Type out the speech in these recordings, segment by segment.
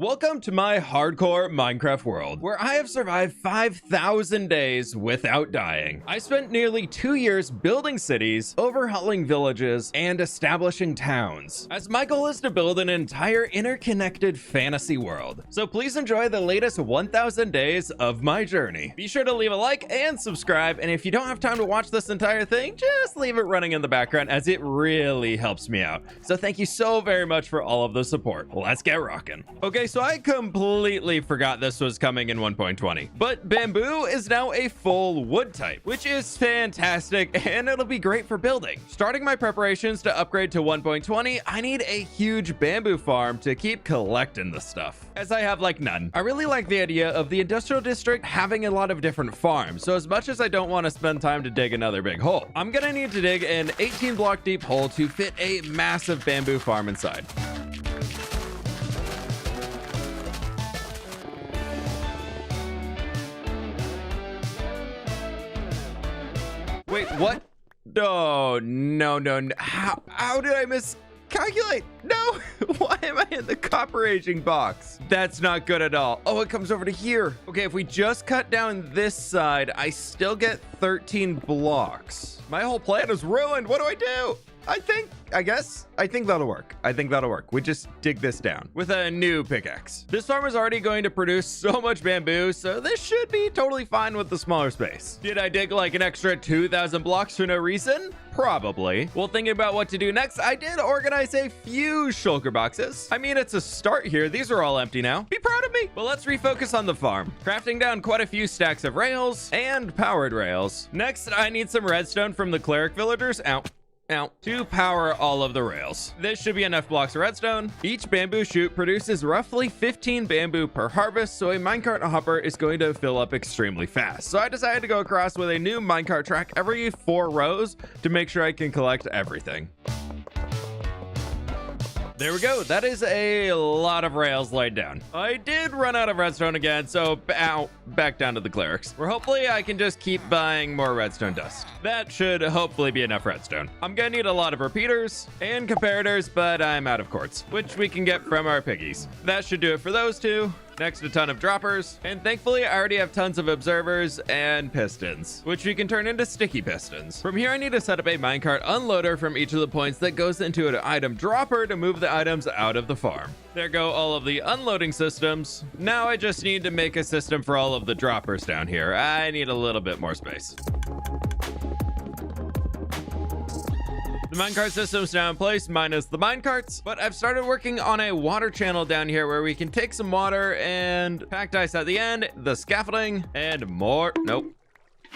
Welcome to my hardcore Minecraft world, where I have survived 5,000 days without dying. I spent nearly 2 years building cities, overhauling villages, and establishing towns, as my goal is to build an entire interconnected fantasy world. So please enjoy the latest 1,000 days of my journey. Be sure to leave a like and subscribe, and if you don't have time to watch this entire thing, just leave it running in the background, as it really helps me out. So thank you so very much for all of the support. Let's get rocking. Okay, so I completely forgot this was coming in 1.20, but bamboo is now a full wood type, which is fantastic, and it'll be great for building. Starting my preparations to upgrade to 1.20, I need a huge bamboo farm to keep collecting the stuff, as I have like none. I really like the idea of the industrial district having a lot of different farms, so as much as I don't want to spend time to dig another big hole, I'm gonna need to dig an 18 block deep hole to fit a massive bamboo farm inside. Wait, what? Oh, no. How did I miscalculate? No, why am I in the copper aging box? That's not good at all. Oh, it comes over to here. Okay, if we just cut down this side, I still get 13 blocks. My whole plan is ruined. What do I do? I think that'll work. We just dig this down with a new pickaxe. This farm is already going to produce so much bamboo, so this should be totally fine with the smaller space. Did I dig like an extra 2,000 blocks for no reason? Probably. Well, thinking about what to do next, I did organize a few shulker boxes. I mean, it's a start here. These are all empty now. Be proud of me. But let's refocus on the farm. Crafting down quite a few stacks of rails and powered rails. Next, I need some redstone from the cleric villagers. To power all of the rails. This should be enough blocks of redstone. Each bamboo shoot produces roughly 15 bamboo per harvest, so a minecart hopper is going to fill up extremely fast. So I decided to go across with a new minecart track every 4 rows to make sure I can collect everything. There we go. That is a lot of rails laid down. I did run out of redstone again, so back down to the clerics, where hopefully I can just keep buying more redstone dust. That should hopefully be enough redstone. I'm gonna need a lot of repeaters and comparators, but I'm out of quartz, which we can get from our piggies. That should do it for those two. Next, a ton of droppers, and thankfully I already have tons of observers and pistons, which we can turn into sticky pistons. From here, I need to set up a minecart unloader from each of the points that goes into an item dropper to move the items out of the farm. There go all of the unloading systems. Now I just need to make a system for all of the droppers down here. I need a little bit more space. The minecart system's now in place, minus the minecarts, but I've started working on a water channel down here where we can take some water and packed ice at the end, the scaffolding, and more. Nope.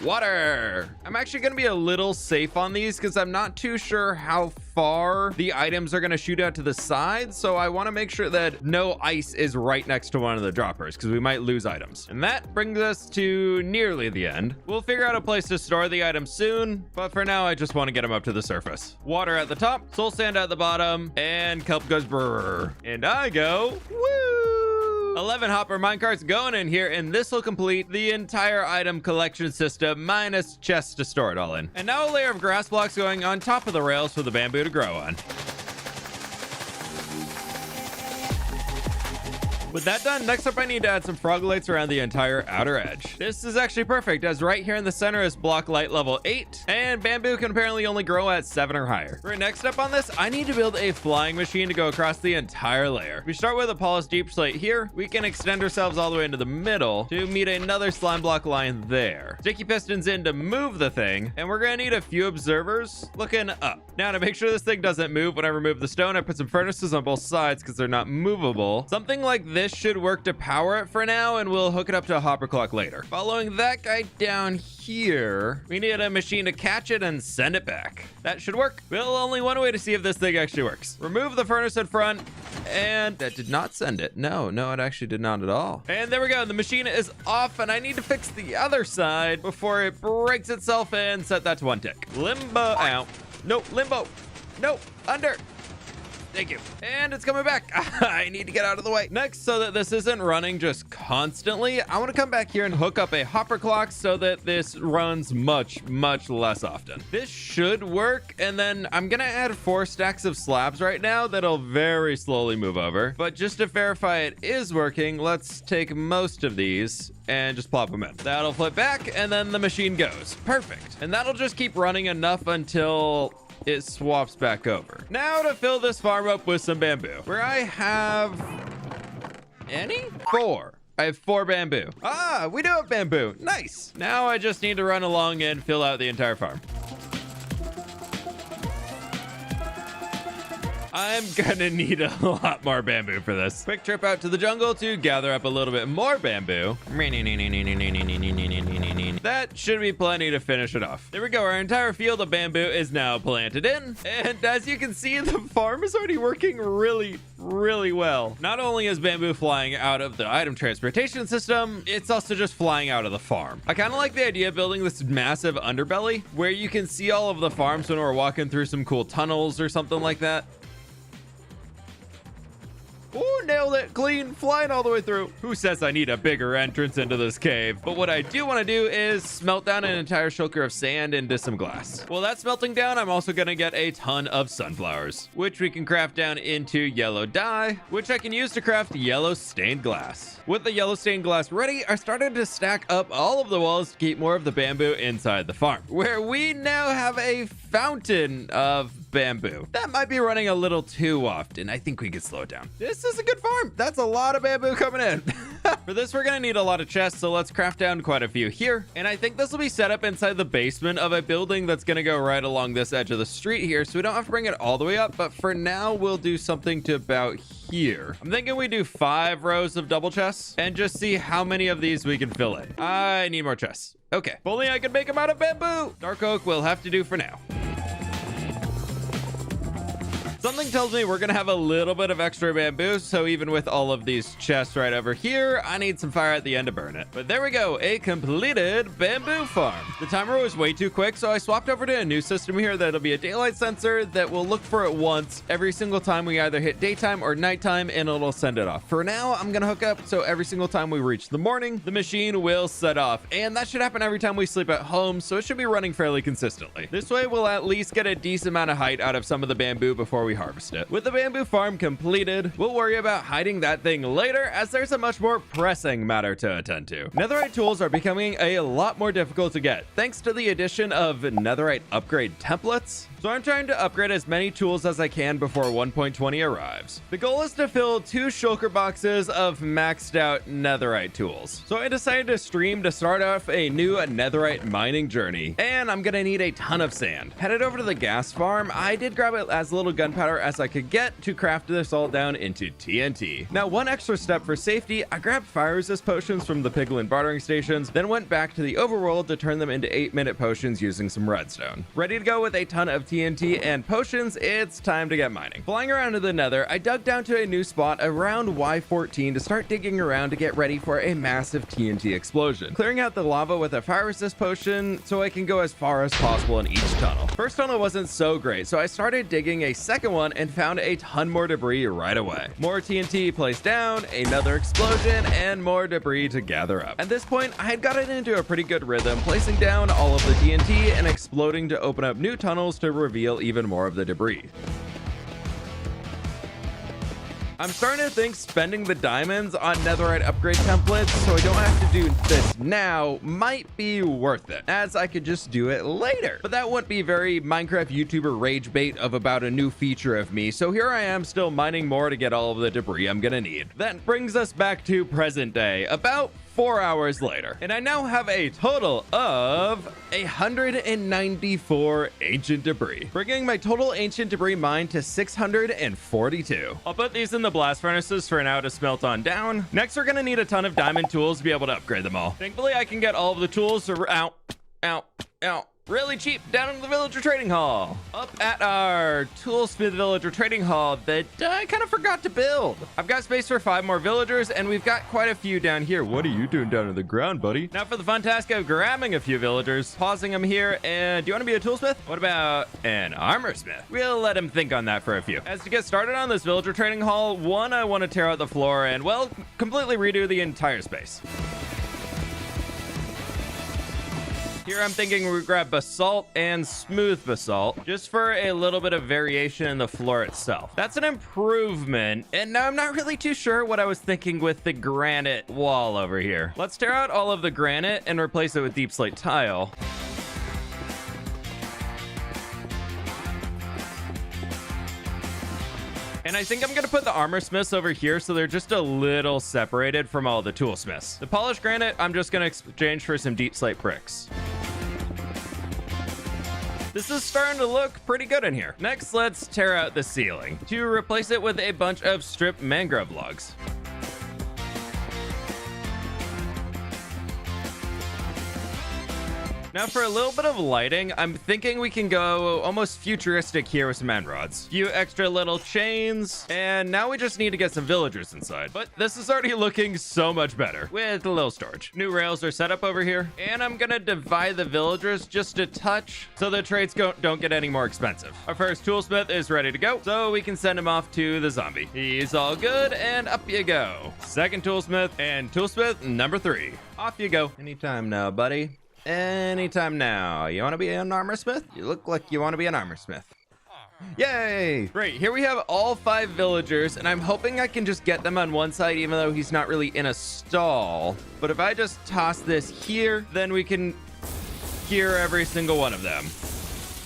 Water. I'm actually going to be a little safe on these because I'm not too sure how far the items are going to shoot out to the side. So I want to make sure that no ice is right next to one of the droppers because we might lose items. And that brings us to nearly the end. We'll figure out a place to store the items soon, but for now, I just want to get them up to the surface. Water at the top, soul sand at the bottom, and kelp goes brrr. And I go, woo! 11 hopper minecarts going in here, and this will complete the entire item collection system minus chests to store it all in. And now a layer of grass blocks going on top of the rails for the bamboo to grow on. With that done, next up I need to add some frog lights around the entire outer edge. This is actually perfect, as right here in the center is block light level 8, and bamboo can apparently only grow at 7 or higher. For next step on this, I need to build a flying machine to go across the entire layer. We start with a polished deep slate here. We can extend ourselves all the way into the middle to meet another slime block line there. Sticky pistons in to move the thing, and we're gonna need a few observers looking up. Now, to make sure this thing doesn't move when I remove the stone, I put some furnaces on both sides because they're not movable. Something like this should work to power it for now, and we'll hook it up to a hopper clock later. Following that guy down here, we need a machine to catch it and send it back. That should work. Well, only one way to see if this thing actually works. Remove the furnace in front, and that did not send it. No, it actually did not at all. And there we go. The machine is off, and I need to fix the other side before it breaks itself and set that to 1 tick. Limbo out. Nope, limbo. Nope, under. Thank you. And it's coming back. I need to get out of the way. Next, so that this isn't running just constantly, I want to come back here and hook up a hopper clock so that this runs much less often. This should work. And then I'm going to add 4 stacks of slabs right now that'll very slowly move over. But just to verify it is working, let's take most of these and just plop them in. That'll flip back and then the machine goes. Perfect. And that'll just keep running enough until it swaps back over. Now to fill this farm up with some bamboo, where I have 4. I have 4 bamboo. Ah, we do have bamboo. Nice. Now I just need to run along and fill out the entire farm. I'm gonna need a lot more bamboo for this. Quick trip out to the jungle to gather up a little bit more bamboo. That should be plenty to finish it off. There we go. Our entire field of bamboo is now planted in. And as you can see, the farm is already working really well. Not only is bamboo flying out of the item transportation system, it's also just flying out of the farm. I kind of like the idea of building this massive underbelly where you can see all of the farms when we're walking through some cool tunnels or something like that. Ooh, nailed it. Clean, flying all the way through. Who says I need a bigger entrance into this cave? But what I do want to do is smelt down an entire shulker of sand into some glass. Well, that's melting down. I'm also going to get a ton of sunflowers, which we can craft down into yellow dye, which I can use to craft yellow stained glass. With the yellow stained glass ready, I started to stack up all of the walls to keep more of the bamboo inside the farm, where we now have a fountain of bamboo. That might be running a little too often. I think we could slow it down. This is a good farm. That's a lot of bamboo coming in. For this, we're gonna need a lot of chests, so let's craft down quite a few here. And I think this will be set up inside the basement of a building that's gonna go right along this edge of the street here, so we don't have to bring it all the way up, but for now, we'll do something to about here. I'm thinking we do 5 rows of double chests and just see how many of these we can fill in. I need more chests. Okay, if only I could make them out of bamboo. Dark oak will have to do for now. Something tells me we're gonna have a little bit of extra bamboo, so even with all of these chests right over here, I need some fire at the end to burn it. But there we go, a completed bamboo farm. The timer was way too quick, so I swapped over to a new system here that'll be a daylight sensor that will look for it once every single time we either hit daytime or nighttime, and it'll send it off. For now, I'm gonna hook up so every single time we reach the morning, the machine will set off, and that should happen every time we sleep at home, so it should be running fairly consistently. This way, we'll at least get a decent amount of height out of some of the bamboo before we harvest it. With the bamboo farm completed, we'll worry about hiding that thing later, as there's a much more pressing matter to attend to. Netherite tools are becoming a lot more difficult to get, thanks to the addition of netherite upgrade templates. So I'm trying to upgrade as many tools as I can before 1.20 arrives. The goal is to fill 2 shulker boxes of maxed out netherite tools. So I decided to stream to start off a new netherite mining journey, and I'm gonna need a ton of sand. Headed over to the gas farm, I did grab it as little gunpowder as I could get to craft this all down into TNT. Now, one extra step for safety, I grabbed fire resist potions from the piglin bartering stations, then went back to the overworld to turn them into 8-minute potions using some redstone. Ready to go with a ton of TNT and potions, it's time to get mining. Flying around to the nether, I dug down to a new spot around Y14 to start digging around to get ready for a massive TNT explosion. Clearing out the lava with a fire resist potion so I can go as far as possible in each tunnel. First tunnel wasn't so great, so I started digging a second one and found a ton more debris right away. More TNT placed down, another explosion, and more debris to gather up. At this point, I had gotten into a pretty good rhythm, placing down all of the TNT and exploding to open up new tunnels to reveal even more of the debris. I'm starting to think spending the diamonds on netherite upgrade templates so I don't have to do this now might be worth it, as I could just do it later. But that wouldn't be very Minecraft YouTuber rage bait of about a new feature of me, so here I am still mining more to get all of the debris I'm gonna need. That brings us back to present day, about 4 hours later, and I now have a total of 194 ancient debris, bringing my total ancient debris mine to 642. I'll put these in the blast furnaces for now to smelt on down. Next, we're gonna need a ton of diamond tools to be able to upgrade them all. Thankfully, I can get all of the tools around. Ow. really cheap down in the villager trading hall. Up at our toolsmith villager trading hall that I kind of forgot to build. I've got space for 5 more villagers, and we've got quite a few down here. What are you doing down on the ground, buddy? Now for the fun task of grabbing a few villagers, pausing them here, and do you want to be a toolsmith? What about an armor smith? We'll let him think on that for a few. As to get started on this villager trading hall, one, I want to tear out the floor and, well, completely redo the entire space. Here I'm thinking we grab basalt and smooth basalt just for a little bit of variation in the floor itself. That's an improvement. And now I'm not really too sure what I was thinking with the granite wall over here. Let's tear out all of the granite and replace it with deep slate tile. And I think I'm gonna put the armor smiths over here so they're just a little separated from all the toolsmiths. The polished granite, I'm just gonna exchange for some deep slate bricks. This is starting to look pretty good in here. Next, let's tear out the ceiling to replace it with a bunch of stripped mangrove logs. Now for a little bit of lighting, I'm thinking we can go almost futuristic here with some end rods. Few extra little chains, and now we just need to get some villagers inside. But this is already looking so much better with a little storage. New rails are set up over here, and I'm gonna divide the villagers just a touch so the trades don't get any more expensive. Our first toolsmith is ready to go, so we can send him off to the zombie. He's all good, and up you go. Second toolsmith, and toolsmith number 3. Off you go. Anytime now, buddy. Anytime now. You want to be an armor smith? You look like you want to be an armor smith. Yay! Great, here we have all 5 villagers, and I'm hoping I can just get them on one side even though he's not really in a stall. But if I just toss this here, then we can cure every single one of them.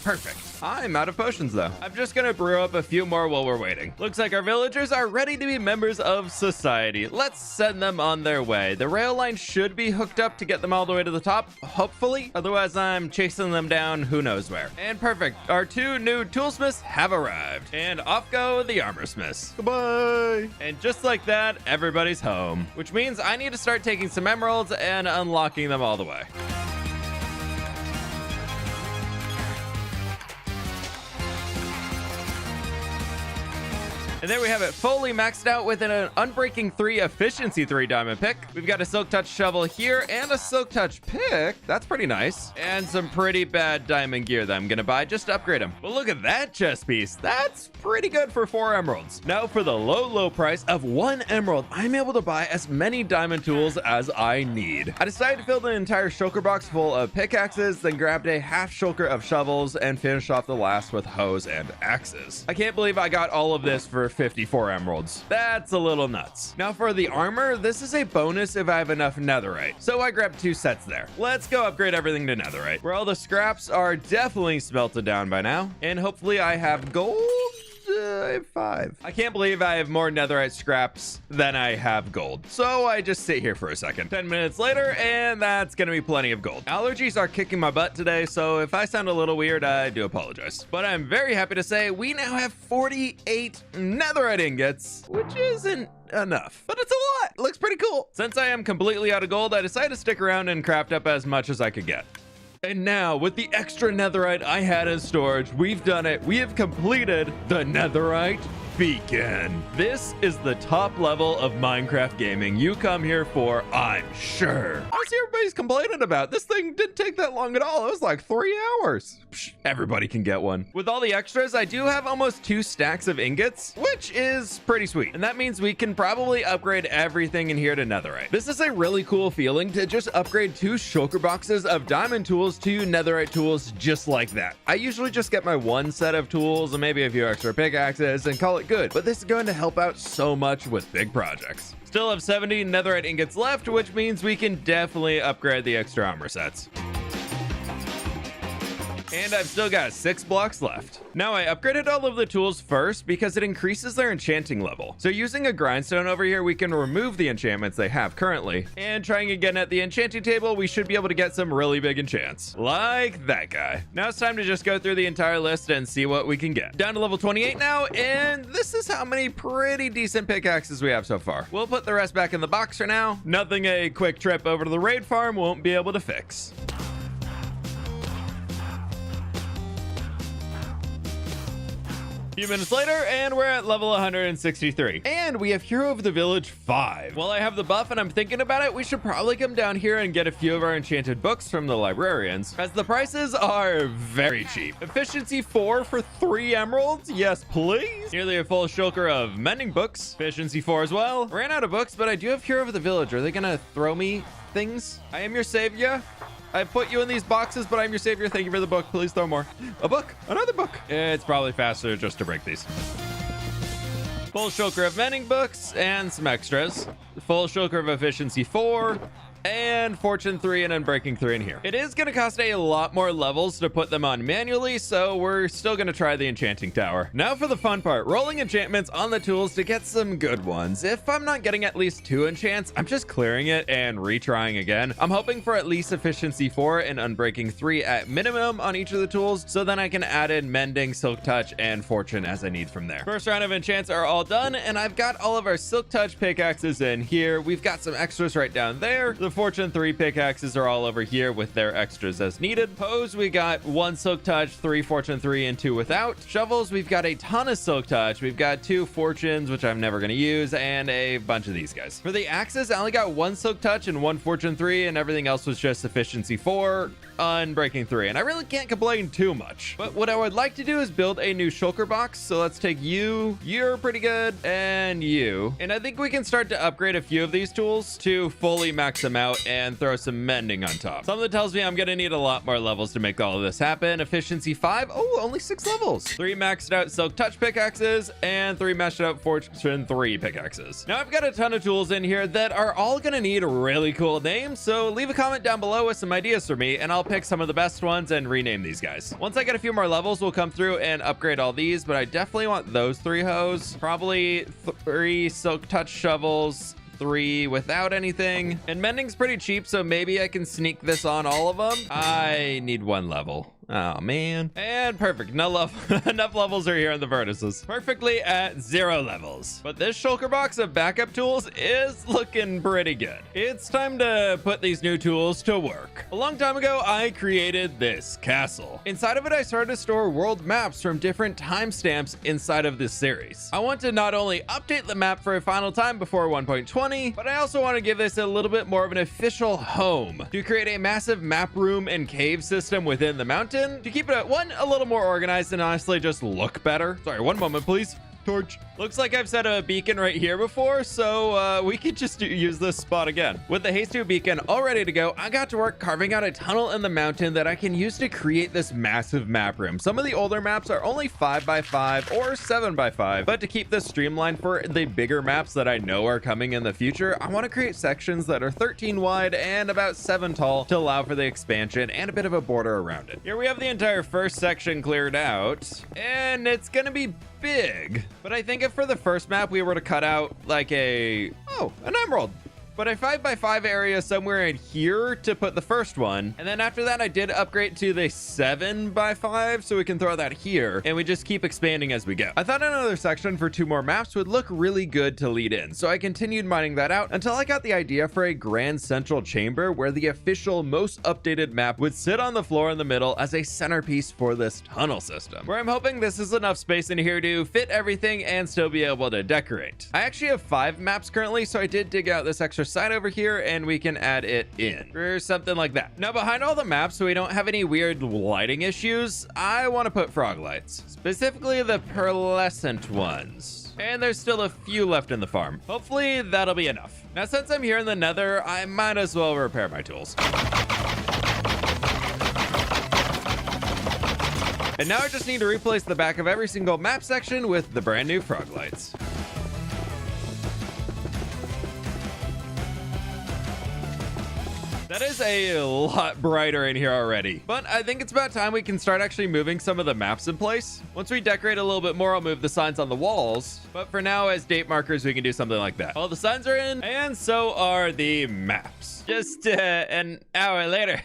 Perfect. I'm out of potions though. I'm just gonna brew up a few more while we're waiting. Looks like our villagers are ready to be members of society. Let's send them on their way. The rail line should be hooked up to get them all the way to the top, hopefully. Otherwise, I'm chasing them down who knows where. And perfect. Our 2 new toolsmiths have arrived. And off go the armor smiths. Goodbye. And just like that, everybody's home. Which means I need to start taking some emeralds and unlocking them all the way. And there we have it, fully maxed out with an Unbreaking 3 Efficiency 3 diamond pick. We've got a Silk Touch shovel here and a Silk Touch pick. That's pretty nice. And some pretty bad diamond gear that I'm gonna buy just to upgrade them. Well, look at that chest piece. That's pretty good for 4 emeralds. Now for the low price of 1 emerald, I'm able to buy as many diamond tools as I need. I decided to fill the entire shulker box full of pickaxes, then grabbed a half shulker of shovels and finished off the last with hoes and axes. I can't believe I got all of this for 54 emeralds. That's a little nuts. Now for the armor, this is a bonus if I have enough netherite. So I grabbed 2 sets there. Let's go upgrade everything to netherite, where all the scraps are definitely smelted down by now. And hopefully I have gold. I have 5. I can't believe I have more netherite scraps than I have gold. So I just sit here for a second. 10 minutes later, and that's gonna be plenty of gold. Allergies are kicking my butt today, so if I sound a little weird, I do apologize. But I'm very happy to say we now have 48 netherite ingots, which isn't enough, but it's a lot. It looks pretty cool. Since I am completely out of gold, I decided to stick around and craft up as much as I could get. And now, with the extra netherite I had in storage, we've done it. We have completed the netherite beacon. This is the top level of Minecraft gaming you come here for, I'm sure. I see everybody's complaining about. This thing didn't take that long at all. It was like 3 hours. Psh, everybody can get one. With all the extras, I do have almost 2 stacks of ingots, which is pretty sweet. And that means we can probably upgrade everything in here to netherite. This is a really cool feeling to just upgrade 2 shulker boxes of diamond tools to netherite tools just like that. I usually just get my 1 set of tools and maybe a few extra pickaxes and call it good, but this is going to help out so much with big projects. Still have 70 netherite ingots left, which means we can definitely upgrade the extra armor sets. And I've still got 6 blocks left. Now I upgraded all of the tools first because it increases their enchanting level. So using a grindstone over here, we can remove the enchantments they have currently. And trying again at the enchanting table, we should be able to get some really big enchants. Like that guy. Now it's time to just go through the entire list and see what we can get. Down to level 28 now, and this is how many pretty decent pickaxes we have so far. We'll put the rest back in the box for now. Nothing a quick trip over to the raid farm won't be able to fix. A few minutes later, and we're at level 163. And we have Hero of the Village 5. While I have the buff and I'm thinking about it, we should probably come down here and get a few of our enchanted books from the librarians, as the prices are very cheap. Efficiency 4 for 3 emeralds? Yes, please. Nearly a full shulker of mending books. Efficiency 4 as well. Ran out of books, but I do have Hero of the Village. Are they gonna throw me things? I am your savior. I put you in these boxes, but I'm your savior. Thank you for the book. Please throw more. A book. Another book. It's probably faster just to break these. Full shulker of mending books and some extras. Full shulker of efficiency 4. And fortune 3 and unbreaking 3 in here. It is going to cost a lot more levels to put them on manually, so we're still going to try the enchanting tower. Now for the fun part, rolling enchantments on the tools to get some good ones. If I'm not getting at least 2 enchants, I'm just clearing it and retrying again. I'm hoping for at least efficiency 4 and unbreaking 3 at minimum on each of the tools, so then I can add in mending, silk touch, and fortune as I need from there. First round of enchants are all done, and I've got all of our silk touch pickaxes in here. We've got some extras right down there. The fortune 3 pickaxes are all over here with their extras as needed. Hose, we got 1 silk touch, 3 fortune 3, and 2 without. Shovels, we've got a ton of silk touch. We've got 2 fortunes, which I'm never going to use, and a bunch of these guys. For the axes, I only got 1 silk touch and 1 fortune 3, and everything else was just efficiency 4, unbreaking 3, and I really can't complain too much. But what I would like to do is build a new shulker box. So let's take you, you're pretty good, and you. And I think we can start to upgrade a few of these tools to fully max them out and throw some mending on top. Something tells me I'm gonna need a lot more levels to make all of this happen. Efficiency 5, oh, only 6 levels. 3 maxed out silk touch pickaxes and 3 maxed out fortune 3 pickaxes. Now I've got a ton of tools in here that are all gonna need really cool names, so leave a comment down below with some ideas for me and I'll pick some of the best ones and rename these guys. Once I get a few more levels, we'll come through and upgrade all these, but I definitely want those 3 hoes. Probably 3 silk touch shovels, 3 without anything. And mending's pretty cheap, so maybe I can sneak this on all of them. I need 1 level. Oh, man. And perfect. Enough levels are here in the vertices. Perfectly at 0 levels. But this shulker box of backup tools is looking pretty good. It's time to put these new tools to work. A long time ago, I created this castle. Inside of it, I started to store world maps from different timestamps inside of this series. I want to not only update the map for a final time before 1.20, but I also want to give this a little bit more of an official home to create a massive map room and cave system within the mountain to keep it at a little more organized and honestly just look better. Sorry, 1 moment, please. Torch. Looks like I've set a beacon right here before, so we could just use this spot again. With the Haste 2 beacon all ready to go, I got to work carving out a tunnel in the mountain that I can use to create this massive map room. Some of the older maps are only 5x5 or 7x5, but to keep this streamlined for the bigger maps that I know are coming in the future, I want to create sections that are 13 wide and about 7 tall to allow for the expansion and a bit of a border around it. Here we have the entire first section cleared out, and it's gonna be big. But I think if for the first map we were to cut out like an emerald, but a 5x5 area somewhere in here to put the first one. And then after that, I did upgrade to the 7x5 so we can throw that here and we just keep expanding as we go. I thought another section for 2 more maps would look really good to lead in. So I continued mining that out until I got the idea for a grand central chamber where the official most updated map would sit on the floor in the middle as a centerpiece for this tunnel system, where I'm hoping this is enough space in here to fit everything and still be able to decorate. I actually have 5 maps currently, so I did dig out this extra side over here and we can add it in or something like that. Now behind all the maps, so we don't have any weird lighting issues, I want to put frog lights, specifically the pearlescent ones. And there's still a few left in the farm. Hopefully that'll be enough. Now since I'm here in the nether, I might as well repair my tools. And now I just need to replace the back of every single map section with the brand new frog lights. That is a lot brighter in here already, but I think it's about time we can start actually moving some of the maps in place. Once we decorate a little bit more, I'll move the signs on the walls, but for now as date markers, we can do something like that. All the signs are in, and so are the maps. Just an hour later.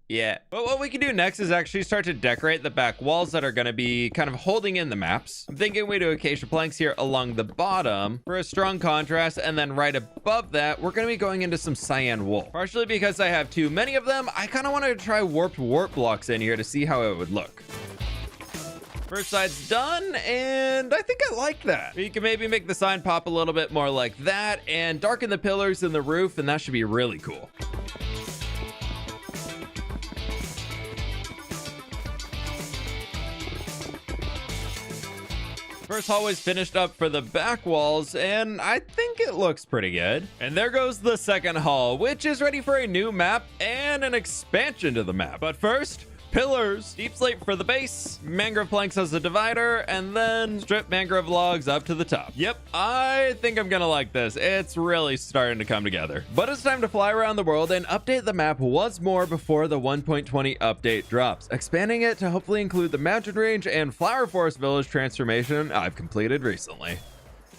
Yeah. But what we can do next is actually start to decorate the back walls that are going to be kind of holding in the maps. I'm thinking we do acacia planks here along the bottom for a strong contrast, and then right above that, we're going to be going into some cyan wool. Partially because I have too many of them, I kind of wanted to try warped warp blocks in here to see how it would look. First side's done, and I think I like that. You can maybe make the sign pop a little bit more like that and darken the pillars in the roof, and that should be really cool. First hallway's finished up for the back walls, and I think it looks pretty good. And there goes the second hall, which is ready for a new map and an expansion to the map. But first, pillars, deep slate for the base, mangrove planks as a divider, and then strip mangrove logs up to the top. Yep, I think I'm gonna like this. It's really starting to come together. But it's time to fly around the world and update the map once more before the 1.20 update drops, expanding it to hopefully include the mountain range and flower forest village transformation I've completed recently.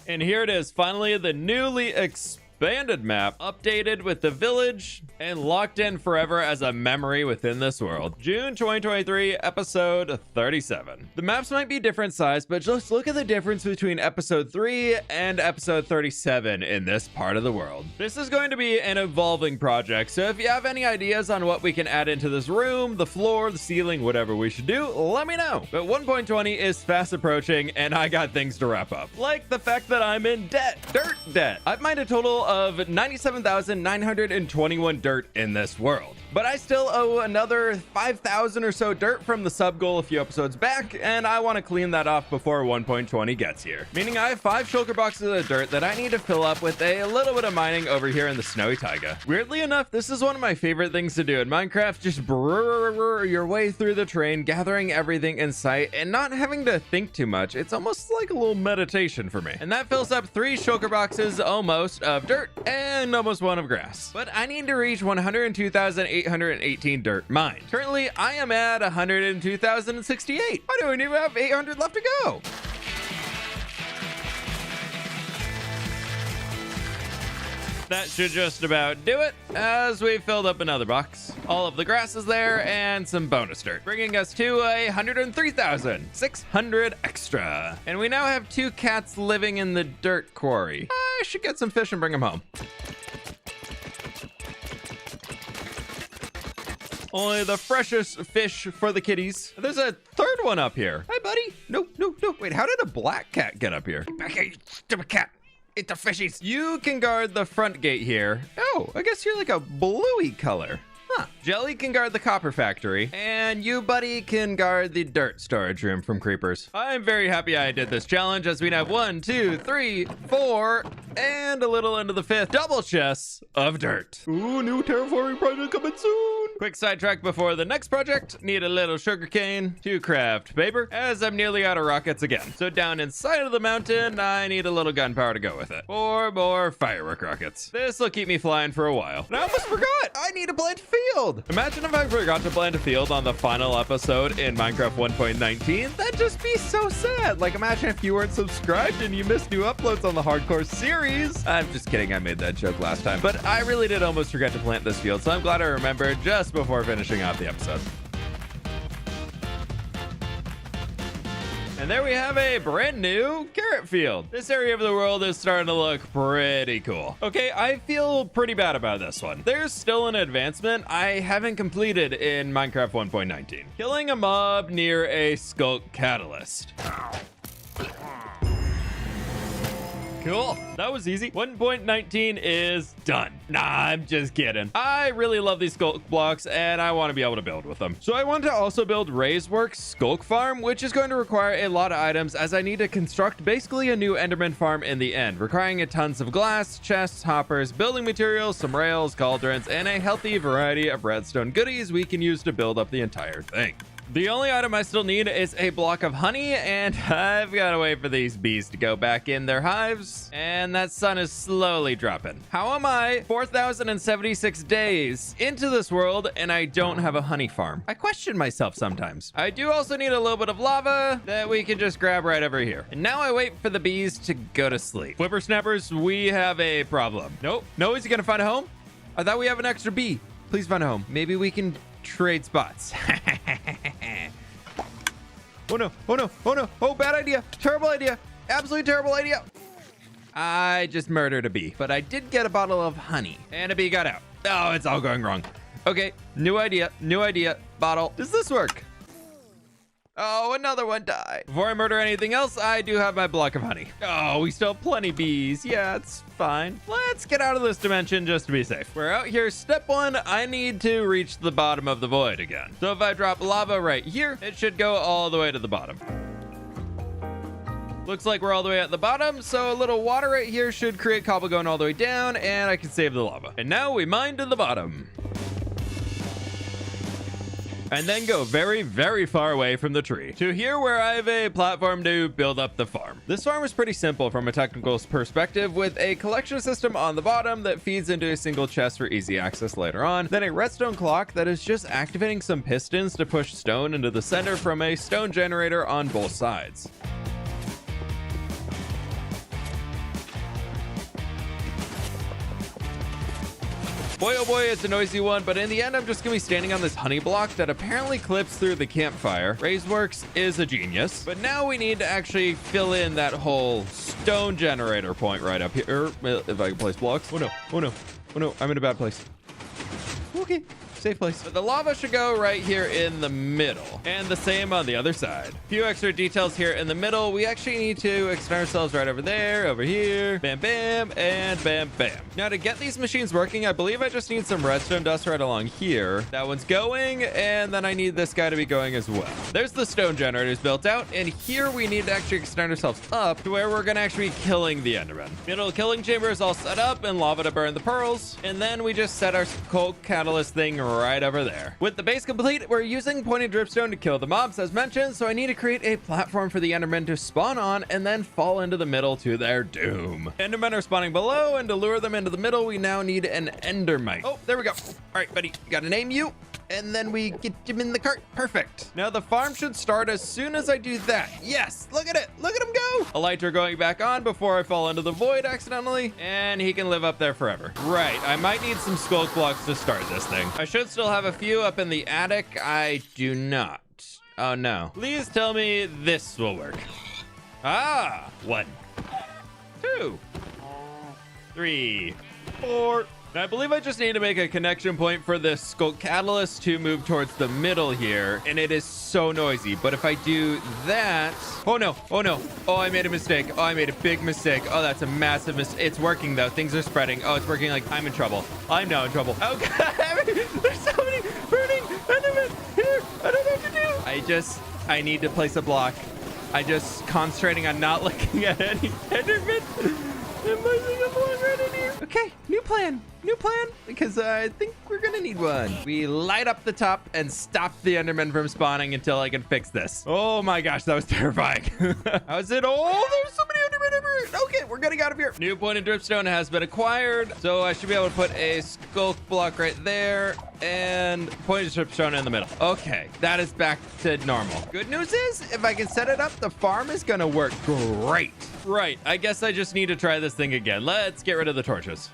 And here it is, finally the newly expanded map, updated with the village and locked in forever as a memory within this world. June 2023, episode 37. The maps might be different size, but just look at the difference between episode 3 and episode 37 in this part of the world. This is going to be an evolving project, so if you have any ideas on what we can add into this room, the floor, the ceiling, whatever we should do, let me know. But 1.20 is fast approaching, and I got things to wrap up. Like the fact that I'm in debt, dirt debt. I've mined a total of 97,921 dirt in this world, but I still owe another 5,000 or so dirt from the sub goal a few episodes back, and I want to clean that off before 1.20 gets here. Meaning I have 5 shulker boxes of dirt that I need to fill up with a little bit of mining over here in the snowy taiga. Weirdly enough, this is one of my favorite things to do in Minecraft, just brrrr your way through the terrain, gathering everything in sight and not having to think too much. It's almost like a little meditation for me. And that fills up 3 shulker boxes almost of dirt and almost 1 of grass. But I need to reach 102,818 dirt mined. Currently, I am at 102,068. I don't even have 800 left to go. That should just about do it, as we filled up another box. All of the grass is there and some bonus dirt, bringing us to 103,600 extra. And we now have 2 cats living in the dirt quarry. I should get some fish and bring them home. Only the freshest fish for the kitties. There's a third one up here. Hi, buddy. No. Wait, how did a black cat get up here? Back here, you stupid cat. Eat the fishies. You can guard the front gate here. Oh, I guess you're like a bluey color. Huh. Jelly can guard the copper factory, and you, buddy, can guard the dirt storage room from creepers. I'm very happy I did this challenge, as we have 1, 2, 3, 4, and a little into the 5th double chests of dirt. Ooh, new terraforming project coming soon. Quick sidetrack before the next project. Need a little sugarcane to craft paper, as I'm nearly out of rockets again. So down inside of the mountain, I need a little gunpowder to go with it. 4 more firework rockets. This will keep me flying for a while. And I almost forgot. I need to plant field. Imagine if I forgot to plant a field on the final episode in Minecraft 1.19. That'd just be so sad. Like, imagine if you weren't subscribed and you missed new uploads on the hardcore series. I'm just kidding. I made that joke last time. But I really did almost forget to plant this field, so I'm glad I remembered just before finishing out the episode. And there we have a brand new carrot field. This area of the world is starting to look pretty cool. Okay, I feel pretty bad about this one. There's still an advancement I haven't completed in Minecraft 1.19. Killing a mob near a skulk catalyst. Cool. That was easy. 1.19 is done. Nah, I'm just kidding. I really love these skulk blocks and I want to be able to build with them. So I want to also build Ray's Works Skulk Farm, which is going to require a lot of items as I need to construct basically a new Enderman Farm in the end, requiring tons of glass, chests, hoppers, building materials, some rails, cauldrons, and a healthy variety of redstone goodies we can use to build up the entire thing. The only item I still need is a block of honey, and I've got to wait for these bees to go back in their hives, and that sun is slowly dropping. How am I 4,076 days into this world, and I don't have a honey farm? I question myself sometimes. I do also need a little bit of lava that we can just grab right over here. And now I wait for the bees to go to sleep. Whippersnappers, we have a problem. Nope. No, is he gonna find a home? I thought we have an extra bee. Please find a home. Maybe we can trade spots. Oh no, oh no, oh no, oh, bad idea, terrible idea, absolutely terrible idea. I just murdered a bee, but I did get a bottle of honey, and a bee got out. Oh, it's all going wrong. Okay, new idea, bottle. Does this work? Oh, another one died. Before I murder anything else, I do have my block of honey. Oh, we still have plenty bees. Yeah, it's fine. Let's get out of this dimension just to be safe. We're out here. Step 1, I need to reach the bottom of the void again. So if I drop lava right here, it should go all the way to the bottom. Looks like we're all the way at the bottom, so a little water right here should create cobble going all the way down, and I can save the lava. And now we mine to the bottom. And then go very, very far away from the tree to here where I have a platform to build up the farm. This farm is pretty simple from a technical perspective, with a collection system on the bottom that feeds into a single chest for easy access later on, then a redstone clock that is just activating some pistons to push stone into the center from a stone generator on both sides. Boy, oh boy, it's a noisy one, but in the end, I'm just gonna be standing on this honey block that apparently clips through the campfire. Raiseworks is a genius, but now we need to actually fill in that whole stone generator point right up here. If I can place blocks. Oh no, oh no, oh no, I'm in a bad place. Okay. Safe place. But the lava should go right here in the middle, and the same on the other side. A few extra details here in the middle. We actually need to extend ourselves right over there, over here, bam, bam, and bam, bam. Now to get these machines working, I believe I just need some redstone dust right along here. That one's going, and then I need this guy to be going as well. There's the stone generators built out, and here we need to actually extend ourselves up to where we're gonna actually be killing the Enderman. Middle killing chamber is all set up, and lava to burn the pearls, and then we just set our coal catalyst thing right over there. With the base complete, we're using pointed dripstone to kill the mobs as mentioned, so I need to create a platform for the Endermen to spawn on and then fall into the middle to their doom. Endermen are spawning below, and to lure them into the middle, we now need an Endermite. Oh, there we go. All right, buddy, gotta name you. And then we get him in the cart. Perfect. Now the farm should start as soon as I do that. Yes, look at it. Look at him go. Elytra going back on before I fall into the void accidentally. And he can live up there forever. Right, I might need some sculk blocks to start this thing. I should still have a few up in the attic. I do not. Oh no. Please tell me this will work. Ah, 1, 2, 3, 4. Now, I believe I just need to make a connection point for the sculk catalyst to move towards the middle here, and it is so noisy. But if I do that... Oh, no. Oh, no. Oh, I made a mistake. Oh, I made a big mistake. Oh, that's a massive mistake. It's working, though. Things are spreading. Oh, it's working like I'm in trouble. I'm now in trouble. Oh, God. There's so many burning Endermen here. I don't know what to do. I need to place a block. I just concentrating on not looking at any Endermen. I'm placing a block right in here. Okay, new plan, because I think we're gonna need one. We light up the top and stop the Enderman from spawning until I can fix this. Oh my gosh, that was terrifying. How's it? Oh, there's so many Endermen everywhere. Okay, we're getting out of here. New pointed dripstone has been acquired, so I should be able to put a sculk block right there and pointed dripstone in the middle. Okay, that is back to normal. Good news is, if I can set it up, the farm is gonna work great. Right, I guess I just need to try this thing again. Let's get rid of the torches.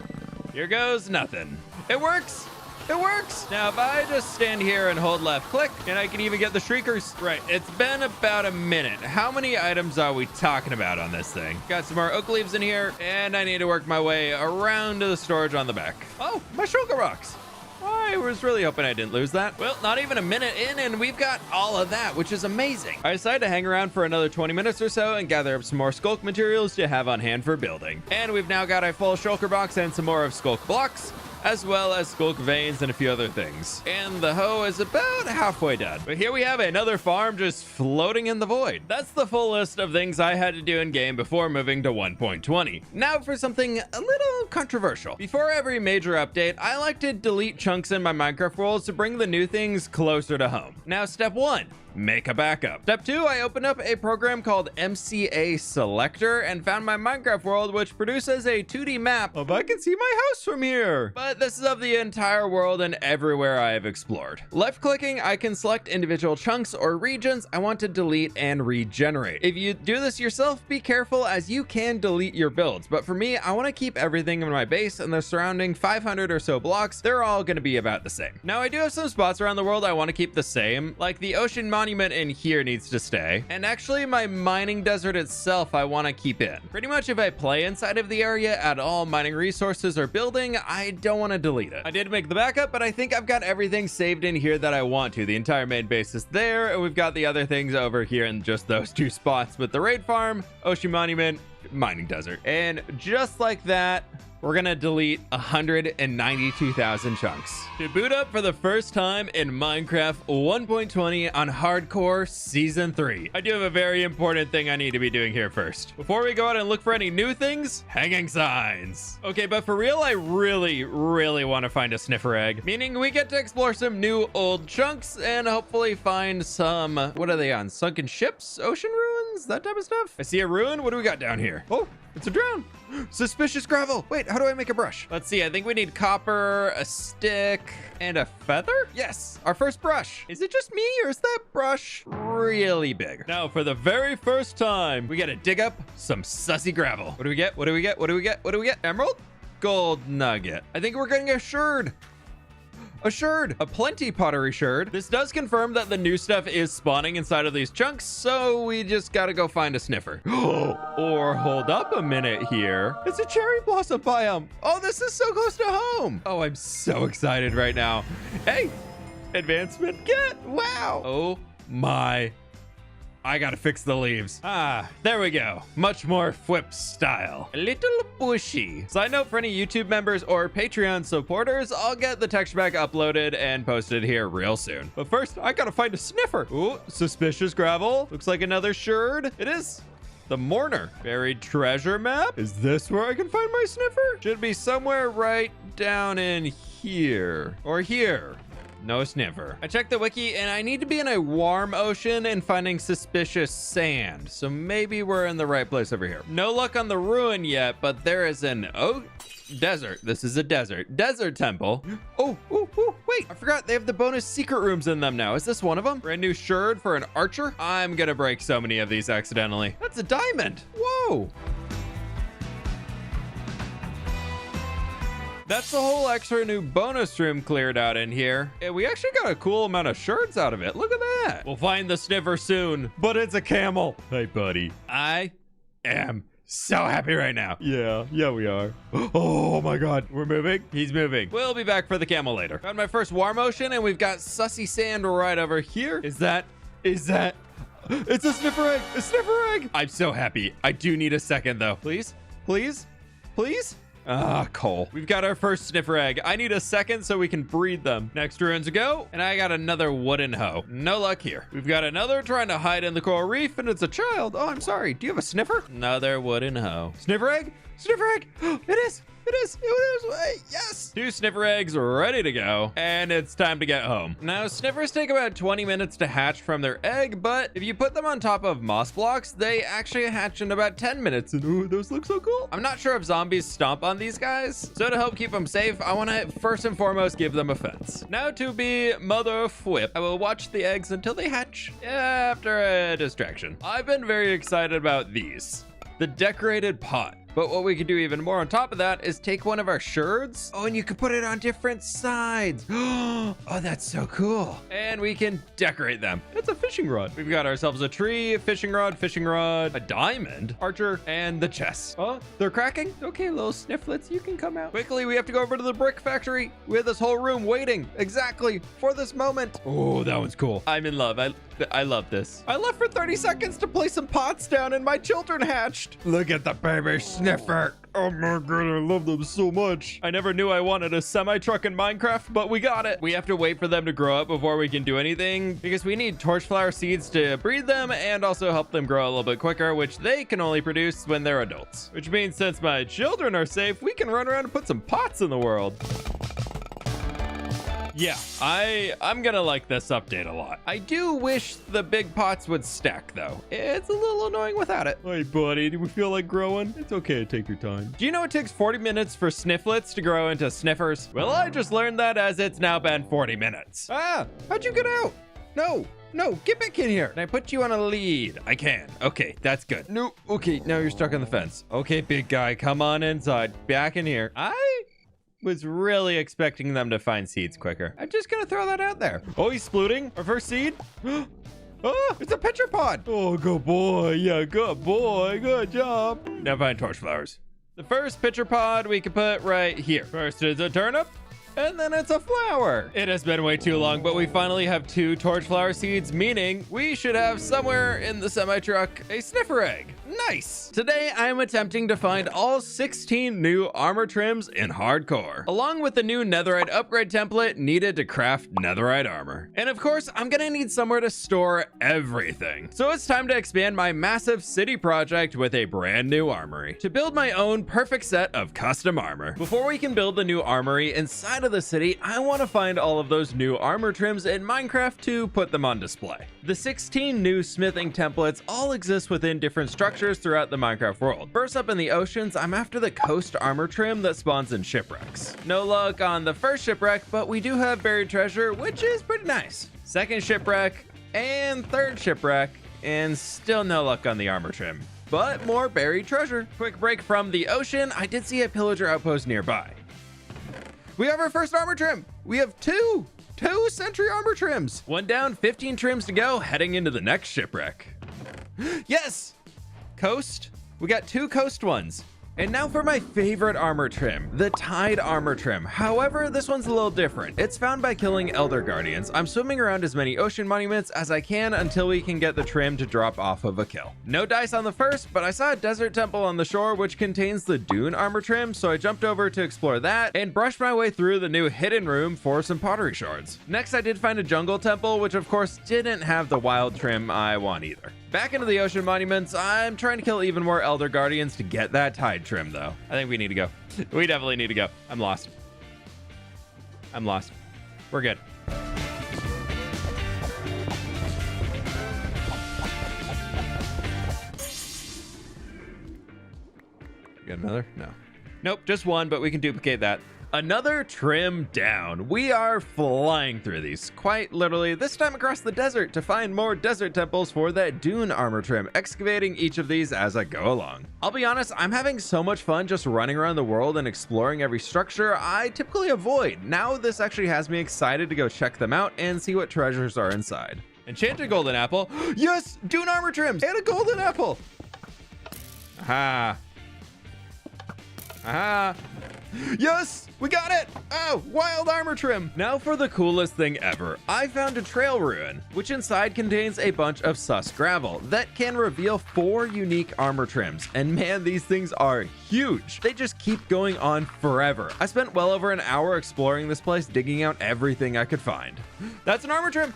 Here goes nothing. It works. It works. Now, if I just stand here and hold left click, and I can even get the shriekers. Right, it's been about a minute. How many items are we talking about on this thing? Got some more oak leaves in here, and I need to work my way around to the storage on the back. Oh, my shulker rocks. I was really hoping I didn't lose that. Well, not even a minute in, and we've got all of that, which is amazing. I decided to hang around for another 20 minutes or so and gather up some more sculk materials to have on hand for building. And we've now got a full shulker box and some more of sculk blocks, as well as sculk veins and a few other things. And the hoe is about halfway done. But here we have another farm just floating in the void. That's the full list of things I had to do in game before moving to 1.20. Now for something a little controversial. Before every major update, I like to delete chunks in my Minecraft worlds to bring the new things closer to home. Now, step 1. Make a backup. Step 2, I opened up a program called MCA Selector and found my Minecraft world, which produces a 2D map of I can see my house from here. But this is of the entire world and everywhere I have explored. Left clicking, I can select individual chunks or regions I want to delete and regenerate. If you do this yourself, be careful as you can delete your builds. But for me, I want to keep everything in my base and the surrounding 500 or so blocks. They're all going to be about the same. Now, I do have some spots around the world I want to keep the same, like the ocean monument monument in here needs to stay. And actually, my mining desert itself, I want to keep in. Pretty much if I play inside of the area at all, mining resources or building, I don't want to delete it. I did make the backup, but I think I've got everything saved in here that I want to. The entire main base is there, and we've got the other things over here in just those two spots with the raid farm, Ocean Monument, mining desert. And just like that, we're gonna delete 192,000 chunks. To boot up for the first time in Minecraft 1.20 on Hardcore Season 3. I do have a very important thing I need to be doing here first. Before we go out and look for any new things, hanging signs. Okay, but for real, I really want to find a sniffer egg, meaning we get to explore some new old chunks and hopefully find some, what are they on? Sunken ships? Ocean ruins? That type of stuff? I see a ruin. What do we got down here? Oh, it's a drone. Suspicious gravel. Wait, how do I make a brush? Let's see. I think we need copper, a stick, and a feather. Yes, our first brush. Is it just me or is that brush really big? Now, for the very first time, we got to dig up some sussy gravel. What do we get? What do we get? What do we get? What do we get? Emerald? Gold nugget. I think we're getting a sherd. A sherd, a plenty pottery sherd. This does confirm that the new stuff is spawning inside of these chunks, so we just gotta go find a sniffer. Or hold up a minute here. It's a cherry blossom biome. Oh, this is so close to home. Oh, I'm so excited right now. Hey, advancement get. Wow. Oh my. I gotta fix the leaves. Ah, there we go. Much more fWhip style. A little bushy. Side note for any YouTube members or Patreon supporters, I'll get the texture pack uploaded and posted here real soon. But first, I gotta find a sniffer. Ooh, suspicious gravel. Looks like another sherd. It is. The Mourner. Buried treasure map. Is this where I can find my sniffer? Should be somewhere right down in here. Or here. No sniffer. I checked the wiki and I need to be in a warm ocean and finding suspicious sand. So maybe we're in the right place over here. No luck on the ruin yet, but there is an desert. This is a desert. Desert temple. Oh, wait. I forgot they have the bonus secret rooms in them now. Is this one of them? Brand new sherd for an archer. I'm gonna break so many of these accidentally. That's a diamond. Whoa. That's the whole extra new bonus room cleared out in here. And we actually got a cool amount of sherds out of it. Look at that. We'll find the sniffer soon, but it's a camel. Hey, buddy. I am so happy right now. Yeah, we are. Oh my God, we're moving. He's moving. We'll be back for the camel later. Found my first warm ocean and we've got sussy sand right over here. Is that? It's a sniffer egg, a sniffer egg. I'm so happy. I do need a second though. Please. Ah, coal. We've got our first sniffer egg. I need a second so we can breed them. Next ruins to go, and I got another wooden hoe. No luck here. We've got another trying to hide in the coral reef, and it's a child. Oh, I'm sorry. Do you have a sniffer? Another wooden hoe. Sniffer egg? Sniffer egg! It is! Yes! 2 sniffer eggs ready to go, and it's time to get home. Now, sniffers take about 20 minutes to hatch from their egg, but if you put them on top of moss blocks, they actually hatch in about 10 minutes, and ooh, those look so cool. I'm not sure if zombies stomp on these guys, so to help keep them safe, I want to first and foremost give them a fence. Now to be Mother fWhip, I will watch the eggs until they hatch after a distraction. I've been very excited about these. The decorated pot. But what we could do even more on top of that is take one of our sherds. Oh, and you could put it on different sides. Oh, that's so cool. And we can decorate them. It's a fishing rod. We've got ourselves a tree, a fishing rod, a diamond, archer, and the chest. Oh, they're cracking? Okay, little snifflets, you can come out. Quickly, we have to go over to the brick factory. We have this whole room waiting exactly for this moment. Oh, that one's cool. I'm in love. I love this. I left for 30 seconds to place some pots down and my children hatched. Look at the baby sniffer. Oh my God, I love them so much. I never knew I wanted a semi-truck in Minecraft, but we got it. We have to wait for them to grow up before we can do anything because we need torchflower seeds to breed them and also help them grow a little bit quicker, which they can only produce when they're adults. Which means since my children are safe, we can run around and put some pots in the world. Yeah, I'm gonna like this update a lot. I do wish the big pots would stack though. It's a little annoying without it. Hey buddy, do we feel like growing? It's okay to take your time. Do you know it takes 40 minutes for snifflets to grow into sniffers? Well, I just learned that as it's now been 40 minutes. Ah, how'd you get out? No, get back in here. Can I put you on a lead? I can. Okay, that's good. No, okay, now you're stuck on the fence. Okay, big guy, come on inside. Back in here. I was really expecting them to find seeds quicker. I'm just gonna throw that out there. Oh, he's splooting. Our first seed. Oh, it's a pitcher pod. Oh, good boy. Yeah, good boy. Good job. Now find torch flowers. The first pitcher pod we can put right here. First is a turnip, and then it's a flower. It has been way too long, but we finally have 2 torch flower seeds, meaning we should have somewhere in the semi-truck a sniffer egg. Nice. Today, I am attempting to find all 16 new armor trims in hardcore, along with the new netherite upgrade template needed to craft netherite armor. And of course, I'm gonna need somewhere to store everything. So it's time to expand my massive city project with a brand new armory to build my own perfect set of custom armor. Before we can build the new armory inside of the city, I want to find all of those new armor trims in Minecraft to put them on display. The 16 new smithing templates all exist within different structures throughout the Minecraft world. First up in the oceans, I'm after the coast armor trim that spawns in shipwrecks. No luck on the first shipwreck, but we do have buried treasure, which is pretty nice. Second shipwreck and third shipwreck, and still no luck on the armor trim, but more buried treasure. Quick break from the ocean, I did see a pillager outpost nearby. We have our first armor trim. We have two sentry armor trims. 1 down, 15 trims to go, heading into the next shipwreck. Yes! Coast. We got 2 coast ones. And now for my favorite armor trim, the Tide armor trim. However, this one's a little different. It's found by killing Elder Guardians. I'm swimming around as many ocean monuments as I can until we can get the trim to drop off of a kill. No dice on the first, but I saw a desert temple on the shore which contains the Dune armor trim, so I jumped over to explore that and brushed my way through the new hidden room for some pottery shards. Next, I did find a jungle temple, which of course didn't have the wild trim I want either. Back into the ocean monuments, I'm trying to kill even more Elder Guardians to get that Tide trim though. I think we need to go. We definitely need to go. I'm lost. I'm lost. We're good. You got another? No. Nope, just one, but we can duplicate that. Another trim down. We are flying through these, quite literally, this time across the desert to find more desert temples for that Dune armor trim, excavating each of these as I go along. I'll be honest, I'm having so much fun just running around the world and exploring every structure I typically avoid. Now this actually has me excited to go check them out and see what treasures are inside. Enchanted golden apple. Yes, Dune armor trims and a golden apple. Aha. Aha. Yes, we got it. Oh, wild armor trim. Now for the coolest thing ever. I found a trail ruin, which inside contains a bunch of sus gravel that can reveal 4 unique armor trims. And man, these things are huge. They just keep going on forever. I spent well over an hour exploring this place, digging out everything I could find. That's an armor trim.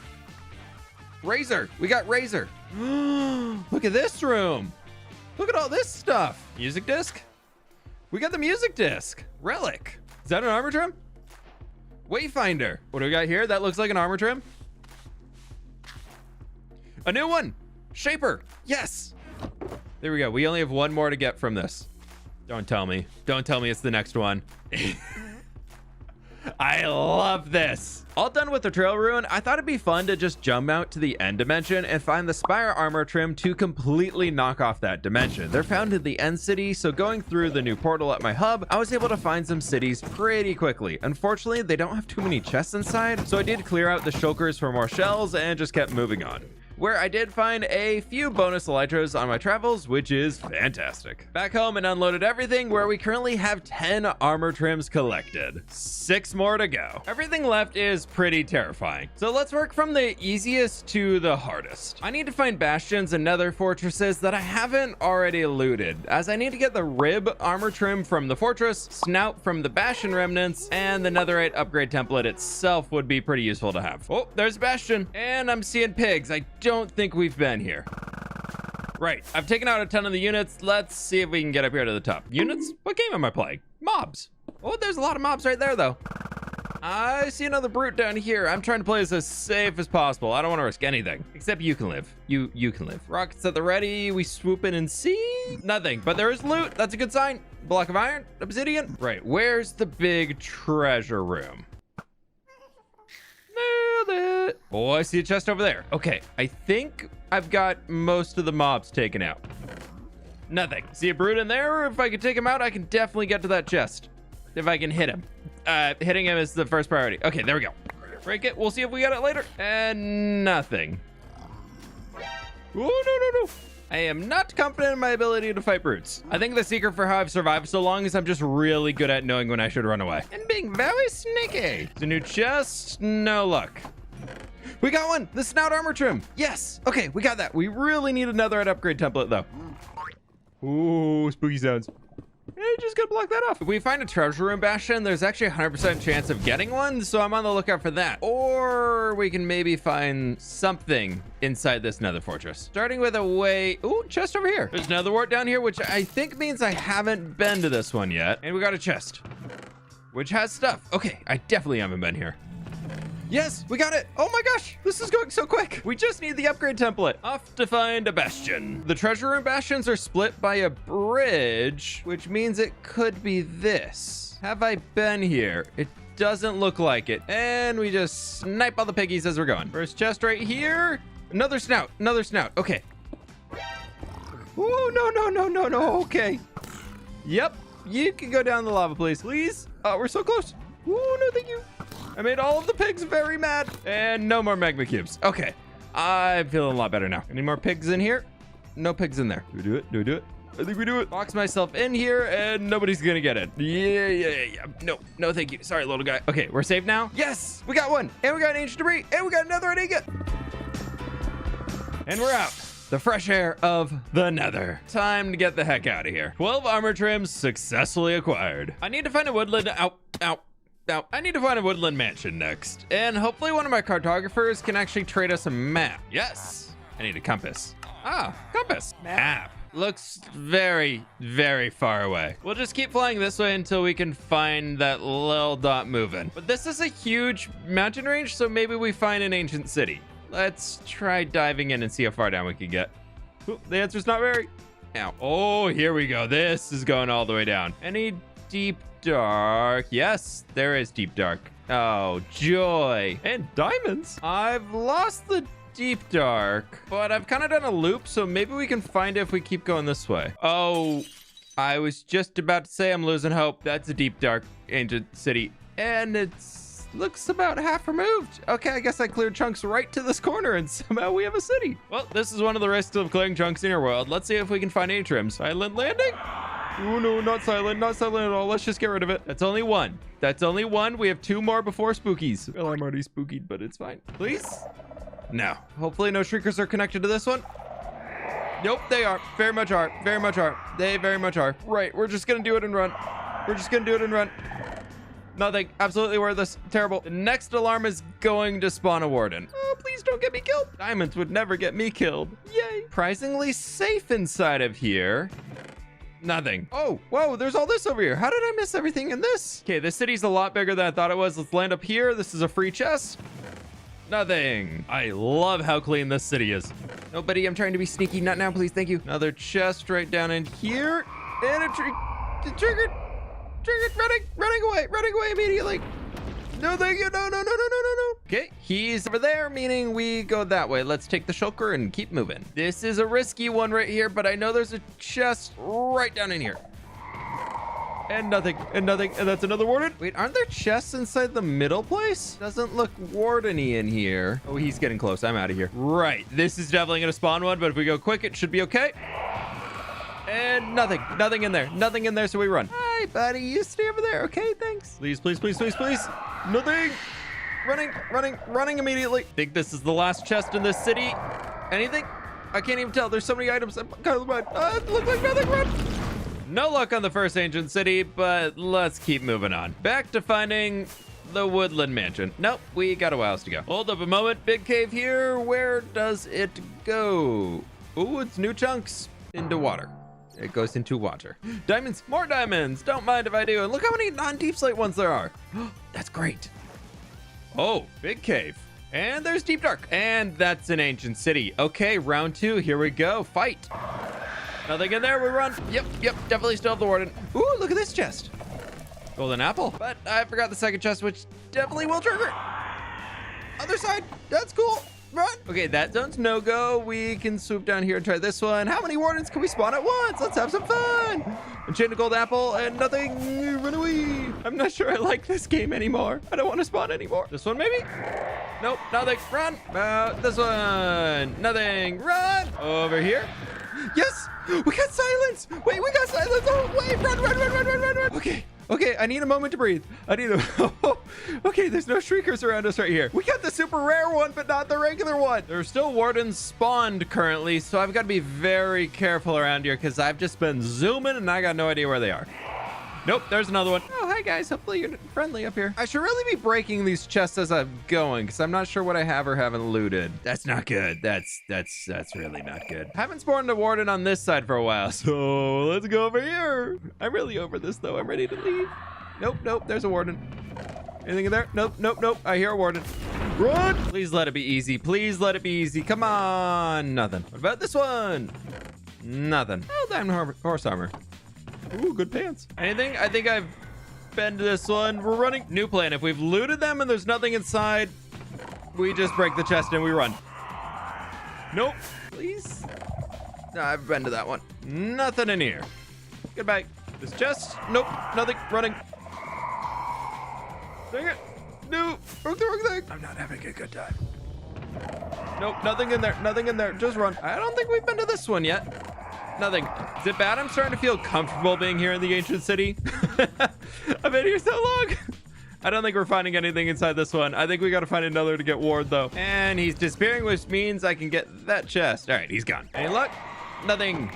Razor, we got razor. Look at this room. Look at all this stuff. Music disc. We got the music disc. Relic. Is that an armor trim? Wayfinder. What do we got here? That looks like an armor trim. A new one. Shaper. Yes. There we go. We only have 1 more to get from this. Don't tell me. Don't tell me it's the next one. I love this. All done with the trail ruin, I thought it'd be fun to just jump out to the end dimension and find the spire armor trim to completely knock off that dimension. They're found in the end city, so going through the new portal at my hub, I was able to find some cities pretty quickly. Unfortunately, they don't have too many chests inside, so I did clear out the shulkers for more shells and just kept moving on, where I did find a few bonus elytras on my travels, which is fantastic. Back home and unloaded everything, where we currently have 10 armor trims collected. 6 more to go. Everything left is pretty terrifying. So let's work from the easiest to the hardest. I need to find bastions and nether fortresses that I haven't already looted, as I need to get the rib armor trim from the fortress, snout from the bastion remnants, and the netherite upgrade template itself would be pretty useful to have. Oh, there's bastion, and I'm seeing pigs. I don't think we've been here. Right, I've taken out a ton of the units. Let's see if we can get up here to the top. Units? What game am I playing? Mobs. Oh, there's a lot of mobs right there, though. I see another brute down here. I'm trying to play this as safe as possible. I don't want to risk anything. Except you can live. You can live. Rockets at the ready. We swoop in and see nothing. But there is loot. That's a good sign. Block of iron. Obsidian. Right, where's the big treasure room? Nailed it. Oh, I see a chest over there. Okay, I think I've got most of the mobs taken out. Nothing. See a brute in there? If I can take him out, I can definitely get to that chest. If I can hit him. Hitting him is the first priority. Okay, there we go. Break it. We'll see if we get it later. And nothing. Oh, no. I am not confident in my ability to fight brutes. I think the secret for how I've survived so long is I'm just really good at knowing when I should run away. And being very sneaky. The new chest, no luck. We got one, the snout armor trim. Yes, okay, we got that. We really need another upgrade template though. Ooh, spooky sounds. Just gonna block that off. If we find a treasure room bastion, there's actually a 100% chance of getting one, so I'm on the lookout for that. Or we can maybe find something inside this nether fortress. Starting with a way, ooh, chest over here. There's another wart down here, which I think means I haven't been to this one yet. And we got a chest, which has stuff. Okay, I definitely haven't been here. Yes, we got it. Oh my gosh, this is going so quick. We just need the upgrade template. Off to find a bastion. The treasure room bastions are split by a bridge, which means it could be this. Have I been here? It doesn't look like it. And we just snipe all the piggies as we're going. First chest right here. Another snout, okay. Oh, no, okay. Yep, you can go down the lava, please. Oh, we're so close. Oh, no, thank you. I made all of the pigs very mad. And no more magma cubes. Okay. I'm feeling a lot better now. Any more pigs in here? No pigs in there. Do we do it? I think we do it. Box myself in here and nobody's gonna get it. Yeah. No, thank you. Sorry, little guy. Okay, we're safe now. Yes, we got one. And we got an ancient debris. And we got another ingot. And we're out. The fresh air of the nether. Time to get the heck out of here. 12 armor trims successfully acquired. I need to find a woodland. Now, I need to find a Woodland Mansion next, and hopefully one of my cartographers can actually trade us a map. Yes, I need a compass. Ah, compass. Map. Looks very, very far away. We'll just keep flying this way until we can find that little dot moving. But this is a huge mountain range, so maybe we find an ancient city. Let's try diving in and see how far down we can get. Ooh, the answer's not very. Ow. Oh, here we go. This is going all the way down. Any deep dark? Yes, there is deep dark. Oh, joy. And diamonds. I've lost the deep dark, but I've kind of done a loop, so maybe we can find it if we keep going this way. Oh, I was just about to say I'm losing hope. That's a deep dark ancient city, and it's looks about half removed. Okay, I guess I cleared chunks right to this corner, and somehow we have a city. Well, this is one of the risks of clearing chunks in your world. Let's see if we can find any trims. Island landing? Oh no, not silent at all. Let's just get rid of it. That's only one. We have 2 more before spookies. Well, I'm already spookied, but it's fine. Please? No. Hopefully no shriekers are connected to this one. Nope, they are. Very much are. They very much are. Right, we're just gonna do it and run. Nothing. Absolutely worthless. Terrible. The next alarm is going to spawn a warden. Oh, please don't get me killed. Diamonds would never get me killed. Yay. Surprisingly safe inside of here. Nothing. Oh, whoa, there's all this over here. How did I miss everything in this? Okay, this city's a lot bigger than I thought it was. Let's land up here. This is a free chest. Nothing. I love how clean this city is. Nobody, I'm trying to be sneaky. Not now, please. Thank you. Another chest right down in here. And a tree. Triggered. Running away immediately. No, thank you. No. Okay, he's over there, meaning we go that way. Let's take the shulker and keep moving. This is a risky one right here, but I know there's a chest right down in here. And nothing, and that's another warden. Wait, aren't there chests inside the middle place? Doesn't look wardeny in here. Oh, he's getting close. I'm out of here. Right, this is definitely gonna spawn one, but if we go quick, it should be okay. And nothing in there, so we run. Hi, buddy, you stay over there, okay? Thanks. Please. Nothing. Running immediately. Think this is the last chest in this city. Anything? I can't even tell. There's so many items. I'm kind of look like nothing. Run. No luck on the first ancient city, but let's keep moving on. Back to finding the Woodland Mansion. Nope, we got a while to go. Hold up a moment. Big cave here. Where does it go? Ooh, it's new chunks into water. It goes into water. Diamonds, more diamonds. Don't mind if I do. And look how many non-deep slate ones there are. That's great. Oh, big cave. And there's deep dark. And that's an ancient city. Okay, round 2. Here we go. Fight. Nothing in there. We run. Yep. Definitely still have the warden. Ooh, look at this chest. Golden apple. But I forgot the second chest, which definitely will trigger. Other side. That's cool. Run. Okay, that zone's no-go. We can swoop down here and try this one. How many wardens can we spawn at once? Let's have some fun. Enchanted gold apple and nothing. Run away. I'm not sure I like this game anymore. I don't want to spawn anymore. This one, maybe? Nope, nothing. Run. This one. Nothing. Run. Over here. Yes, we got silence. Wait, we got silence. Oh, wait, run. Okay. Okay, I need a moment to breathe. Okay, there's no shriekers around us right here. We got the super rare one, but not the regular one. There's still wardens spawned currently, so I've got to be very careful around here because I've just been zooming and I got no idea where they are. Nope, there's another one. Oh, hi guys. Hopefully you're friendly up here. I should really be breaking these chests as I'm going because I'm not sure what I have or haven't looted. That's not good. That's really not good. Haven't spawned a warden on this side for a while, so let's go over here. I'm really over this though. I'm ready to leave. Nope, there's a warden. Anything in there? Nope. I hear a warden. Run! Please let it be easy. Please let it be easy. Come on. Nothing. What about this one? Nothing. Oh, damn horse armor. Ooh, good pants. Anything? I think I've been to this one. We're running. New plan. If we've looted them and there's nothing inside, we just break the chest and we run. Nope. Please? No, I've been to that one. Nothing in here. Goodbye. This chest? Nope. Nothing. Running. Dang it. No. Broke the wrong thing. I'm not having a good time. Nope. Nothing in there. Nothing in there. Just run. I don't think we've been to this one yet. Nothing. Is it bad? I'm starting to feel comfortable being here in the ancient city. I've been here so long. I don't think we're finding anything inside this one. I think we got to find another to get ward though. And he's disappearing, which means I can get that chest. All right, he's gone. Any luck? Nothing.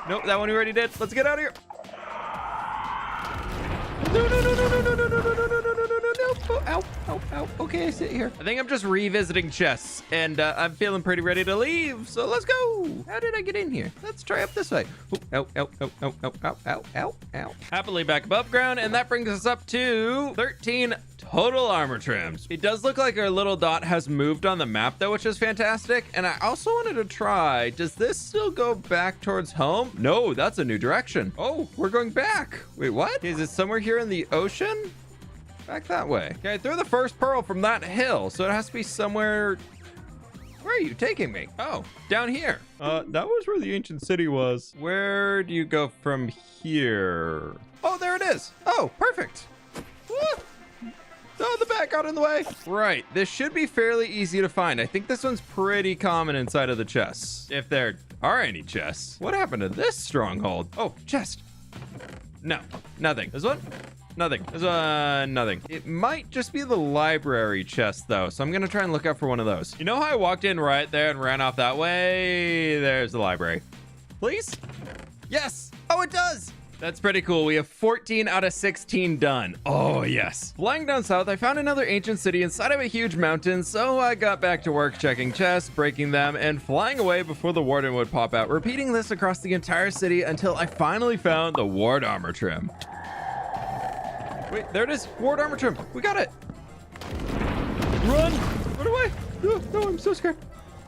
Nope, that one we already did. Let's get out of here. No. Ow. Okay, I sit here. I think I'm just revisiting chests and I'm feeling pretty ready to leave. So let's go. How did I get in here? Let's try up this way. Ow. Happily back above ground. And that brings us up to 13 total armor trims. It does look like our little dot has moved on the map though, which is fantastic. And I also wanted to try, does this still go back towards home? No, that's a new direction. Oh, we're going back. Wait, what? Is it somewhere here in the ocean? Back that way. Okay, I threw the first pearl from that hill, so it has to be somewhere. Where are you taking me? Oh, down here. That was where the ancient city was. Where do you go from here? Oh, there it is. Oh, perfect. Woo! Oh, the bat got in the way. Right, this should be fairly easy to find. I think this one's pretty common inside of the chests, if there are any chests. What happened to this stronghold? Oh, chest. No, nothing. This one? Nothing. This one, nothing. It might just be the library chest though, so I'm gonna try and look out for one of those. You know how I walked in right there and ran off that way? There's the library. Please? Yes. Oh, it does. That's pretty cool. We have 14 out of 16 done. Oh, yes. Flying down south, I found another ancient city inside of a huge mountain, so I got back to work checking chests, breaking them, and flying away before the warden would pop out, repeating this across the entire city until I finally found the ward armor trim. Wait, there it is. Ward armor trim. We got it. Run. Run away. No, I'm so scared.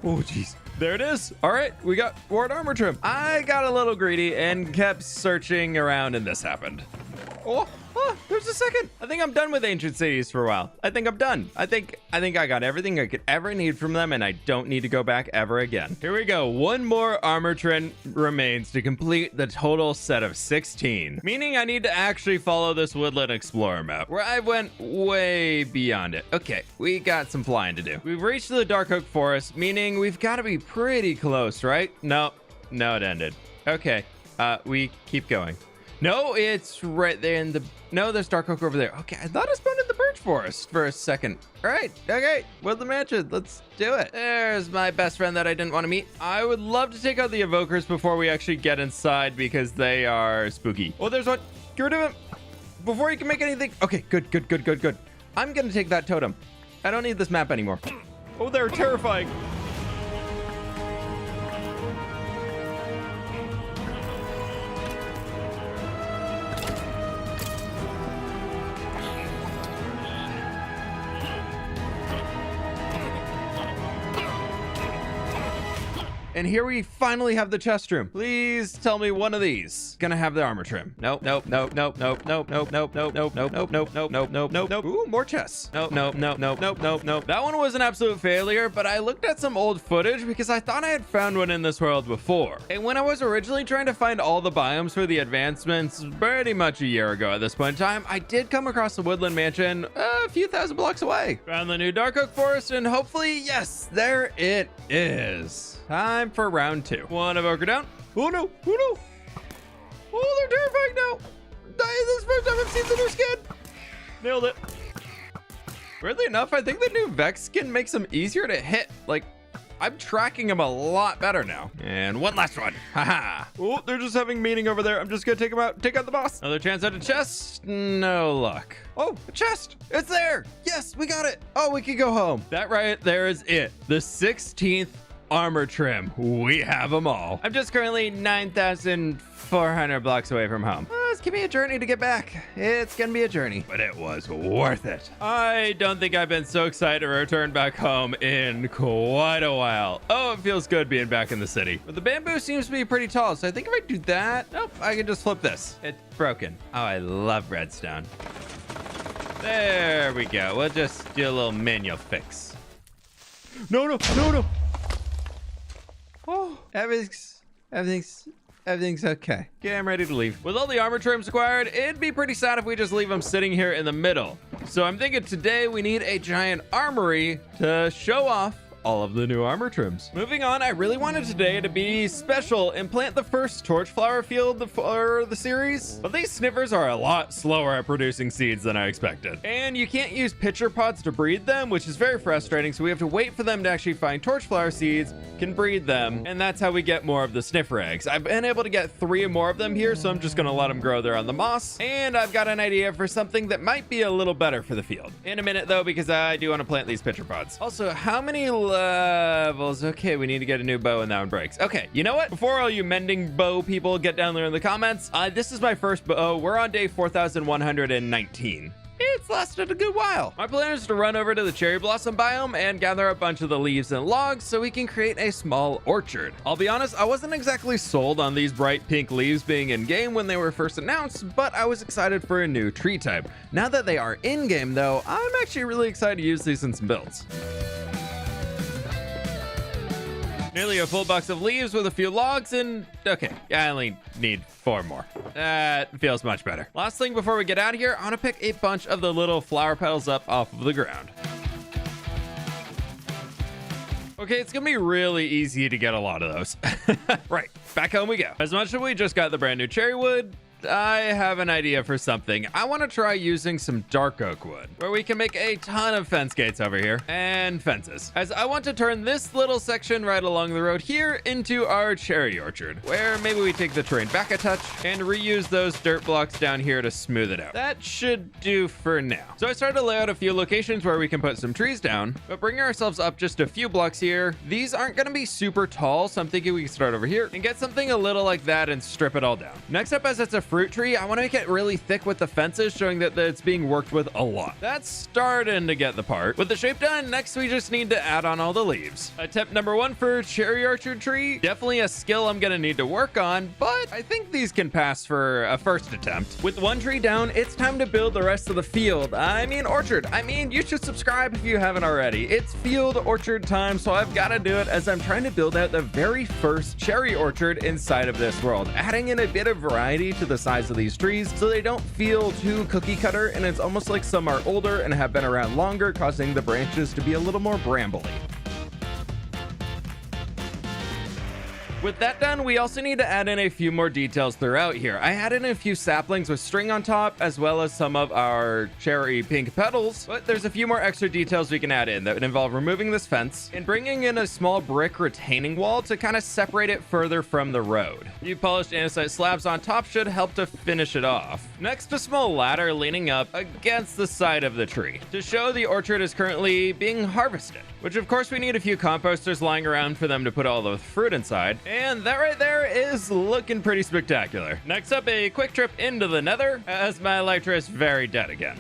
Oh, jeez. There it is. All right, we got ward armor trim. I got a little greedy and kept searching around and this happened. Oh, there's a second. I think I'm done with ancient cities for a while. I think I'm done. I think I got everything I could ever need from them and I don't need to go back ever again. Here we go. One more armor trim remains to complete the total set of 16, meaning I need to actually follow this Woodland Explorer map where I went way beyond it. Okay, we got some flying to do. We've reached the Dark Oak Forest, meaning we've got to be pretty close, right? No, it ended. Okay, we keep going. No, it's right there in the... No, there's Dark Oak over there. Okay, I thought I spawned in the birch forest for a second. All right, okay, Woodland Mansion, let's do it. There's my best friend that I didn't want to meet. I would love to take out the evokers before we actually get inside because they are spooky. Oh, there's one. Get rid of him before he can make anything. Okay, good. I'm gonna take that totem. I don't need this map anymore. Oh, they're terrifying. And here we finally have the chest room. Please tell me one of these gonna have the armor trim. Nope, nope, nope, nope, nope, nope, nope, nope, nope, nope, nope, nope, nope, nope, nope, nope, nope, nope. Ooh, more chests. Nope, nope, nope, nope, nope, nope, nope. That one was an absolute failure, but I looked at some old footage because I thought I had found one in this world before. And when I was originally trying to find all the biomes for the advancements pretty much a year ago at this point in time, I did come across the Woodland Mansion a few thousand blocks away. Found the new Dark Oak Forest, and hopefully, yes, there it is. Time for round 2. One evoker down. Oh no, oh no. Oh, they're terrifying now. This is the first time I've seen the new skin. Nailed it. Weirdly enough, I think the new Vex skin makes them easier to hit. Like, I'm tracking them a lot better now. And one last one. Haha. Oh, they're just having meeting over there. I'm just gonna take them out, take out the boss. Another chance at a chest. No luck. Oh, a chest. It's there. Yes, we got it. Oh, we can go home. That right there is it. The 16th armor trim. We have them all. I'm just currently 9,400 blocks away from home. It's gonna be a journey to get back. It's gonna be a journey, but it was worth it. I don't think I've been so excited to return back home in quite a while. Oh, it feels good being back in the city. But the bamboo seems to be pretty tall, so I think if I do that, nope, I can just flip this. It's broken. Oh, I love redstone. There we go. We'll just do a little manual fix. No, no, no, no. Oh, everything's okay. Okay, I'm ready to leave. With all the armor trims acquired, it'd be pretty sad if we just leave them sitting here in the middle. So I'm thinking today we need a giant armory to show off all of the new armor trims. Moving on, I really wanted today to be special and plant the first torch flower field for the series, but these sniffers are a lot slower at producing seeds than I expected. And you can't use pitcher pods to breed them, which is very frustrating, so we have to wait for them to actually find torch flower seeds, can breed them, and that's how we get more of the sniffer eggs. I've been able to get 3 more of them here, so I'm just gonna let them grow there on the moss, and I've got an idea for something that might be a little better for the field. In a minute though, because I do want to plant these pitcher pods. Also, how many levels? Okay, we need to get a new bow and that one breaks. Okay, you know what? Before all you mending bow people get down there in the comments, this is my first bow. We're on day 4,119. It's lasted a good while. My plan is to run over to the cherry blossom biome and gather a bunch of the leaves and logs so we can create a small orchard. I'll be honest, I wasn't exactly sold on these bright pink leaves being in game when they were first announced, but I was excited for a new tree type. Now that they are in game though, I'm actually really excited to use these in some builds. Nearly a full box of leaves with a few logs and okay, I only need 4 more. That feels much better. Last thing before we get out of here, I want to pick a bunch of the little flower petals up off of the ground. Okay, it's gonna be really easy to get a lot of those. Right, back home we go. As much as we just got the brand new cherry wood, I have an idea for something. I want to try using some dark oak wood, where we can make a ton of fence gates over here and fences, as I want to turn this little section right along the road here into our cherry orchard, where maybe we take the terrain back a touch and reuse those dirt blocks down here to smooth it out. That should do for now. So I started to lay out a few locations where we can put some trees down, but bringing ourselves up just a few blocks here, these aren't going to be super tall, so I'm thinking we can start over here and get something a little like that and strip it all down. Next up, as it's a fruit tree, I want to make it really thick with the fences, showing that it's being worked with a lot. That's starting to get the part. With the shape done, next we just need to add on all the leaves. Tip number 1 for cherry orchard tree, definitely a skill I'm gonna need to work on, but I think these can pass for a first attempt. With 1 tree down, it's time to build the rest of the field. I mean orchard. I mean, you should subscribe if you haven't already. It's field orchard time, so I've got to do it as I'm trying to build out the very first cherry orchard inside of this world, adding in a bit of variety to the size of these trees so they don't feel too cookie cutter, and it's almost like some are older and have been around longer, causing the branches to be a little more brambly. With that done, we also need to add in a few more details throughout here. I added in a few saplings with string on top, as well as some of our cherry pink petals, but there's a few more extra details we can add in that would involve removing this fence and bringing in a small brick retaining wall to kind of separate it further from the road. A few polished andesite slabs on top should help to finish it off. Next, a small ladder leaning up against the side of the tree to show the orchard is currently being harvested, which of course we need a few composters lying around for them to put all the fruit inside. And that right there is looking pretty spectacular. Next up, a quick trip into the Nether, as my Elytra is very dead again.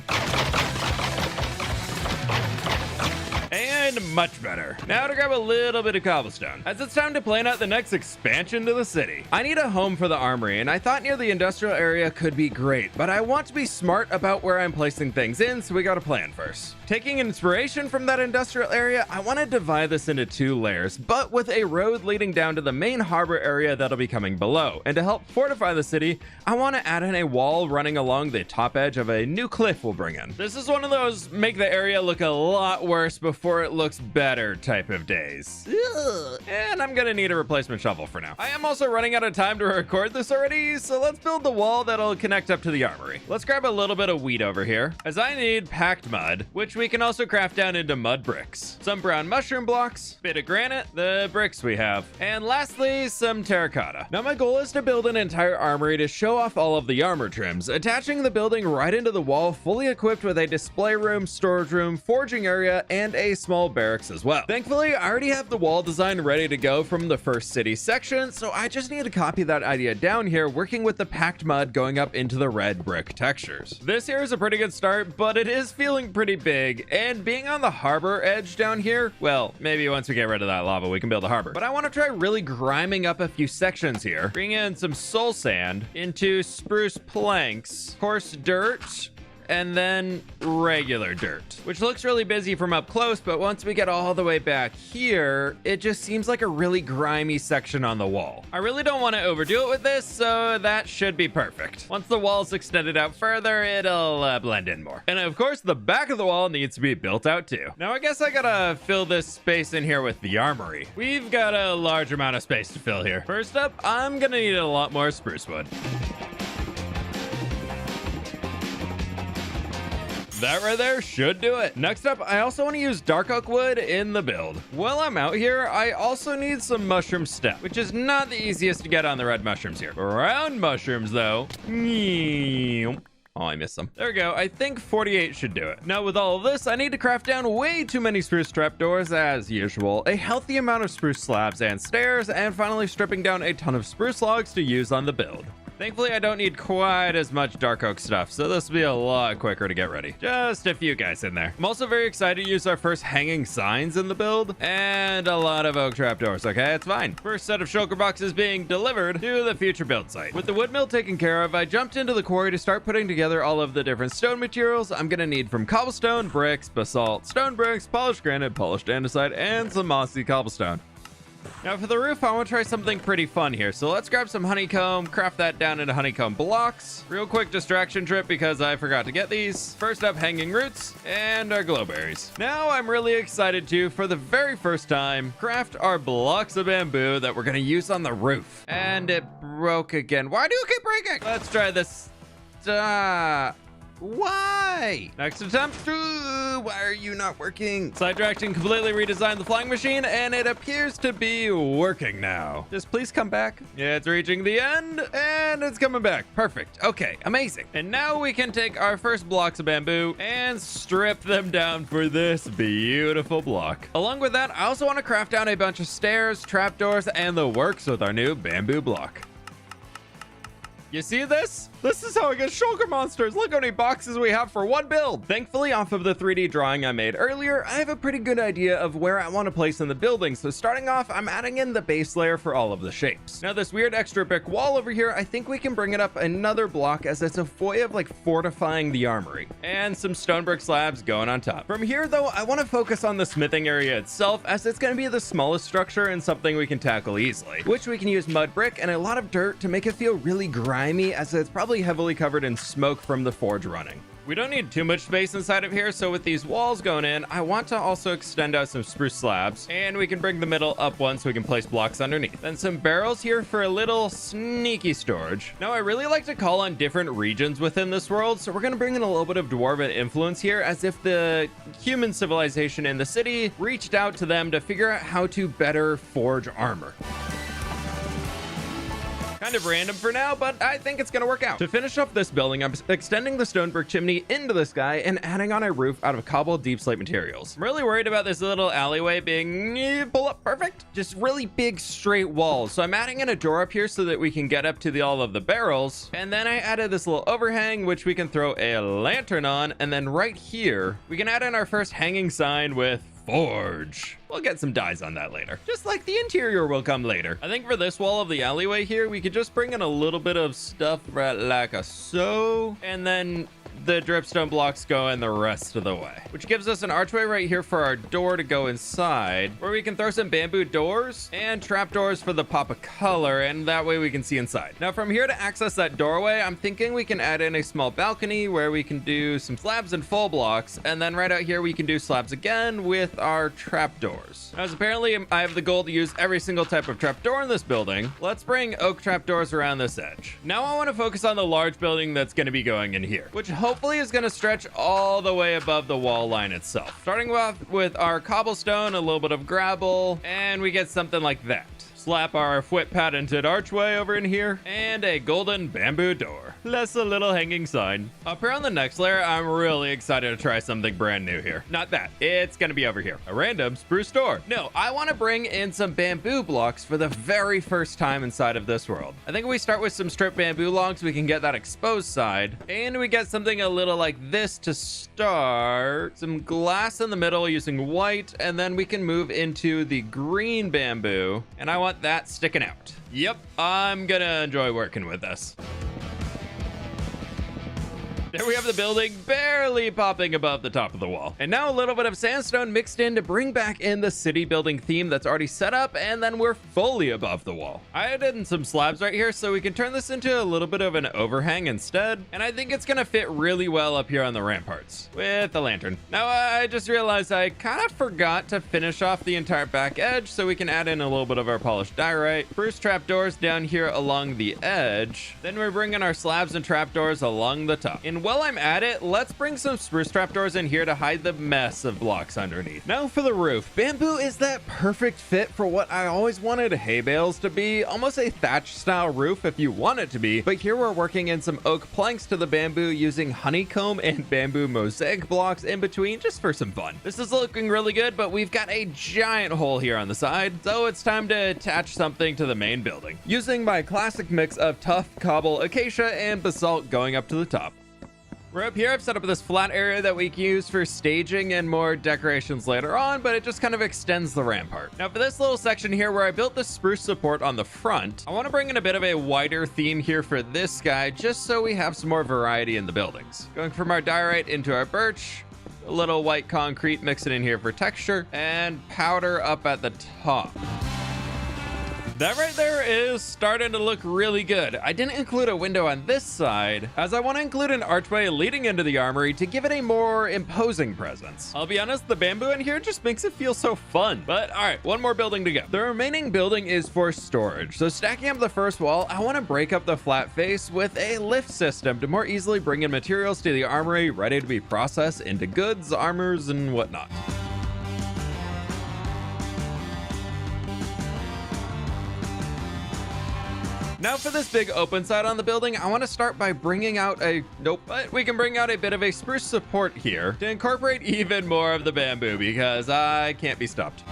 And And much better. Now to grab a little bit of cobblestone, as it's time to plan out the next expansion to the city. I need a home for the armory, and I thought near the industrial area could be great, but I want to be smart about where I'm placing things in, so we got a plan first. Taking inspiration from that industrial area, I want to divide this into 2 layers, but with a road leading down to the main harbor area that'll be coming below. And to help fortify the city, I want to add in a wall running along the top edge of a new cliff we'll bring in. This is one of those make the area look a lot worse before it looks better type of days. Ugh. And I'm gonna need a replacement shovel for now. I am also running out of time to record this already, so let's build the wall that'll connect up to the armory. Let's grab a little bit of wheat over here, as I need packed mud, which we can also craft down into mud bricks, some brown mushroom blocks, bit of granite, the bricks we have, and lastly, some terracotta. Now my goal is to build an entire armory to show off all of the armor trims, attaching the building right into the wall, fully equipped with a display room, storage room, forging area, and a small barracks as well. Thankfully, I already have the wall design ready to go from the first city section, so I just need to copy that idea down here, working with the packed mud going up into the red brick textures. This here is a pretty good start, but it is feeling pretty big, and being on the harbor edge down here, well, maybe once we get rid of that lava, we can build a harbor. But I want to try really griming up a few sections here. Bring in some soul sand into spruce planks, coarse dirt, and then regular dirt, which looks really busy from up close, but once we get all the way back here, it just seems like a really grimy section on the wall. I really don't want to overdo it with this, so that should be perfect. Once the wall's extended out further, it'll blend in more. And of course, the back of the wall needs to be built out too. Now, I guess I gotta fill this space in here with the armory. We've got a large amount of space to fill here. First up, I'm gonna need a lot more spruce wood. That right there should do it. Next up, I also want to use dark oak wood in the build. While I'm out here, I also need some mushroom steppe, which is not the easiest to get on the red mushrooms here. Round mushrooms though. Oh, I missed some. There we go. I think 48 should do it. Now with all of this, I need to craft down way too many spruce trapdoors as usual, a healthy amount of spruce slabs and stairs, and finally stripping down a ton of spruce logs to use on the build. Thankfully, I don't need quite as much dark oak stuff, so this will be a lot quicker to get ready. Just a few guys in there. I'm also very excited to use our first hanging signs in the build, and a lot of oak trapdoors, okay? It's fine. First set of shulker boxes being delivered to the future build site. With the wood mill taken care of, I jumped into the quarry to start putting together all of the different stone materials I'm gonna need, from cobblestone, bricks, basalt, stone bricks, polished granite, polished andesite, and some mossy cobblestone. Now for the roof, I want to try something pretty fun here. So let's grab some honeycomb, craft that down into honeycomb blocks. Real quick distraction trip because I forgot to get these. First up, hanging roots and our glowberries. Now I'm really excited to, for the very first time, craft our blocks of bamboo that we're going to use on the roof. And it broke again. Why do you keep breaking? Let's try this. Why? Next attempt. Why are you not working? Side direction completely redesigned the flying machine, and it appears to be working now. Just please come back. Yeah, it's reaching the end, and it's coming back. Perfect. Okay, amazing. And now we can take our first blocks of bamboo and strip them down for this beautiful block. Along with that, I also want to craft down a bunch of stairs, trapdoors, and the works with our new bamboo block. You see this? This is how I get shulker monsters. Look how many boxes we have for one build. Thankfully, off of the 3D drawing I made earlier, I have a pretty good idea of where I want to place in the building. So starting off, I'm adding in the base layer for all of the shapes. Now this weird extra brick wall over here, I think we can bring it up another block as it's a way of like fortifying the armory. And some stone brick slabs going on top. From here though, I want to focus on the smithing area itself, as it's going to be the smallest structure and something we can tackle easily, which we can use mud brick and a lot of dirt to make it feel really grimy, as it's probably heavily covered in smoke from the forge running. We don't need too much space inside of here, so with these walls going in, I want to also extend out some spruce slabs, and we can bring the middle up one so we can place blocks underneath. Then some barrels here for a little sneaky storage. Now, I really like to call on different regions within this world, so we're going to bring in a little bit of dwarven influence here, as if the human civilization in the city reached out to them to figure out how to better forge armor. Kind of random for now, but I think it's gonna work out. To finish up this building, I'm extending the stone brick chimney into the sky and adding on a roof out of cobbled deep slate materials. I'm really worried about this little alleyway being pull up perfect. Just really big straight walls. So I'm adding in a door up here so that we can get up to all of the barrels. And then I added this little overhang, which we can throw a lantern on. And then right here, we can add in our first hanging sign with forge. We'll get some dyes on that later. Just like the interior will come later. I think for this wall of the alleyway here, we could just bring in a little bit of stuff right like so, and then the dripstone blocks go in the rest of the way, which gives us an archway right here for our door to go inside, where we can throw some bamboo doors and trapdoors for the pop of color, and that way we can see inside. Now from here to access that doorway, I'm thinking we can add in a small balcony where we can do some slabs and full blocks, and then right out here we can do slabs again with our trapdoors. As apparently I have the goal to use every single type of trapdoor in this building, let's bring oak trapdoors around this edge. Now I want to focus on the large building that's going to be going in here, which hopefully is going to stretch all the way above the wall line itself. Starting off with our cobblestone, a little bit of gravel, and we get something like that. Slap our fWhip patented archway over in here, and a golden bamboo door, plus a little hanging sign. Up here on the next layer, I'm really excited to try something brand new here. Not that, it's gonna be over here. A random spruce door. No, I wanna bring in some bamboo blocks for the very first time inside of this world. I think if we start with some stripped bamboo logs, we can get that exposed side, and we get something a little like this to start. Some glass in the middle using white, and then we can move into the green bamboo, and I want that sticking out. Yep, I'm gonna enjoy working with this. There we have the building barely popping above the top of the wall. And now a little bit of sandstone mixed in to bring back in the city building theme that's already set up, and then we're fully above the wall. I added in some slabs right here so we can turn this into a little bit of an overhang instead, and I think it's gonna fit really well up here on the ramparts with the lantern. Now I just realized I kind of forgot to finish off the entire back edge, so we can add in a little bit of our polished diorite, spruce trapdoors down here along the edge, then we're bringing our slabs and trapdoors along the top. And while I'm at it, let's bring some spruce trapdoors in here to hide the mess of blocks underneath. Now for the roof. Bamboo is that perfect fit for what I always wanted hay bales to be, almost a thatch style roof if you want it to be, but here we're working in some oak planks to the bamboo using honeycomb and bamboo mosaic blocks in between just for some fun. This is looking really good, but we've got a giant hole here on the side, so it's time to attach something to the main building. Using my classic mix of tough cobble, acacia, and basalt going up to the top. We're up here. I've set up this flat area that we can use for staging and more decorations later on, but it just kind of extends the rampart. Now for this little section here where I built the spruce support on the front, I want to bring in a bit of a wider theme here for this guy, just so we have some more variety in the buildings. Going from our diorite into our birch, a little white concrete, mix it in here for texture, and powder up at the top. That right there is starting to look really good. I didn't include a window on this side, as I want to include an archway leading into the armory to give it a more imposing presence. I'll be honest, the bamboo in here just makes it feel so fun. But all right, one more building to go. The remaining building is for storage. So stacking up the first wall, I want to break up the flat face with a lift system to more easily bring in materials to the armory ready to be processed into goods, armors, and whatnot. Now for this big open side on the building, I want to start by bringing out but we can bring out a bit of a spruce support here to incorporate even more of the bamboo because I can't be stopped.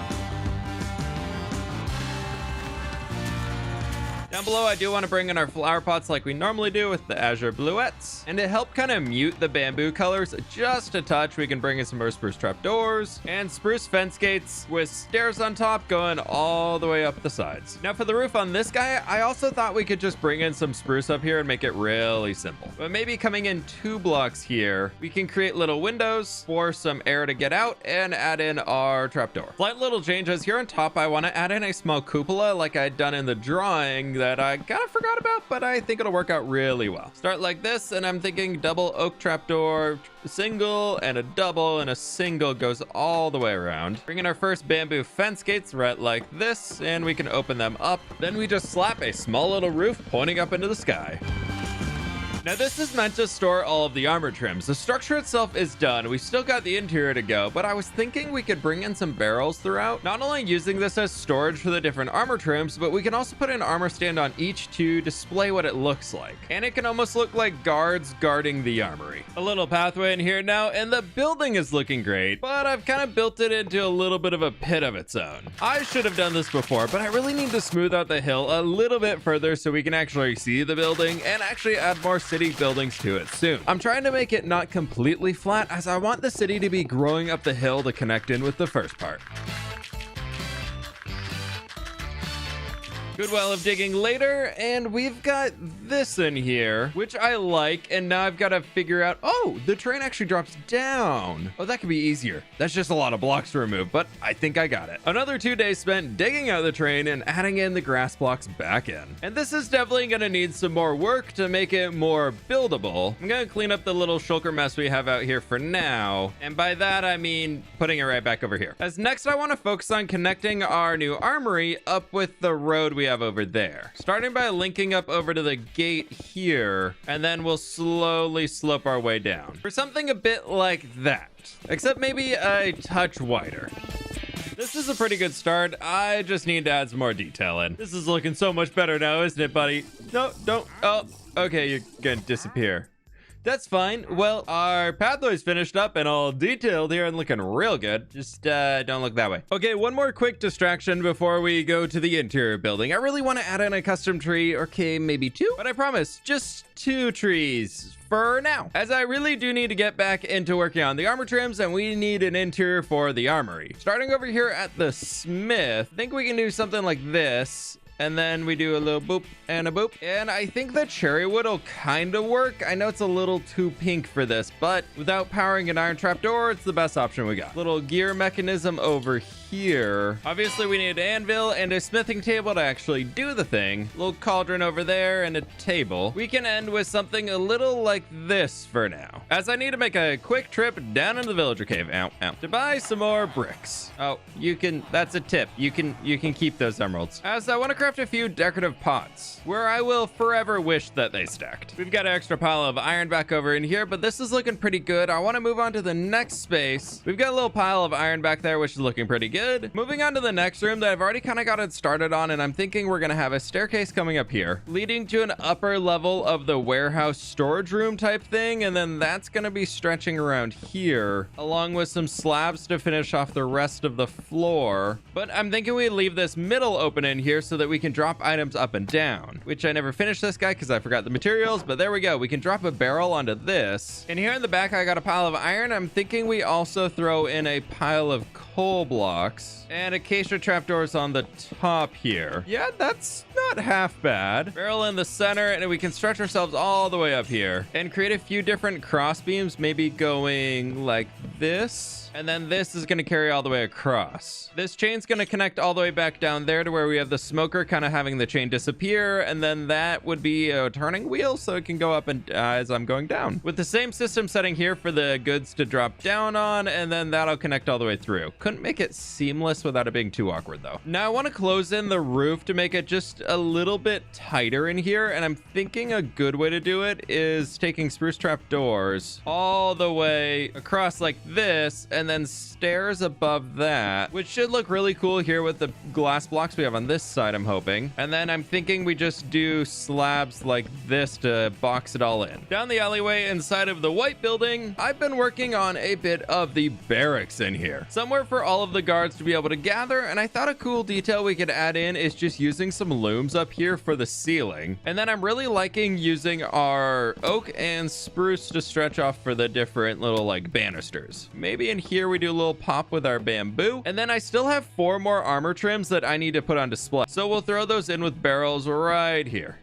Down below, I do want to bring in our flower pots like we normally do with the azure bluettes. And to help kind of mute the bamboo colors just a touch, we can bring in some more spruce trapdoors and spruce fence gates with stairs on top going all the way up the sides. Now for the roof on this guy, I also thought we could just bring in some spruce up here and make it really simple. But maybe coming in 2 blocks here, we can create little windows for some air to get out and add in our trapdoor. Slight little changes here on top. I want to add in a small cupola like I'd done in the drawing that I kind of forgot about, but I think it'll work out really well. Start like this, and I'm thinking double oak trapdoor, single, and a double, and a single goes all the way around. Bring in our first bamboo fence gates right like this, and we can open them up. Then we just slap a small little roof pointing up into the sky. Now this is meant to store all of the armor trims. The structure itself is done. We've still got the interior to go, but I was thinking we could bring in some barrels throughout, not only using this as storage for the different armor trims, but we can also put an armor stand on each to display what it looks like. And it can almost look like guards guarding the armory. A little pathway in here now, and the building is looking great, but I've kind of built it into a little bit of a pit of its own. I should have done this before, but I really need to smooth out the hill a little bit further so we can actually see the building and actually add more city buildings to it soon. I'm trying to make it not completely flat, as I want the city to be growing up the hill to connect in with the first part. Good well of digging later, and we've got this in here, which I like, and now I've got to figure out, oh, the train actually drops down. Oh, that could be easier. That's just a lot of blocks to remove, but I think I got it. Another 2 days spent digging out the train and adding in the grass blocks back in. And this is definitely going to need some more work to make it more buildable. I'm going to clean up the little shulker mess we have out here for now, and by that I mean putting it right back over here. As next, I want to focus on connecting our new armory up with the road we have over there, starting by linking up over to the gate here, and then we'll slowly slope our way down for something a bit like that, except maybe a touch wider. This is a pretty good start. I just need to add some more detail in. This is looking so much better now, isn't it, buddy? No, don't. Oh, okay, you're gonna disappear. That's fine. Well, our pathway's finished up and all detailed here and looking real good. Just don't look that way. Okay, one more quick distraction before we go to the interior building. I really want to add in a custom tree, okay, maybe 2, but I promise just 2 trees for now, as I really do need to get back into working on the armor trims, and we need an interior for the armory. Starting over here at the smith, I think we can do something like this. And then we do a little boop and a boop. And I think the cherry wood will kind of work. I know it's a little too pink for this, but without powering an iron trapdoor, it's the best option we got. Little gear mechanism over here. Obviously, we need an anvil and a smithing table to actually do the thing. Little cauldron over there and a table. We can end with something a little like this for now, as I need to make a quick trip down into the villager cave, to buy some more bricks. Oh, you can, that's a tip. You can keep those emeralds, as I want to craft a few decorative pots where I will forever wish that they stacked. We've got an extra pile of iron back over in here, but this is looking pretty good. I want to move on to the next space. We've got a little pile of iron back there, which is looking pretty good. Moving on to the next room that I've already kind of got it started on, and I'm thinking we're going to have a staircase coming up here, leading to an upper level of the warehouse storage room type thing, and then that's going to be stretching around here, along with some slabs to finish off the rest of the floor. But I'm thinking we leave this middle open in here so that we can drop items up and down, which I never finished this guy because I forgot the materials, but there we go. We can drop a barrel onto this. And here in the back, I got a pile of iron. I'm thinking we also throw in a pile of coal blocks and acacia trapdoors on the top here. Yeah, that's not half bad. Barrel in the center, and we can stretch ourselves all the way up here and create a few different cross beams, maybe going like this. And then this is going to carry all the way across. This chain's going to connect all the way back down there to where we have the smoker kind of having the chain disappear. And then that would be a turning wheel so it can go up and as I'm going down. With the same system setting here for the goods to drop down on, and then that'll connect all the way through. Couldn't make it seamless without it being too awkward though. Now I want to close in the roof to make it just a little bit tighter in here. And I'm thinking a good way to do it is taking spruce trap doors all the way across like this, and then stairs above that, which should look really cool here with the glass blocks we have on this side, I'm hoping. And then I'm thinking we just do slabs like this to box it all in. Down the alleyway inside of the white building, I've been working on a bit of the barracks in here, somewhere for all of the guards to be able to gather. And I thought a cool detail we could add in is just using some looms up here for the ceiling. And then I'm really liking using our oak and spruce to stretch off for the different little like banisters. Maybe in here we do a little pop with our bamboo, and then I still have 4 more armor trims that I need to put on display, so we'll throw those in with barrels right here.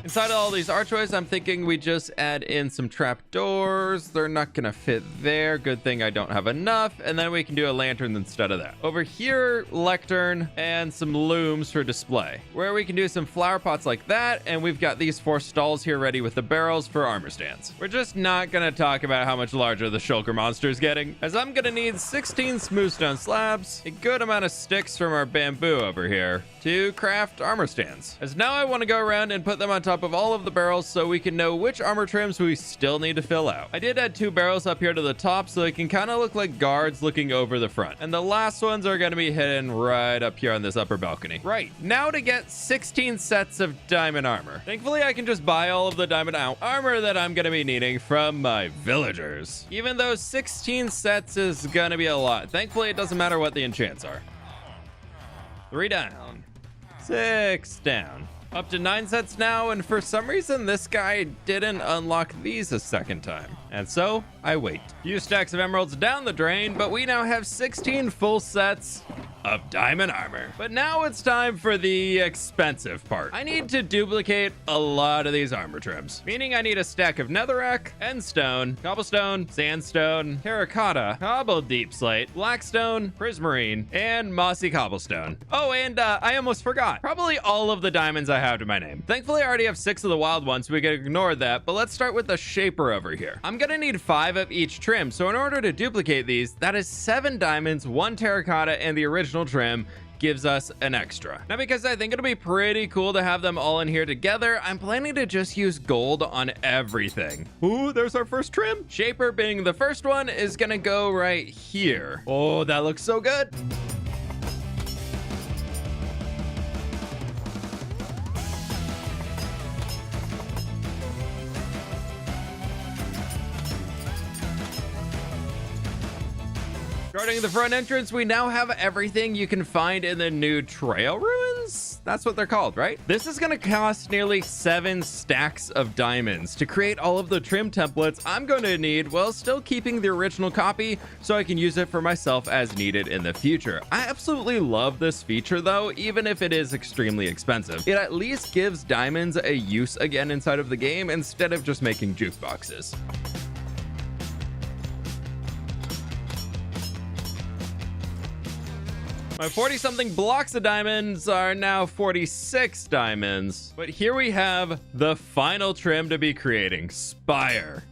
Inside of all these archways, I'm thinking we just add in some trapdoors. They're not gonna fit there. Good thing I don't have enough. And then we can do a lantern instead of that. Over here, lectern and some looms for display, where we can do some flower pots like that. And we've got these 4 stalls here ready with the barrels for armor stands. We're just not gonna talk about how much larger the shulker monster is getting, as I'm gonna need 16 smooth stone slabs, a good amount of sticks from our bamboo over here to craft armor stands. As now I want to go around and put them on top of all of the barrels so we can know which armor trims we still need to fill out. I did add 2 barrels up here to the top so they can kind of look like guards looking over the front. And the last ones are going to be hidden right up here on this upper balcony. Right, now to get 16 sets of diamond armor. Thankfully, I can just buy all of the diamond armor that I'm going to be needing from my villagers. Even though 16 sets is going to be a lot, thankfully it doesn't matter what the enchants are. 3 down. 6 down. Up to 9 sets now, and for some reason, this guy didn't unlock these a second time. And so, I wait. Few stacks of emeralds down the drain, but we now have 16 full sets of diamond armor. But now it's time for the expensive part. I need to duplicate a lot of these armor trims, meaning I need a stack of netherrack, endstone, cobblestone, sandstone, terracotta, cobbled deep slate, blackstone, prismarine, and mossy cobblestone. Oh, and I almost forgot. Probably all of the diamonds I have to my name. Thankfully, I already have 6 of the wild ones, so we can ignore that, but let's start with the shaper over here. I'm gonna need 5 of each trim, so in order to duplicate these, that is 7 diamonds, 1 terracotta, and the original trim gives us an extra. Now, because I think it'll be pretty cool to have them all in here together, I'm planning to just use gold on everything. Ooh, there's our first trim. Shaper being the first one is gonna go right here. Oh, that looks so good. Starting the front entrance, we now have everything you can find in the new trail ruins. That's what they're called, right? This is gonna cost nearly 7 stacks of diamonds to create all of the trim templates I'm going to need while still keeping the original copy so I can use it for myself as needed in the future. I absolutely love this feature though, even if it is extremely expensive. It at least gives diamonds a use again inside of the game instead of just making jukeboxes. My 40-something blocks of diamonds are now 46 diamonds. But here we have the final trim to be creating, Spire.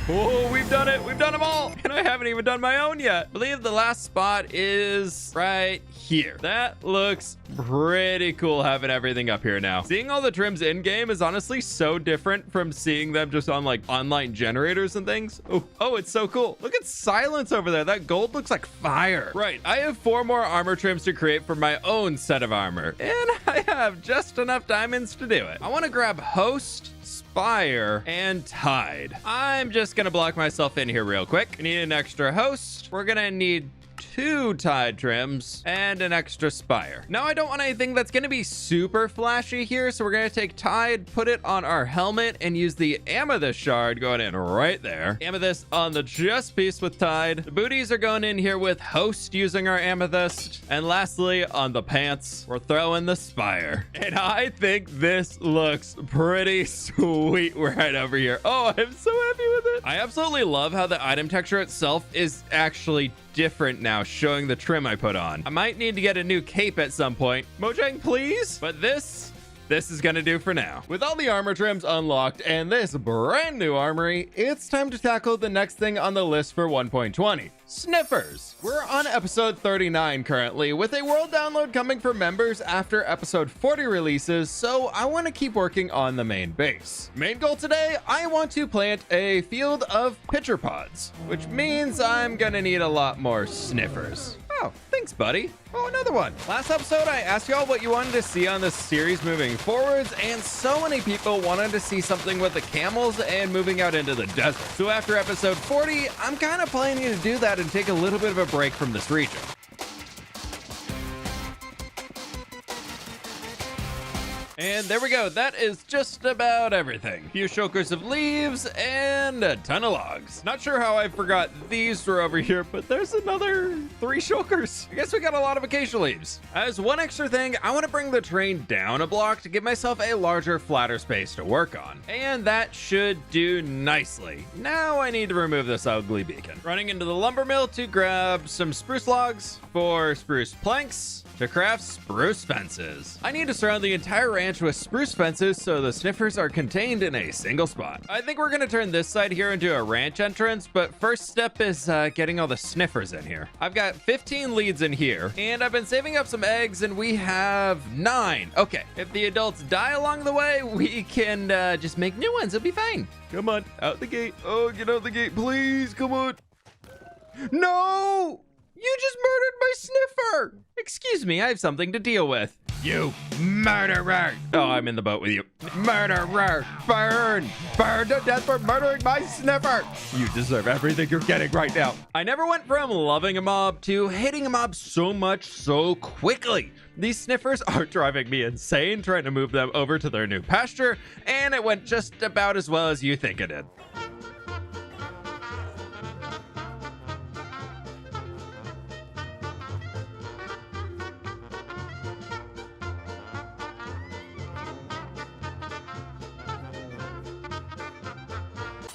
Oh, we've done it. We've done them all. And I haven't even done my own yet. I believe the last spot is right here. That looks pretty cool having everything up here now. Seeing all the trims in game is honestly so different from seeing them just on like online generators and things. Oh, it's so cool. Look at Silence over there. That gold looks like fire. Right. I have 4 more armor trims to create for my own set of armor. And I have just enough diamonds to do it. I want to grab Host, Spire, and Tide. I'm just gonna block myself in here real quick. We need an extra host. We're gonna need 2 tide trims and an extra spire. Now I don't want anything that's gonna be super flashy here, so we're gonna take tide, put it on our helmet, and use the amethyst shard going in right there. Amethyst on the chest piece with tide. The booties are going in here with host using our amethyst. And lastly, on the pants, we're throwing the spire. And I think this looks pretty sweet right over here. Oh, I'm so happy with it. I absolutely love how the item texture itself is actually different now, showing the trim I put on. I might need to get a new cape at some point. Mojang, please. But this is gonna do for now. With all the armor trims unlocked and this brand new armory, it's time to tackle the next thing on the list for 1.20. Sniffers. We're on episode 39 currently, with a world download coming for members after episode 40 releases, so I want to keep working on the main base. Main goal today, I want to plant a field of pitcher pods, which means I'm gonna need a lot more sniffers. Oh, thanks, buddy. Oh, another one. Last episode, I asked y'all what you wanted to see on this series moving forwards, and so many people wanted to see something with the camels and moving out into the desert. So after episode 40, I'm kind of planning to do that and take a little bit of a break from this region. And there we go. That is just about everything. A few shulkers of leaves and a ton of logs. Not sure how I forgot these were over here, but there's another 3 shulkers. I guess we got a lot of acacia leaves. As one extra thing, I want to bring the train down a block to give myself a larger, flatter space to work on. And that should do nicely. Now I need to remove this ugly beacon. Running into the lumber mill to grab some spruce logs for spruce planks to craft spruce fences. I need to surround the entire ranch with spruce fences so the sniffers are contained in a single spot. I think we're gonna turn this side here into a ranch entrance, but first step is getting all the sniffers in here. I've got 15 leads in here, and I've been saving up some eggs, and we have 9. Okay, if the adults die along the way, we can just make new ones. It'll be fine. Come on, out the gate. Oh, get out the gate, please. Come on. No! You just murdered my sniffer! Excuse me, I have something to deal with. You murderer! Oh, I'm in the boat with you. Murderer! Burn! Burn to death for murdering my sniffer! You deserve everything you're getting right now. I never went from loving a mob to hating a mob so much so quickly. These sniffers are driving me insane trying to move them over to their new pasture, and it went just about as well as you think it did.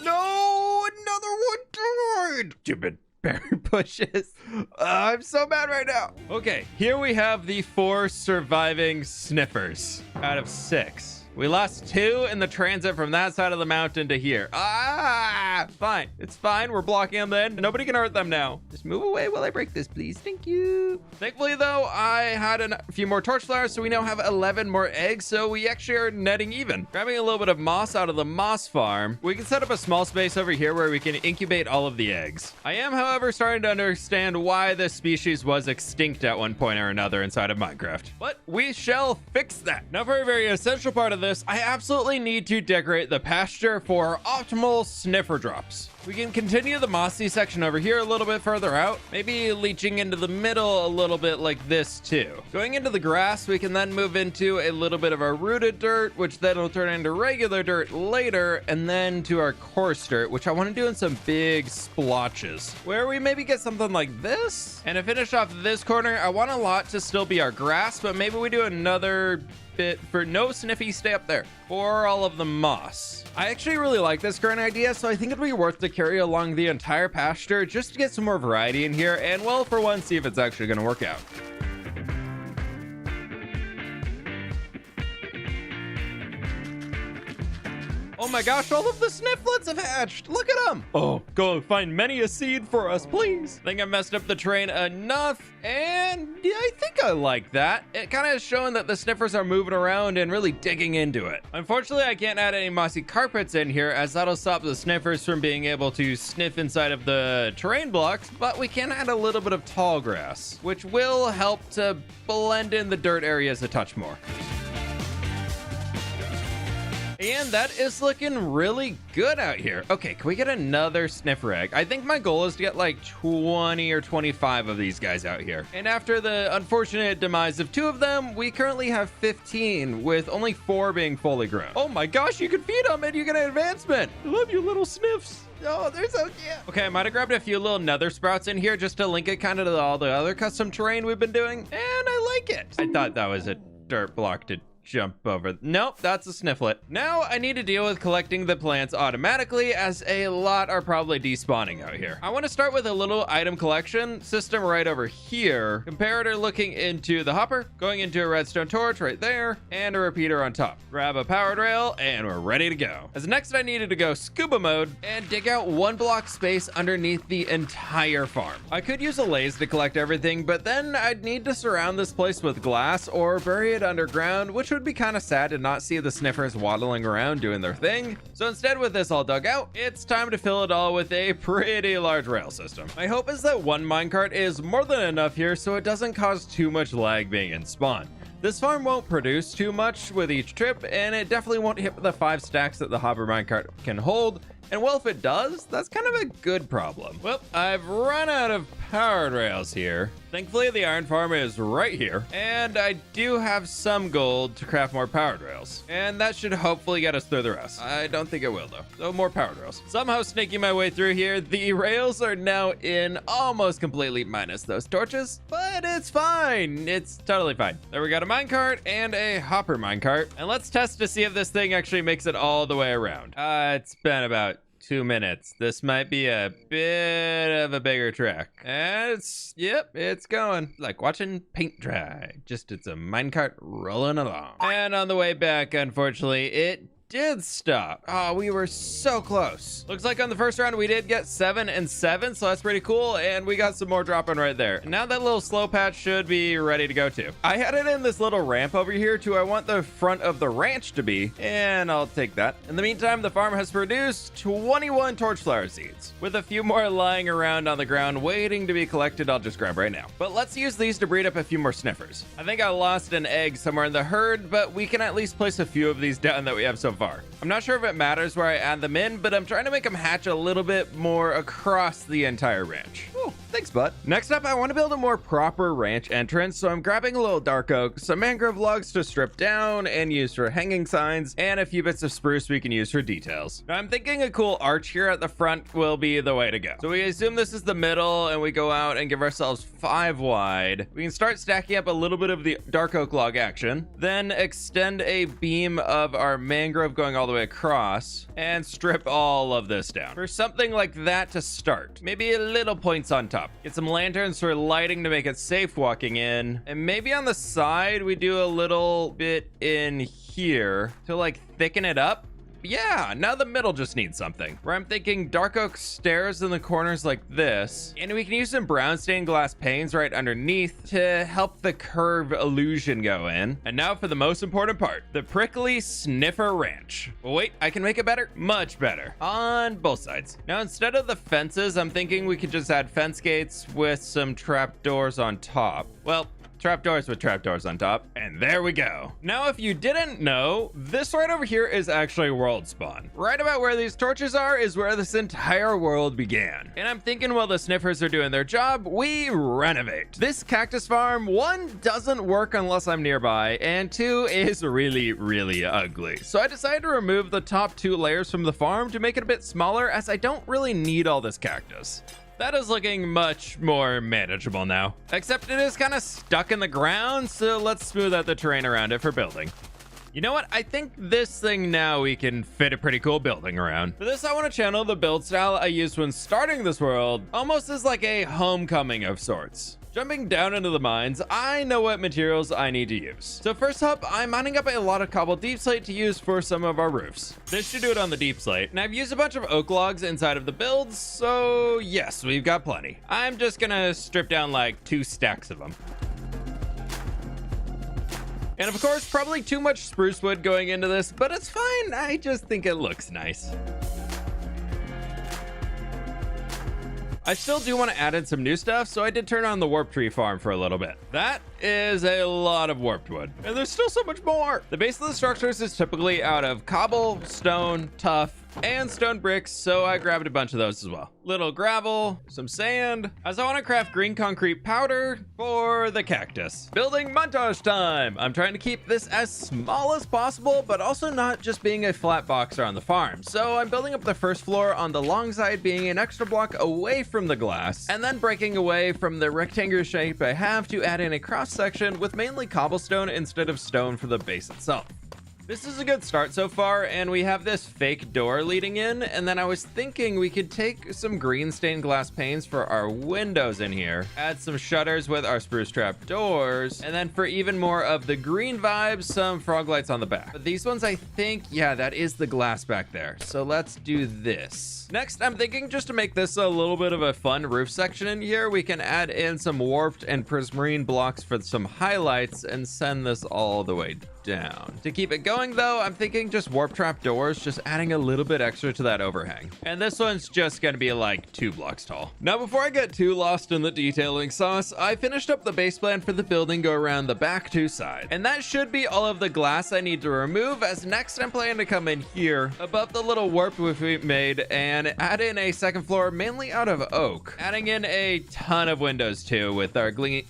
No, another one died. Stupid berry bushes. I'm so mad right now. Okay, here we have the 4 surviving sniffers out of 6. We lost 2 in the transit from that side of the mountain to here. Fine. It's fine. We're blocking them then. Nobody can hurt them now. Just move away while I break this, please. Thank you. Thankfully, though, I had a few more torch flowers, so we now have 11 more eggs, so we actually are netting even. Grabbing a little bit of moss out of the moss farm, we can set up a small space over here where we can incubate all of the eggs. I am, however, starting to understand why this species was extinct at one point or another inside of Minecraft. But we shall fix that. Now, for a very essential part of this, I absolutely need to decorate the pasture for optimal sniffer drops. We can continue the mossy section over here a little bit further out, maybe leaching into the middle a little bit like this too. Going into the grass, we can then move into a little bit of our rooted dirt, which then will turn into regular dirt later, and then to our coarse dirt, which I want to do in some big splotches, where we maybe get something like this. And to finish off this corner, I want a lot to still be our grass, but maybe we do another bit for no sniffy, stay up there, for all of the moss. I actually really like this current idea, so I think it'd be worth to carry along the entire pasture just to get some more variety in here and, well, for once, see if it's actually going to work out. Oh my gosh, all of the snifflets have hatched. Look at them. Oh, go find many a seed for us, please. I think I messed up the terrain enough, and yeah, I think I like that. It kind of is showing that the sniffers are moving around and really digging into it. Unfortunately, I can't add any mossy carpets in here, as that'll stop the sniffers from being able to sniff inside of the terrain blocks, but we can add a little bit of tall grass, which will help to blend in the dirt areas a touch more. And that is looking really good out here. Okay, can we get another sniffer egg? I think my goal is to get like 20 or 25 of these guys out here. And after the unfortunate demise of 2 of them, we currently have 15, with only 4 being fully grown. Oh my gosh, you can feed them and you get an advancement. I love you little sniffs. Oh, they're so cute. Okay, I might have grabbed a few little nether sprouts in here just to link it kind of to all the other custom terrain we've been doing. And I like it. I thought that was a dirt block to jump over. Nope, that's a snifflet. Now I need to deal with collecting the plants automatically, as a lot are probably despawning out here. I want to start with a little item collection system right over here. Comparator looking into the hopper, going into a redstone torch right there, and a repeater on top. Grab a powered rail, and we're ready to go. As next, I needed to go scuba mode and dig out 1 block space underneath the entire farm. I could use a lathe to collect everything, but then I'd need to surround this place with glass or bury it underground, which would be kind of sad to not see the sniffers waddling around doing their thing. So instead, with this all dug out, it's time to fill it all with a pretty large rail system. My hope is that 1 minecart is more than enough here so it doesn't cause too much lag being in spawn. This farm won't produce too much with each trip, and it definitely won't hit the 5 stacks that the hopper minecart can hold. And well, if it does, that's kind of a good problem. Well, I've run out of powered rails here. Thankfully, the iron farm is right here, and I do have some gold to craft more powered rails, and that should hopefully get us through the rest. I don't think it will, though. So more powered rails. Somehow snaking my way through here. The rails are now in almost completely, minus those torches, but it's fine. It's totally fine. There we got a minecart and a hopper minecart, and let's test to see if this thing actually makes it all the way around. It's been about 2 minutes. This might be a bit of a bigger track. And it's going. Like watching paint dry. Just it's a minecart rolling along. And on the way back, unfortunately, it did stop. Oh, we were so close. Looks like on the first round we did get 7 and 7, so that's pretty cool. And we got some more dropping right there. And now that little slow patch should be ready to go too. I had it in this little ramp over here to I want the front of the ranch to be, and I'll take that. In the meantime, the farm has produced 21 torchflower seeds, with a few more lying around on the ground waiting to be collected. I'll just grab right now. But let's use these to breed up a few more sniffers. I think I lost an egg somewhere in the herd, but we can at least place a few of these down that we have so far. I'm not sure if it matters where I add them in, but I'm trying to make them hatch a little bit more across the entire ranch. Oh, thanks, bud. Next up, I want to build a more proper ranch entrance, so I'm grabbing a little dark oak, some mangrove logs to strip down and use for hanging signs, and a few bits of spruce we can use for details. Now, I'm thinking a cool arch here at the front will be the way to go. So we assume this is the middle, and we go out and give ourselves 5 wide. We can start stacking up a little bit of the dark oak log action, then extend a beam of our mangrove going all the way across, and strip all of this down for something like that to start. Maybe a little points on top. Get some lanterns for lighting to make it safe walking in, and maybe on the side we do a little bit in here to like thicken it up. Yeah, now the middle just needs something. Where I'm thinking dark oak stairs in the corners like this, and we can use some brown stained glass panes right underneath to help the curve illusion go in. And now for the most important part, the prickly sniffer ranch. Well, wait, I can make it better, much better, on both sides. Now instead of the fences, I'm thinking we could just add fence gates with some trapdoors on top. Well, trapdoors with trapdoors on top, and there we go. Now, if you didn't know, this right over here is actually world spawn. Right about where these torches are is where this entire world began. And I'm thinking while the sniffers are doing their job, we renovate. This cactus farm, 1, doesn't work unless I'm nearby, and 2, is really, really ugly. So I decided to remove the top 2 layers from the farm to make it a bit smaller, as I don't really need all this cactus. That is looking much more manageable now. Except it is kind of stuck in the ground, so let's smooth out the terrain around it for building. You know what? I think this thing now we can fit a pretty cool building around. For this, I want to channel the build style I used when starting this world, almost as like a homecoming of sorts. Jumping down into the mines, I know what materials I need to use. So first up, I'm mining up a lot of cobbled deep slate to use for some of our roofs. This should do it on the deep slate, and I've used a bunch of oak logs inside of the builds, so yes, we've got plenty. I'm just gonna strip down like 2 stacks of them. And of course, probably too much spruce wood going into this, but it's fine. I just think it looks nice. I still do want to add in some new stuff, so I did turn on the warp tree farm for a little bit. That is a lot of warped wood, and there's still so much more. The base of the structures is typically out of cobble, stone, tuff, and stone bricks, so I grabbed a bunch of those as well. Little gravel, some sand, as I want to craft green concrete powder for the cactus. Building montage time! I'm trying to keep this as small as possible, but also not just being a flat boxer on the farm. So I'm building up the first floor on the long side, being an extra block away from the glass, and then breaking away from the rectangular shape I have to add in a cross section with mainly cobblestone instead of stone for the base itself. This is a good start so far, and we have this fake door leading in, and then I was thinking we could take some green stained glass panes for our windows in here, add some shutters with our spruce trap doors, and then for even more of the green vibes, some frog lights on the back. But these ones, I think, yeah, that is the glass back there. So let's do this. Next, I'm thinking just to make this a little bit of a fun roof section in here, we can add in some warped and prismarine blocks for some highlights and send this all the way down. To keep it going though, I'm thinking just warp trap doors, just adding a little bit extra to that overhang. And this one's just gonna be like 2 blocks tall. Now, before I get too lost in the detailing sauce, I finished up the base plan for the building go around the back 2 sides. And that should be all of the glass I need to remove, as next I'm planning to come in here above the little warp we made and add in a second floor mainly out of oak. Adding in a ton of windows too with our green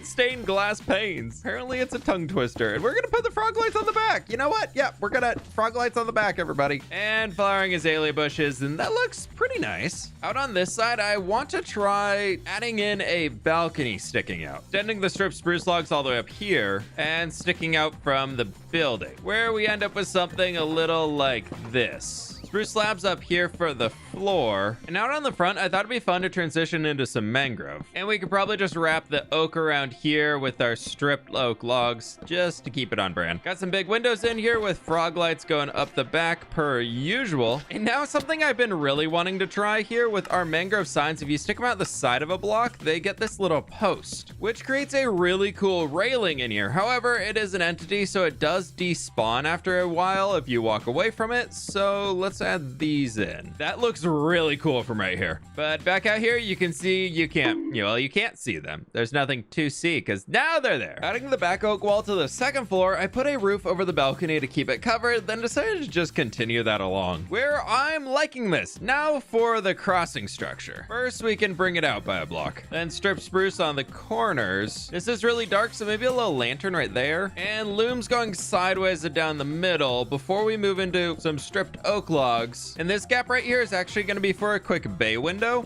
stained glass panes. Apparently it's a tongue twister, and we're gonna put the frog lights on the back. You know what? Yeah, we're gonna frog lights on the back, everybody. And flowering azalea bushes, and that looks pretty nice. Out on this side, I want to try adding in a balcony sticking out, extending the strip spruce logs all the way up here and sticking out from the building, where we end up with something a little like this. Spruce slabs up here for the floor. And out on the front, I thought it'd be fun to transition into some mangrove. And we could probably just wrap the oak around here with our stripped oak logs just to keep it on brand. Got some big windows in here with frog lights going up the back per usual. And now something I've been really wanting to try here with our mangrove signs, if you stick them out the side of a block, they get this little post, which creates a really cool railing in here. However, it is an entity, so it does despawn after a while if you walk away from it. So let's add these in. That looks really cool from right here. But back out here, you can see you can't see them. There's nothing to see because now they're there. Adding the back oak wall to the second floor, I put a roof over the balcony to keep it covered, then decided to just continue that along. Where I'm liking this. Now for the crossing structure. First, we can bring it out by a block. Then strip spruce on the corners. This is really dark, so maybe a little lantern right there. And looms going sideways and down the middle before we move into some stripped oak logs. And this gap right here is actually going to be for a quick bay window,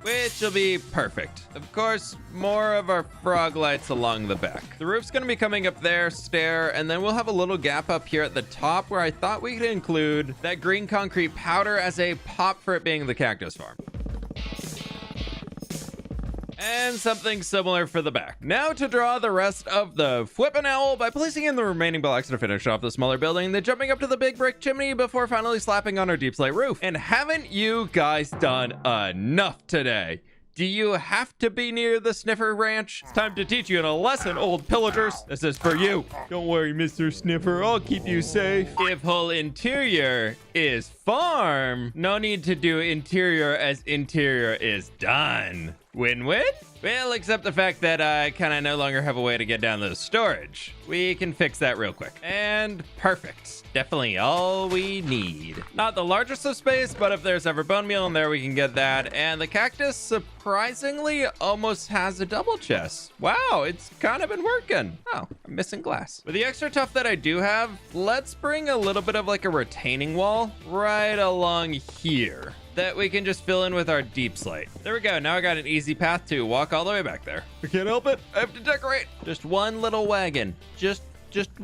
which will be perfect. Of course, more of our frog lights along the back. The roof's gonna be coming up there, stair, and then we'll have a little gap up here at the top where I thought we could include that green concrete powder as a pop for it being the cactus farm. And something similar for the back. Now to draw the rest of the fWhip and owl by placing in the remaining blocks to finish off the smaller building, then jumping up to the big brick chimney before finally slapping on our deep slate roof. And haven't you guys done enough today? Do you have to be near the Sniffer Ranch? It's time to teach you a lesson, old pillagers. This is for you. Don't worry, Mr. Sniffer. I'll keep you safe. If whole interior is farm, no need to do interior as interior is done. Win-win? Well, except the fact that I kind of no longer have a way to get down to the storage. We can fix that real quick. And perfect. Definitely all we need. Not the largest of space, but if there's ever bone meal in there, we can get that. And the cactus surprisingly almost has a double chest. Wow, it's kind of been working. Oh, I'm missing glass. With the extra tuff that I do have, let's bring a little bit of like a retaining wall right along here that we can just fill in with our deep slate. There we go. Now I got an easy path to walk all the way back there. I can't help it. I have to decorate. Just one little wagon. Just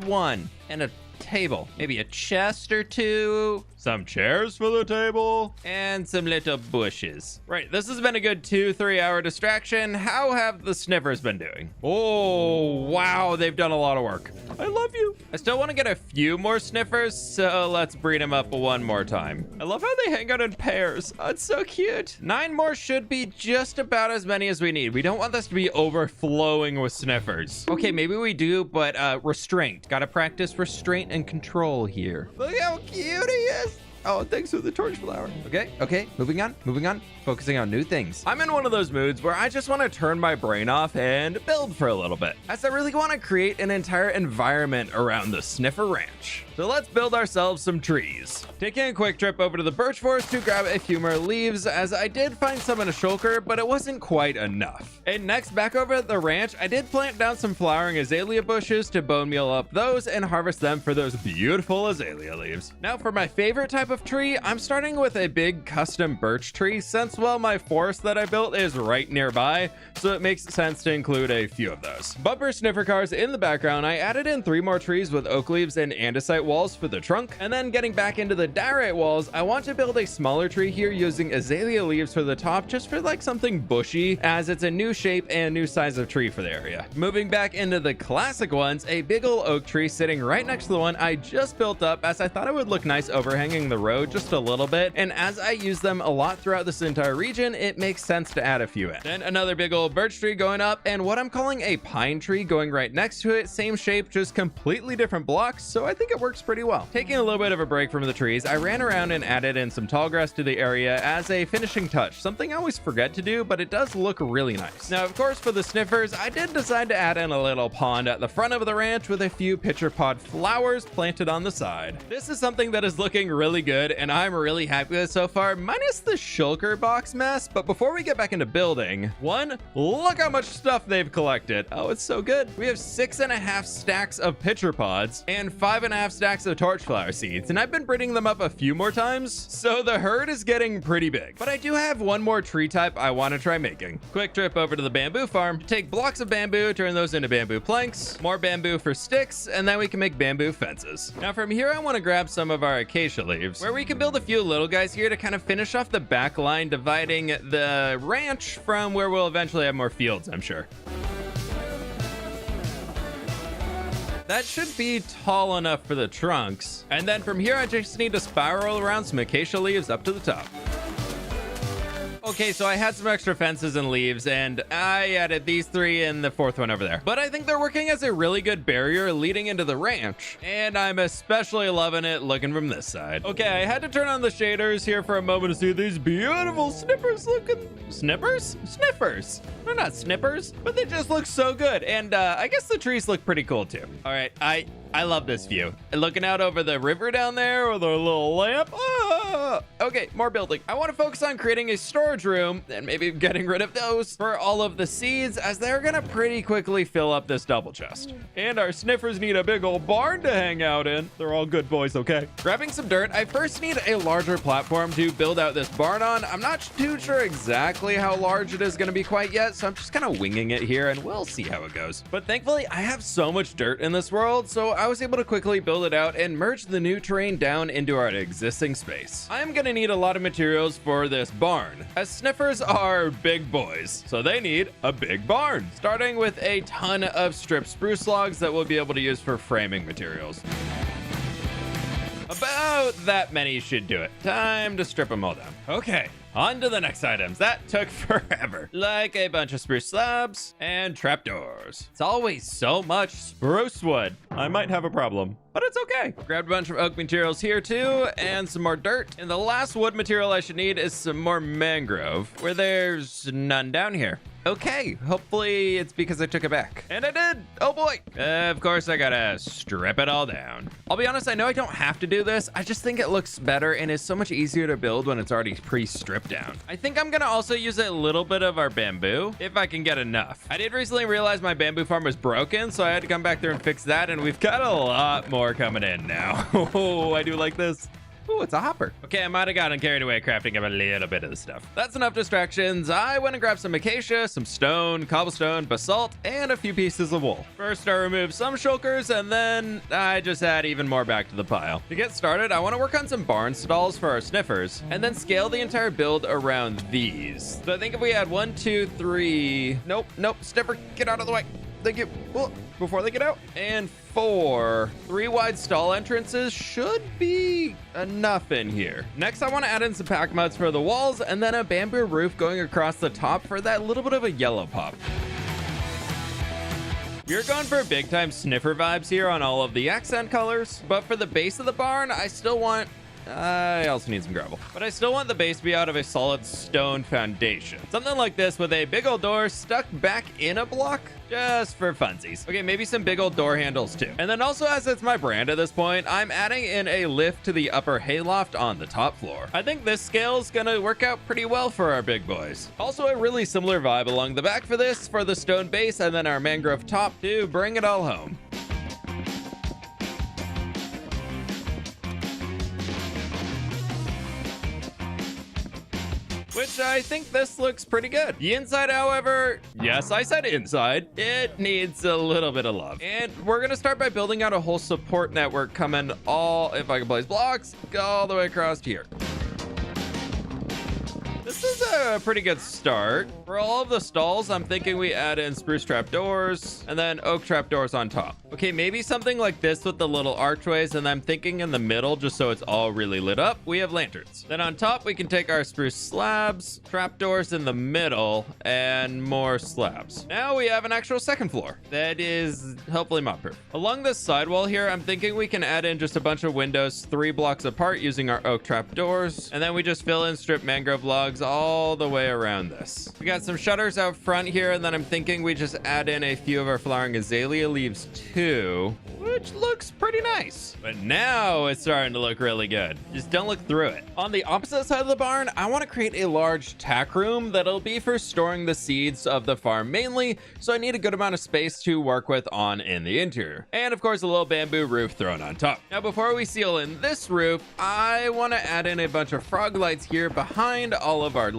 one. And a table. Maybe a chest or two. Some chairs for the table. And some little bushes. Right, this has been a good 2-3 hour distraction. How have the sniffers been doing? Oh, wow, they've done a lot of work. I love you. I still want to get a few more sniffers, so let's breed them up one more time. I love how they hang out in pairs. Oh, it's so cute. 9 more should be just about as many as we need. We don't want this to be overflowing with sniffers. Okay, maybe we do, but restraint. Gotta practice restraint and control here. Look how cute he is. Oh, thanks for the torch flower. Okay, moving on, focusing on new things. I'm in one of those moods where I just want to turn my brain off and build for a little bit, as I really want to create an entire environment around the Sniffer Ranch. So let's build ourselves some trees. Taking a quick trip over to the birch forest to grab a few more leaves, as I did find some in a shulker, but it wasn't quite enough. And next, back over at the ranch, I did plant down some flowering azalea bushes to bone meal up those and harvest them for those beautiful azalea leaves. Now for my favorite type of tree, I'm starting with a big custom birch tree, since, well, my forest that I built is right nearby, so it makes sense to include a few of those. Bumper sniffer cars in the background, I added in 3 more trees with oak leaves and andesite walls for the trunk, and then getting back into the diorite walls, I want to build a smaller tree here using azalea leaves for the top, just for like something bushy, as it's a new shape and new size of tree for the area. Moving back into the classic ones, a big old oak tree sitting right next to the one I just built up, as I thought it would look nice overhanging the road just a little bit, and as I use them a lot throughout this entire region, it makes sense to add a few in. Then another big old birch tree going up, and what I'm calling a pine tree going right next to it, same shape, just completely different blocks, so I think it works pretty well. Taking a little bit of a break from the trees, I ran around and added in some tall grass to the area as a finishing touch, something I always forget to do, but it does look really nice. Now, of course, for the sniffers, I did decide to add in a little pond at the front of the ranch with a few pitcher pod flowers planted on the side. This is something that is looking really good good, and I'm really happy with it so far, minus the shulker box mess. But before we get back into building, look how much stuff they've collected. Oh, it's so good. We have 6.5 stacks of pitcher pods and 5.5 stacks of torchflower seeds, and I've been breeding them up a few more times, so the herd is getting pretty big. But I do have one more tree type I want to try making. Quick trip over to the bamboo farm, take blocks of bamboo, turn those into bamboo planks, more bamboo for sticks, and then we can make bamboo fences. Now from here, I want to grab some of our acacia leaves, where we can build a few little guys here to kind of finish off the back line, dividing the ranch from where we'll eventually have more fields, I'm sure. That should be tall enough for the trunks. And then from here, I just need to spiral around some acacia leaves up to the top. Okay, so I had some extra fences and leaves, and I added these 3 and the 4th one over there. But I think they're working as a really good barrier leading into the ranch, and I'm especially loving it looking from this side. Okay, I had to turn on the shaders here for a moment to see these beautiful snippers looking... Snippers? Sniffers. They're not snippers, but they just look so good. And I guess the trees look pretty cool too. All right, I love this view. Looking out over the river down there with our little lamp. Ah! Okay, more building. I want to focus on creating a storage room and maybe getting rid of those for all of the seeds, as they're gonna pretty quickly fill up this double chest. And our sniffers need a big old barn to hang out in. They're all good boys, okay? Grabbing some dirt, I first need a larger platform to build out this barn on. I'm not too sure exactly how large it is gonna be quite yet, so I'm just kind of winging it here and we'll see how it goes. But thankfully, I have so much dirt in this world, so I was able to quickly build it out and merge the new terrain down into our existing space. I'm gonna need a lot of materials for this barn, as sniffers are big boys, so they need a big barn, starting with a ton of stripped spruce logs that we'll be able to use for framing materials. About that many should do it. Time to strip them all down. Okay, on to the next items. That took forever. Like a bunch of spruce slabs and trapdoors. It's always so much spruce wood. I might have a problem, but it's okay. Grabbed a bunch of oak materials here too, and some more dirt. And the last wood material I should need is some more mangrove, where there's none down here. Okay, hopefully it's because I took it back. And I did! Oh boy! Of course I gotta strip it all down. I'll be honest, I know I don't have to do this. I just think it looks better and is so much easier to build when it's already pre-stripped down. I think I'm gonna also use a little bit of our bamboo, if I can get enough. I did recently realize my bamboo farm was broken, so I had to come back there and fix that, and we've got a lot more coming in now. Oh, I do like this. Oh, it's a hopper. Okay, I might have gotten carried away crafting a little bit of the stuff. That's enough distractions. I went and grabbed some acacia, some stone, cobblestone, basalt, and a few pieces of wool. First, I removed some shulkers, and then I just add even more back to the pile. To get started, I want to work on some barn stalls for our sniffers, and then scale the entire build around these. So I think if we had 1, 2, 3... Nope, sniffer, get out of the way. Thank you. Oh, before they get out. And 4. 3 wide stall entrances should be enough in here. Next, I want to add in some pack muds for the walls, and then a bamboo roof going across the top for that little bit of a yellow pop. We're going for big time sniffer vibes here on all of the accent colors, but for the base of the barn, I still want... I also need some gravel, but I still want the base to be out of a solid stone foundation. Something like this with a big old door stuck back in a block, just for funsies. Okay, maybe some big old door handles too. And then also, as it's my brand at this point, I'm adding in a lift to the upper hayloft on the top floor. I think this scale is gonna work out pretty well for our big boys. Also, a really similar vibe along the back for this, for the stone base, and then our mangrove top to bring it all home. Which I think this looks pretty good. The inside, however, yes, I said inside, it needs a little bit of love. And we're gonna start by building out a whole support network coming all, if I can place blocks, go all the way across here. This is a pretty good start. For all of the stalls, I'm thinking we add in spruce trapdoors and then oak trapdoors on top. Okay, maybe something like this with the little archways, and I'm thinking in the middle, just so it's all really lit up, we have lanterns. Then on top, we can take our spruce slabs, trapdoors in the middle, and more slabs. Now we have an actual second floor that is hopefully mob-proof. Along this sidewall here, I'm thinking we can add in just a bunch of windows 3 blocks apart using our oak trapdoors, and then we just fill in strip mangrove logs all the the way around this. We got some shutters out front here, and then I'm thinking we just add in a few of our flowering azalea leaves too, which looks pretty nice. But now it's starting to look really good. Just don't look through it. On the opposite side of the barn, I want to create a large tack room that'll be for storing the seeds of the farm mainly, so I need a good amount of space to work with on in the interior. And of course, a little bamboo roof thrown on top. Now, before we seal in this roof, I want to add in a bunch of frog lights here behind all of our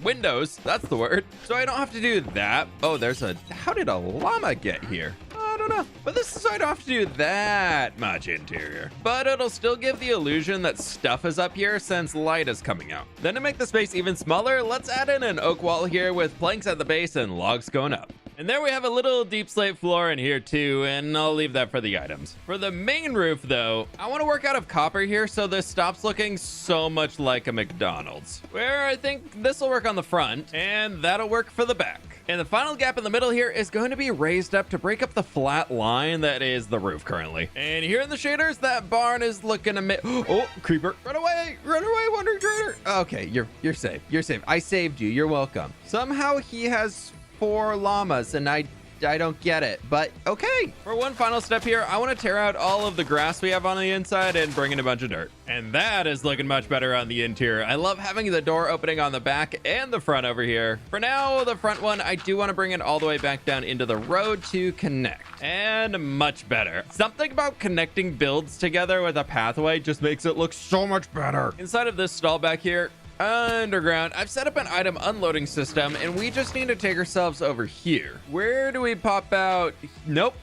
windows. That's the word. So I don't have to do that. Oh, how did a llama get here? I don't know, but this is so I don't have to do that much interior, but it'll still give the illusion that stuff is up here since light is coming out. Then to make the space even smaller, let's add in an oak wall here with planks at the base and logs going up. And there we have a little deep slate floor in here too, and I'll leave that for the items. For the main roof though, I want to work out of copper here so this stops looking so much like a McDonald's, where I think this will work on the front and that'll work for the back. And the final gap in the middle here is going to be raised up to break up the flat line that is the roof currently. And here in the shaders, that barn is looking a oh, creeper, run away, wandering trader. Okay, you're safe, you're safe. I saved you, you're welcome. Somehow he has 4 llamas and I don't get it, but okay. For one final step here, I want to tear out all of the grass we have on the inside and bring in a bunch of dirt. And that is looking much better on the interior. I love having the door opening on the back and the front over here. For now, the front one, I do want to bring it all the way back down into the road to connect. And much better. Something about connecting builds together with a pathway just makes it look so much better. Inside of this stall back here, underground, I've set up an item unloading system and we just need to take ourselves over here. Where do we pop out? Nope.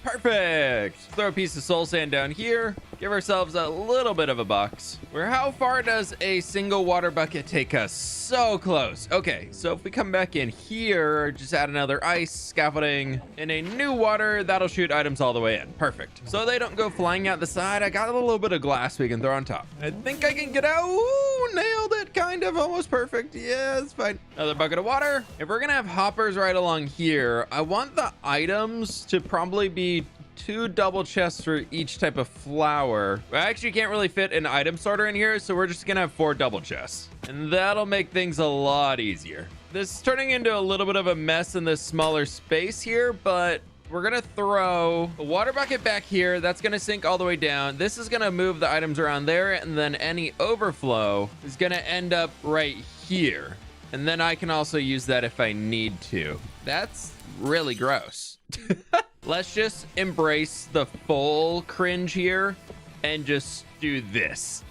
Perfect. Throw a piece of soul sand down here. Give ourselves a little bit of a box. How far does a single water bucket take us? So close. Okay, so if we come back in here, just add another ice, scaffolding, and a new water, that'll shoot items all the way in. Perfect. So they don't go flying out the side. I got a little bit of glass we can throw on top. I think I can get out. Ooh, nailed it. Kind of, almost perfect. Yeah, it's fine. Another bucket of water. If we're gonna have hoppers right along here, I want the items to probably be 2 double chests for each type of flower. I actually can't really fit an item sorter in here, so we're just gonna have 4 double chests. And that'll make things a lot easier. This is turning into a little bit of a mess in this smaller space here, but we're gonna throw a water bucket back here. That's gonna sink all the way down. This is gonna move the items around there, and then any overflow is gonna end up right here. And then I can also use that if I need to. That's really gross. Let's just embrace the full cringe here and just do this.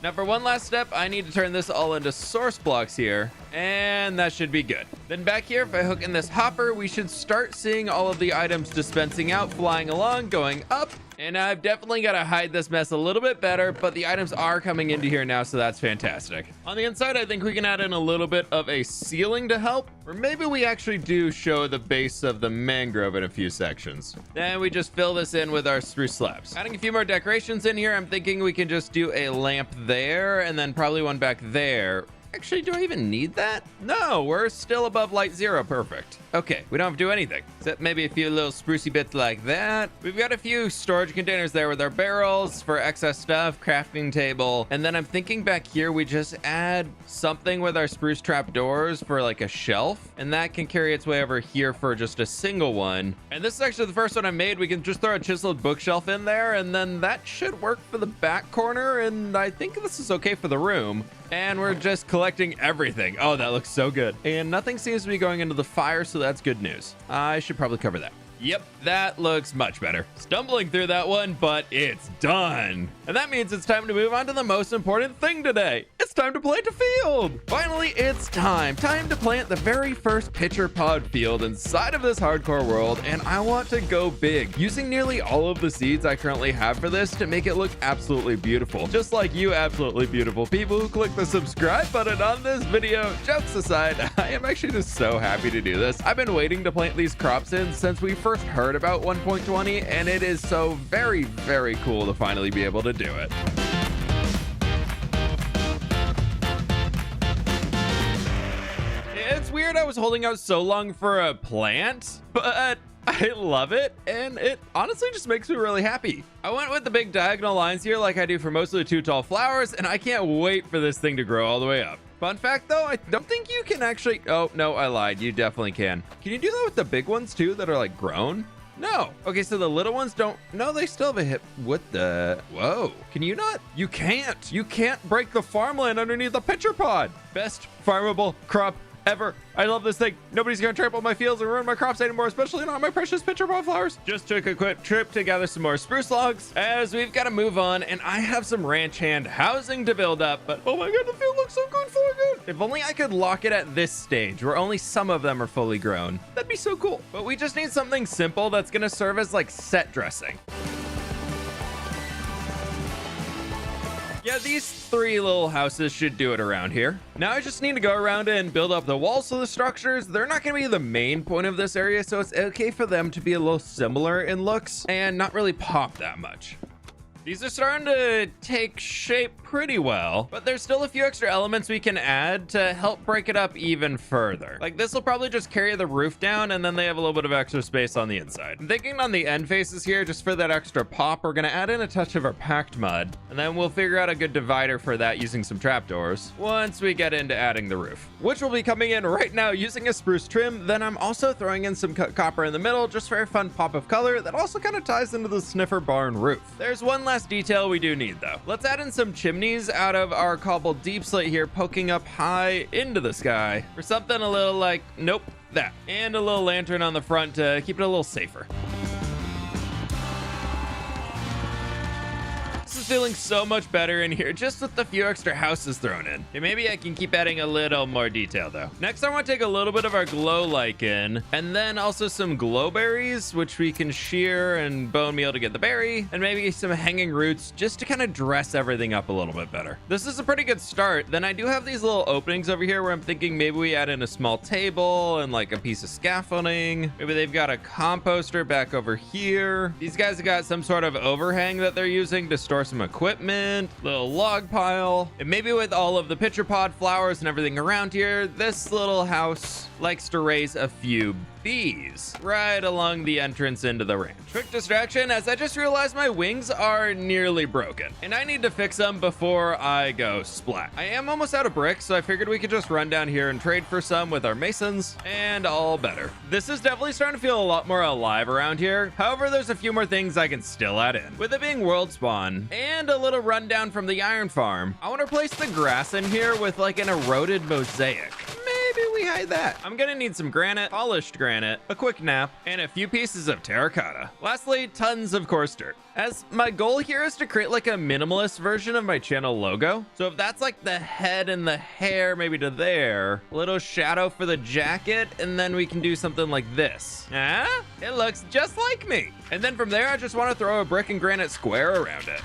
Now for one last step, I need to turn this all into source blocks here, and that should be good. Then back here, if I hook in this hopper, we should start seeing all of the items dispensing out, flying along, going up. And I've definitely got to hide this mess a little bit better, but the items are coming into here now, so that's fantastic. On the inside, I think we can add in a little bit of a ceiling to help, or maybe we actually do show the base of the mangrove in a few sections. Then we just fill this in with our spruce slabs. Adding a few more decorations in here, I'm thinking we can just do a lamp there, and then probably one back there. Actually, do I even need that? No, we're still above light 0. Perfect. Okay, we don't have to do anything except maybe a few little sprucey bits like that. We've got a few storage containers there with our barrels for excess stuff, crafting table, and then I'm thinking back here we just add something with our spruce trap doors for like a shelf, and that can carry its way over here for just a single one. And this is actually the first one I made. We can just throw a chiseled bookshelf in there, and then that should work for the back corner, and I think this is okay for the room. And we're just collecting everything. Oh, that looks so good. And nothing seems to be going into the fire, so that's good news. I should probably cover that. Yep, that looks much better. Stumbling through that one, but it's done. And that means it's time to move on to the most important thing today. It's time to plant a field. Finally, it's time to plant the very first pitcher pod field inside of this hardcore world, and I want to go big, using nearly all of the seeds I currently have for this to make it look absolutely beautiful. Just like you absolutely beautiful people who click the subscribe button on this video. Jokes aside, I am actually just so happy to do this. I've been waiting to plant these crops in since we first heard about 1.20, and it is so very, very cool to finally be able to do it. It's weird I was holding out so long for a plant, but I love it, and it honestly just makes me really happy. I went with the big diagonal lines here like I do for most of the 2 tall flowers, and I can't wait for this thing to grow all the way up. Fun fact though, I don't think you can actually, oh no, I lied. You definitely can. Can you do that with the big ones too that are like grown? No. Okay, so the little ones don't, no, they still have a hip. What the, whoa. Can you not? You can't. You can't break the farmland underneath the pitcher pod. Best farmable crop ever. I love this thing. Nobody's gonna trample my fields and ruin my crops anymore, especially not my precious pitcher pod flowers. Just took a quick trip to gather some more spruce logs as we've got to move on, and I have some ranch hand housing to build up, but oh my god, the field looks so good for it. If only I could lock it at this stage where only some of them are fully grown. That'd be so cool. But we just need something simple that's gonna serve as like set dressing. Yeah, these 3 little houses should do it around here. Now I just need to go around and build up the walls of the structures. They're not going to be the main point of this area, so it's okay for them to be a little similar in looks and not really pop that much. These are starting to take shape pretty well, but there's still a few extra elements we can add to help break it up even further. Like this will probably just carry the roof down, and then they have a little bit of extra space on the inside. I'm thinking on the end faces here, just for that extra pop, we're gonna add in a touch of our packed mud, and then we'll figure out a good divider for that using some trapdoors once we get into adding the roof, which will be coming in right now using a spruce trim. Then I'm also throwing in some copper in the middle just for a fun pop of color that also kind of ties into the sniffer barn roof. There's one last detail we do need though. Let's add in some chimneys out of our cobbled deep slate here, poking up high into the sky for something a little like, nope, that. And a little lantern on the front to keep it a little safer. This is feeling so much better in here just with a few extra houses thrown in. Okay, maybe I can keep adding a little more detail though. Next, I want to take a little bit of our glow lichen and then also some glow berries, which we can shear and bone meal to get the berry, and maybe some hanging roots just to kind of dress everything up a little bit better. This is a pretty good start. Then I do have these little openings over here where I'm thinking maybe we add in a small table and like a piece of scaffolding. Maybe they've got a composter back over here. These guys have got some sort of overhang that they're using to store some equipment, little log pile, and maybe with all of the pitcher pod flowers and everything around here, this little house likes to raise a few bees right along the entrance into the ranch. Quick distraction, as I just realized my wings are nearly broken and I need to fix them before I go splat. I am almost out of bricks, so I figured we could just run down here and trade for some with our masons and all better. This is definitely starting to feel a lot more alive around here. However, there's a few more things I can still add in. With it being world spawn and a little rundown from the iron farm, I want to replace the grass in here with like an eroded mosaic. Maybe we hide that. I'm gonna need some granite, polished granite, a quick nap, and a few pieces of terracotta. Lastly, tons of coarse dirt. As my goal here is to create like a minimalist version of my channel logo. So if that's like the head and the hair maybe to there, a little shadow for the jacket, and then we can do something like this. Ah, it looks just like me. And then from there, I just want to throw a brick and granite square around it.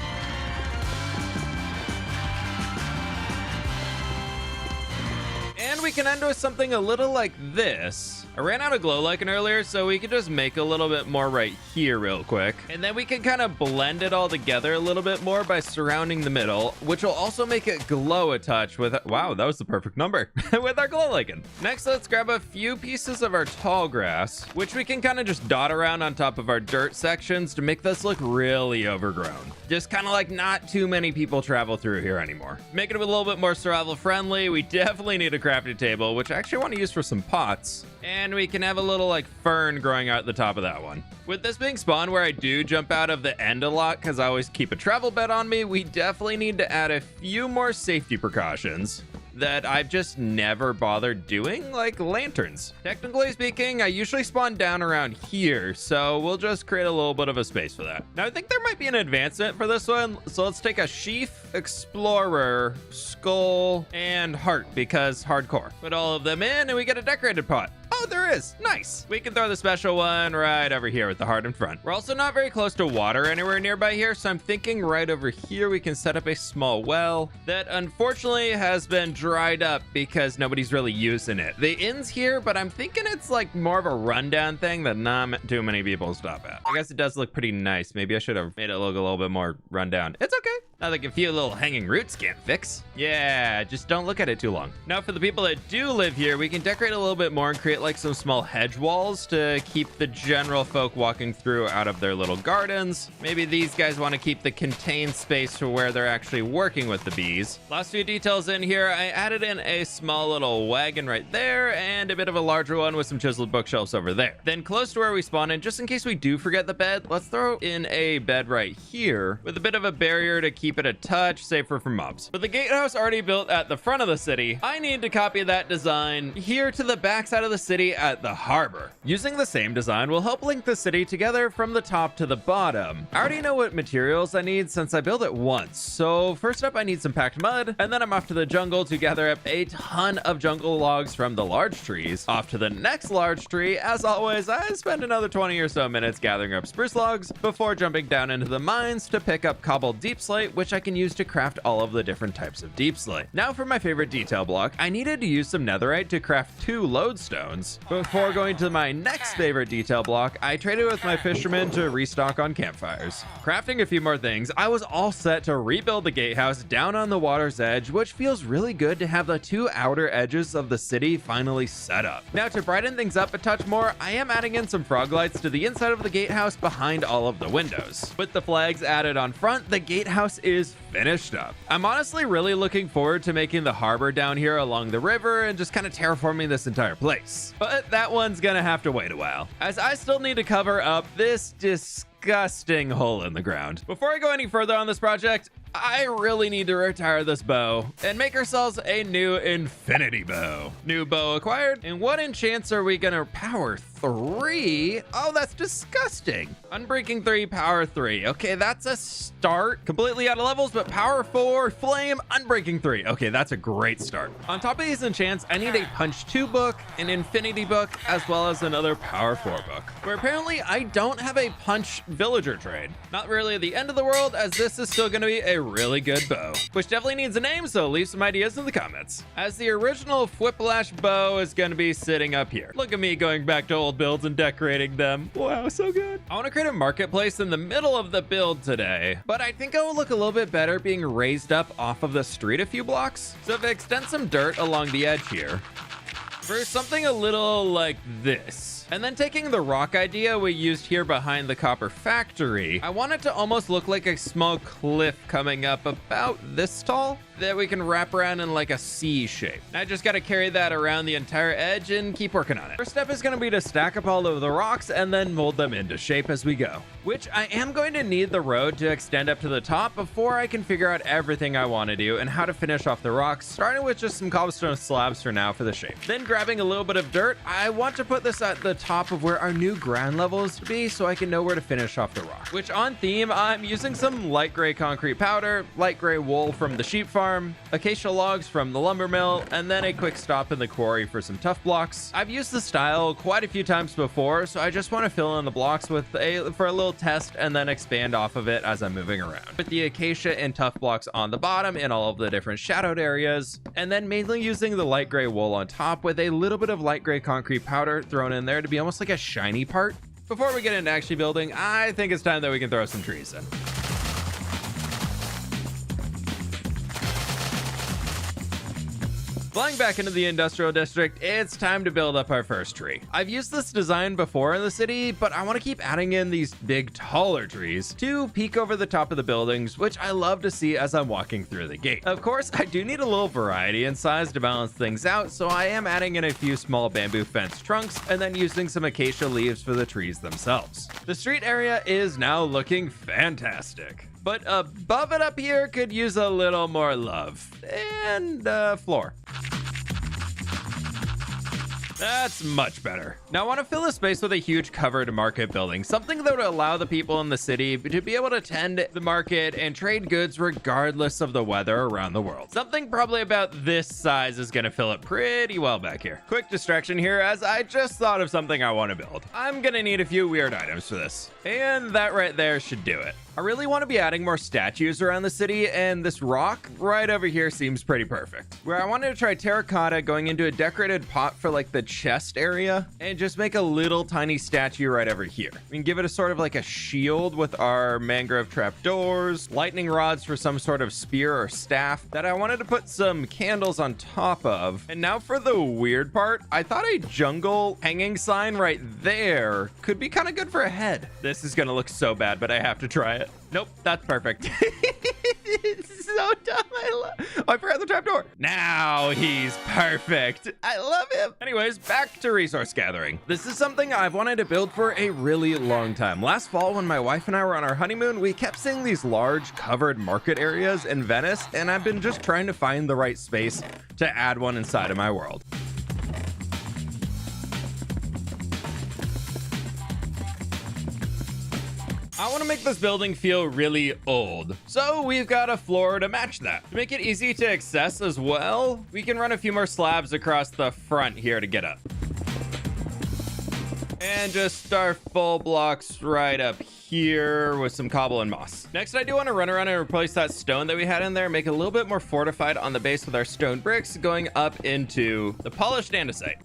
And we can end with something a little like this. I ran out of glow lichen earlier, so we could just make a little bit more right here real quick. And then we can kind of blend it all together a little bit more by surrounding the middle, which will also make it glow a touch with, wow, that was the perfect number, with our glow lichen. Next, let's grab a few pieces of our tall grass, which we can kind of just dot around on top of our dirt sections to make this look really overgrown. Just kind of like not too many people travel through here anymore. Make it a little bit more survival friendly. We definitely need a crafting table, which I actually want to use for some pots. And we can have a little like fern growing out the top of that one. With this being spawn where I do jump out of the end a lot because I always keep a travel bed on me, we definitely need to add a few more safety precautions that I've just never bothered doing, like lanterns. Technically speaking, I usually spawn down around here, so we'll just create a little bit of a space for that. Now I think there might be an advancement for this one, so let's take a sheaf, explorer, skull, and heart, because hardcore. Put all of them in and we get a decorated pot. Oh, there is. Nice. We can throw the special one right over here with the heart in front. We're also not very close to water anywhere nearby here, so I'm thinking right over here we can set up a small well that unfortunately has been dried up because nobody's really using it. The inn's here, but I'm thinking it's like more of a rundown thing that not too many people stop at. I guess it does look pretty nice. Maybe I should have made it look a little bit more rundown. It's okay. Not like a few little hanging roots can't fix. Yeah, just don't look at it too long. Now for the people that do live here, we can decorate a little bit more and create like some small hedge walls to keep the general folk walking through out of their little gardens. Maybe these guys want to keep the contained space to where they're actually working with the bees. Last few details in here, I added in a small little wagon right there and a bit of a larger one with some chiseled bookshelves over there. Then close to where we spawn in, just in case we do forget the bed, let's throw in a bed right here with a bit of a barrier to keep it a touch safer from mobs. With the gatehouse already built at the front of the city, I need to copy that design here to the backside of the city at the harbor. Using the same design will help link the city together from the top to the bottom. I already know what materials I need since I built it once. So first up, I need some packed mud, and then I'm off to the jungle to gather up a ton of jungle logs from the large trees. Off to the next large tree. As always, I spend another 20 or so minutes gathering up spruce logs before jumping down into the mines to pick up cobbled deep slate, which I can use to craft all of the different types of deep slate. Now for my favorite detail block, I needed to use some netherite to craft 2 lodestones. Before going to my next favorite detail block, I traded with my fishermen to restock on campfires. Crafting a few more things, I was all set to rebuild the gatehouse down on the water's edge, which feels really good to have the 2 outer edges of the city finally set up. Now to brighten things up a touch more, I am adding in some frog lights to the inside of the gatehouse behind all of the windows. With the flags added on front, the gatehouse is finished up. I'm honestly really looking forward to making the harbor down here along the river and just kind of terraforming this entire place. But that one's gonna have to wait a while, as I still need to cover up this disgusting hole in the ground. Before I go any further on this project, I really need to retire this bow and make ourselves a new infinity bow. New bow acquired. And what enchants are we gonna power 3? Oh, that's disgusting. Unbreaking 3, power 3. Okay, that's a start. Completely out of levels, but power 4, flame, unbreaking 3. Okay, that's a great start. On top of these enchants, I need a punch 2 book, an infinity book, as well as another power 4 book, where apparently I don't have a punch villager trade. Not really the end of the world, as this is still gonna be a really good bow, which definitely needs a name, so leave some ideas in the comments. As the original fWhip bow is going to be sitting up here. Look at me going back to old builds and decorating them. Wow, so good. I want to create a marketplace in the middle of the build today, but I think it will look a little bit better being raised up off of the street a few blocks. So if I extend some dirt along the edge here for something a little like this. And then taking the rock idea we used here behind the copper factory, I want it to almost look like a small cliff coming up about this tall that we can wrap around in like a C shape. I just got to carry that around the entire edge and keep working on it. First step is going to be to stack up all of the rocks and then mold them into shape as we go, which I am going to need the road to extend up to the top before I can figure out everything I want to do and how to finish off the rocks, starting with just some cobblestone slabs for now for the shape. Then grabbing a little bit of dirt, I want to put this at the top of where our new ground level is to be so I can know where to finish off the rock, which on theme, I'm using some light gray concrete powder, light gray wool from the sheep farm, acacia logs from the lumber mill, and then a quick stop in the quarry for some tough blocks. I've used this style quite a few times before, so I just want to fill in the blocks for a little test and then expand off of it as I'm moving around. With the acacia and tough blocks on the bottom in all of the different shadowed areas, and then mainly using the light gray wool on top with a little bit of light gray concrete powder thrown in there to be almost like a shiny part. Before we get into actually building, I think it's time that we can throw some trees in. Flying back into the industrial district, it's time to build up our first tree. I've used this design before in the city, but I want to keep adding in these big, taller trees to peek over the top of the buildings, which I love to see as I'm walking through the gate. Of course, I do need a little variety in size to balance things out, so I am adding in a few small bamboo fence trunks and then using some acacia leaves for the trees themselves. The street area is now looking fantastic, but above it up here could use a little more love and floor. That's much better. Now I want to fill the space with a huge covered market building, something that would allow the people in the city to be able to tend the market and trade goods regardless of the weather around the world. Something probably about this size is going to fill it pretty well back here. Quick distraction here, as I just thought of something I want to build. I'm going to need a few weird items for this, and that right there should do it. I really want to be adding more statues around the city, and this rock right over here seems pretty perfect. Where I wanted to try terracotta going into a decorated pot for like the chest area and just make a little tiny statue right over here. We can give it a sort of like a shield with our mangrove trapdoors, lightning rods for some sort of spear or staff that I wanted to put some candles on top of. And now for the weird part, I thought a jungle hanging sign right there could be kind of good for a head. This is gonna look so bad, but I have to try it. Nope, that's perfect. It's so dumb. I forgot the trapdoor. Now he's perfect. I love him. Anyways, back to resource gathering. This is something I've wanted to build for a really long time. Last fall, when my wife and I were on our honeymoon, we kept seeing these large covered market areas in Venice, and I've been just trying to find the right space to add one inside of my world. I want to make this building feel really old, so we've got a floor to match that. To make it easy to access as well, we can run a few more slabs across the front here to get up. And just start full blocks right up here with some cobble and moss. Next, I do want to run around and replace that stone that we had in there, make it a little bit more fortified on the base with our stone bricks going up into the polished andesite.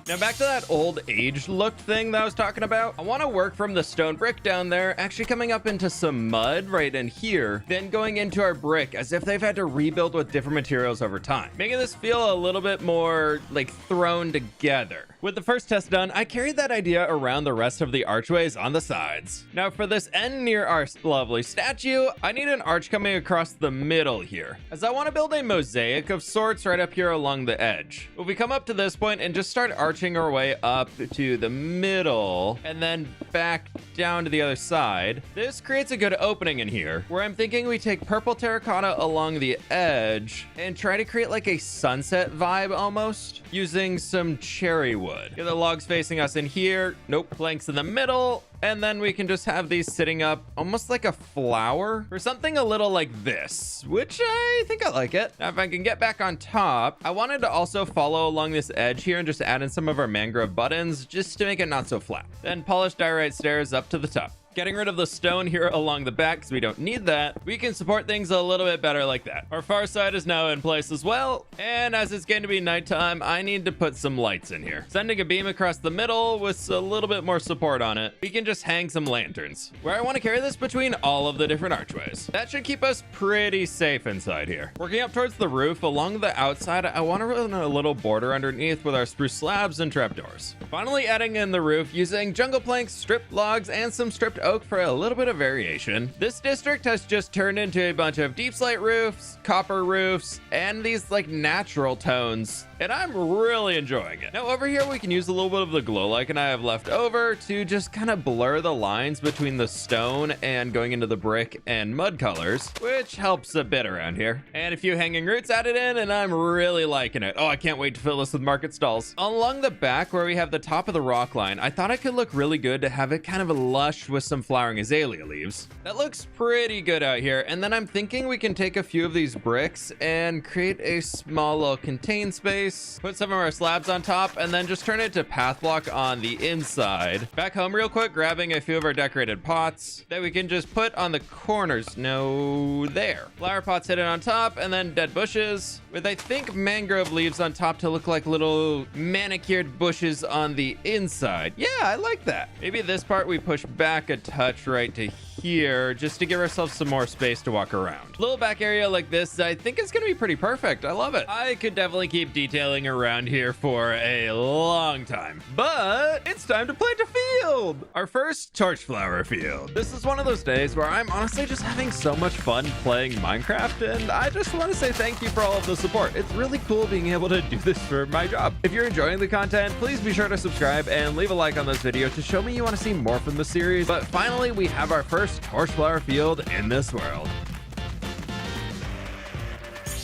Now back to that old aged look thing that I was talking about. I want to work from the stone brick down there, actually coming up into some mud right in here, then going into our brick as if they've had to rebuild with different materials over time, making this feel a little bit more like thrown together. With the first test done, I carried that idea around the rest of the archways on the sides. Now for this end near our lovely statue, I need an arch coming across the middle here, as I want to build a mosaic of sorts right up here along the edge. If we come up to this point and just start arching our way up to the middle and then back down to the other side, this creates a good opening in here, where I'm thinking we take purple terracotta along the edge and try to create like a sunset vibe almost, using some cherry wood. Get the logs facing us in here. Nope. Planks in the middle. And then we can just have these sitting up almost like a flower or something a little like this, which I think I like it. Now, if I can get back on top, I wanted to also follow along this edge here and just add in some of our mangrove buttons just to make it not so flat. Then polish diorite stairs up to the top. Getting rid of the stone here along the back because we don't need that. We can support things a little bit better like that. Our far side is now in place as well. And as it's going to be nighttime, I need to put some lights in here. Sending a beam across the middle with a little bit more support on it. We can just hang some lanterns, where I want to carry this between all of the different archways. That should keep us pretty safe inside here. Working up towards the roof along the outside, I want to run a little border underneath with our spruce slabs and trapdoors. Finally adding in the roof using jungle planks, stripped logs, and some stripped oak for a little bit of variation. This district has just turned into a bunch of deep slate roofs, copper roofs, and these like natural tones, and I'm really enjoying it. Now over here we can use a little bit of the glow lichen I have left over to just kind of blur the lines between the stone and going into the brick and mud colors, which helps a bit around here. And a few hanging roots added in, and I'm really liking it. Oh, I can't wait to fill this with market stalls. Along the back where we have the top of the rock line, I thought it could look really good to have it kind of lush with some flowering azalea leaves. That looks pretty good out here. And then I'm thinking we can take a few of these bricks and create a small little contained space, put some of our slabs on top, and then just turn it to path block on the inside. Back home real quick, grabbing a few of our decorated pots that we can just put on the corners. No, there. Flower pots hidden on top, and then dead bushes with, I think, mangrove leaves on top to look like little manicured bushes on the inside. Yeah, I like that. Maybe this part we push back a touch right to here just to give ourselves some more space to walk around. Little back area like this, I think it's gonna be pretty perfect. I love it. I could definitely keep detailing around here for a long time, but it's time to plant a field. Our first torch flower field. This is one of those days where I'm honestly just having so much fun playing Minecraft, and I just want to say thank you for all of the support. It's really cool being able to do this for my job. If you're enjoying the content, please be sure to subscribe and leave a like on this video to show me you want to see more from the series. But finally, we have our first torch flower field in this world.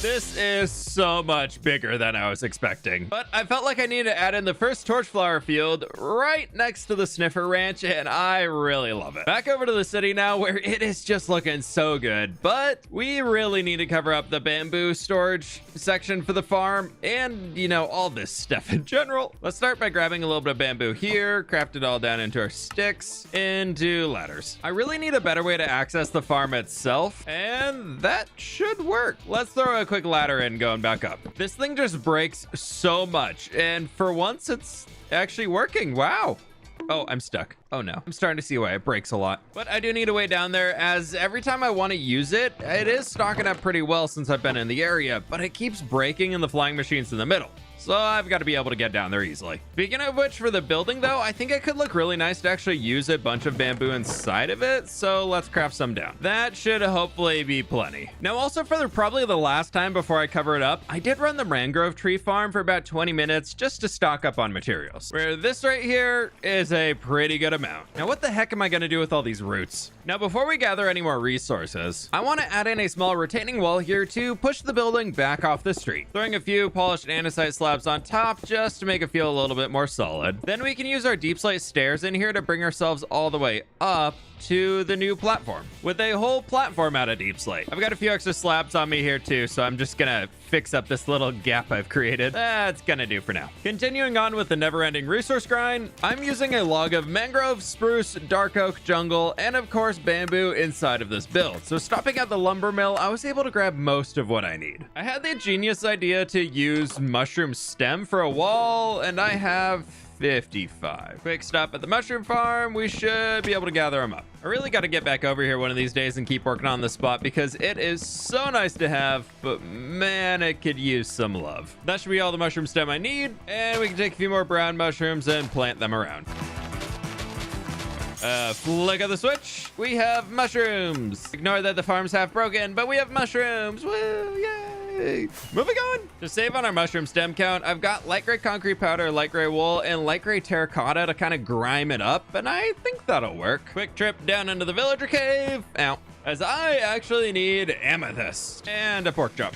This is so much bigger than I was expecting. But I felt like I needed to add in the first torch flower field right next to the Sniffer Ranch, and I really love it. Back over to the city now, where it is just looking so good. But we really need to cover up the bamboo storage section for the farm and, you know, all this stuff in general. Let's start by grabbing a little bit of bamboo here, craft it all down into our sticks, into ladders. I really need a better way to access the farm itself, and that should work. Let's throw a quick ladder in going back up. This thing just breaks so much, and for once it's actually working. Wow. Oh, I'm stuck. Oh no, I'm starting to see why it breaks a lot. But I do need a way down there, as every time I want to use it, it is stocking up pretty well since I've been in the area, but it keeps breaking in the flying machines in the middle. So I've got to be able to get down there easily. Speaking of which, for the building though, I think it could look really nice to actually use a bunch of bamboo inside of it. So let's craft some down. That should hopefully be plenty. Now also, for probably the last time before I cover it up, I did run the mangrove tree farm for about 20 minutes just to stock up on materials, where this right here is a pretty good amount. Now what the heck am I going to do with all these roots? Now before we gather any more resources, I want to add in a small retaining wall here to push the building back off the street, throwing a few polished andesite slabs on top just to make it feel a little bit more solid. Then we can use our deep slate stairs in here to bring ourselves all the way up to the new platform, with a whole platform out of deep slate. I've got a few extra slabs on me here too, so I'm just gonna fix up this little gap I've created. That's gonna do for now. Continuing on with the never-ending resource grind, I'm using a log of mangrove, spruce, dark oak, jungle, and of course bamboo inside of this build. So stopping at the lumber mill, I was able to grab most of what I need. I had the genius idea to use mushroom stem for a wall, and I have 55. Quick stop at the mushroom farm. We should be able to gather them up. I really got to get back over here one of these days and keep working on this spot, because it is so nice to have, but man, it could use some love. That should be all the mushroom stem I need, and we can take a few more brown mushrooms and plant them around. Flick of the switch, we have mushrooms. Ignore that the farm's half broken, but we have mushrooms. Woo, yay! Moving on. To save on our mushroom stem count, I've got light gray concrete powder, light gray wool, and light gray terracotta to kind of grime it up, and I think that'll work. Quick trip down into the villager cave. Ow. As I actually need amethyst and a pork chop.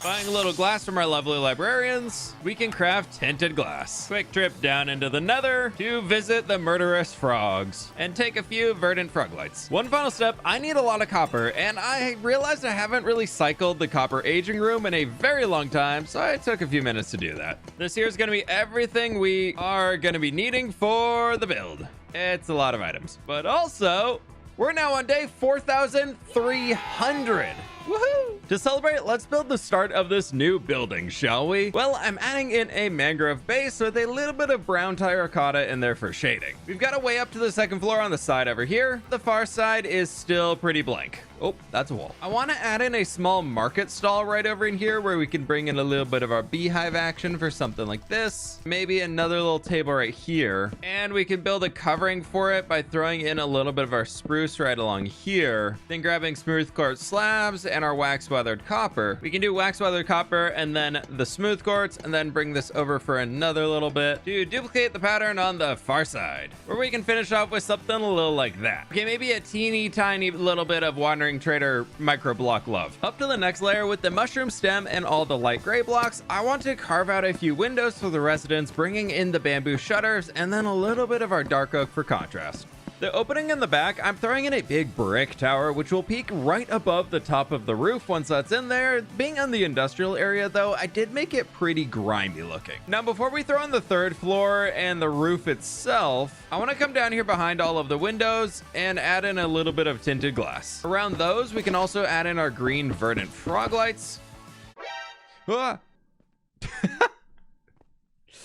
Buying a little glass from our lovely librarians, we can craft tinted glass. Quick trip down into the nether to visit the murderous frogs and take a few verdant frog lights. One final step, I need a lot of copper, and I realized I haven't really cycled the copper aging room in a very long time, so I took a few minutes to do that. This here is going to be everything we are going to be needing for the build. It's a lot of items, but also we're now on day 4,300. Woohoo! To celebrate, let's build the start of this new building, shall we? Well, I'm adding in a mangrove base with a little bit of brown terracotta in there for shading. We've got a way up to the second floor on the side over here. The far side is still pretty blank. Oh, that's a wall. I want to add in a small market stall right over in here where we can bring in a little bit of our beehive action for something like this. Maybe another little table right here. And we can build a covering for it by throwing in a little bit of our spruce right along here. Then grabbing smooth quartz slabs and our wax weathered copper. We can do wax weathered copper and then the smooth quartz, and then bring this over for another little bit to duplicate the pattern on the far side, where we can finish off with something a little like that. Okay, maybe a teeny tiny little bit of wandering trader micro block love. Up to the next layer with the mushroom stem and all the light gray blocks, I want to carve out a few windows for the residents, bringing in the bamboo shutters and then a little bit of our dark oak for contrast. The opening in the back, I'm throwing in a big brick tower, which will peak right above the top of the roof once that's in there. Being in the industrial area though, I did make it pretty grimy looking. Now, before we throw in the third floor and the roof itself, I want to come down here behind all of the windows and add in a little bit of tinted glass. Around those, we can also add in our green verdant frog lights. Ah!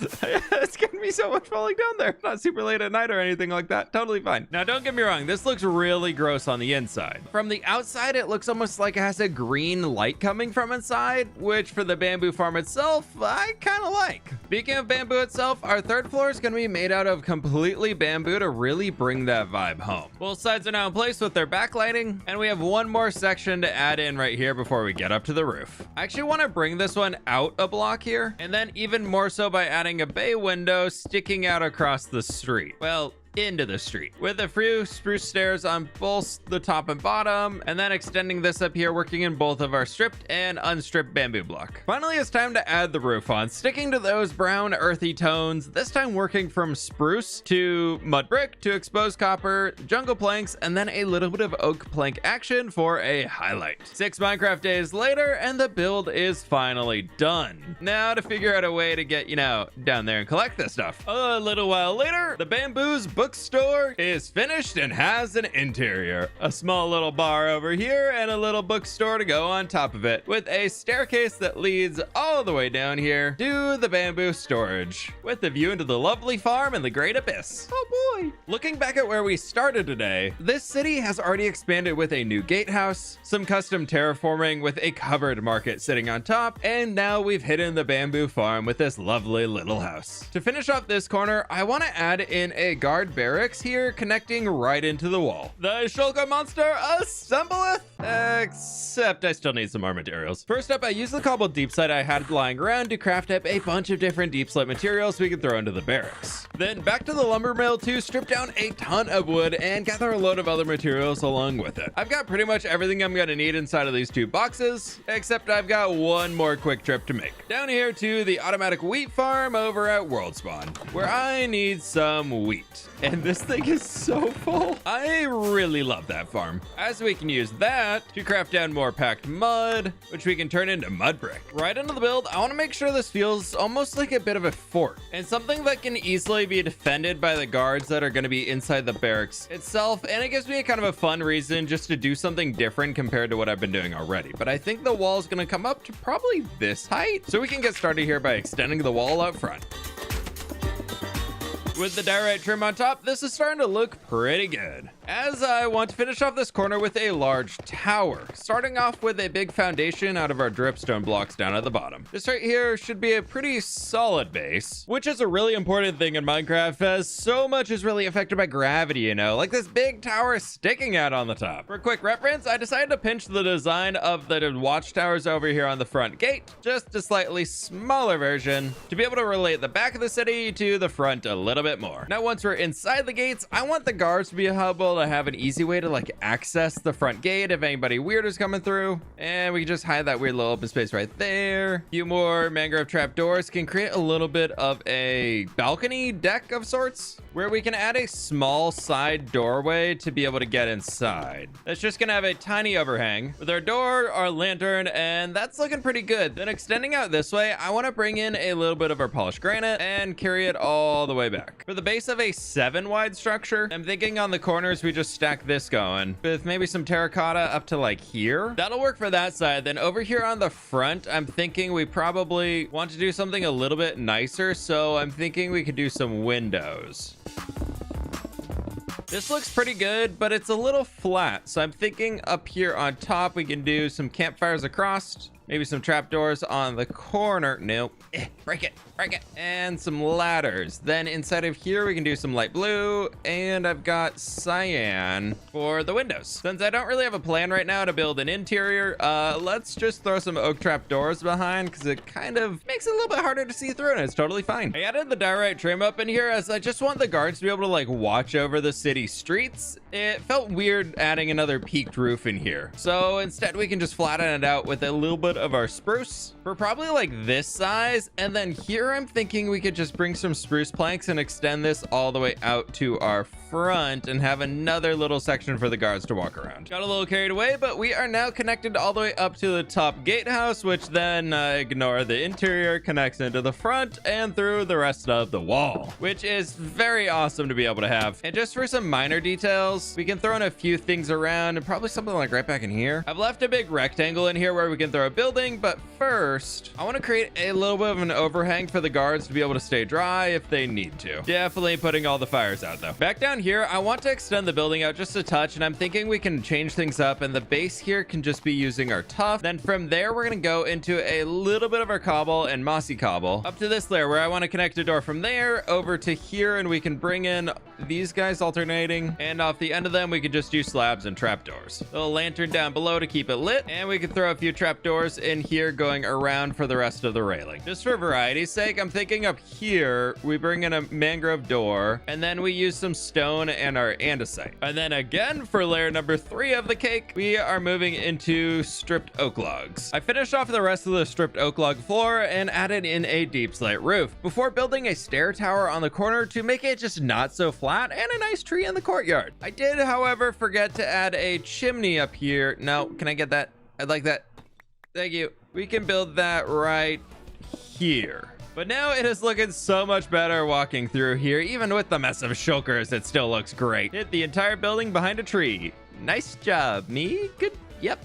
It's gonna be so much falling down there. Not super late at night or anything like that. Totally fine. Now, don't get me wrong. This looks really gross on the inside. From the outside, it looks almost like it has a green light coming from inside, which for the bamboo farm itself, I kind of like. Speaking of bamboo itself, our third floor is gonna be made out of completely bamboo to really bring that vibe home. Both sides are now in place with their backlighting, and we have one more section to add in right here before we get up to the roof. I actually want to bring this one out a block here, and then even more so by adding a bay window sticking out across the street. Well, into the street with a few spruce stairs on both the top and bottom, and then extending this up here, working in both of our stripped and unstripped bamboo block. Finally, it's time to add the roof on, sticking to those brown earthy tones, this time working from spruce to mud brick to exposed copper, jungle planks, and then a little bit of oak plank action for a highlight. 6 Minecraft days later, and the build is finally done. Now to figure out a way to get, down there and collect this stuff. A little while later, the Bamboo's bookstore is finished and has an interior. A small little bar over here and a little bookstore to go on top of it, with a staircase that leads all the way down here to the bamboo storage, with a view into the lovely farm and the great abyss. Oh boy! Looking back at where we started today, this city has already expanded with a new gatehouse, some custom terraforming with a covered market sitting on top, and now we've hidden the bamboo farm with this lovely little house. To finish off this corner, I want to add in a guard barracks here connecting right into the wall. The Shulker monster assembleth! Except I still need some more materials. First up, I used the cobbled deep slate I had lying around to craft up a bunch of different deep slate materials we could throw into the barracks. Then back to the lumber mill to strip down a ton of wood and gather a load of other materials along with it. I've got pretty much everything I'm gonna need inside of these 2 boxes, except I've got one more quick trip to make. Down here to the automatic wheat farm over at World Spawn, where I need some wheat. And this thing is so full. I really love that farm, as we can use that to craft down more packed mud, which we can turn into mud brick. Right into the build, I want to make sure this feels almost like a bit of a fort, and something that can easily be defended by the guards that are going to be inside the barracks itself, and it gives me a kind of a fun reason just to do something different compared to what I've been doing already. But I think the wall is going to come up to probably this height, so we can get started here by extending the wall up front. With the diorite trim on top, this is starting to look pretty good, as I want to finish off this corner with a large tower, starting off with a big foundation out of our dripstone blocks down at the bottom. This right here should be a pretty solid base, which is a really important thing in Minecraft, as so much is really affected by gravity, like this big tower sticking out on the top. For quick reference, I decided to pinch the design of the watchtowers over here on the front gate, just a slightly smaller version, to be able to relate the back of the city to the front a little bit more. Now, once we're inside the gates, I want the guards to be able to have an easy way to access the front gate if anybody weird is coming through, and we can just hide that weird little open space right there. A few more mangrove trapdoors can create a little bit of a balcony deck of sorts, where we can add a small side doorway to be able to get inside. That's just gonna have a tiny overhang with our door, our lantern, and that's looking pretty good. Then extending out this way, I want to bring in a little bit of our polished granite and carry it all the way back. For the base of a 7 wide structure, I'm thinking on the corners we just stack this going with maybe some terracotta up to here. That'll work for that side. Then over here on the front, I'm thinking we probably want to do something a little bit nicer, so I'm thinking we could do some windows. This looks pretty good, but it's a little flat, so I'm thinking up here on top we can do some campfires across, maybe some trapdoors on the corner. Nope. Break it. And some ladders. Then inside of here, we can do some light blue, and I've got cyan for the windows. Since I don't really have a plan right now to build an interior, let's just throw some oak trapdoors behind, because it kind of makes it a little bit harder to see through, and it's totally fine. I added the diorite trim up in here as I just want the guards to be able to watch over the city streets. It felt weird adding another peaked roof in here, so instead we can just flatten it out with a little bit of our spruce for probably this size, and then here I'm thinking we could just bring some spruce planks and extend this all the way out to our front and have another little section for the guards to walk around. Got a little carried away, but we are now connected all the way up to the top gatehouse, which then, ignore the interior, connects into the front and through the rest of the wall, which is very awesome to be able to have. And just for some minor details, we can throw in a few things around, and probably something right back in here. I've left a big rectangle in here where we can throw a building, but first I want to create a little bit of an overhang for the guards to be able to stay dry if they need to. Definitely putting all the fires out though. Back down here, I want to extend the building out just a touch, and I'm thinking we can change things up, and the base here can just be using our tuff. Then from there, we're going to go into a little bit of our cobble and mossy cobble up to this layer where I want to connect a door from there over to here, and we can bring in these guys alternating, and off the end of them we could just do slabs and trapdoors. A little lantern down below to keep it lit, and we could throw a few trapdoors in here going around for the rest of the railing. Just for variety's sake, I'm thinking up here we bring in a mangrove door, and then we use some stone and our andesite. And then again, for layer number 3 of the cake, we are moving into stripped oak logs. I finished off the rest of the stripped oak log floor and added in a deep slate roof before building a stair tower on the corner to make it just not so flat and a nice tree in the courtyard. I did, however, forget to add a chimney up here. No, can I get that? I'd like that. Thank you. We can build that right here. But now it is looking so much better walking through here. Even with the mess of shulkers, it still looks great. Hit the entire building behind a tree. Nice job, me. Good. Yep.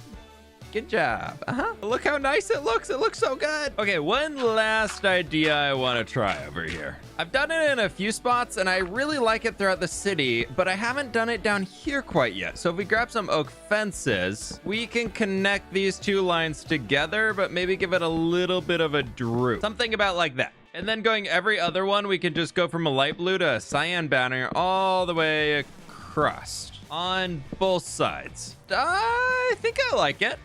Good job. Look how nice it looks. It looks so good. Okay, one last idea I want to try over here. I've done it in a few spots and I really like it throughout the city, but I haven't done it down here quite yet. So if we grab some oak fences, we can connect these two lines together, but maybe give it a little bit of a droop. Something about like that. And then going every other one, we can just go from a light blue to a cyan banner all the way across on both sides. I think I like it.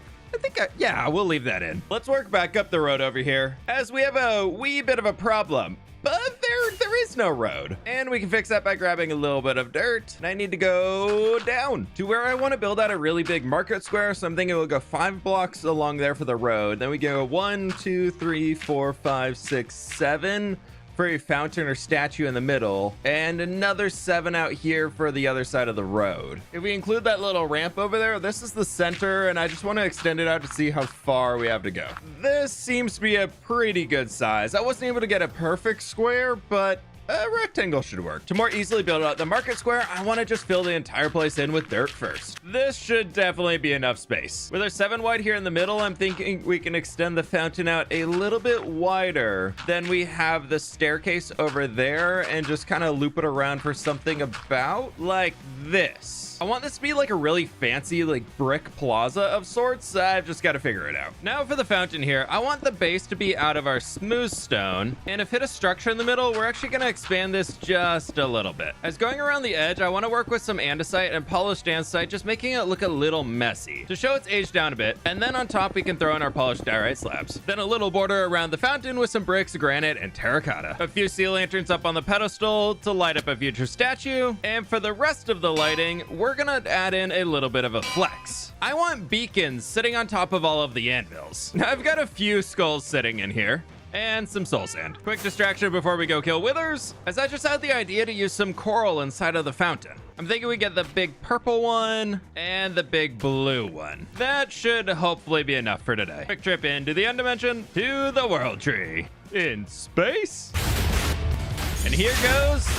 Yeah, we'll leave that in. Let's work back up the road over here, as we have a wee bit of a problem. But there is no road. And we can fix that by grabbing a little bit of dirt. And I need to go down to where I want to build out a really big market square. So I'm thinking we'll go 5 blocks along there for the road. Then we go 1, 2, 3, 4, 5, 6, 7 for a fountain or statue in the middle, and another 7 out here for the other side of the road. If we include that little ramp over there, this is the center, and I just want to extend it out to see how far we have to go. This seems to be a pretty good size. I wasn't able to get a perfect square, but a rectangle should work. To more easily build out the market square, I want to just fill the entire place in with dirt first. This should definitely be enough space. With our 7 wide here in the middle, I'm thinking we can extend the fountain out a little bit wider. Then we have the staircase over there and just kind of loop it around for something about like this. I want this to be like a really fancy like brick plaza of sorts. I've just got to figure it out. Now for the fountain here, I want the base to be out of our smooth stone. And if hit a structure in the middle, we're actually going to expand this just a little bit. As going around the edge, I want to work with some andesite and polished andesite, just making it look a little messy to show it's aged down a bit. And then on top, we can throw in our polished diorite slabs. Then a little border around the fountain with some bricks, granite, and terracotta. A few sea lanterns up on the pedestal to light up a future statue. And for the rest of the lighting, we're gonna add in a little bit of a flex. I want beacons sitting on top of all of the anvils. Now I've got a few skulls sitting in here and some soul sand. Quick distraction before we go kill withers, as I just had the idea to use some coral inside of the fountain. I'm thinking we get the big purple one and the big blue one. That should hopefully be enough for today. Quick trip into the end dimension to the world tree in space. And here goes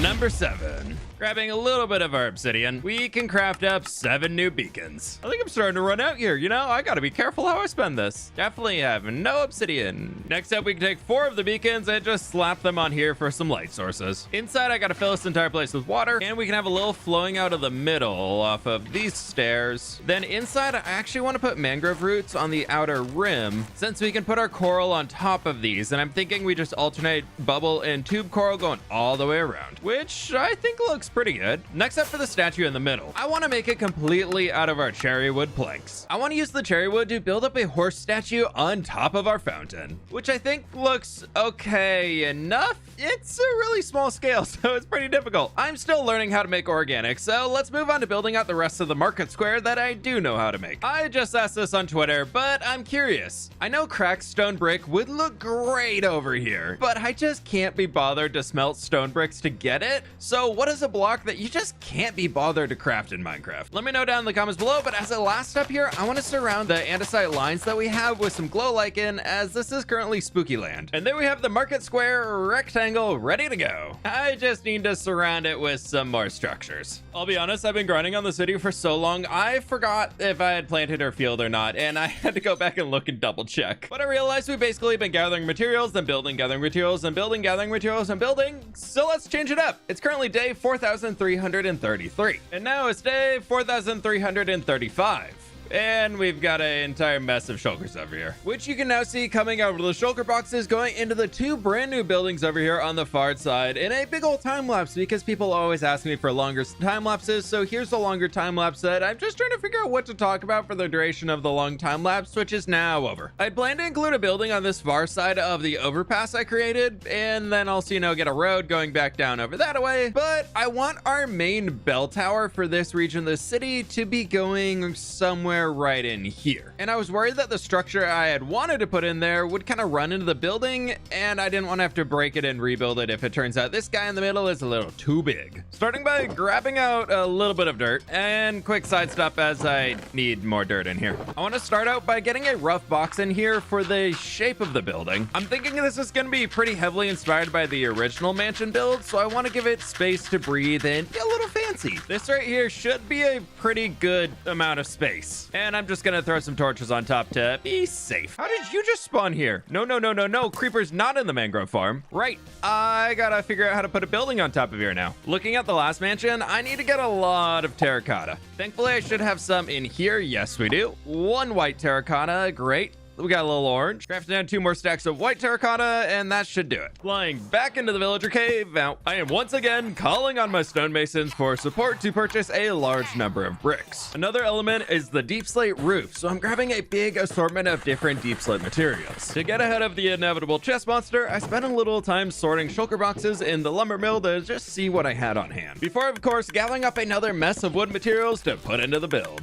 number 7. Grabbing a little bit of our obsidian, we can craft up 7 new beacons. I think I'm starting to run out here. You know, I gotta be careful how I spend this. Definitely have no obsidian. Next up, we can take 4 of the beacons and just slap them on here for some light sources. Inside, I gotta fill this entire place with water, and we can have a little flowing out of the middle off of these stairs. Then inside, I actually want to put mangrove roots on the outer rim, since we can put our coral on top of these, and I'm thinking we just alternate bubble and tube coral going all the way around, which I think looks pretty good. Next up for the statue in the middle, I want to make it completely out of our cherry wood planks. I want to use the cherry wood to build up a horse statue on top of our fountain, which I think looks okay enough. It's a really small scale, so it's pretty difficult. I'm still learning how to make organic, so let's move on to building out the rest of the market square that I do know how to make. I just asked this on Twitter, but I'm curious. I know cracked stone brick would look great over here, but I just can't be bothered to smelt stone bricks to get it. So what is a block that you just can't be bothered to craft in Minecraft? Let me know down in the comments below, but as a last step here, I want to surround the andesite lines that we have with some glow lichen, as this is currently spooky land. And there we have the market square rectangle ready to go. I just need to surround it with some more structures. I'll be honest, I've been grinding on the city for so long, I forgot if I had planted our field or not, and I had to go back and look and double check. But I realized we've basically been gathering materials, then building, gathering materials, and building, gathering materials, and building. So let's change it up. It's currently day 4,333. And now it's day 4,335. And we've got an entire mess of shulkers over here, which you can now see coming out of the shulker boxes going into the two brand new buildings over here on the far side in a big old time lapse, because people always ask me for longer time lapses. So here's a longer time lapse that I'm just trying to figure out what to talk about for the duration of the long time lapse, which is now over. I plan to include a building on this far side of the overpass I created, and then also, you know, get a road going back down over that way. But I want our main bell tower for this region of the city to be going somewhere right in here. And I was worried that the structure I had wanted to put in there would kind of run into the building, and I didn't want to have to break it and rebuild it if it turns out this guy in the middle is a little too big. Starting by grabbing out a little bit of dirt, and quick side stuff as I need more dirt in here. I want to start out by getting a rough box in here for the shape of the building. I'm thinking this is going to be pretty heavily inspired by the original mansion build, so I want to give it space to breathe and get a little fancy. This right here should be a pretty good amount of space. And I'm just gonna throw some torches on top to be safe. How did you just spawn here? No. Creeper's not in the mangrove farm. Right. I gotta figure out how to put a building on top of here now. Looking at the last mansion, I need to get a lot of terracotta. Thankfully, I should have some in here. Yes, we do. One white terracotta. Great. We got a little orange. Crafting down 2 more stacks of white terracotta, and that should do it. Flying back into the villager cave. Now, I am once again calling on my stonemasons for support to purchase a large number of bricks. Another element is the deep slate roof, so I'm grabbing a big assortment of different deep slate materials. To get ahead of the inevitable chest monster, I spent a little time sorting shulker boxes in the lumber mill to just see what I had on hand, before, of course, gathering up another mess of wood materials to put into the build.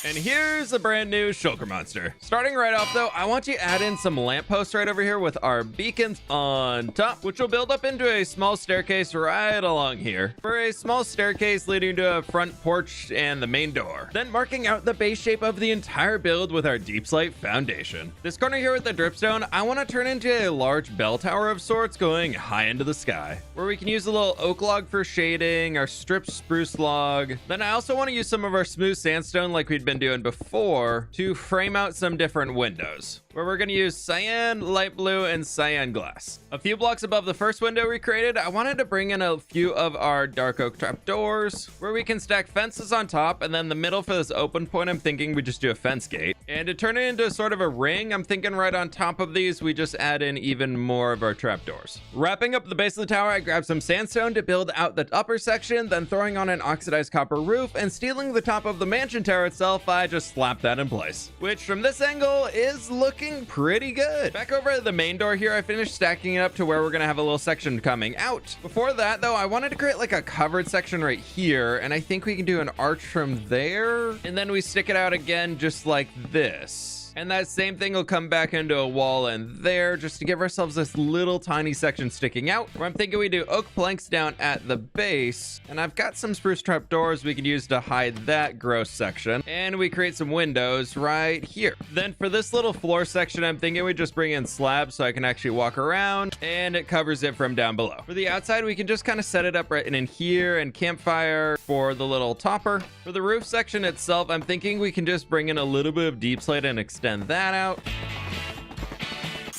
And here's a brand new shulker monster. Starting right off though, I want to add in some lampposts right over here with our beacons on top, which will build up into a small staircase right along here for a small staircase leading to a front porch and the main door. Then marking out the base shape of the entire build with our deep slate foundation. This corner here with the dripstone, I want to turn into a large bell tower of sorts going high into the sky, where we can use a little oak log for shading, our stripped spruce log. Then I also want to use some of our smooth sandstone like we'd been doing before to frame out some different windows, where we're going to use cyan, light blue, and cyan glass. A few blocks above the first window we created, I wanted to bring in a few of our dark oak trapdoors, where we can stack fences on top, and then the middle for this open point, I'm thinking we just do a fence gate. And to turn it into sort of a ring, I'm thinking right on top of these, we just add in even more of our trapdoors. Wrapping up the base of the tower, I grabbed some sandstone to build out the upper section, then throwing on an oxidized copper roof, and stealing the top of the mansion tower itself, I just slapped that in place, which from this angle is looking pretty good. Back over at the main door here, I finished stacking it up to where we're gonna have a little section coming out. Before that though, I wanted to create like a covered section right here, and I think we can do an arch from there, and then we stick it out again just like this. And that same thing will come back into a wall in there just to give ourselves this little tiny section sticking out, where I'm thinking we do oak planks down at the base. And I've got some spruce trapdoors we could use to hide that gross section. And we create some windows right here. Then for this little floor section, I'm thinking we just bring in slabs so I can actually walk around, and it covers it from down below. For the outside, we can just kind of set it up right in here, and campfire for the little topper. For the roof section itself, I'm thinking we can just bring in a little bit of deep slate and extend that out.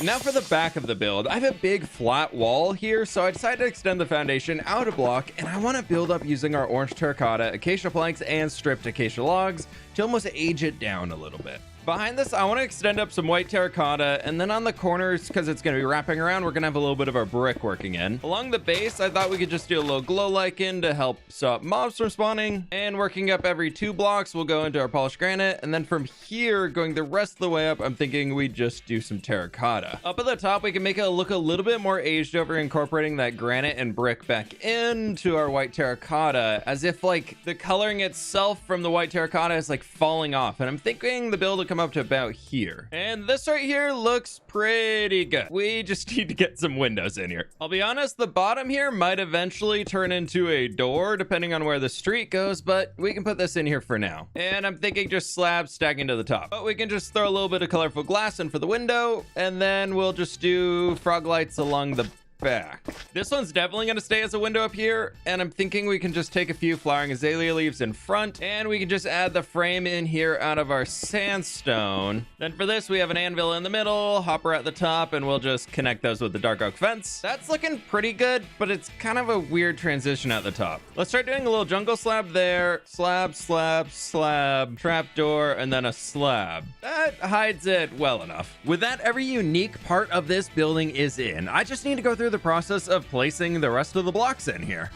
Now for the back of the build, I have a big flat wall here, so I decided to extend the foundation out a block, and I want to build up using our orange terracotta, acacia planks, and stripped acacia logs to almost age it down a little bit. Behind this, I want to extend up some white terracotta, and then on the corners, because it's going to be wrapping around, we're going to have a little bit of our brick working in. Along the base, I thought we could just do a little glow lichen to help stop mobs from spawning, and working up every 2 blocks, we'll go into our polished granite, and then from here, going the rest of the way up, I'm thinking we just do some terracotta. Up at the top, we can make it look a little bit more aged over, incorporating that granite and brick back into our white terracotta, as if like the coloring itself from the white terracotta is like falling off, and I'm thinking the build will come up to about here. And this right here looks pretty good. We just need to get some windows in here. I'll be honest, the bottom here might eventually turn into a door depending on where the street goes, but we can put this in here for now. And I'm thinking just slabs stacking to the top. But we can just throw a little bit of colorful glass in for the window, and then we'll just do frog lights along the back. This one's definitely going to stay as a window up here, and I'm thinking we can just take a few flowering azalea leaves in front, and we can just add the frame in here out of our sandstone. Then for this, we have an anvil in the middle, hopper at the top, and we'll just connect those with the dark oak fence. That's looking pretty good, but it's kind of a weird transition at the top. Let's start doing a little jungle slab there. Slab, slab, slab, trapdoor, and then a slab. That hides it well enough. With that, every unique part of this building is in. I just need to go through the process of placing the rest of the blocks in here.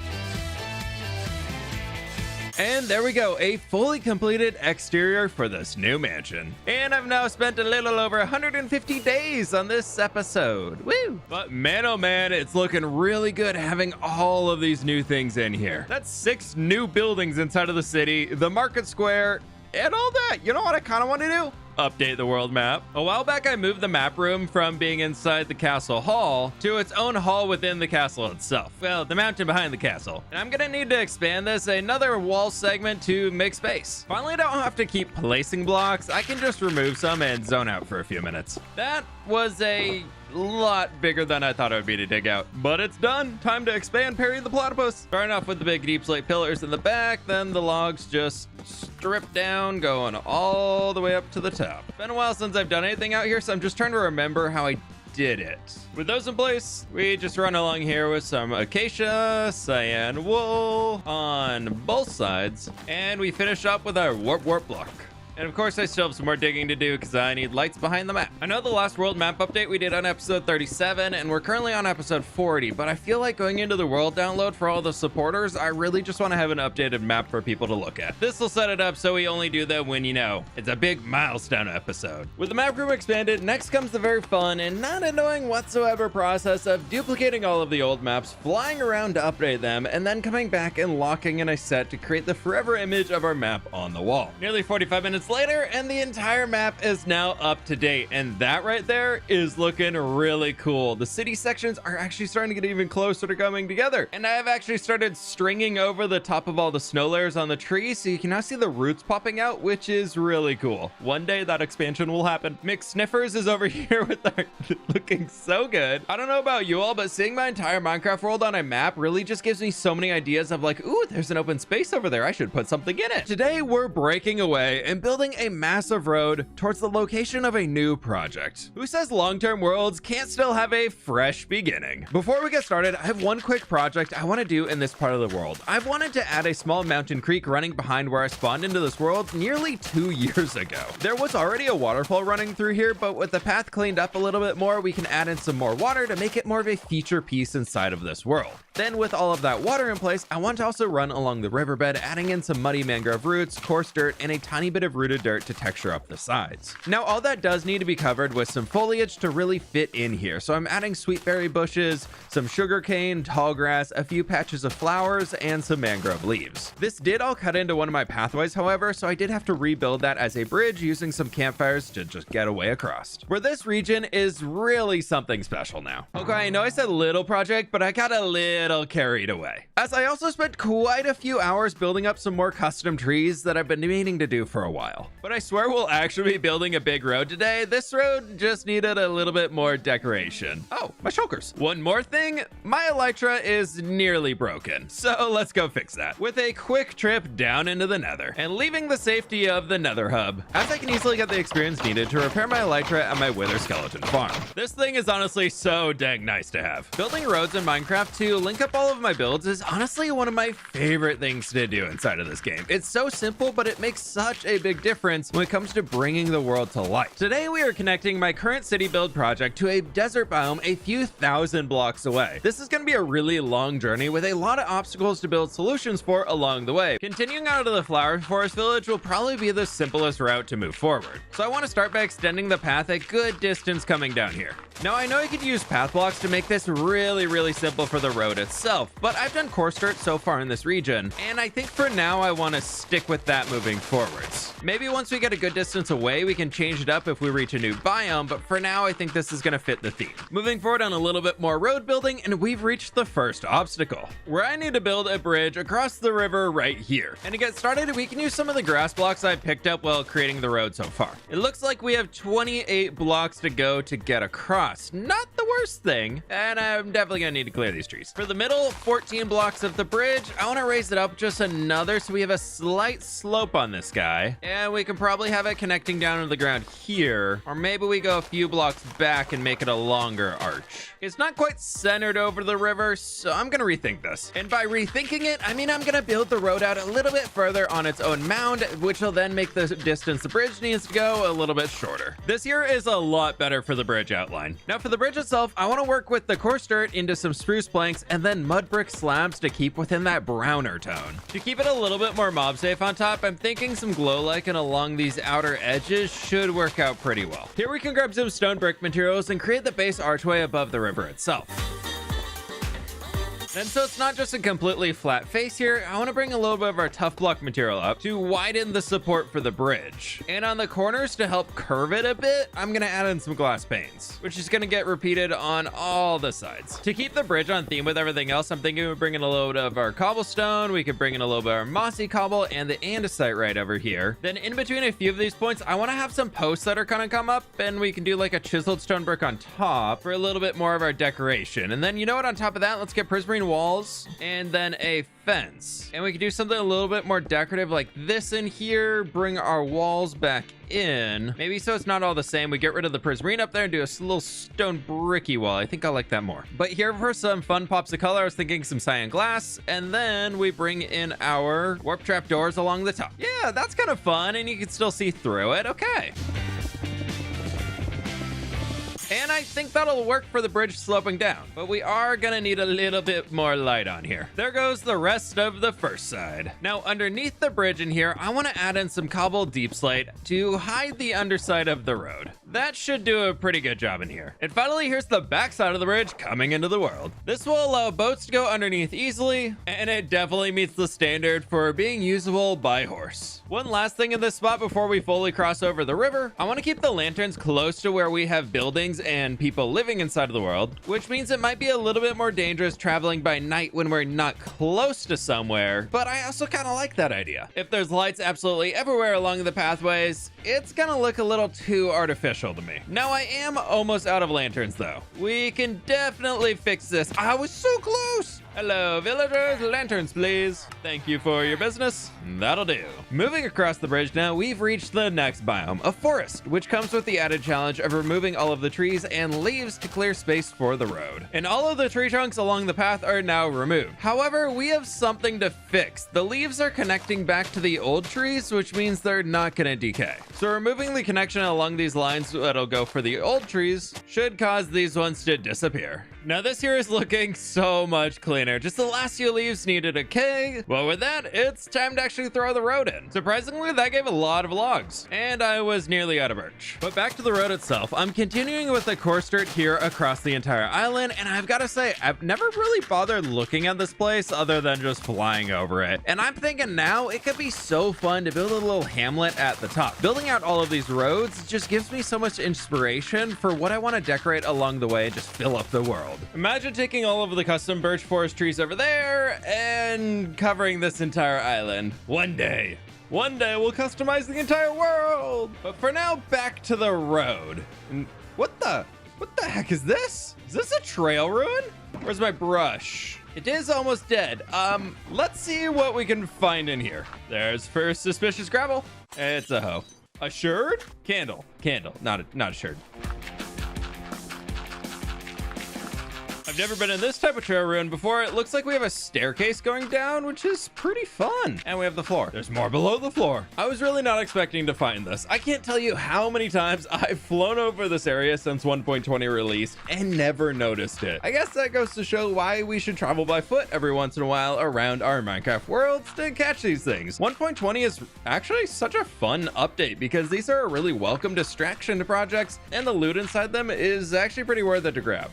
And there we go, a fully completed exterior for this new mansion. And I've now spent a little over 150 days on this episode. Woo! But man, oh man, it's looking really good having all of these new things in here. That's 6 new buildings inside of the city, the market square, and all that. You know what I kind of want to do? Update the world map. A while back, I moved the map room from being inside the castle hall to its own hall within the castle itself. Well, the mountain behind the castle. And I'm gonna need to expand this another wall segment to make space. Finally, I don't have to keep placing blocks. I can just remove some and zone out for a few minutes. That was a lot bigger than I thought it would be to dig out, but it's done. Time to expand Perry the Platypus. Starting off with the big deep slate pillars in the back, then the logs just strip down, going all the way up to the top. It's been a while since I've done anything out here, so I'm just trying to remember how I did it. With those in place, we just run along here with some acacia, cyan wool on both sides, and we finish up with our warp block. And of course, I still have some more digging to do because I need lights behind the map. I know the last world map update we did on episode 37, and we're currently on episode 40, but I feel like going into the world download for all the supporters, I really just want to have an updated map for people to look at. This will set it up so we only do them when, you know, it's a big milestone episode. With the map room expanded, next comes the very fun and not annoying whatsoever process of duplicating all of the old maps, flying around to update them, and then coming back and locking in a set to create the forever image of our map on the wall. Nearly 45 minutes later, and the entire map is now up to date, and that right there is looking really cool. The city sections are actually starting to get even closer to coming together, and I have actually started stringing over the top of all the snow layers on the trees, so you can now see the roots popping out, which is really cool. One day that expansion will happen. Mixed Sniffers is over here with our looking so good. I don't know about you all, but seeing my entire Minecraft world on a map really just gives me so many ideas of like, ooh, there's an open space over there. I should put something in it. Today, we're breaking away and building a massive road towards the location of a new project. Who says long-term worlds can't still have a fresh beginning? Before we get started, I have one quick project I want to do in this part of the world. I've wanted to add a small mountain creek running behind where I spawned into this world nearly 2 years ago. There was already a waterfall running through here, but with the path cleaned up a little bit more, we can add in some more water to make it more of a feature piece inside of this world. Then with all of that water in place, I want to also run along the riverbed, adding in some muddy mangrove roots, coarse dirt, and a tiny bit of rooted dirt to texture up the sides. Now, all that does need to be covered with some foliage to really fit in here. So I'm adding sweetberry bushes, some sugarcane, tall grass, a few patches of flowers, and some mangrove leaves. This did all cut into one of my pathways, however, so I did have to rebuild that as a bridge using some campfires to just get away across. Where this region is really something special now. Okay, I know I said little project, but I got a little carried away, as I also spent quite a few hours building up some more custom trees that I've been meaning to do for a while. But I swear we'll actually be building a big road today. This road just needed a little bit more decoration. Oh, my shulkers. One more thing, my elytra is nearly broken, so let's go fix that with a quick trip down into the nether and leaving the safety of the nether hub, as I can easily get the experience needed to repair my elytra at my wither skeleton farm. This thing is honestly so dang nice to have. Building roads in Minecraft to link up all of my builds is honestly one of my favorite things to do inside of this game. It's so simple, but it makes such a big difference when it comes to bringing the world to life. Today, we are connecting my current city build project to a desert biome a few thousand blocks away. This is going to be a really long journey with a lot of obstacles to build solutions for along the way. Continuing out of the flower forest village will probably be the simplest route to move forward. So I want to start by extending the path a good distance coming down here. Now, I know I could use path blocks to make this really simple for the road itself, but I've done coarse dirt so far in this region, and I think for now I want to stick with that moving forwards. Maybe once we get a good distance away, we can change it up if we reach a new biome, but for now, I think this is gonna fit the theme. Moving forward on a little bit more road building, and we've reached the first obstacle, where I need to build a bridge across the river right here. And to get started, we can use some of the grass blocks I picked up while creating the road so far. It looks like we have 28 blocks to go to get across. Not the worst thing, and I'm definitely gonna need to clear these trees. For the middle 14 blocks of the bridge, I want to raise it up just another so we have a slight slope on this guy, and we can probably have it connecting down to the ground here, or maybe we go a few blocks back and make it a longer arch. It's not quite centered over the river, so I'm gonna rethink this. And by rethinking it, I mean I'm gonna build the road out a little bit further on its own mound, which will then make the distance the bridge needs to go a little bit shorter. This here is a lot better for the bridge outline. Now for the bridge itself, I want to work with the coarse dirt into some spruce planks and then mud brick slabs to keep within that browner tone. To keep it a little bit more mob safe on top, I'm thinking some glow lichen along these outer edges should work out pretty well. Here we can grab some stone brick materials and create the base archway above the river itself. And so it's not just a completely flat face here, I want to bring a little bit of our tough block material up to widen the support for the bridge. And on the corners to help curve it a bit, I'm going to add in some glass panes, which is going to get repeated on all the sides. To keep the bridge on theme with everything else, I'm thinking of bringing a load of our cobblestone, we could bring in a little bit of our mossy cobble and the andesite right over here. Then in between a few of these points, I want to have some posts that are going to come up, and we can do like a chiseled stone brick on top for a little bit more of our decoration. And then you know what, on top of that, let's get prismarine walls and then a fence, and we can do something a little bit more decorative like this in here, bring our walls back in, maybe so it's not all the same. We get rid of the prismarine up there and do a little stone bricky wall. I think I like that more. But here for some fun pops of color, I was thinking some cyan glass, and then we bring in our warp trap doors along the top. Yeah, that's kind of fun, and you can still see through it. Okay. And I think that'll work for the bridge sloping down, but we are gonna need a little bit more light on here. There goes the rest of the first side. Now underneath the bridge in here, I want to add in some cobble deep slate to hide the underside of the road. That should do a pretty good job in here. And finally, here's the back side of the bridge coming into the world. This will allow boats to go underneath easily, and it definitely meets the standard for being usable by horse. One last thing in this spot before we fully cross over the river, I want to keep the lanterns close to where we have buildings and people living inside of the world, which means it might be a little bit more dangerous traveling by night when we're not close to somewhere, but I also kind of like that idea. If there's lights absolutely everywhere along the pathways, it's gonna look a little too artificial to me. Now I am almost out of lanterns though. We can definitely fix this. I was so close. Hello, villagers. Lanterns, please. Thank you for your business. That'll do. Moving across the bridge now, we've reached the next biome, a forest, which comes with the added challenge of removing all of the trees and leaves to clear space for the road. And all of the tree trunks along the path are now removed. However, we have something to fix. The leaves are connecting back to the old trees, which means they're not going to decay. So removing the connection along these lines that'll go for the old trees should cause these ones to disappear. Now this here is looking so much cleaner. Just the last few leaves need to decay. Well, with that, it's time to actually throw the road in. Surprisingly, that gave a lot of logs, and I was nearly out of birch. But back to the road itself, I'm continuing with the coarse dirt here across the entire island, and I've got to say, I've never really bothered looking at this place other than just flying over it. And I'm thinking now it could be so fun to build a little hamlet at the top. Building out all of these roads just gives me so much inspiration for what I want to decorate along the way and just fill up the world. Imagine taking all of the custom birch forest trees over there and covering this entire island. One day we'll customize the entire world. But for now, back to the road. And what the heck is this? Is this a trail ruin? Where's my brush? It is almost dead. Let's see what we can find in here. There's first suspicious gravel. It's a hoe. A sherd? Candle, not a sherd. I've never been in this type of trail ruin before. It looks like we have a staircase going down, which is pretty fun. And we have the floor. There's more below the floor. I was really not expecting to find this. I can't tell you how many times I've flown over this area since 1.20 release and never noticed it. I guess that goes to show why we should travel by foot every once in a while around our Minecraft worlds to catch these things. 1.20 is actually such a fun update because these are a really welcome distraction to projects, and the loot inside them is actually pretty worth it to grab.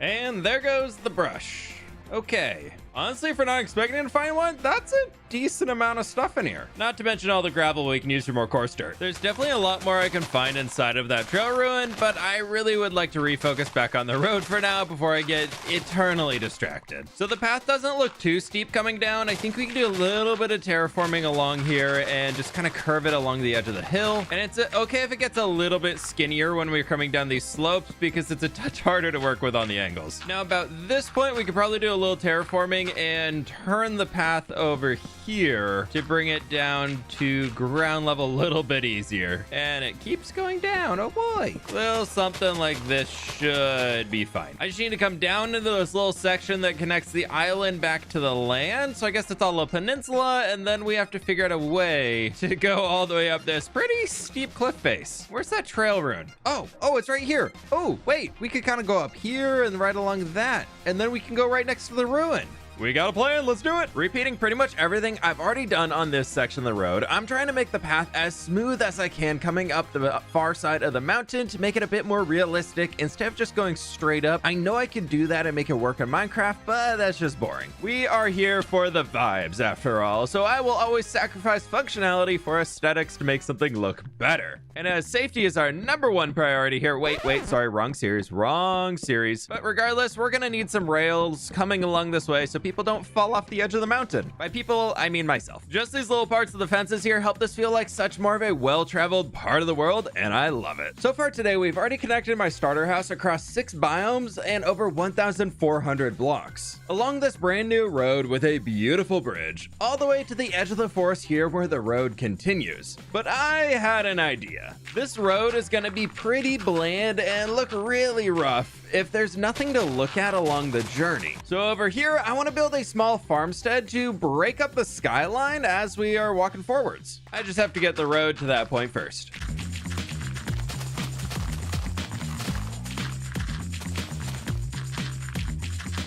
And there goes the brush. Okay, Honestly, if we're not expecting to find one, that's a decent amount of stuff in here. Not to mention all the gravel we can use for more coarse dirt. There's definitely a lot more I can find inside of that trail ruin, but I really would like to refocus back on the road for now before I get eternally distracted. So the path doesn't look too steep coming down. I think we can do a little bit of terraforming along here and just kind of curve it along the edge of the hill. And it's okay if it gets a little bit skinnier when we're coming down these slopes because it's a touch harder to work with on the angles. Now about this point, we could probably do a little terraforming and turn the path over here to bring it down to ground level a little bit easier. And it keeps going down. Oh boy. Well, something like this should be fine. I just need to come down into this little section that connects the island back to the land. So I guess it's all a peninsula, and then we have to figure out a way to go all the way up this pretty steep cliff face. Where's that trail rune? Oh, it's right here. Oh, wait, we could kind of go up here and right along that, and then we can go right next to the ruin. We got a plan, let's do it. Repeating pretty much everything I've already done on this section of the road, I'm trying to make the path as smooth as I can coming up the far side of the mountain to make it a bit more realistic instead of just going straight up. I know I can do that and make it work in Minecraft, but that's just boring. We are here for the vibes after all, so I will always sacrifice functionality for aesthetics to make something look better. And as safety is our #1 priority here, wait, sorry, wrong series. But regardless, we're gonna need some rails coming along this way so people don't fall off the edge of the mountain. By people, I mean myself. Just these little parts of the fences here help this feel like such more of a well-traveled part of the world, and I love it. So far today, we've already connected my starter house across 6 biomes and over 1,400 blocks. Along this brand new road with a beautiful bridge, all the way to the edge of the forest here where the road continues. But I had an idea. This road is gonna be pretty bland and look really rough if there's nothing to look at along the journey. So over here, I want to build a small farmstead to break up the skyline as we are walking forwards. I just have to get the road to that point first.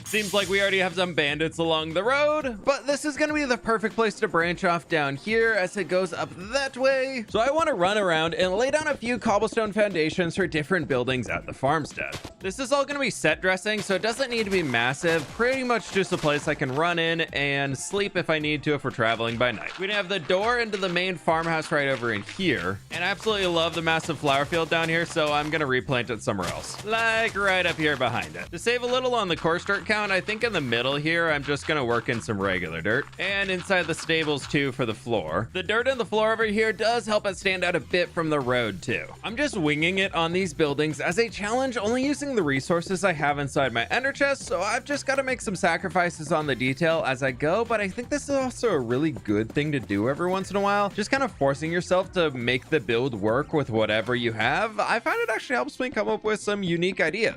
Seems like we already have some bandits along the road, but this is going to be the perfect place to branch off down here as it goes up that way. So I want to run around and lay down a few cobblestone foundations for different buildings at the farmstead. This is all going to be set dressing, so it doesn't need to be massive. Pretty much just a place I can run in and sleep if I need to if we're traveling by night. We'd have the door into the main farmhouse right over in here. And I absolutely love the massive flower field down here, so I'm going to replant it somewhere else. Like right up here behind it. To save a little on the coarse dirt count, I think in the middle here, I'm just gonna work in some regular dirt, and inside the stables too for the floor. The dirt in the floor over here does help it stand out a bit from the road too. I'm just winging it on these buildings as a challenge, only using the resources I have inside my ender chest, so I've just got to make some sacrifices on the detail as I go, but I think this is also a really good thing to do every once in a while. Just kind of forcing yourself to make the build work with whatever you have. I find it actually helps me come up with some unique ideas.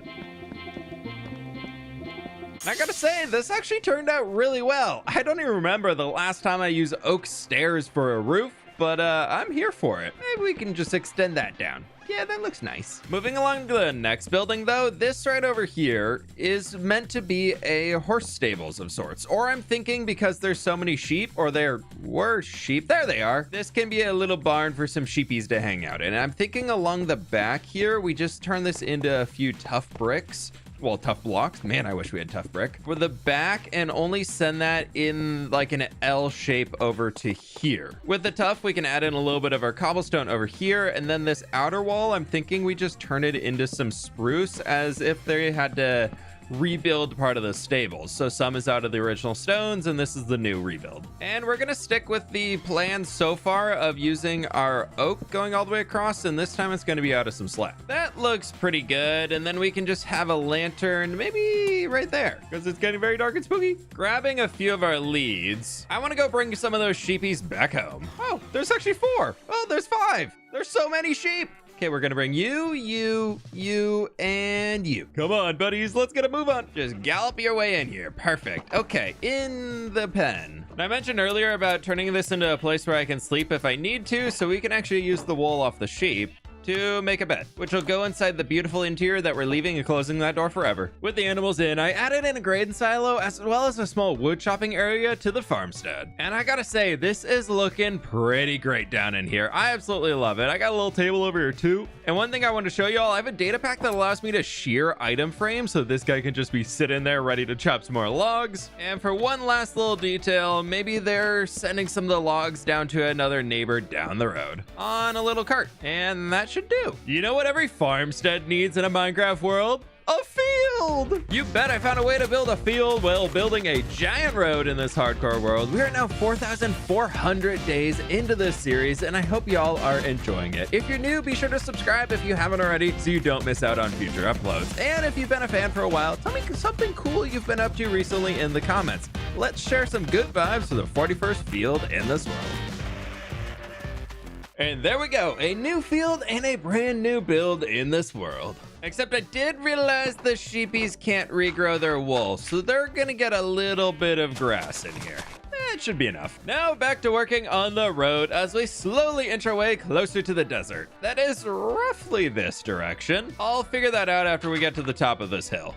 I gotta say, this actually turned out really well. I don't even remember the last time I used oak stairs for a roof, but I'm here for it. Maybe we can just extend that down. Yeah, that looks nice. Moving along to the next building though, this right over here is meant to be a horse stables of sorts. Or I'm thinking because there's so many sheep, or there were sheep, there they are. This can be a little barn for some sheepies to hang out in. I'm thinking along the back here, we just turn this into a few tough bricks. Well, tough blocks. Man, I wish we had tough brick. For the back, and only send that in like an L shape over to here. With the tough, we can add in a little bit of our cobblestone over here, and then this outer wall, I'm thinking we just turn it into some spruce as if they had to rebuild part of the stables. So some is out of the original stones, and this is the new rebuild. And we're gonna stick with the plan so far of using our oak going all the way across, and this time it's gonna be out of some slab. That looks pretty good, and then we can just have a lantern maybe right there because it's getting very dark and spooky. Grabbing a few of our leads, I want to go bring some of those sheepies back home. Oh, there's actually 4. Oh, there's 5. There's so many sheep. Okay, we're gonna bring you, and you. Come on, buddies, let's get a move on. Just gallop your way in here. Perfect. Okay, in the pen. And I mentioned earlier about turning this into a place where I can sleep if I need to, so we can actually use the wool off the sheep. to make a bed, which will go inside the beautiful interior that we're leaving and closing that door forever. With the animals in, I added in a grain silo as well as a small wood chopping area to the farmstead. And I gotta say, this is looking pretty great down in here. I absolutely love it. I got a little table over here too. And one thing I want to show y'all, I have a data pack that allows me to shear item frames, so this guy can just be sitting there ready to chop some more logs. And for one last little detail, maybe they're sending some of the logs down to another neighbor down the road on a little cart, and that should do. You know what every farmstead needs in a Minecraft world? A field! You bet I found a way to build a field while building a giant road in this hardcore world. We are now 4,400 days into this series, and I hope y'all are enjoying it. If you're new, be sure to subscribe if you haven't already so you don't miss out on future uploads. And if you've been a fan for a while, tell me something cool you've been up to recently in the comments. Let's share some good vibes for the 41st field in this world. And there we go, a new field and a brand new build in this world. Except I did realize the sheepies can't regrow their wool, so they're gonna get a little bit of grass in here. It should be enough. Now back to working on the road as we slowly inch our way closer to the desert. That is roughly this direction. I'll figure that out after we get to the top of this hill.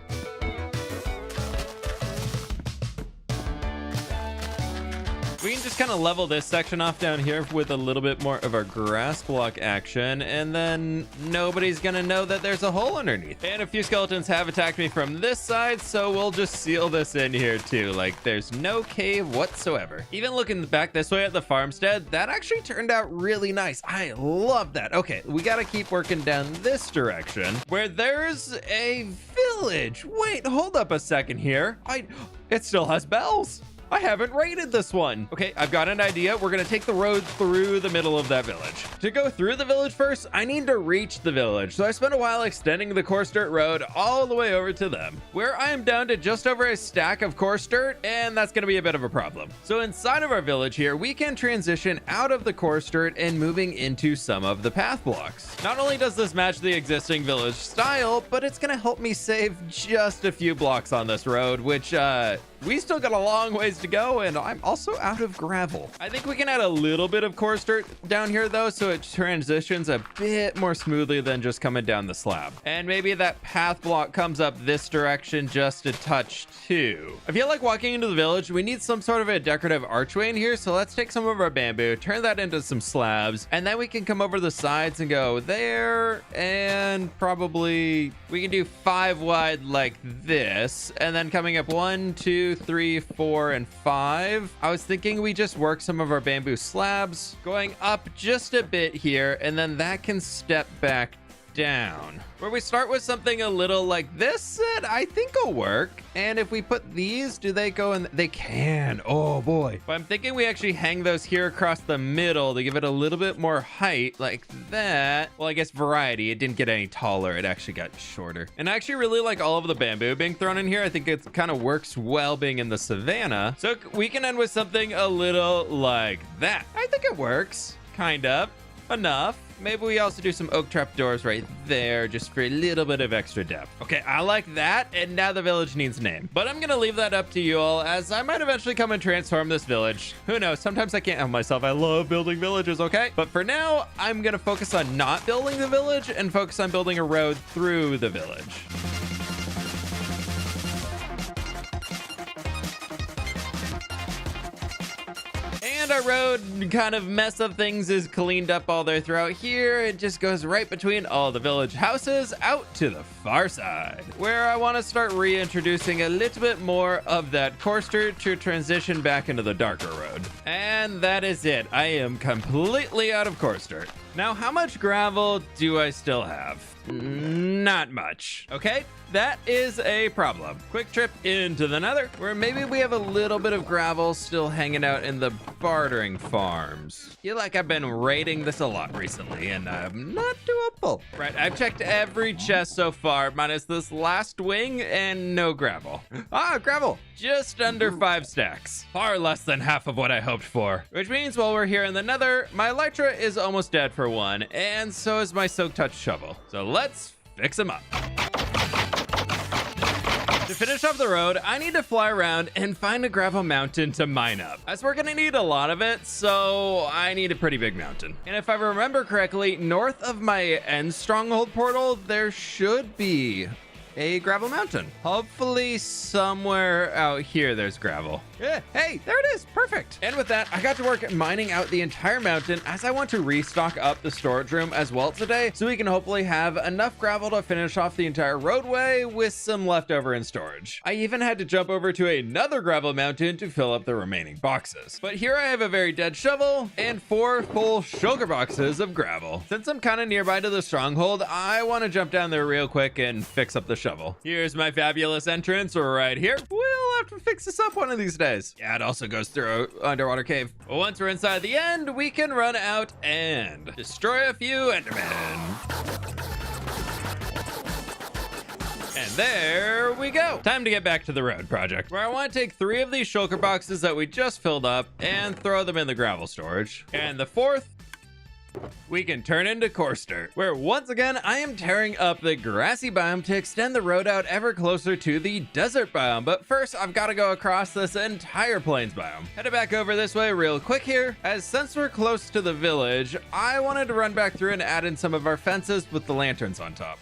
We can just kind of level this section off down here with a little bit more of our grass block action, and then nobody's gonna know that there's a hole underneath. And a few skeletons have attacked me from this side, so we'll just seal this in here too. Like, there's no cave whatsoever. Even looking back this way at the farmstead, that actually turned out really nice. I love that. Okay, we gotta keep working down this direction where there's a village. Wait, hold up a second here. It still has bells. I haven't raided this one. Okay, I've got an idea. We're gonna take the road through the middle of that village. To go through the village first, I need to reach the village. So I spent a while extending the coarse dirt road all the way over to them, where I am down to just over a stack of coarse dirt, and that's gonna be a bit of a problem. So inside of our village here, we can transition out of the coarse dirt and moving into some of the path blocks. Not only does this match the existing village style, but it's gonna help me save just a few blocks on this road, which we still got a long ways to go, and I'm also out of gravel. I think we can add a little bit of coarse dirt down here though, so it transitions a bit more smoothly than just coming down the slab. And maybe that path block comes up this direction just a touch too. I feel like walking into the village, we need some sort of a decorative archway in here, so let's take some of our bamboo, turn that into some slabs, and then we can come over the sides and go there, and probably we can do 5 wide like this, and then coming up 1, 2, 3, 4, and 5. I was thinking we just work some of our bamboo slabs going up just a bit here, and then that can step back down, where we start with something a little like this that I think will work. And if we put these, do they go in? They can. Oh boy. But I'm thinking we actually hang those here across the middle to give it a little bit more height like that. Well, I guess variety. It didn't get any taller. It actually got shorter. And I actually really like all of the bamboo being thrown in here. I think it kind of works well being in the savannah. So we can end with something a little like that. I think it works. Kind of. Enough. Maybe we also do some oak trap doors right there just for a little bit of extra depth. Okay, I like that, and now the village needs a name. But I'm gonna leave that up to you all, as I might eventually come and transform this village. Who knows? Sometimes I can't help myself. I love building villages, okay? But for now, I'm gonna focus on not building the village and focus on building a road through the village. And our road kind of mess of things is cleaned up all the way throughout here. It just goes right between all the village houses out to the far side, where I want to start reintroducing a little bit more of that coarse dirt to transition back into the darker road. And that is it. I am completely out of coarse dirt. Now, how much gravel do I still have? Not much. Okay, that is a problem. Quick trip into the Nether, where maybe we have a little bit of gravel still hanging out in the bartering farms. Feel like I've been raiding this a lot recently, and I'm not doable. Right, I've checked every chest so far, minus this last wing, and no gravel. Ah, gravel! Just under 5 stacks. Far less than half of what I hoped for. Which means while we're here in the Nether, my elytra is almost dead for one, and so is my soak touch shovel. So let's fix him up. To finish off the road, I need to fly around and find a gravel mountain to mine up, as we're gonna need a lot of it, so I need a pretty big mountain. And if I remember correctly, north of my end stronghold portal, there should be a gravel mountain. Hopefully somewhere out here there's gravel. Yeah, hey, there it is. Perfect. And with that, I got to work mining out the entire mountain, as I want to restock up the storage room as well today, so we can hopefully have enough gravel to finish off the entire roadway with some leftover in storage. I even had to jump over to another gravel mountain to fill up the remaining boxes. But here I have a very dead shovel and 4 full shulker boxes of gravel. Since I'm kind of nearby to the stronghold, I want to jump down there real quick and fix up the shovel. Here's my fabulous entrance right here. We'll have to fix this up one of these days. Yeah, it also goes through an underwater cave. But once we're inside the end, we can run out and destroy a few Endermen. And there we go. Time to get back to the road project, where I want to take 3 of these shulker boxes that we just filled up and throw them in the gravel storage. And the 4th, we can turn into coarse dirt, where once again I am tearing up the grassy biome to extend the road out ever closer to the desert biome. But first, I've got to go across this entire plains biome. Headed back over this way real quick here, as since we're close to the village, I wanted to run back through and add in some of our fences with the lanterns on top.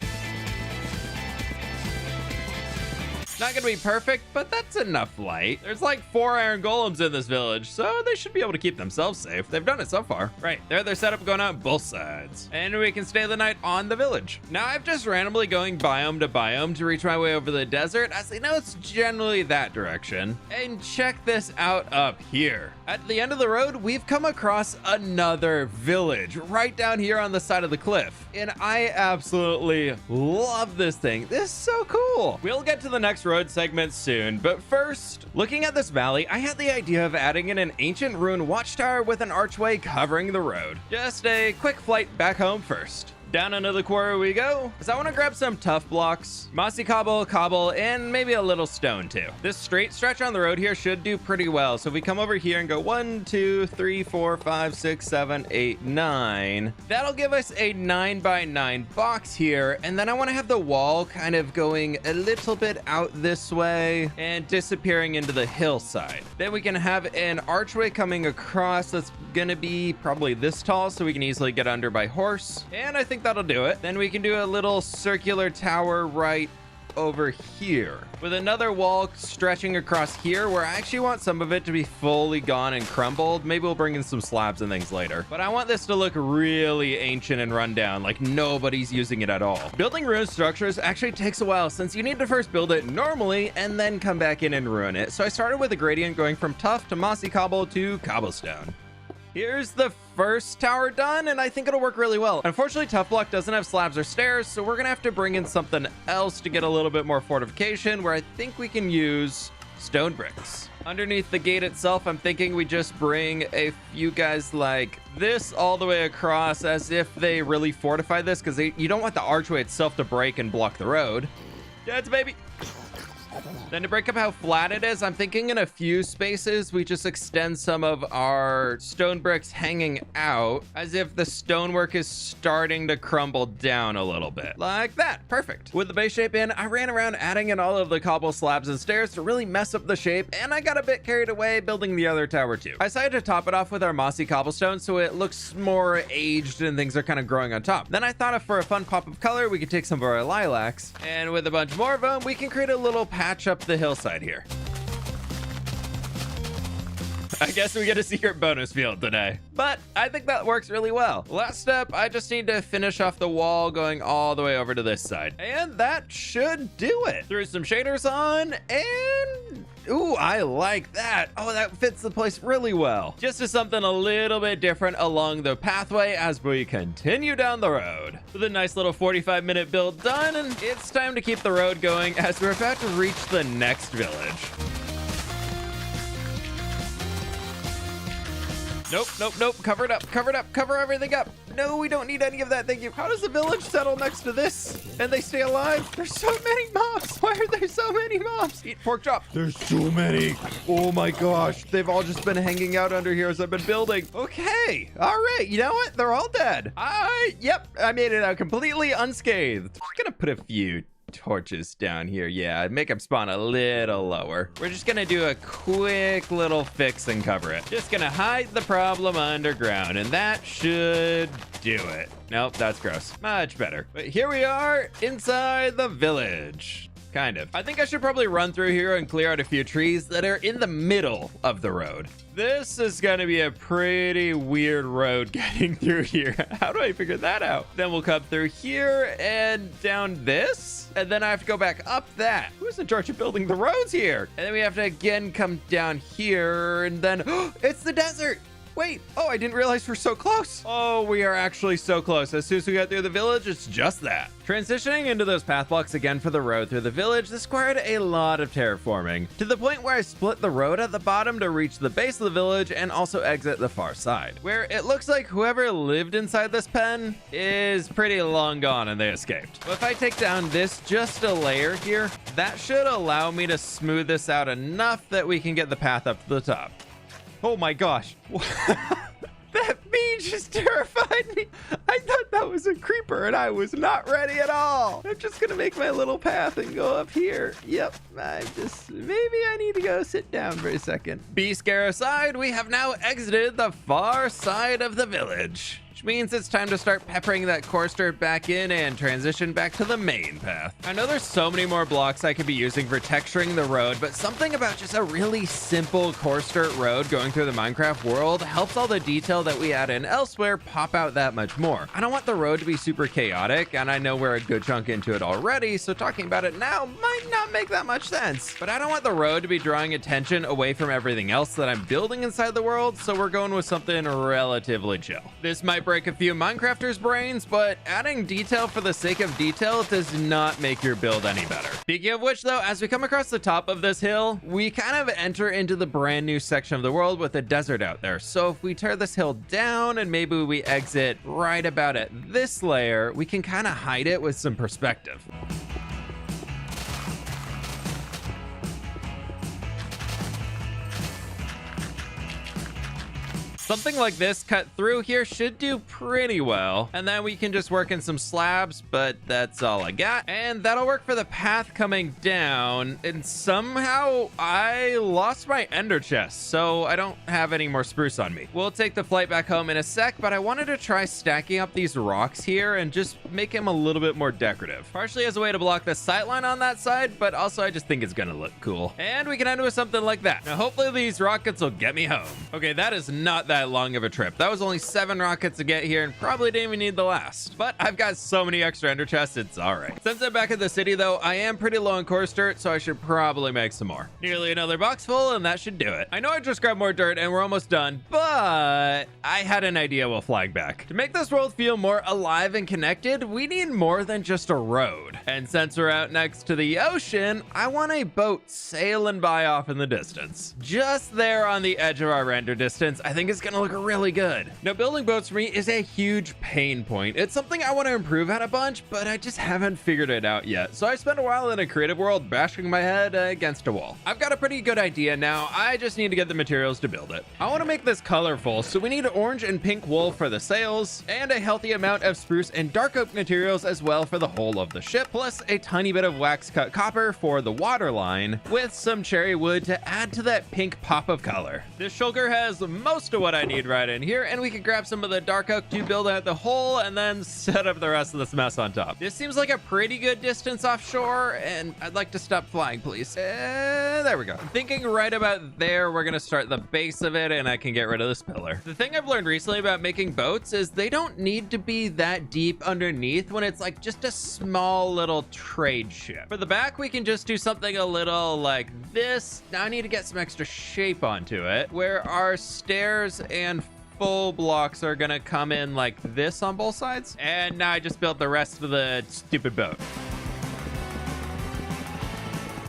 Not gonna be perfect, but that's enough light. There's like 4 iron golems in this village, so they should be able to keep themselves safe. They've done it so far. Right, there they're set up going out both sides. And we can stay the night on the village. Now I'm just randomly going biome to biome to reach my way over the desert, as I know it's generally that direction. And check this out up here. At the end of the road, we've come across another village right down here on the side of the cliff. And I absolutely love this thing. This is so cool. We'll get to the next road segment soon, but first, looking at this valley, I had the idea of adding in an ancient ruined watchtower with an archway covering the road. Just a quick flight back home first. Down into the quarry we go, as I want to grab some tough blocks, mossy cobble, and maybe a little stone too. This straight stretch on the road here should do pretty well. So if we come over here and go 1, 2, 3, 4, 5, 6, 7, 8, 9, that'll give us a 9 by 9 box here. And then I want to have the wall kind of going a little bit out this way and disappearing into the hillside. Then we can have an archway coming across that's gonna be probably this tall, so we can easily get under by horse. And I think that'll do it. Then we can do a little circular tower right over here with another wall stretching across here, where I actually want some of it to be fully gone and crumbled. Maybe we'll bring in some slabs and things later, but I want this to look really ancient and run down, like nobody's using it at all. Building ruined structures actually takes a while, since you need to first build it normally and then come back in and ruin it. So I started with a gradient going from tough to mossy cobble to cobblestone. Here's the first tower done, and I think it'll work really well. Unfortunately, tough block doesn't have slabs or stairs, so we're gonna have to bring in something else to get a little bit more fortification, where I think we can use stone bricks. Underneath the gate itself, I'm thinking we just bring a few guys like this all the way across, as if they really fortify this, because you don't want the archway itself to break and block the road. Dad's baby. Then to break up how flat it is, I'm thinking in a few spaces we just extend some of our stone bricks hanging out, as if the stonework is starting to crumble down a little bit. Like that. Perfect. With the base shape in, I ran around adding in all of the cobble slabs and stairs to really mess up the shape, and I got a bit carried away building the other tower too. I decided to top it off with our mossy cobblestone so it looks more aged and things are kind of growing on top. Then I thought if for a fun pop of color, we could take some of our lilacs, and with a bunch more of them, we can create a little patch up the hillside here. I guess we get a secret bonus field today, but I think that works really well. Last step, I just need to finish off the wall going all the way over to this side, and that should do it. Threw some shaders on, and ooh, I like that. Oh, that fits the place really well. Just as something a little bit different along the pathway as we continue down the road. With a nice little 45-minute build done, and it's time to keep the road going as we're about to reach the next village. Nope. Cover it up. Cover everything up. No, we don't need any of that. Thank you. How does the village settle next to this and they stay alive? There's so many mobs. Why are there so many mobs? Eat pork chop. There's so many. Oh my gosh. They've all just been hanging out under here as I've been building. Okay. All right. You know what? They're all dead. Yep. I made it out completely unscathed. I'm gonna put a few torches down here. Yeah, make them spawn a little lower. We're just gonna do a quick little fix and cover it. Just gonna hide the problem underground, and that should do it. Nope, that's gross. Much better. But here we are inside the village. Kind of. I think I should probably run through here and clear out a few trees that are in the middle of the road. This is gonna be a pretty weird road getting through here. How do I figure that out? Then we'll come through here and down this, and then I have to go back up that. Who's in charge of building the roads here? And then we have to again come down here, and then it's the desert. Wait, oh, I didn't realize we're so close. Oh, we are actually so close. As soon as we get through the village, it's just that. Transitioning into those path blocks again for the road through the village, this required a lot of terraforming, to the point where I split the road at the bottom to reach the base of the village and also exit the far side, where it looks like whoever lived inside this pen is pretty long gone and they escaped. But if I take down this just a layer here, that should allow me to smooth this out enough that we can get the path up to the top. Oh my gosh. That bee just terrified me. I thought that was a creeper and I was not ready at all. I'm just gonna make my little path and go up here. Yep, maybe I need to go sit down for a second. Bee scare aside, we have now exited the far side of the village, which means it's time to start peppering that coarse dirt back in and transition back to the main path. I know there's so many more blocks I could be using for texturing the road, but something about just a really simple coarse dirt road going through the Minecraft world helps all the detail that we add in elsewhere pop out that much more. I don't want the road to be super chaotic, and I know we're a good chunk into it already, so talking about it now might not make that much sense. But I don't want the road to be drawing attention away from everything else that I'm building inside the world, so we're going with something relatively chill. This might break a few Minecrafters' brains, but adding detail for the sake of detail does not make your build any better. Speaking of which though, as we come across the top of this hill, we kind of enter into the brand new section of the world with a desert out there. So if we tear this hill down and maybe we exit right about at this layer, we can kind of hide it with some perspective. Something like this cut through here should do pretty well. And then we can just work in some slabs, but that's all I got. And that'll work for the path coming down. And somehow I lost my ender chest, so I don't have any more spruce on me. We'll take the flight back home in a sec, but I wanted to try stacking up these rocks here and just make them a little bit more decorative. Partially as a way to block the sightline on that side, but also I just think it's gonna look cool. And we can end with something like that. Now hopefully these rockets will get me home. Okay, that is not that long of a trip. That was only 7 rockets to get here and probably didn't even need the last. But I've got so many extra ender chests, it's all right. Since I'm back at the city though, I am pretty low on coarse dirt, so I should probably make some more. Nearly another box full and that should do it. I know I just grabbed more dirt and we're almost done, but I had an idea while flying back. To make this world feel more alive and connected, we need more than just a road. And since we're out next to the ocean, I want a boat sailing by off in the distance. Just there on the edge of our render distance, I think it's gonna look really good. Now, building boats for me is a huge pain point. It's something I want to improve at a bunch, but I just haven't figured it out yet. So I spent a while in a creative world bashing my head against a wall. I've got a pretty good idea now. I just need to get the materials to build it. I want to make this colorful, so we need orange and pink wool for the sails, and a healthy amount of spruce and dark oak materials as well for the whole of the ship, plus a tiny bit of wax cut copper for the water line, with some cherry wood to add to that pink pop of color. This shulker has most of what I need right in here, and we can grab some of the dark oak to build out the hole and then set up the rest of this mess on top. This seems like a pretty good distance offshore, and I'd like to stop flying, please. There we go. I'm thinking right about there, we're gonna start the base of it and I can get rid of this pillar. The thing I've learned recently about making boats is they don't need to be that deep underneath when it's like just a small little trade ship. For the back, we can just do something a little like this. Now I need to get some extra shape onto it, where our stairs and full blocks are gonna come in like this on both sides. And now I just built the rest of the stupid boat.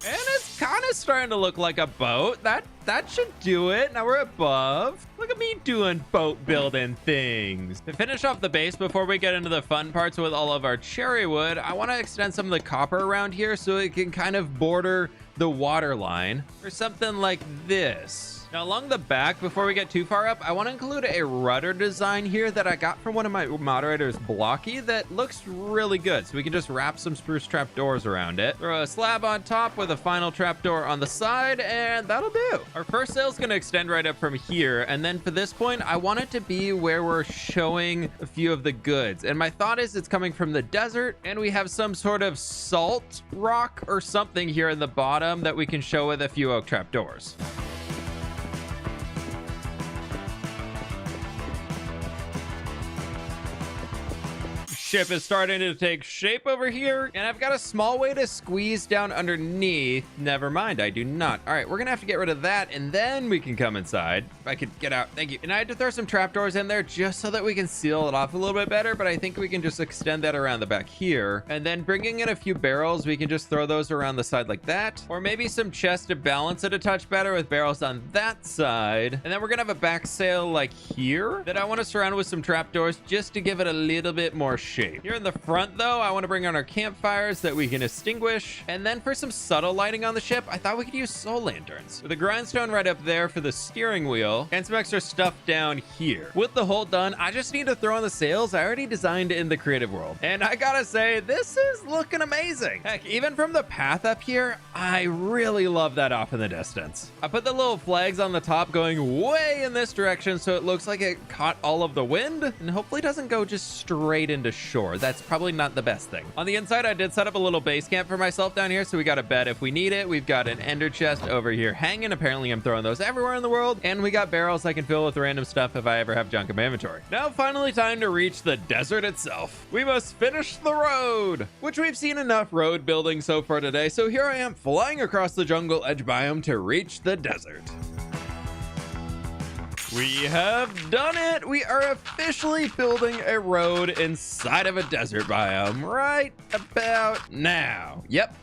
And it's kind of starting to look like a boat. That should do it. Now we're above. Look at me doing boat building things. To finish off the base before we get into the fun parts with all of our cherry wood, I want to extend some of the copper around here so it can kind of border the water line or something like this. Now along the back, before we get too far up, I want to include a rudder design here that I got from one of my moderators, Blocky, that looks really good. So we can just wrap some spruce trapdoors around it, throw a slab on top with a final trapdoor on the side, and that'll do. Our first sail is going to extend right up from here, and then for this point, I want it to be where we're showing a few of the goods. And my thought is it's coming from the desert, and we have some sort of salt rock or something here in the bottom that we can show with a few oak trapdoors. Ship is starting to take shape over here, and I've got a small way to squeeze down underneath. Never mind, I do not. All right, we're gonna have to get rid of that, and then we can come inside. If I could get out, thank you. And I had to throw some trapdoors in there just so that we can seal it off a little bit better, but I think we can just extend that around the back here. And then bringing in a few barrels, we can just throw those around the side like that, or maybe some chests to balance it a touch better with barrels on that side. And then we're gonna have a back sail like here that I want to surround with some trapdoors just to give it a little bit more shape. Here in the front, though, I want to bring on our campfires that we can extinguish. And then for some subtle lighting on the ship, I thought we could use soul lanterns. With a grindstone right up there for the steering wheel, and some extra stuff down here. With the hull done, I just need to throw on the sails I already designed in the creative world. And I gotta say, this is looking amazing. Heck, even from the path up here, I really love that off in the distance. I put the little flags on the top going way in this direction so it looks like it caught all of the wind and hopefully doesn't go just straight into shore. That's probably not the best thing. On the inside, I did set up a little base camp for myself down here, so we got a bed if we need it. We've got an ender chest over here hanging. Apparently, I'm throwing those everywhere in the world. And we got barrels I can fill with random stuff if I ever have junk in my inventory. Now, finally time to reach the desert itself. We must finish the road, which we've seen enough road building so far today. So here I am flying across the jungle edge biome to reach the desert. We have done it! We are officially building a road inside of a desert biome right about now. Yep.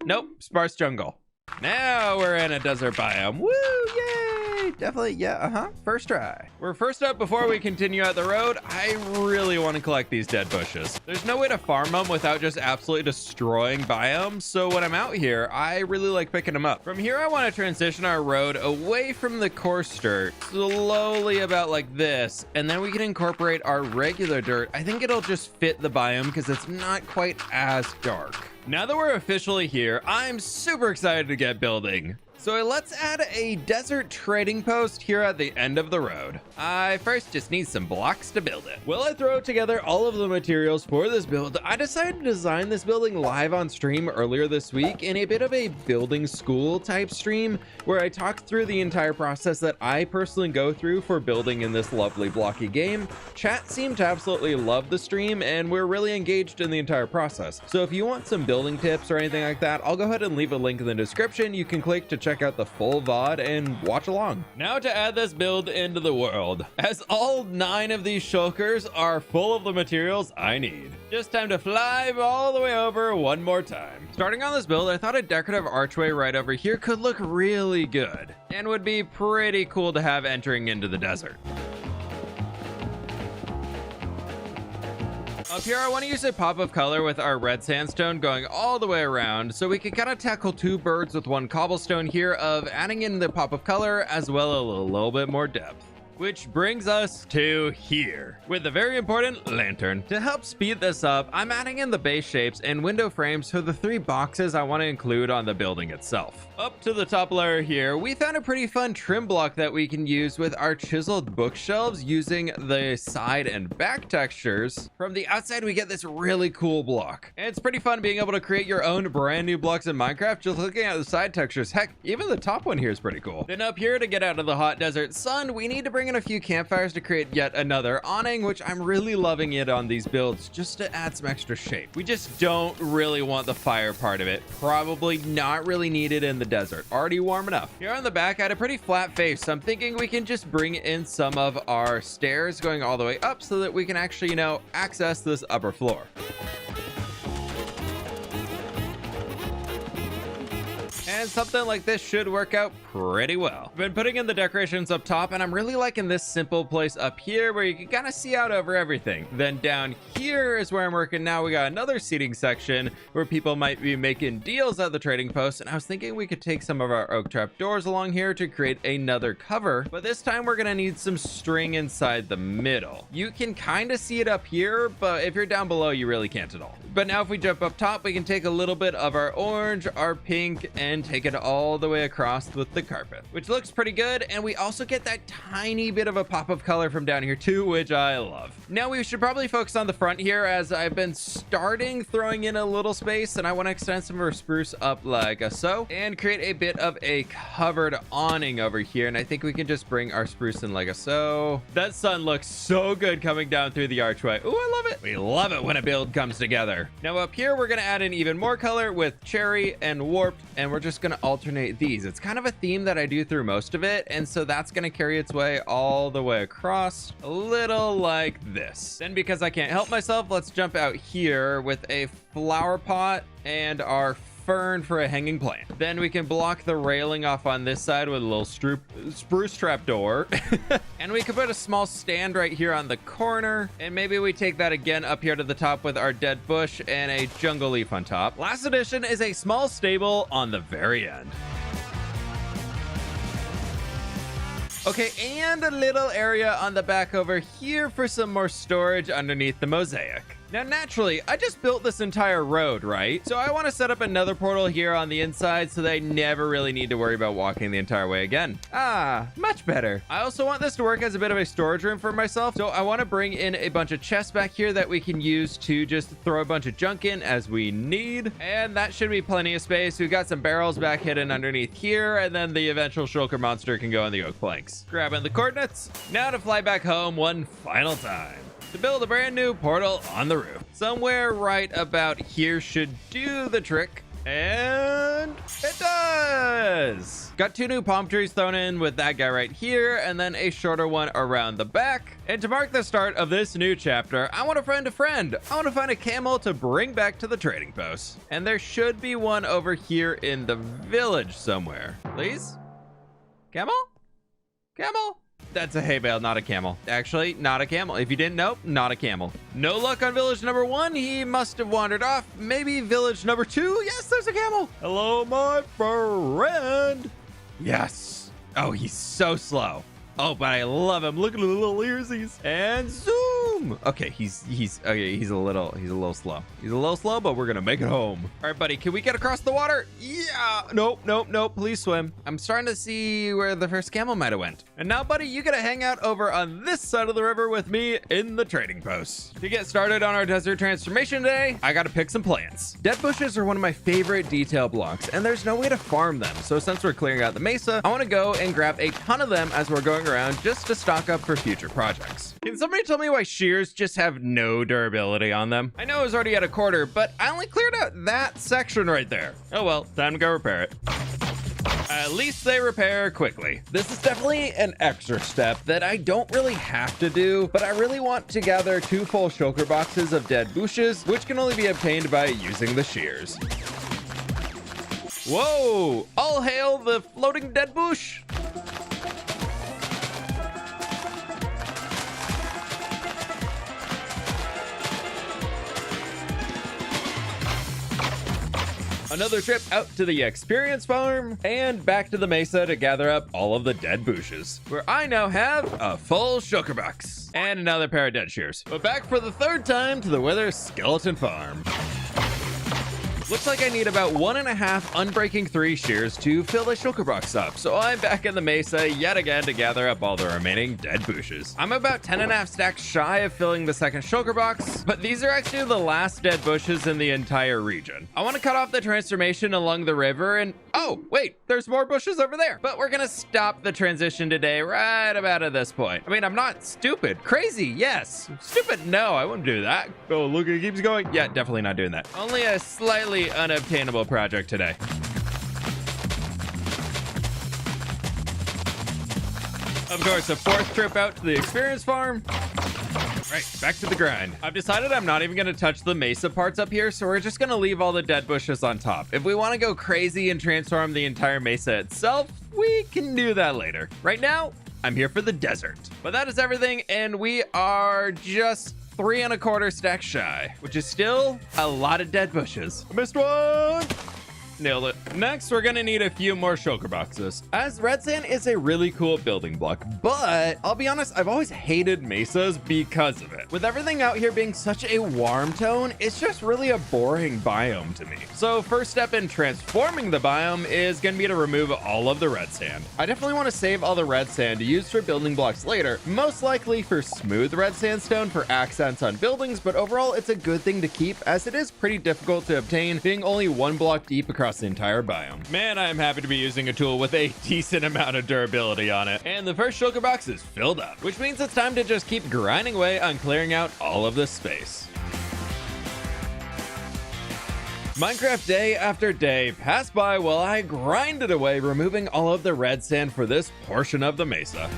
Nope. Sparse jungle. Now we're in a desert biome. Woo! Yay! Definitely, yeah, first try. We're first up before we continue out the road. I really want to collect these dead bushes. There's no way to farm them without just absolutely destroying biomes, so when I'm out here, I really like picking them up. From here, I want to transition our road away from the coarse dirt, slowly about like this, and then we can incorporate our regular dirt. I think it'll just fit the biome because it's not quite as dark. Now that we're officially here, I'm super excited to get building. So let's add a desert trading post here at the end of the road. I first just need some blocks to build it. While I throw together all of the materials for this build, I decided to design this building live on stream earlier this week in a bit of a building school type stream where I talked through the entire process that I personally go through for building in this lovely blocky game. Chat seemed to absolutely love the stream and we're really engaged in the entire process. So if you want some building tips or anything like that, I'll go ahead and leave a link in the description. You can click to check out the full VOD and watch along. Now to add this build into the world, as all 9 of these shulkers are full of the materials I need. Just time to fly all the way over one more time. Starting on this build, I thought a decorative archway right over here could look really good and would be pretty cool to have entering into the desert. Up here, I want to use a pop of color with our red sandstone going all the way around so we can kind of tackle 2 birds with 1 cobblestone here of adding in the pop of color as well as a little bit more depth. Which brings us to here with a very important lantern. To help speed this up, I'm adding in the base shapes and window frames for the 3 boxes I want to include on the building itself. Up to the top layer here, we found a pretty fun trim block that we can use with our chiseled bookshelves using the side and back textures. From the outside, we get this really cool block. And it's pretty fun being able to create your own brand new blocks in Minecraft just looking at the side textures. Heck, even the top one here is pretty cool. Then up here, to get out of the hot desert sun, we need to bring in a few campfires to create yet another awning, which I'm really loving it on these builds just to add some extra shape. We just don't really want the fire part of it. Probably not really needed in the desert. Already warm enough. Here on the back, I had a pretty flat face, so I'm thinking we can just bring in some of our stairs going all the way up so that we can actually, access this upper floor. And something like this should work out pretty well. I've been putting in the decorations up top, and I'm really liking this simple place up here where you can kind of see out over everything. Then down here is where I'm working now. We got another seating section where people might be making deals at the trading post, and I was thinking we could take some of our oak trap doors along here to create another cover, but this time we're gonna need some string inside the middle. You can kind of see it up here, but if you're down below, you really can't at all. But now if we jump up top, we can take a little bit of our orange, our pink, and take it all the way across with the carpet, which looks pretty good. And we also get that tiny bit of a pop of color from down here too, which I love. Now we should probably focus on the front here, as I've been starting throwing in a little space, and I want to extend some of our spruce up like so, and create a bit of a covered awning over here. And I think we can just bring our spruce in like so. That sun looks so good coming down through the archway. Ooh, I love it. We love it when a build comes together. Now up here, we're gonna add in even more color with cherry and warped, and we're just gonna alternate these. It's kind of a theme that I do through most of it, and so that's gonna carry its way all the way across, a little like this. Then because I can't help myself, let's jump out here with a flower pot and our fern for a hanging plant. Then we can block the railing off on this side with a little spruce trap door. And we can put a small stand right here on the corner, and maybe we take that again up here to the top with our dead bush and a jungle leaf on top. Last addition is a small stable on the very end. Okay, and a little area on the back over here for some more storage underneath the mosaic. Now, naturally, I just built this entire road, right? So I want to set up another portal here on the inside so that I never really need to worry about walking the entire way again. Ah, much better. I also want this to work as a bit of a storage room for myself. So I want to bring in a bunch of chests back here that we can use to just throw a bunch of junk in as we need. And that should be plenty of space. We've got some barrels back hidden underneath here, and then the eventual shulker monster can go on the oak planks. Grabbing the coordinates. Now to fly back home one final time to build a brand new portal on the roof. Somewhere right about here should do the trick. And it does! Got 2 new palm trees thrown in with that guy right here, and then a shorter one around the back. And to mark the start of this new chapter, I want to friend a friend. I want to find a camel to bring back to the trading post. And there should be one over here in the village somewhere. Please? Camel? Camel? That's a hay bale, not a camel. Actually, not a camel. If you didn't know, not a camel. No luck on village number 1. He must have wandered off. Maybe village number 2. Yes, there's a camel. Hello, my friend. Yes. Oh, he's so slow. Oh, but I love him. Look at the little earsies. And zoom. Okay, he's a little slow. He's a little slow, but we're gonna make it home. All right, buddy, can we get across the water? Yeah. Nope. Please swim. I'm starting to see where the first camel might have went. And now, buddy, you gotta hang out over on this side of the river with me in the trading post. To get started on our desert transformation today, I gotta pick some plants. Dead bushes are one of my favorite detail blocks, and there's no way to farm them. So since we're clearing out the mesa, I want to go and grab a ton of them as we're going around just to stock up for future projects. Can somebody tell me why shears just have no durability on them? I know it was already at a quarter, but I only cleared out that section right there. Oh well, time to go repair it. At least they repair quickly. This is definitely an extra step that I don't really have to do, but I really want to gather 2 full shulker boxes of dead bushes, which can only be obtained by using the shears. Whoa! All hail the floating dead bush! Another trip out to the experience farm and back to the mesa to gather up all of the dead bushes, where I now have a full shulker box and another pair of dead shears. But back for the 3rd time to the Wither skeleton farm. Looks like I need about 1.5 unbreaking 3 shears to fill the shulker box up, so I'm back in the mesa yet again to gather up all the remaining dead bushes. I'm about 10.5 stacks shy of filling the 2nd shulker box, but these are actually the last dead bushes in the entire region. I want to cut off the transformation along the river and... oh, wait, there's more bushes over there. But we're gonna stop the transition today right about at this point. I mean, I'm not stupid. Crazy, yes. Stupid, no, I wouldn't do that. Oh, look, it keeps going. Yeah, definitely not doing that. Only a slightly unobtainable project today. Of course, a 4th trip out to the experience farm. Right, back to the grind. I've decided I'm not even gonna touch the mesa parts up here, so we're just gonna leave all the dead bushes on top. If we wanna go crazy and transform the entire mesa itself, we can do that later. Right now, I'm here for the desert. But that is everything, and we are just 3 1/4 stacks shy, which is still a lot of dead bushes. I missed one! Nailed it. Next, we're gonna need a few more shulker boxes, as red sand is a really cool building block, but I'll be honest, I've always hated mesas because of it. With everything out here being such a warm tone, it's just really a boring biome to me. So first step in transforming the biome is gonna be to remove all of the red sand. I definitely want to save all the red sand to use for building blocks later, most likely for smooth red sandstone for accents on buildings, but overall it's a good thing to keep as it is pretty difficult to obtain, being only 1 block deep across the entire biome. Man, I am happy to be using a tool with a decent amount of durability on it. And the first shulker box is filled up, which means it's time to just keep grinding away on clearing out all of this space. Minecraft day after day passed by while I grinded away, removing all of the red sand for this portion of the mesa.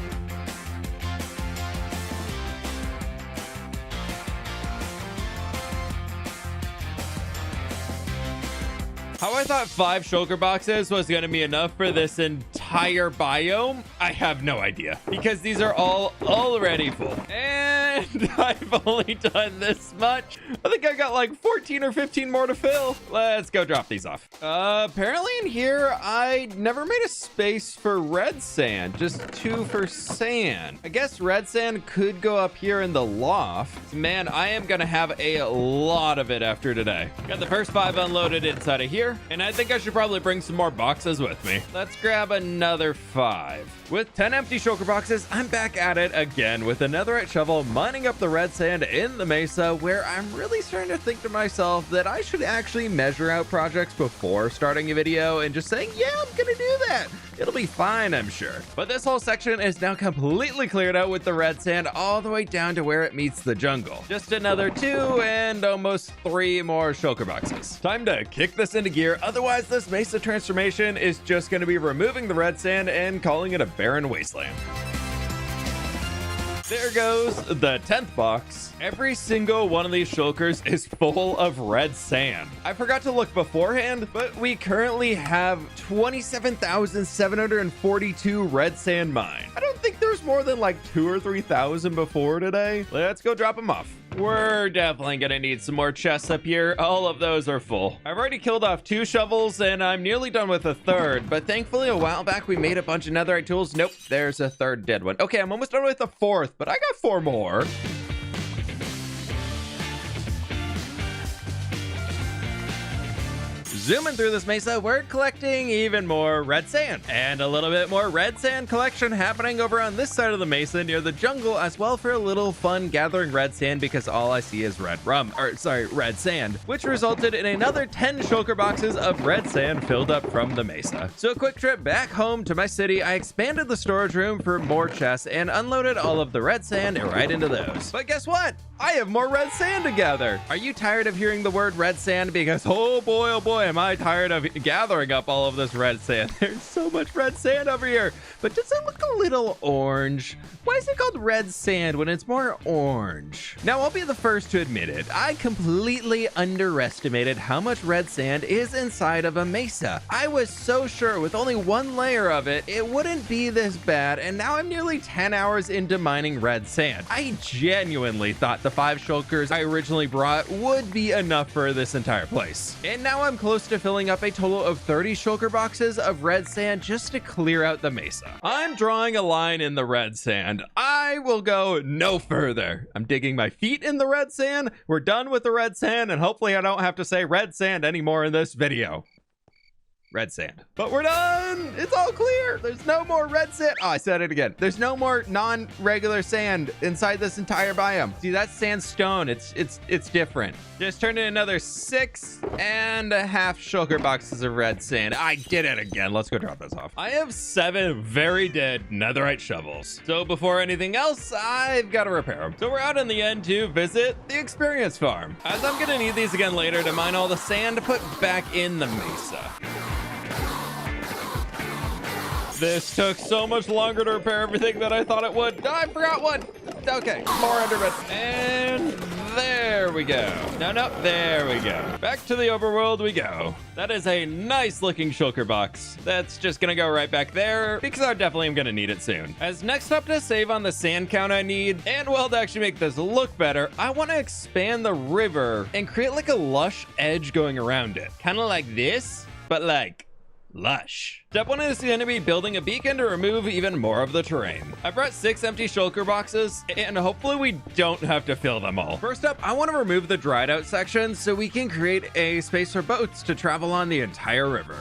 How I thought 5 shulker boxes was going to be enough for this entire biome, I have no idea, because these are all already full. And I've only done this much. I think I got like 14 or 15 more to fill. Let's go drop these off. Apparently in here, I never made a space for red sand, just 2 for sand. I guess red sand could go up here in the loft. Man, I am going to have a lot of it after today. Got the first 5 unloaded inside of here. And I think I should probably bring some more boxes with me. Let's grab another 5. With 10 empty shulker boxes, I'm back at it again with a netherite shovel, mining up the red sand in the mesa, where I'm really starting to think to myself that I should actually measure out projects before starting a video and just saying, yeah, I'm gonna do that. It'll be fine, I'm sure. But this whole section is now completely cleared out with the red sand all the way down to where it meets the jungle. Just another 2 and almost 3 more shulker boxes. Time to kick this into gear, otherwise this mesa transformation is just going to be removing the red sand and calling it a barren wasteland. There goes the 10th box. Every single one of these shulkers is full of red sand. I forgot to look beforehand, but we currently have 27,742 red sand mined. I don't think there's more than like 2,000 or 3,000 before today. Let's go drop them off. We're definitely gonna need some more chests up here. All of those are full. I've already killed off 2 shovels and I'm nearly done with a 3rd, but thankfully a while back we made a bunch of netherite tools. Nope, there's a 3rd dead one. Okay, I'm almost done with the 4th, but I got 4 more. Zooming through this mesa, we're collecting even more red sand, and a little bit more red sand collection happening over on this side of the mesa near the jungle as well, for a little fun gathering red sand because all I see is red sand, which resulted in another 10 shulker boxes of red sand filled up from the mesa. So a quick trip back home to my city, I expanded the storage room for more chests and unloaded all of the red sand right into those. But guess what? I have more red sand to gather. Are you tired of hearing the word red sand? Because oh boy, am I tired of gathering up all of this red sand. There's so much red sand over here. But does it look a little orange? Why is it called red sand when it's more orange? Now, I'll be the first to admit it. I completely underestimated how much red sand is inside of a mesa. I was so sure with only 1 layer of it, it wouldn't be this bad. And now I'm nearly 10 hours into mining red sand. I genuinely thought the 5 shulkers I originally brought would be enough for this entire place. And now I'm close to filling up a total of 30 shulker boxes of red sand just to clear out the mesa. I'm drawing a line in the red sand. I will go no further. I'm digging my feet in the red sand. We're done with the red sand, and hopefully I don't have to say red sand anymore in this video. Red sand. But we're done. It's all clear. There's no more red sand. Oh, I said it again. There's no more non-regular sand inside this entire biome. See, that's sandstone. It's different. Just turned in another 6.5 shulker boxes of red sand. I did it again. Let's go drop this off. I have 7 very dead netherite shovels. So before anything else, I've got to repair them. So we're out in the end to visit the experience farm, as I'm gonna need these again later to mine all the sand to put back in the mesa. This took so much longer to repair everything than I thought it would. I forgot one. Okay, more Enderman. And there we go. No, there we go. Back to the overworld we go. That is a nice looking shulker box. That's just gonna go right back there because I definitely am gonna need it soon. As next up, to save on the sand count I need, and well, to actually make this look better, I want to expand the river and create like a lush edge going around it. Kind of like this, but like lush. Step 1 is going to be building a beacon to remove even more of the terrain. I brought 6 empty shulker boxes, and hopefully we don't have to fill them all. First up, I want to remove the dried out section so we can create a space for boats to travel on the entire river.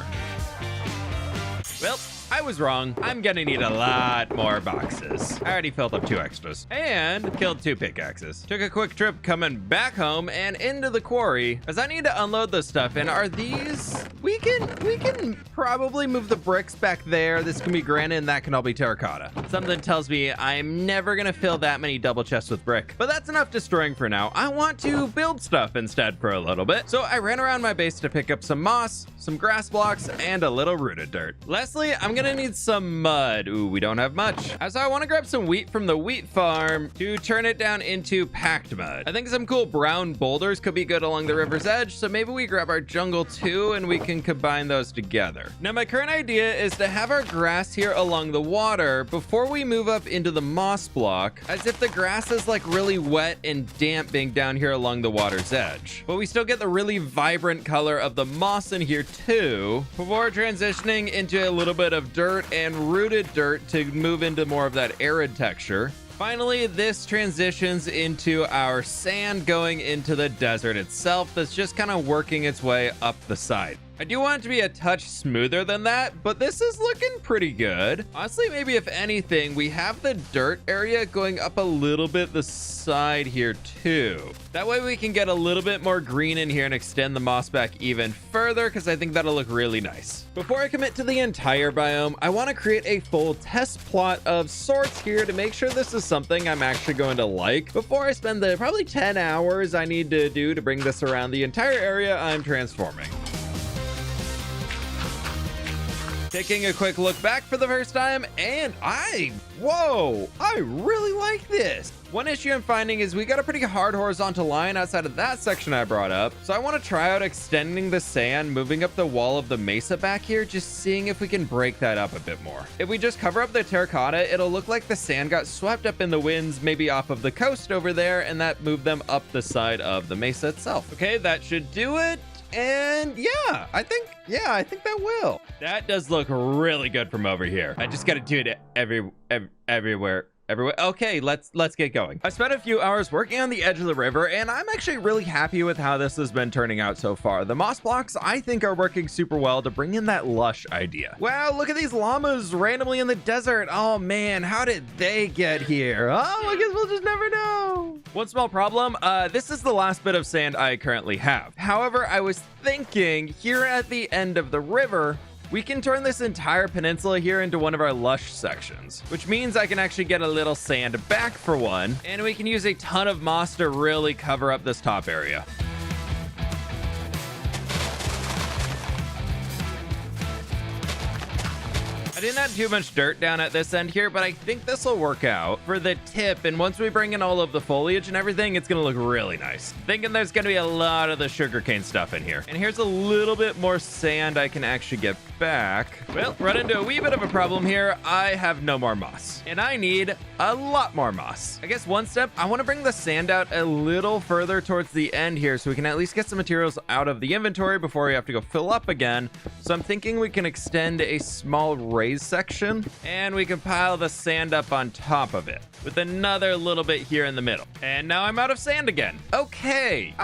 Well, I was wrong. I'm gonna need a lot more boxes. I already filled up 2 extras and killed 2 pickaxes. Took a quick trip coming back home and into the quarry as I need to unload the stuff. And are these, we can probably move the bricks back there. This can be granite and that can all be terracotta. Something tells me I'm never gonna fill that many double chests with brick, but that's enough destroying for now. I want to build stuff instead for a little bit. So I ran around my base to pick up some moss, some grass blocks, and a little rooted dirt. Lastly, I'm gonna need some mud. Ooh, we don't have much. As I want to grab some wheat from the wheat farm to turn it down into packed mud. I think some cool brown boulders could be good along the river's edge, so maybe we grab our jungle too and we can combine those together. Now, my current idea is to have our grass here along the water before we move up into the moss block, as if the grass is like really wet and damp being down here along the water's edge. But we still get the really vibrant color of the moss in here too, before transitioning into a little bit of dirt and rooted dirt to move into more of that arid texture. Finally, this transitions into our sand going into the desert itself that's just kind of working its way up the side. I do want it to be a touch smoother than that, but this is looking pretty good. Honestly, maybe if anything, we have the dirt area going up a little bit the side here too. That way we can get a little bit more green in here and extend the moss back even further, because I think that'll look really nice. Before I commit to the entire biome, I want to create a full test plot of sorts here to make sure this is something I'm actually going to like before I spend the probably 10 hours I need to do to bring this around the entire area I'm transforming. Taking a quick look back for the first time, and whoa, I really like this. One issue I'm finding is we got a pretty hard horizontal line outside of that section I brought up. So I want to try out extending the sand, moving up the wall of the mesa back here, just seeing if we can break that up a bit more. If we just cover up the terracotta, it'll look like the sand got swept up in the winds, maybe off of the coast over there, and that moved them up the side of the mesa itself. Okay, that should do it. And yeah, I think that will. That does look really good from over here. I just got to do it everywhere. Okay, let's get going. I spent a few hours working on the edge of the river, and I'm actually really happy with how this has been turning out so far. The moss blocks, I think, are working super well to bring in that lush idea. Wow, look at these llamas randomly in the desert. Oh man, how did they get here? Oh, I guess we'll just never know. One small problem, this is the last bit of sand I currently have. However, I was thinking here at the end of the river, we can turn this entire peninsula here into one of our lush sections, which means I can actually get a little sand back for one, and we can use a ton of moss to really cover up this top area. I didn't have too much dirt down at this end here, but I think this will work out for the tip. And once we bring in all of the foliage and everything, it's going to look really nice. Thinking there's going to be a lot of the sugarcane stuff in here. And here's a little bit more sand I can actually get back. Well, run into a wee bit of a problem here. I have no more moss, and I need a lot more moss. I guess one step, I want to bring the sand out a little further towards the end here so we can at least get some materials out of the inventory before we have to go fill up again. So I'm thinking we can extend a small raised section, and we can pile the sand up on top of it with another little bit here in the middle. And now I'm out of sand again. Okay,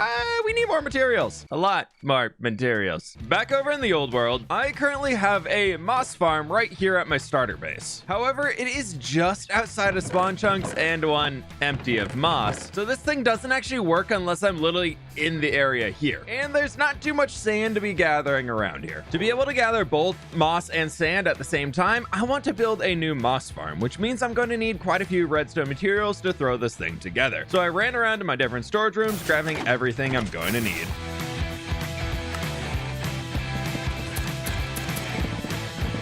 we need more materials. A lot more materials. Back over in the old world, I currently have a moss farm right here at my starter base. However, it is just outside of spawn chunks and one empty of moss. So this thing doesn't actually work unless I'm literally in the area here. And there's not too much sand to be gathering around here. To be able to gather both moss and sand at the same time, I want to build a new moss farm, which means I'm going to need quite a few redstone materials to throw this thing together. So I ran around to my different storage rooms, grabbing everything I'm going to need.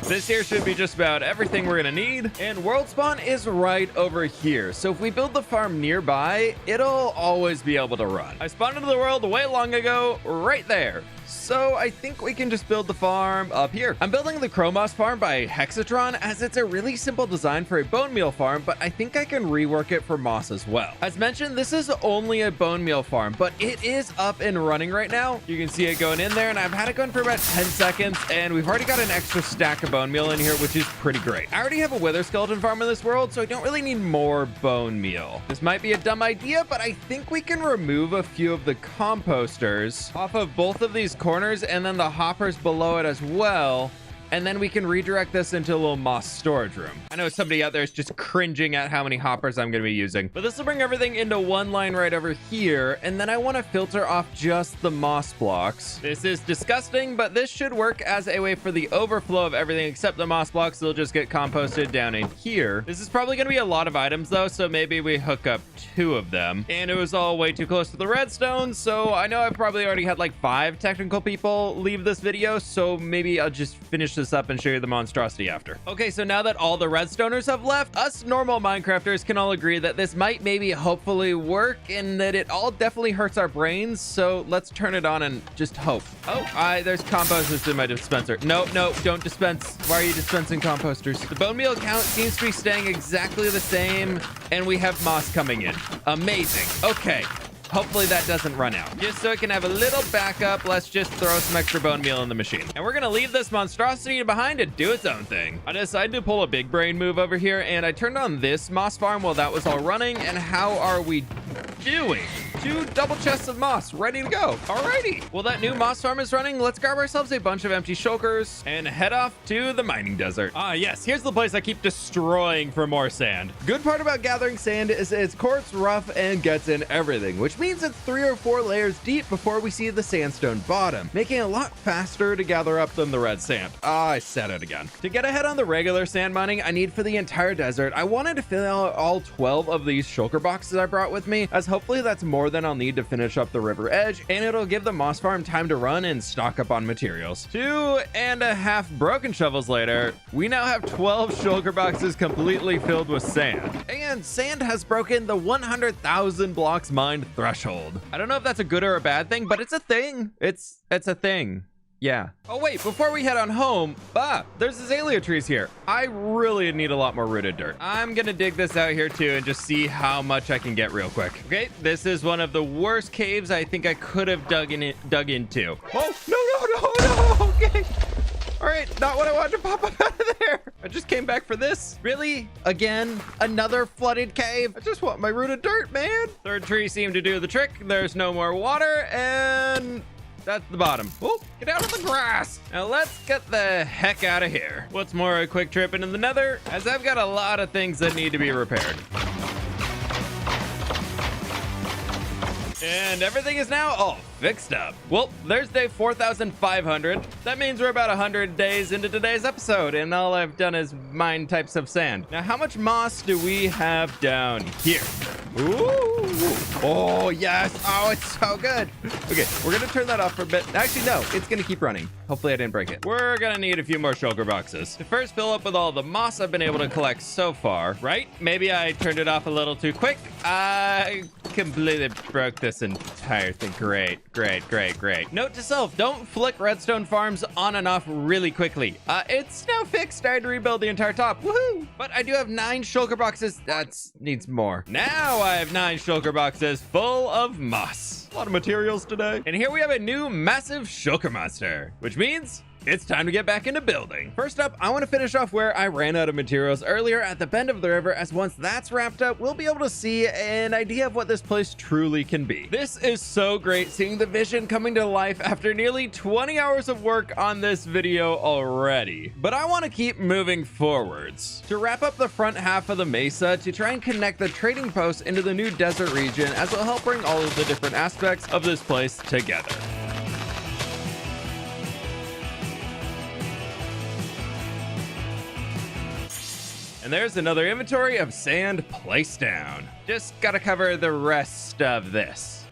This here should be just about everything we're gonna need. And world spawn is right over here. So if we build the farm nearby, it'll always be able to run. I spawned into the world way long ago, right there. So I think we can just build the farm up here. I'm building the Chromos farm by Hexatron as it's a really simple design for a bone meal farm, but I think I can rework it for moss as well. As mentioned, this is only a bone meal farm, but it is up and running right now. You can see it going in there, and I've had it going for about 10 seconds, and we've already got an extra stack of bone meal in here, which is pretty great. I already have a wither skeleton farm in this world, so I don't really need more bone meal. This might be a dumb idea, but I think we can remove a few of the composters off of both of these corners and then the hoppers below it as well. And then we can redirect this into a little moss storage room. I know somebody out there is just cringing at how many hoppers I'm going to be using, but this will bring everything into one line right over here. And then I want to filter off just the moss blocks. This is disgusting, but this should work as a way for the overflow of everything except the moss blocks. They'll just get composted down in here. This is probably going to be a lot of items though, so maybe we hook up 2 of them. And it was all way too close to the redstone, so I know I've probably already had like 5 technical people leave this video, so maybe I'll just finish this up and show you the monstrosity after. Okay, so now that all the redstoners have left, us normal Minecrafters can all agree that this might maybe hopefully work and that it all definitely hurts our brains. So let's turn it on and just hope. Oh, there's composters in my dispenser. No, don't dispense. Why are you dispensing composters? The bone meal count seems to be staying exactly the same, and we have moss coming in. Amazing. Okay. Hopefully that doesn't run out. Just so it can have a little backup, let's just throw some extra bone meal in the machine. And we're gonna leave this monstrosity behind to do its own thing. I decided to pull a big brain move over here, and I turned on this moss farm while that was all running. And how are we doing? 2 double chests of moss ready to go. Alrighty. Well, that new moss farm is running. Let's grab ourselves a bunch of empty shulkers and head off to the mining desert. Ah, yes. Here's the place I keep destroying for more sand. Good part about gathering sand is it's coarse, rough, and gets in everything, which means it's 3 or 4 layers deep before we see the sandstone bottom, making it a lot faster to gather up than the red sand. Ah, I said it again. To get ahead on the regular sand mining I need for the entire desert, I wanted to fill out all 12 of these shulker boxes I brought with me, as hopefully that's more than I'll need to finish up the river edge, and it'll give the moss farm time to run and stock up on materials. 2.5 broken shovels later, we now have 12 shulker boxes completely filled with sand. And sand has broken the 100,000 blocks mined threshold. I don't know if that's a good or a bad thing, but it's a thing. It's a thing. Yeah. Oh, wait, before we head on home, there's azalea trees here. I really need a lot more rooted dirt. I'm gonna dig this out here too and just see how much I can get real quick. Okay, this is one of the worst caves I think I could have dug into. Oh, no, okay. All right, not what I wanted to pop up out of there. I just came back for this. Really? Again? Another flooded cave? I just want my rooted dirt, man. Third tree seemed to do the trick. There's no more water, and that's the bottom. Oh, get out of the grass. Now let's get the heck out of here. What's more, a quick trip into the nether, as I've got a lot of things that need to be repaired. And everything is now all fixed up. Well, there's day 4,500. That means we're about 100 days into today's episode, and all I've done is mine types of sand. Now, how much moss do we have down here? Ooh. Oh, yes. Oh, it's so good. Okay, we're gonna turn that off for a bit. Actually, no, it's gonna keep running. Hopefully I didn't break it. We're gonna need a few more shulker boxes to first fill up with all the moss I've been able to collect so far, right? Maybe I turned it off a little too quick. I completely broke this entire thing. Great. Note to self, don't flick redstone farms on and off really quickly. It's now fixed. I had to rebuild the entire top. Woohoo! But I do have 9 shulker boxes. That needs more. Now I have 9 shulker boxes full of moss. A lot of materials today. And here we have a new massive shulker monster, which means it's time to get back into building. First up, I want to finish off where I ran out of materials earlier at the bend of the river, as once that's wrapped up, we'll be able to see an idea of what this place truly can be. This is so great, seeing the vision coming to life after nearly 20 hours of work on this video already. But I want to keep moving forwards. To wrap up the front half of the mesa, to try and connect the trading post into the new desert region, as will help bring all of the different aspects of this place together. And there's another inventory of sand placed down. Just gotta cover the rest of this.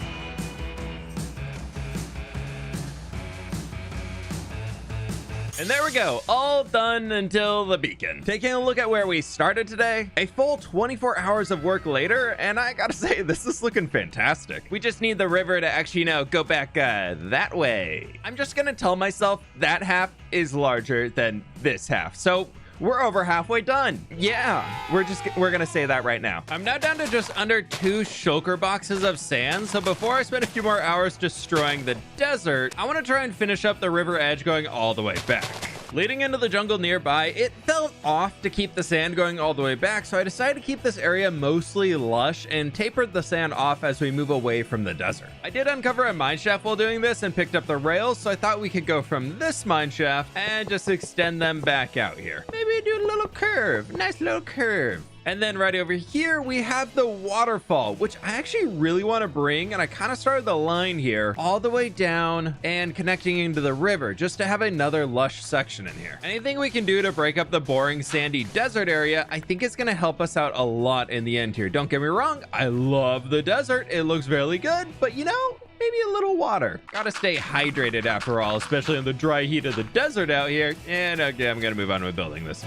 And there we go, all done until the beacon. Taking a look at where we started today, a full 24 hours of work later, and I gotta say, this is looking fantastic. We just need the river to actually, go back that way. I'm just gonna tell myself that half is larger than this half. So we're over halfway done. Yeah, we're gonna say that right now. I'm now down to just under 2 shulker boxes of sand. So before I spend a few more hours destroying the desert, I want to try and finish up the river edge going all the way back. Leading into the jungle nearby, it felt off to keep the sand going all the way back, so I decided to keep this area mostly lush and tapered the sand off as we move away from the desert. I did uncover a mine shaft while doing this and picked up the rails, so I thought we could go from this mine shaft and just extend them back out here. Maybe do a little curve, nice little curve. And then right over here, we have the waterfall, which I actually really want to bring. And I kind of started the line here all the way down and connecting into the river just to have another lush section in here. Anything we can do to break up the boring sandy desert area, I think is going to help us out a lot in the end here. Don't get me wrong, I love the desert. It looks very good, but maybe a little water. Gotta stay hydrated after all, especially in the dry heat of the desert out here. And okay, I'm gonna move on with building this.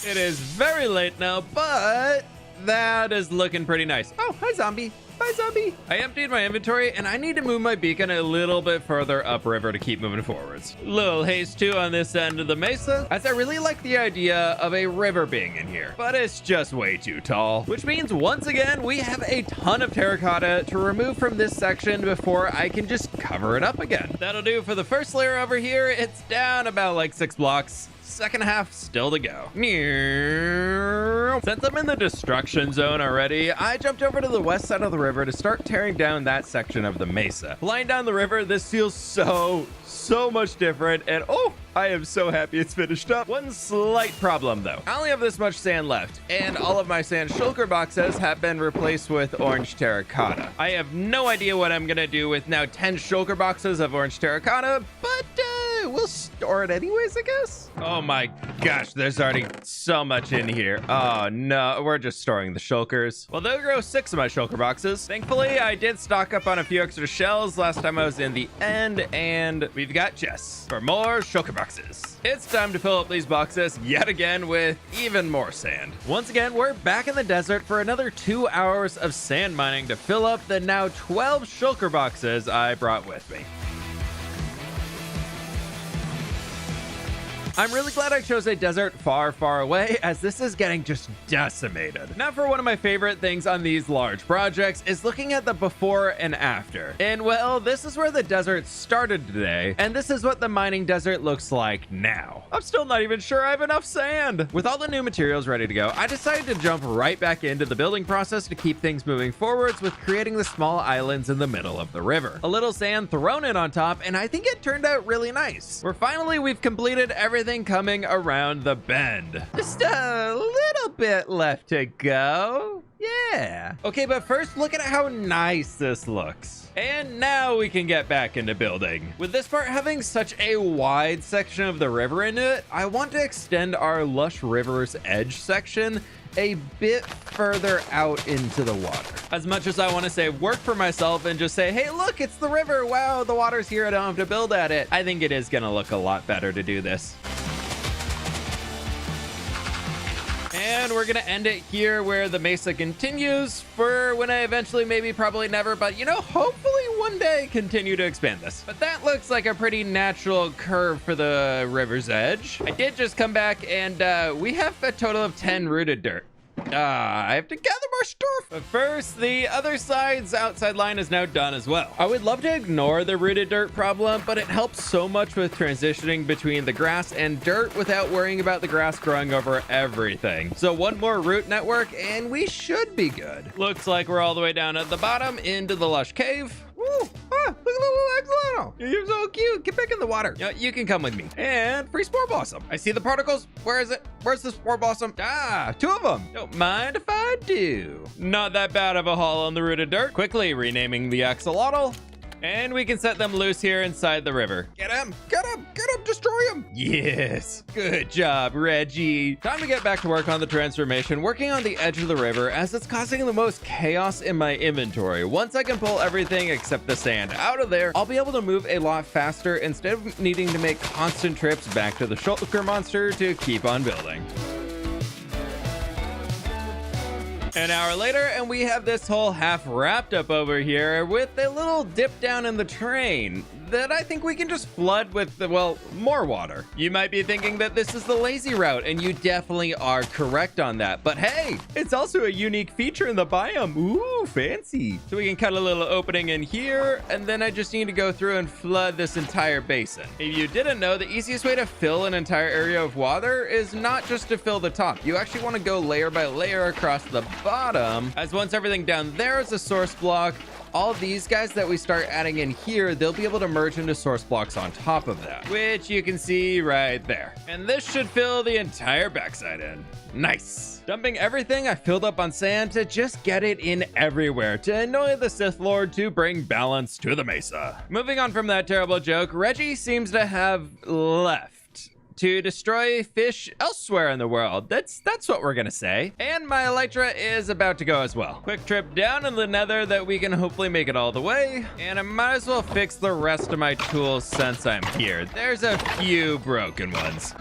It is very late now, but that is looking pretty nice. Oh, hi, zombie. Bye, zombie. I emptied my inventory, and I need to move my beacon a little bit further upriver to keep moving forwards. Little haste too on this end of the mesa, as I really like the idea of a river being in here, but it's just way too tall, which means once again, we have a ton of terracotta to remove from this section before I can just cover it up again. That'll do for the first layer over here. It's down about like 6 blocks. Second half still to go. Since I'm in the destruction zone already, I jumped over to the west side of the river to start tearing down that section of the mesa. Flying down the river, this feels so much different, and oh, I am so happy it's finished up. One slight problem though. I only have this much sand left, and all of my sand shulker boxes have been replaced with orange terracotta. I have no idea what I'm gonna do with now 10 shulker boxes of orange terracotta, but we'll store it anyways, I guess. Oh my gosh, there's already so much in here. Oh no, we're just storing the shulkers. Well, they'll grow 6 of my shulker boxes. Thankfully, I did stock up on a few extra shells last time I was in the end, and we've got chests for more shulker boxes. It's time to fill up these boxes yet again with even more sand. Once again, we're back in the desert for another 2 hours of sand mining to fill up the now 12 shulker boxes I brought with me. I'm really glad I chose a desert far, far away, as this is getting just decimated. Now for one of my favorite things on these large projects is looking at the before and after. And well, this is where the desert started today, and this is what the mining desert looks like now. I'm still not even sure I have enough sand. With all the new materials ready to go, I decided to jump right back into the building process to keep things moving forwards with creating the small islands in the middle of the river. A little sand thrown in on top, and I think it turned out really nice. We've completed everything coming around the bend. Just a little bit left to go. Yeah. Okay, but first look at how nice this looks. And now we can get back into building. With this part having such a wide section of the river in it, I want to extend our lush river's edge section a bit further out into the water. As much as I want to save work for myself and just say, hey, look, it's the river. Wow, the water's here. I don't have to build at it. I think it is going to look a lot better to do this. And we're gonna end it here where the mesa continues for when I eventually, maybe, probably never, but hopefully one day continue to expand this. But that looks like a pretty natural curve for the river's edge. I did just come back and we have a total of 10 rooted dirt. I have to gather more stuff. But first, the other side's outside line is now done as well. I would love to ignore the rooted dirt problem, but it helps so much with transitioning between the grass and dirt without worrying about the grass growing over everything. So one more root network and we should be good. Looks like we're all the way down at the bottom into the lush cave. Ooh, look at the little axolotl. You're so cute. Get back in the water. You can come with me. And free spore blossom. I see the particles. Where is it? Where's the spore blossom? 2 of them. Don't mind if I do. Not that bad of a haul on the rooted dirt. Quickly renaming the axolotl And we can set them loose here inside the river. Get him, destroy him. Yes, good job, Reggie. Time to get back to work on the transformation, working on the edge of the river as it's causing the most chaos in my inventory. Once I can pull everything except the sand out of there, I'll be able to move a lot faster instead of needing to make constant trips back to the shulker monster to keep on building. An hour later, and we have this whole half wrapped up over here with a little dip down in the terrain that I think we can just flood with, well, more water. You might be thinking that this is the lazy route, and you definitely are correct on that. But hey, it's also a unique feature in the biome. Ooh, fancy. So we can cut a little opening in here, and then I just need to go through and flood this entire basin. If you didn't know, the easiest way to fill an entire area of water is not just to fill the top. You actually want to go layer by layer across the bottom, as once everything down there is a source block, all of these guys that we start adding in here, they'll be able to merge into source blocks on top of that, which you can see right there. And this should fill the entire backside in. Nice. Dumping everything I filled up on sand to just get it in everywhere to annoy the Sith Lord to bring balance to the mesa. Moving on from that terrible joke, Reggie seems to have left to destroy fish elsewhere in the world. That's what we're gonna say. And my Elytra is about to go as well. Quick trip down in the nether that we can hopefully make it all the way. And I might as well fix the rest of my tools since I'm here. There's a few broken ones.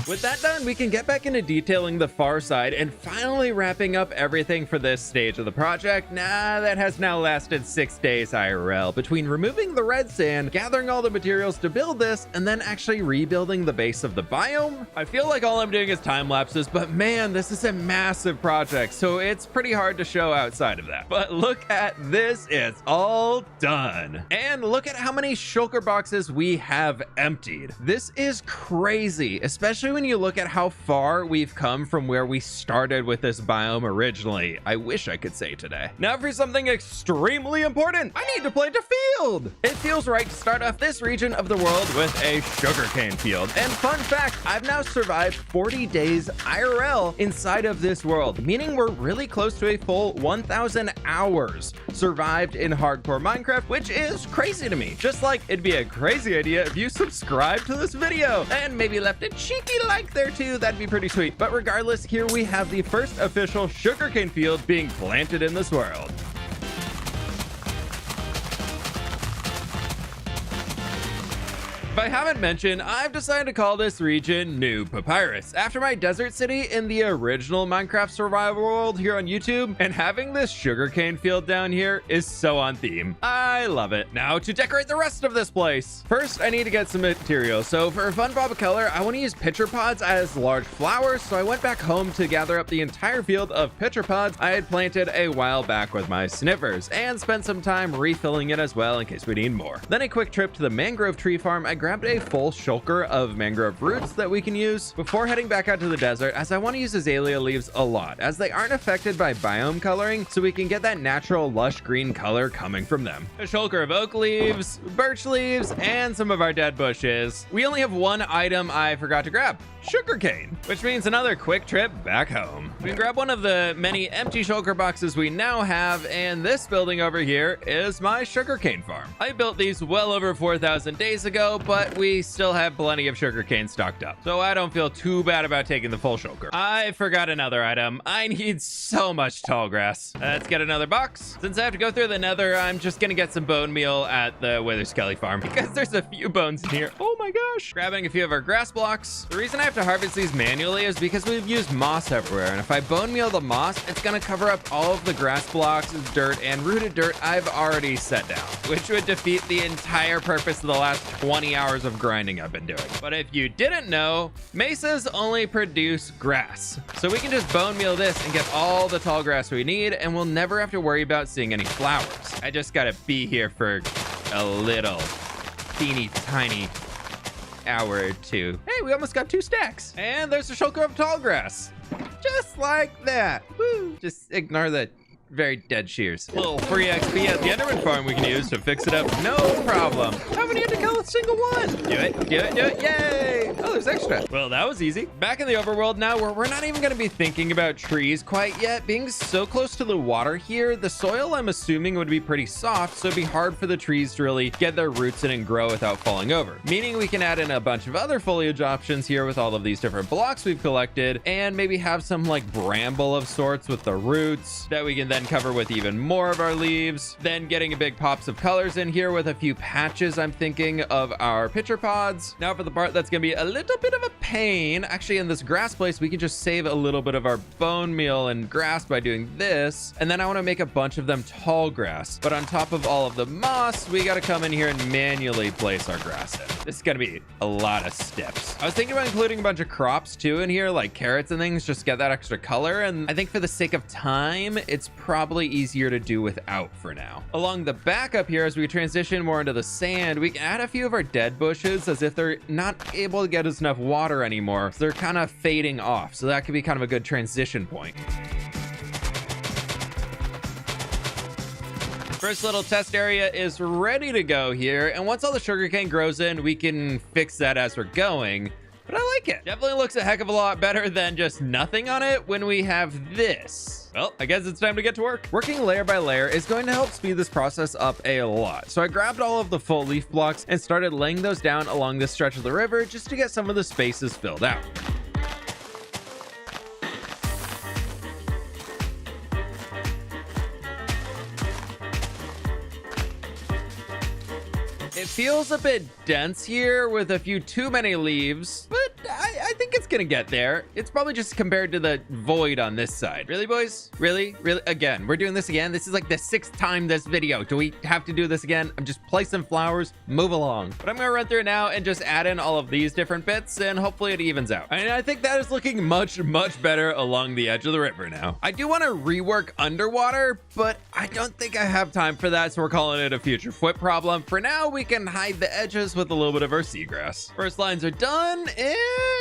With that done, we can get back into detailing the far side and finally wrapping up everything for this stage of the project. That has now lasted 6 days IRL, between removing the red sand, gathering all the materials to build this, and then actually rebuilding the base of the biome. I feel like all I'm doing is time lapses, but man, this is a massive project, so it's pretty hard to show outside of that. But look at this, it's all done. And look at how many shulker boxes we have emptied. This is crazy, especially when you look at how far we've come from where we started with this biome originally. I wish I could say today. Now for something extremely important. I need to plant a field. It feels right to start off this region of the world with a sugarcane field. And fun fact, I've now survived 40 days IRL inside of this world, meaning we're really close to a full 1,000 hours survived in hardcore Minecraft, which is crazy to me. Just like it'd be a crazy idea if you subscribed to this video and maybe left a cheeky like there too. That'd be pretty sweet. But regardless, here we have the first official sugarcane field being planted in this world. If I haven't mentioned, I've decided to call this region New Papyrus, after my desert city in the original Minecraft survival world here on YouTube, and having this sugarcane field down here is so on theme. I love it. Now to decorate the rest of this place. First, I need to get some materials. So for a fun bob of color, I want to use pitcher pods as large flowers, so I went back home to gather up the entire field of pitcher pods I had planted a while back with my sniffers, and spent some time refilling it as well in case we need more. Then a quick trip to the mangrove tree farm. I grabbed a full shulker of mangrove roots that we can use before heading back out to the desert, as I want to use azalea leaves a lot, as they aren't affected by biome coloring, so we can get that natural lush green color coming from them. A shulker of oak leaves, birch leaves, and some of our dead bushes. We only have one item I forgot to grab: sugarcane, which means another quick trip back home. We can grab one of the many empty shulker boxes we now have, and this building over here is my sugarcane farm. I built these well over 4,000 days ago, but we still have plenty of sugarcane stocked up, so I don't feel too bad about taking the full shulker. I forgot another item. I need so much tall grass. Let's get another box. Since I have to go through the nether, I'm just gonna get some bone meal at the Wither Skelly farm, because there's a few bones in here. Oh my gosh. Grabbing a few of our grass blocks. The reason I have to harvest these manually is because we've used moss everywhere, and if I bone meal the moss, it's gonna cover up all of the grass blocks, dirt, and rooted dirt I've already set down, which would defeat the entire purpose of the last 20 hours of grinding I've been doing. But if you didn't know, mesas only produce grass, so we can just bone meal this and get all the tall grass we need, and we'll never have to worry about seeing any flowers. I just gotta be here for a little teeny tiny hour or two. Hey, we almost got 2 stacks. And there's a shulker of tall grass. Just like that. Woo. Just ignore the very dead shears. A little free XP at the Enderman Farm we can use to fix it up. No problem. Haven't had to kill a single one. Do it, do it, do it. Yay. Oh, there's extra. Well, that was easy. Back in the overworld now, where we're not even going to be thinking about trees quite yet. Being so close to the water here, the soil, I'm assuming, would be pretty soft, so it'd be hard for the trees to really get their roots in and grow without falling over. Meaning we can add in a bunch of other foliage options here with all of these different blocks we've collected, and maybe have some like bramble of sorts with the roots that we can then cover with even more of our leaves. Then getting a big pops of colors in here with a few patches, I'm thinking, of our pitcher pods. Now for the part that's gonna be a little bit of a pain. Actually, in this grass place, we can just save a little bit of our bone meal and grass by doing this. And then I want to make a bunch of them tall grass. But on top of all of the moss, we got to come in here and manually place our grass in. This is gonna be a lot of steps. I was thinking about including a bunch of crops too in here, like carrots and things, just get that extra color. And I think for the sake of time, it's probably easier to do without for now. Along the back up here, as we transition more into the sand, we can add a few of our dead bushes as if they're not able to get us enough water anymore. So they're kind of fading off. So that could be kind of a good transition point. First little test area is ready to go here. And once all the sugarcane grows in, we can fix that as we're going. But I like it. Definitely looks a heck of a lot better than just nothing on it when we have this. Well, I guess it's time to get to work. Working layer by layer is going to help speed this process up a lot. So I grabbed all of the full leaf blocks and started laying those down along this stretch of the river just to get some of the spaces filled out. It feels a bit dense here with a few too many leaves, but I think it's gonna get there. It's probably just compared to the void on this side. Really, boys? Really? Again, we're doing this again? This is like the 6th time this video. Do we have to do this again? I'm just placing flowers, move along. But I'm gonna run through now and just add in all of these different bits, and hopefully it evens out. And I think that is looking much, much better along the edge of the river now. I do wanna rework underwater, but I don't think I have time for that, so we're calling it a future fWhip problem. For now, we can hide the edges with a little bit of our seagrass. First lines are done, and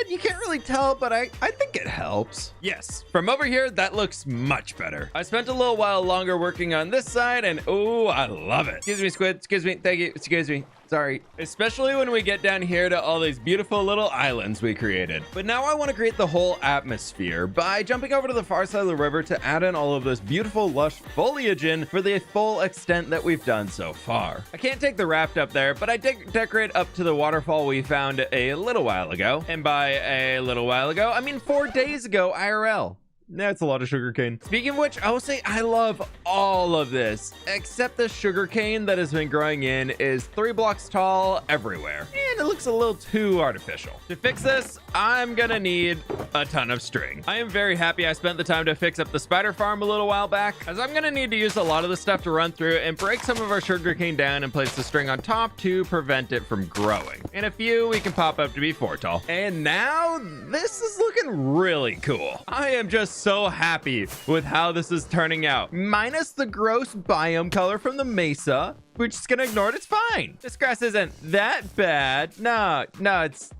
you can't really tell, but I think it helps. Yes, from over here, that looks much better. I spent a little while longer working on this side, and oh, I love it. Excuse me, squid. Excuse me. Thank you. Excuse me. Sorry. Especially when we get down here to all these beautiful little islands we created. But now I want to create the whole atmosphere by jumping over to the far side of the river to add in all of this beautiful lush foliage in for the full extent that we've done so far. I can't take the raft up there, but I did decorate up to the waterfall we found a little while ago. And by a little while ago, I mean 4 days ago IRL. That's a lot of sugarcane. Speaking of which, I will say I love all of this, except the sugarcane that has been growing in is 3 blocks tall everywhere. And it looks a little too artificial. To fix this, I'm gonna need a ton of string. I am very happy I spent the time to fix up the spider farm a little while back, as I'm gonna need to use a lot of the stuff to run through and break some of our sugarcane down and place the string on top to prevent it from growing. And a few we can pop up to be 4 tall. And now this is looking really cool. I am just so happy with how this is turning out. Minus the gross biome color from the mesa. We're just gonna ignore it. It's fine. This grass isn't that bad. No, it's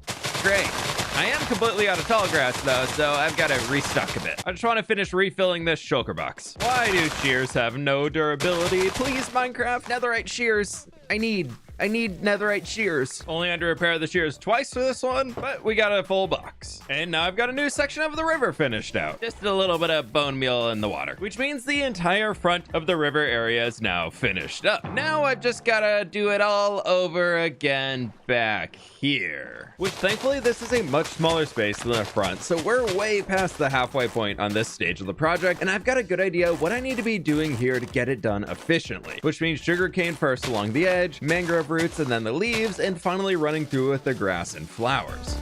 great. I am completely out of tall grass though, so I've got to restock a bit. I just want to finish refilling this shulker box. Why do shears have no durability? Please, Minecraft, netherite shears. I need netherite shears. Only had to repair the shears twice for this one, but we got a full box. And now I've got a new section of the river finished out. Just a little bit of bone meal in the water, which means the entire front of the river area is now finished up. Now I've just gotta do it all over again back here, which thankfully this is a much smaller space than the front. So we're way past the halfway point on this stage of the project. And I've got a good idea what I need to be doing here to get it done efficiently, which means sugarcane first along the edge, mangrove roots, and then the leaves, and finally running through with the grass and flowers.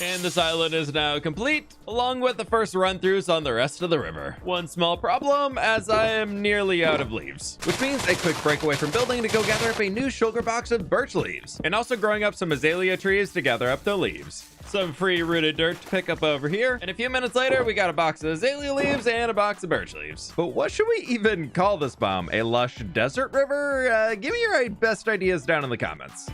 And this island is now complete, along with the first run-throughs on the rest of the river. One small problem, as I am nearly out of leaves, which means a quick breakaway from building to go gather up a new shulker box of birch leaves, and also growing up some azalea trees to gather up the leaves. Some free rooted dirt to pick up over here, and a few minutes later we got a box of azalea leaves and a box of birch leaves. But what should we even call this biome? A lush desert river? Give me your best ideas down in the comments.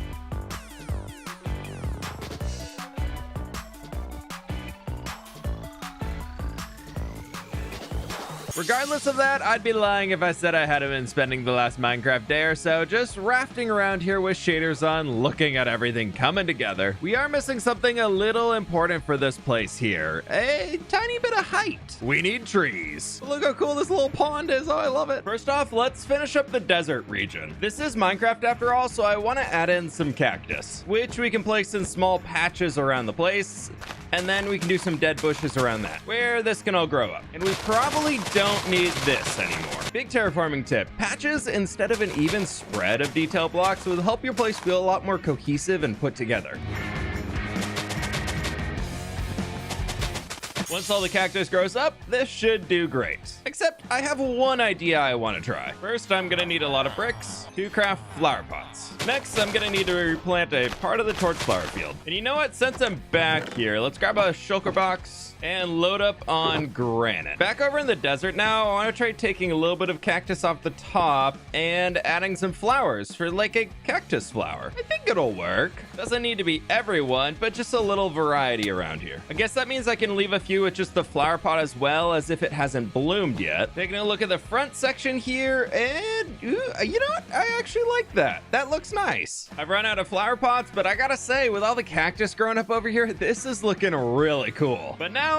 Regardless of that, I'd be lying if I said I hadn't been spending the last Minecraft day or so just rafting around here with shaders on, looking at everything coming together. We are missing something a little important for this place here. A tiny bit of height. We need trees. Look how cool this little pond is. Oh, I love it. First off, let's finish up the desert region. This is Minecraft after all, so I want to add in some cactus, which we can place in small patches around the place. And then we can do some dead bushes around that, where this can all grow up. And we probably don't need this anymore. Big terraforming tip. Patches instead of an even spread of detail blocks will help your place feel a lot more cohesive and put together. Once all the cactus grows up, this should do great. Except I have one idea I want to try. First, I'm gonna need a lot of bricks to craft flower pots. Next, I'm gonna need to replant a part of the torch flower field. And you know what? Since I'm back here, let's grab a shulker box and load up on granite. Back over in the desert now, I want to try taking a little bit of cactus off the top and adding some flowers for like a cactus flower. I think it'll work. Doesn't need to be everyone, but just a little variety around here. I guess that means I can leave a few with just the flower pot as well, as if it hasn't bloomed yet. Taking a look at the front section here, and you know what? I actually like that. That looks nice. I've run out of flower pots, but I gotta say, with all the cactus growing up over here, this is looking really cool. But now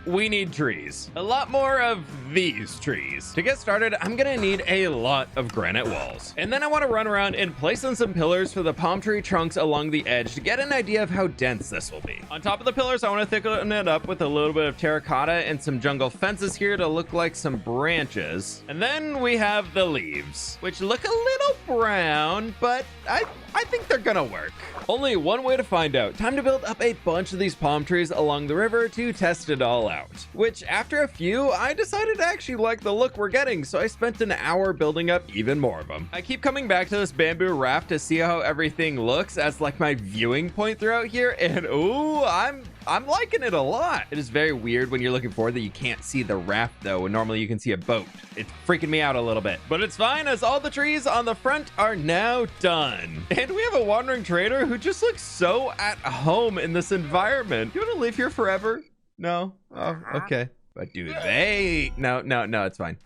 we need trees. A lot more of these trees. To get started, I'm gonna need a lot of granite walls. And then I want to run around and place in some pillars for the palm tree trunks along the edge to get an idea of how dense this will be. On top of the pillars, I want to thicken it up with a little bit of terracotta and some jungle fences here to look like some branches. And then we have the leaves, which look a little brown, but I think they're gonna work. Only one way to find out. Time to build up a bunch of these palm trees along the river to test it all out. Which, after a few, I decided to actually like the look we're getting, so I spent an hour building up even more of them. I keep coming back to this bamboo raft to see how everything looks as like my viewing point throughout here, and ooh, I'm liking it a lot. It is very weird when you're looking forward that you can't see the raft though, when normally you can see a boat. It's freaking me out a little bit, but it's fine as all the trees on the front are now done. And we have a wandering trader who just looks so at home in this environment. You want to live here forever? No? Oh, okay. But do they? No, it's fine.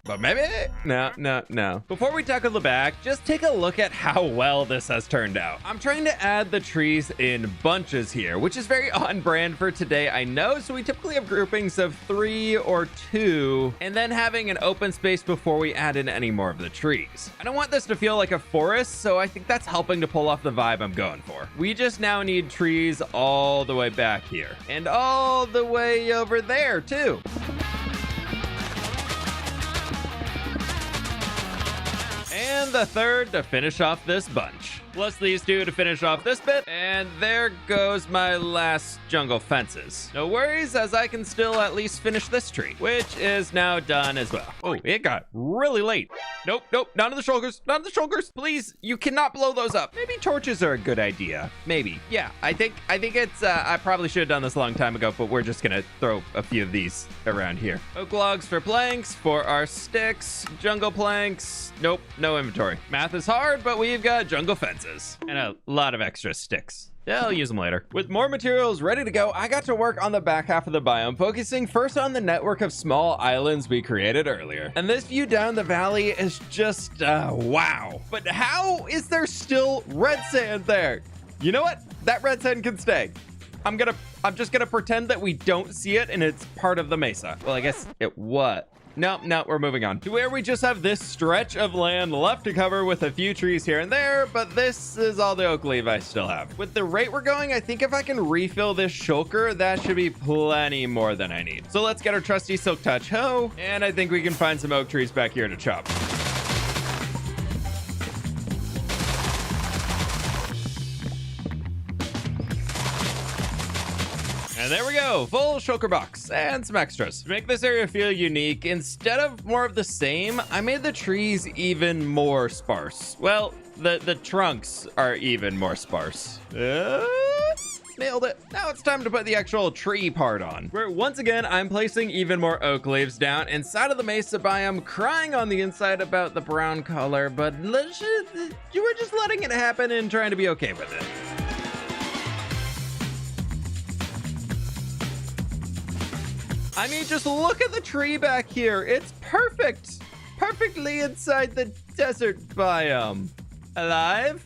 But maybe, no. Before we tackle the back, just take a look at how well this has turned out. I'm trying to add the trees in bunches here, which is very on brand for today, I know. So we typically have groupings of 3 or 2, and then having an open space before we add in any more of the trees. I don't want this to feel like a forest, so I think that's helping to pull off the vibe I'm going for. We just now need trees all the way back here, and all the way over there too. And the third to finish off this bunch. Plus these 2 to finish off this bit. And there goes my last jungle fences. No worries, as I can still at least finish this tree, which is now done as well. Oh, it got really late. Nope, none of the shoulders, Please, you cannot blow those up. Maybe torches are a good idea. Maybe. Yeah, I think it's, I probably should have done this a long time ago, but we're just gonna throw a few of these around here. Oak logs for planks, for our sticks, jungle planks. Nope, no inventory. Math is hard, but we've got jungle fences and a lot of extra sticks. Yeah, I'll use them later. With more materials ready to go, I got to work on the back half of the biome, focusing first on the network of small islands we created earlier. And this view down the valley is just, wow. But how is there still red sand there? You know what? That red sand can stay. I'm just gonna pretend that we don't see it and it's part of the mesa. Well, I guess it what? No, we're moving on to where we just have this stretch of land left to cover with a few trees here and there, but this is all the oak leaf I still have. With the rate we're going, I think if I can refill this shulker, that should be plenty more than I need. So let's get our trusty silk touch hoe, and I think we can find some oak trees back here to chop. And there we go, full shulker box and some extras. To make this area feel unique, instead of more of the same, I made the trees even more sparse. Well, the trunks are even more sparse. Nailed it. Now it's time to put the actual tree part on, where once again, I'm placing even more oak leaves down inside of the mesa biome, crying on the inside about the brown color, but you were just letting it happen and trying to be okay with it. I mean, just look at the tree back here. It's perfect. Perfectly inside the desert biome. Alive?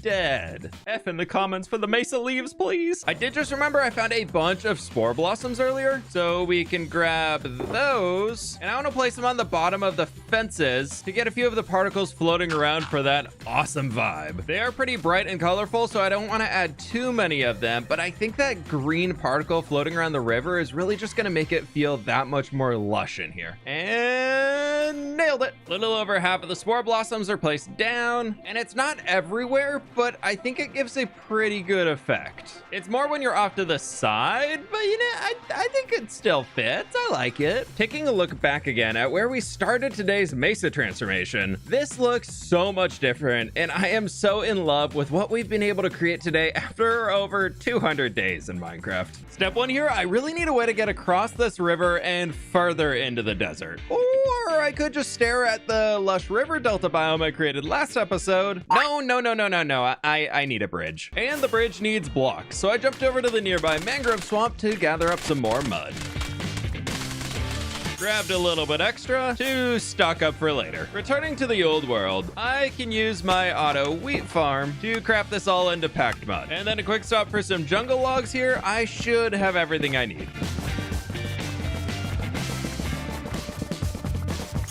Dead. F in the comments for the mesa leaves, please. I did just remember I found a bunch of spore blossoms earlier, so we can grab those. And I want to place them on the bottom of the fences to get a few of the particles floating around for that awesome vibe. They are pretty bright and colorful, so I don't want to add too many of them, but I think that green particle floating around the river is really just going to make it feel that much more lush in here. And nailed it. Little over half of the spore blossoms are placed down, and it's not everywhere, but I think it gives a pretty good effect. It's more when you're off to the side, but you know, I think it still fits. I like it. Taking a look back again at where we started today's mesa transformation, this looks so much different, and I am so in love with what we've been able to create today after over 200 days in Minecraft. Step one here, I really need a way to get across this river and further into the desert. Or I could just stare at the lush river delta biome I created last episode. No. I need a bridge. And the bridge needs blocks, so I jumped over to the nearby mangrove swamp to gather up some more mud. Grabbed a little bit extra to stock up for later. Returning to the old world, I can use my auto wheat farm to craft this all into packed mud. And then a quick stop for some jungle logs here. I should have everything I need.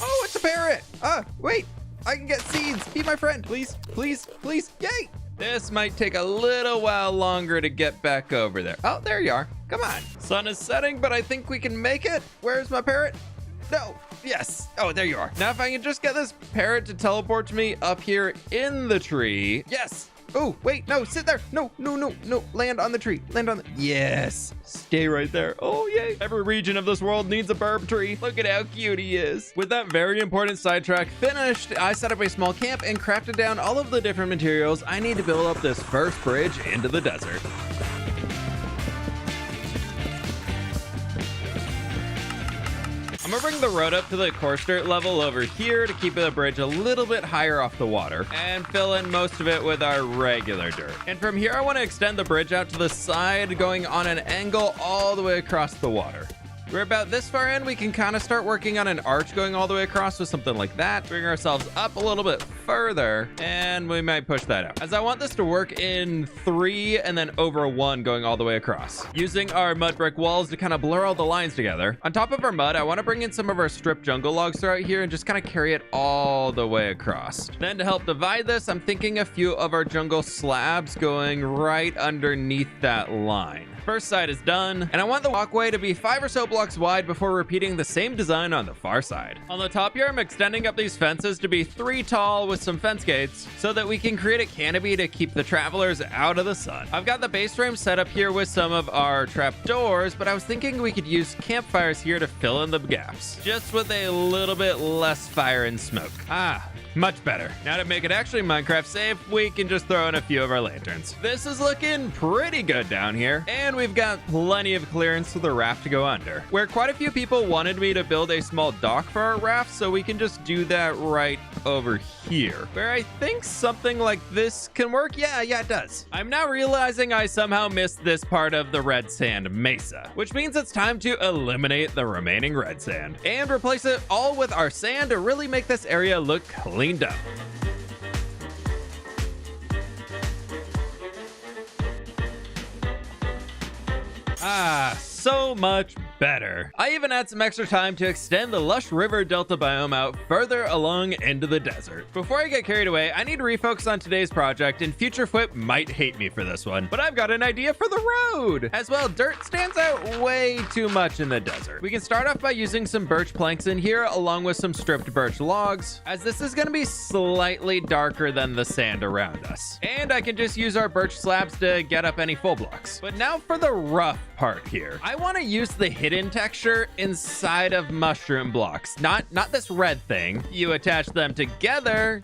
Oh, it's a parrot. Wait, I can get seeds. Be my friend, please, please, please. Yay. This might take a little while longer to get back over there. Oh, there you are. Come on. Sun is setting, but I think we can make it. Where's my parrot? No. Yes. Oh, there you are. Now, if I can just get this parrot to teleport to me up here in the tree. Yes. Oh, wait, no, sit there. No. Land on the tree. Land on the... Yes. Stay right there. Oh, yay. Every region of this world needs a burb tree. Look at how cute he is. With that very important sidetrack finished, I set up a small camp and crafted down all of the different materials I need to build up this first bridge into the desert. I'm gonna bring the road up to the coarse dirt level over here to keep the bridge a little bit higher off the water and fill in most of it with our regular dirt. And from here, I want to extend the bridge out to the side, going on an angle all the way across the water. We're about this far in, we can kind of start working on an arch going all the way across with something like that. Bring ourselves up a little bit further, and we might push that out. As I want this to work in 3 and then over 1 going all the way across. Using our mud brick walls to kind of blur all the lines together. On top of our mud, I want to bring in some of our stripped jungle logs throughout here and just kind of carry it all the way across. Then to help divide this, I'm thinking a few of our jungle slabs going right underneath that line. First side is done, and I want the walkway to be 5 or so blocks wide before repeating the same design on the far side. On the top here, I'm extending up these fences to be 3 tall with some fence gates so that we can create a canopy to keep the travelers out of the sun. I've got the base frame set up here with some of our trap doors, but I was thinking we could use campfires here to fill in the gaps, just with a little bit less fire and smoke. Much better. Now to make it actually Minecraft safe, we can just throw in a few of our lanterns. This is looking pretty good down here, and we've got plenty of clearance for the raft to go under. Where quite a few people wanted me to build a small dock for our raft, so we can just do that right over here, where I think something like this can work. Yeah, it does. I'm now realizing I somehow missed this part of the red sand mesa, which means it's time to eliminate the remaining red sand and replace it all with our sand to really make this area look cleaned up. So much better. I even had some extra time to extend the lush river delta biome out further along into the desert. Before I get carried away, I need to refocus on today's project, and future fWhip might hate me for this one, but I've got an idea for the road. As well, dirt stands out way too much in the desert. We can start off by using some birch planks in here along with some stripped birch logs, as this is going to be slightly darker than the sand around us. And I can just use our birch slabs to get up any full blocks. But now for the rough part here. I want to use the hidden texture inside of mushroom blocks. Not this red thing. You attach them together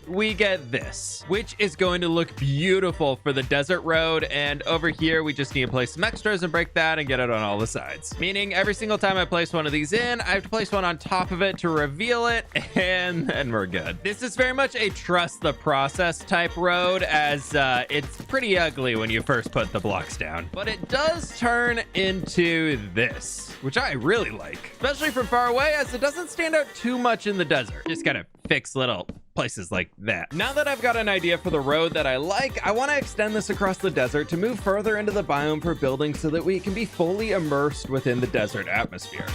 we get this, which is going to look beautiful for the desert road. And over here, we just need to place some extras and break that and get it on all the sides. Meaning every single time I place one of these in, I have to place one on top of it to reveal it, and then we're good. This is very much a trust the process type road, as it's pretty ugly when you first put the blocks down. But it does turn into this, which I really like, especially from far away, as it doesn't stand out too much in the desert. Just gotta fix little places like that. Now that I've got an idea for the road that I like, I want to extend this across the desert to move further into the biome for building so that we can be fully immersed within the desert atmosphere.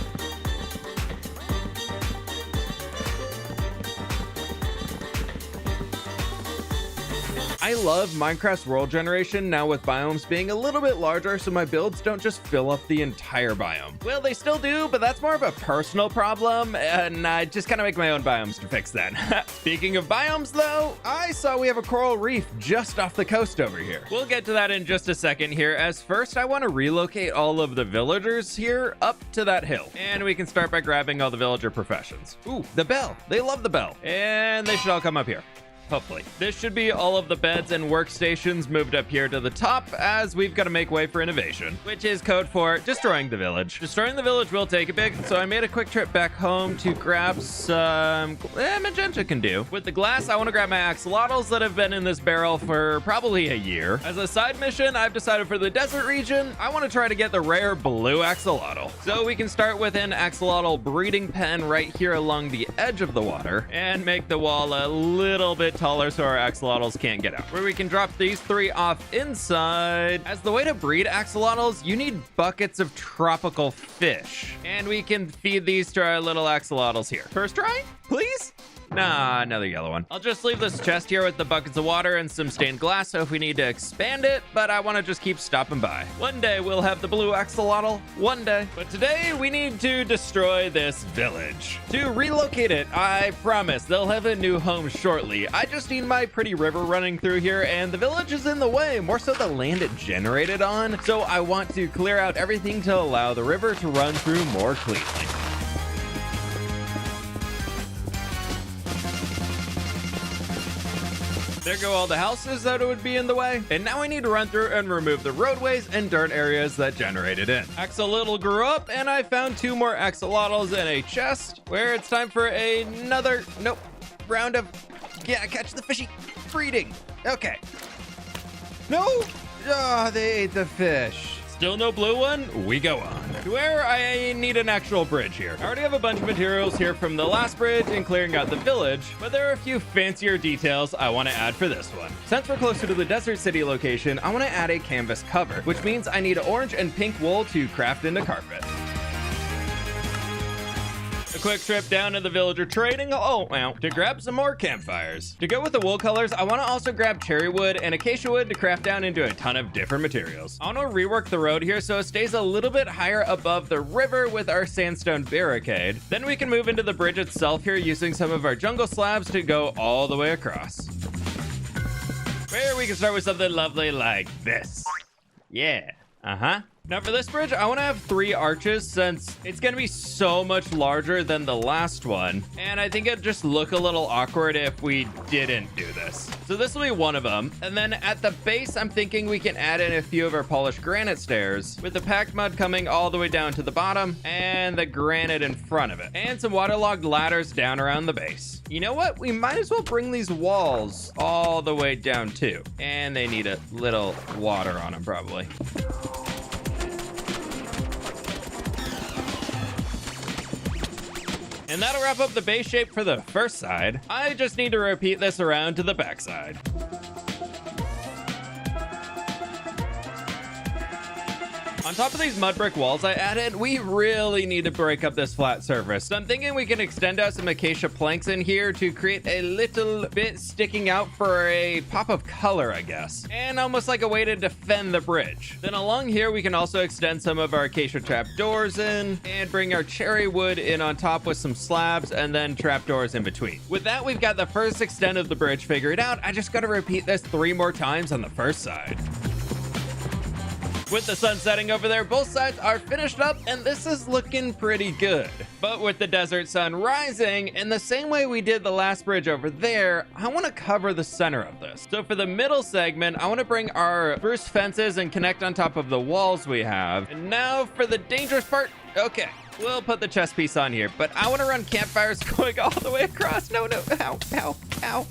I love Minecraft's world generation now, with biomes being a little bit larger so my builds don't just fill up the entire biome. Well, they still do, but that's more of a personal problem, and I just kind of make my own biomes to fix that. Speaking of biomes though, I saw we have a coral reef just off the coast over here. We'll get to that in just a second here, as first I want to relocate all of the villagers here up to that hill. And we can start by grabbing all the villager professions. Ooh, the bell. They love the bell. And they should all come up here. Hopefully. This should be all of the beds and workstations moved up here to the top, as we've got to make way for innovation, which is code for destroying the village. Destroying the village will take a bit, so I made a quick trip back home to grab some magenta can do. With the glass, I want to grab my axolotls that have been in this barrel for probably a year. As a side mission, I've decided for the desert region, I want to try to get the rare blue axolotl. So we can start with an axolotl breeding pen right here along the edge of the water and make the wall a little bit taller so our axolotls can't get out, where we can drop these 3 off inside. As the way to breed axolotls, you need buckets of tropical fish, and we can feed these to our little axolotls here. First try, please. Nah, another yellow one. I'll just leave this chest here with the buckets of water and some stained glass, so if we need to expand it, but I want to just keep stopping by. One day we'll have the blue axolotl, one day. But today we need to destroy this village. To relocate it, I promise they'll have a new home shortly. I just need my pretty river running through here, and the village is in the way, more so the land it generated on. So I want to clear out everything to allow the river to run through more cleanly. There go all the houses that would be in the way. And now I need to run through and remove the roadways and dirt areas that generated in. Axolotl grew up, and I found 2 more axolotls in a chest, where it's time for another, round of, catch the fishy breeding. Okay. No. Oh, they ate the fish. Still no blue one? We go on. To where I need an actual bridge here. I already have a bunch of materials here from the last bridge and clearing out the village, but there are a few fancier details I want to add for this one. Since we're closer to the desert city location, I want to add a canvas cover, which means I need orange and pink wool to craft into carpet. A quick trip down to the villager trading to grab some more campfires. To go with the wool colors, I want to also grab cherry wood and acacia wood to craft down into a ton of different materials. I want to rework the road here so it stays a little bit higher above the river with our sandstone barricade. Then we can move into the bridge itself here using some of our jungle slabs to go all the way across. Where we can start with something lovely like this. Yeah. Now for this bridge, I want to have 3 arches since it's going to be so much larger than the last one. And I think it'd just look a little awkward if we didn't do this. So this will be one of them. And then at the base, I'm thinking we can add in a few of our polished granite stairs with the packed mud coming all the way down to the bottom and the granite in front of it. And some waterlogged ladders down around the base. You know what? We might as well bring these walls all the way down too. And they need a little water on them probably. And that'll wrap up the base shape for the first side. I just need to repeat this around to the back side. On top of these mud brick walls I added, we really need to break up this flat surface. So I'm thinking we can extend out some acacia planks in here to create a little bit sticking out for a pop of color, I guess. And almost like a way to defend the bridge. Then along here, we can also extend some of our acacia trap doors in and bring our cherry wood in on top with some slabs and then trap doors in between. With that, we've got the first extent of the bridge figured out. I just got to repeat this 3 more times on the first side. With the sun setting over there, both sides are finished up, and this is looking pretty good. But with the desert sun rising, in the same way we did the last bridge over there, I want to cover the center of this. So for the middle segment, I want to bring our spruce fences and connect on top of the walls we have. And now for the dangerous part. Okay, we'll put the chest piece on here, but I want to run campfires going all the way across. No, ow, ow, ow.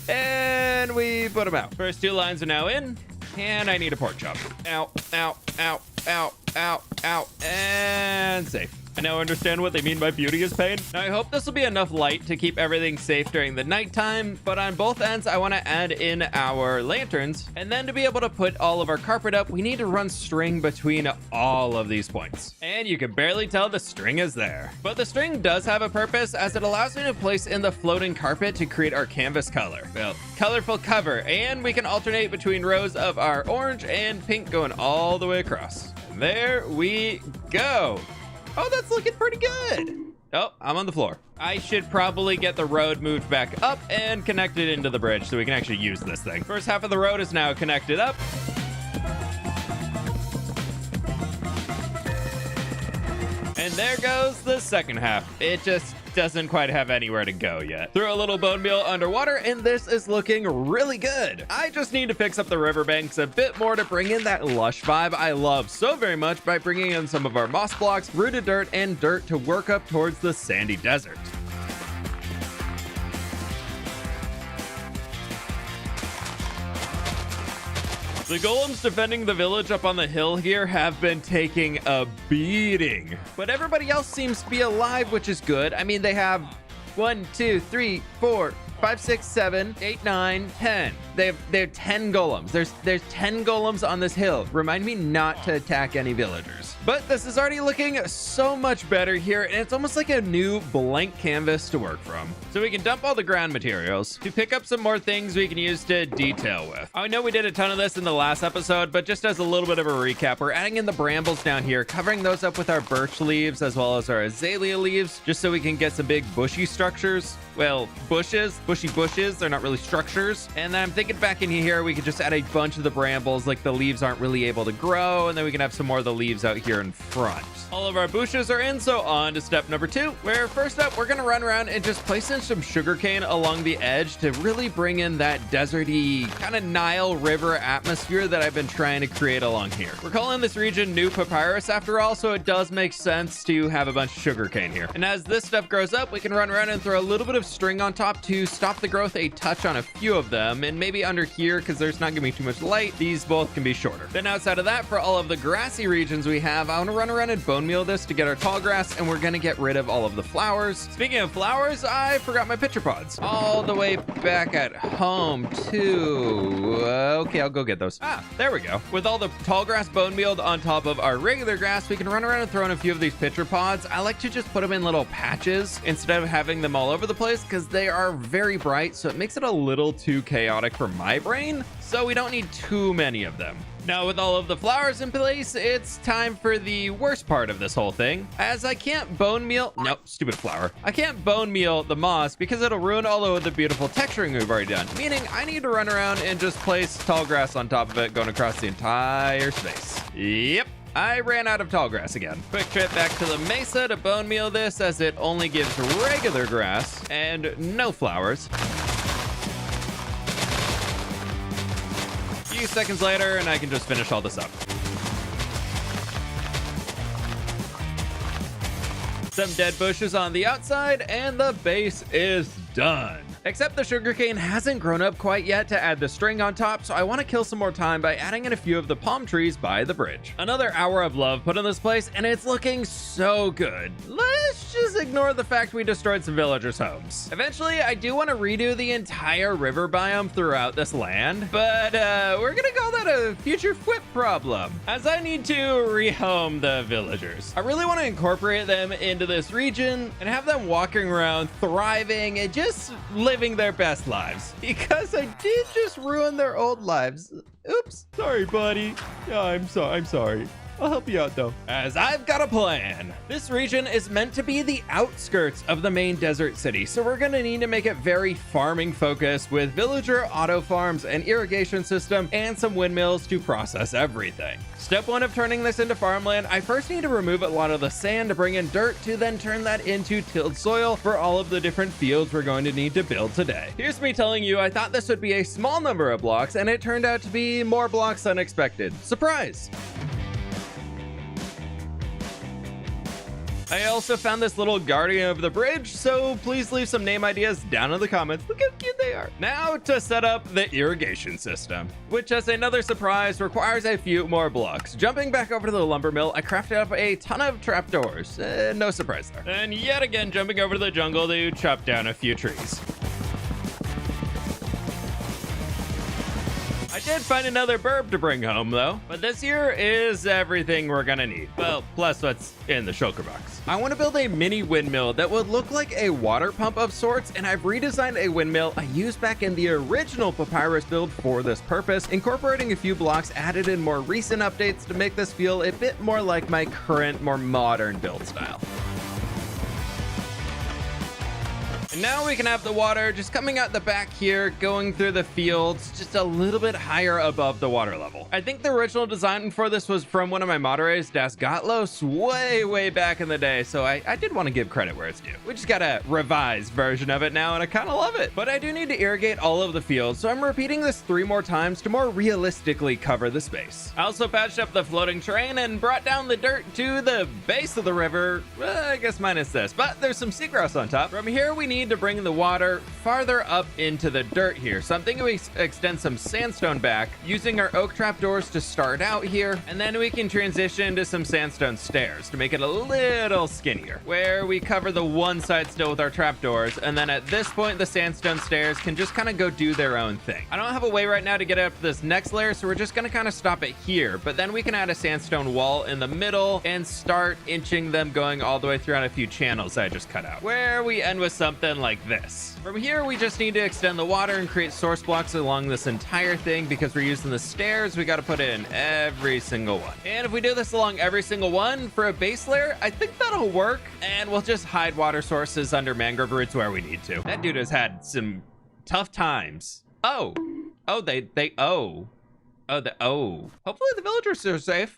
And we put them out. First two lines are now in, and I need a pork chop. Ow, ow, ow, ow, ow, ow, and safe. I now understand what they mean by beauty is pain. Now, I hope this will be enough light to keep everything safe during the nighttime, but on both ends, I want to add in our lanterns. And then to be able to put all of our carpet up, we need to run string between all of these points. And you can barely tell the string is there. But the string does have a purpose, as it allows me to place in the floating carpet to create our canvas color. Well, colorful cover, and we can alternate between rows of our orange and pink going all the way across. And there we go. Oh, that's looking pretty good. Oh, I'm on the floor. I should probably get the road moved back up and connected into the bridge so we can actually use this thing. First half of the road is now connected up. And there goes the second half. It just doesn't quite have anywhere to go yet. Throw a little bone meal underwater, and this is looking really good. I just need to fix up the riverbanks a bit more to bring in that lush vibe I love so very much by bringing in some of our moss blocks, rooted dirt, and dirt to work up towards the sandy desert. The golems defending the village up on the hill here have been taking a beating, but everybody else seems to be alive, which is good. I mean, they have 1, 2, 3, 4, 5, 6, 7, 8, 9, 10. They have 10 golems. There's 10 golems on this hill. Remind me not to attack any villagers. But this is already looking so much better here, and it's almost like a new blank canvas to work from. So we can dump all the ground materials to pick up some more things we can use to detail with. I know we did a ton of this in the last episode, but just as a little bit of a recap, we're adding in the brambles down here, covering those up with our birch leaves as well as our azalea leaves, just so we can get some big bushy structures. Well, bushy bushes, they're not really structures. And then I'm thinking back in here, we could just add a bunch of the brambles, like the leaves aren't really able to grow, and then we can have some more of the leaves out here in front. All of our bushes are in, so on to step number 2, where first up, we're gonna run around and just place in some sugarcane along the edge to really bring in that deserty, kind of Nile River atmosphere that I've been trying to create along here. We're calling this region New Papyrus after all, so it does make sense to have a bunch of sugarcane here. And as this stuff grows up, we can run around and throw a little bit of string on top to stop the growth a touch on a few of them, and maybe under here, because there's not gonna be too much light, these both can be shorter. Then outside of that, for all of the grassy regions we have, I want to run around and bone meal this to get our tall grass, and we're gonna get rid of all of the flowers. Speaking of flowers, I forgot my pitcher pods. All the way back at home, too. Okay, I'll go get those. Ah, there we go. With all the tall grass bone mealed on top of our regular grass, we can run around and throw in a few of these pitcher pods. I like to just put them in little patches instead of having them all over the place, because they are very bright, so it makes it a little too chaotic for my brain, so we don't need too many of them. Now, with all of the flowers in place, it's time for the worst part of this whole thing, as I can't bone meal, nope, stupid flower. I can't bone meal the moss because it'll ruin all of the beautiful texturing we've already done, meaning I need to run around and just place tall grass on top of it, going across the entire space. Yep. I ran out of tall grass again. Quick trip back to the mesa to bone meal this, as it only gives regular grass and no flowers. A few seconds later, and I can just finish all this up. Some dead bushes on the outside, and the base is done. Except the sugarcane hasn't grown up quite yet to add the string on top, so I want to kill some more time by adding in a few of the palm trees by the bridge. Another hour of love put in this place, and it's looking so good. Let's just ignore the fact we destroyed some villagers' homes. Eventually, I do want to redo the entire river biome throughout this land, but we're gonna call that a future fWhip problem, as I need to rehome the villagers. I really want to incorporate them into this region and have them walking around thriving and just living their best lives, because I did just ruin their old lives. Oops. Sorry, buddy. Yeah, I'm sorry. I'll help you out though, as I've got a plan. This region is meant to be the outskirts of the main desert city, so we're gonna need to make it very farming focused with villager auto farms, an irrigation system, and some windmills to process everything. Step 1 of turning this into farmland, I first need to remove a lot of the sand to bring in dirt to then turn that into tilled soil for all of the different fields we're going to need to build today. Here's me telling you I thought this would be a small number of blocks, and it turned out to be more blocks than expected. Surprise! I also found this little guardian of the bridge, so please leave some name ideas down in the comments. Look how cute they are. Now to set up the irrigation system, which as another surprise requires a few more blocks. Jumping back over to the lumber mill, I crafted up a ton of trapdoors. No surprise there. And yet again, jumping over to the jungle to chop down a few trees. I did find another burb to bring home though, but this here is everything we're gonna need. Well, plus what's in the shulker box. I want to build a mini windmill that would look like a water pump of sorts, and I've redesigned a windmill I used back in the original papyrus build for this purpose, incorporating a few blocks added in more recent updates to make this feel a bit more like my current, more modern build style. And now we can have the water just coming out the back here, going through the fields, just a little bit higher above the water level. I think the original design for this was from one of my moderators, Das Gotlos, way back in the day, so I did want to give credit where it's due. We just got a revised version of it now, and I kind of love it. But I do need to irrigate all of the fields, so I'm repeating this 3 more times to more realistically cover the space. I also patched up the floating terrain and brought down the dirt to the base of the river, I guess minus this, but there's some seagrass on top. From here, we need to bring the water farther up into the dirt here. So I'm thinking we extend some sandstone back using our oak trapdoors to start out here, and then we can transition to some sandstone stairs to make it a little skinnier, where we cover the one side still with our trapdoors, and then at this point the sandstone stairs can just kind of go do their own thing. I don't have a way right now to get up this next layer, so we're just gonna kind of stop it here, but then we can add a sandstone wall in the middle and start inching them going all the way through on a few channels I just cut out, where we end with something like this. From here, we just need to extend the water and create source blocks along this entire thing. Because we're using the stairs, we got to put in every single one. And if we do this along every single one for a base layer, I think that'll work. And we'll just hide water sources under mangrove roots where we need to. That dude has had some tough times. Hopefully the villagers are safe.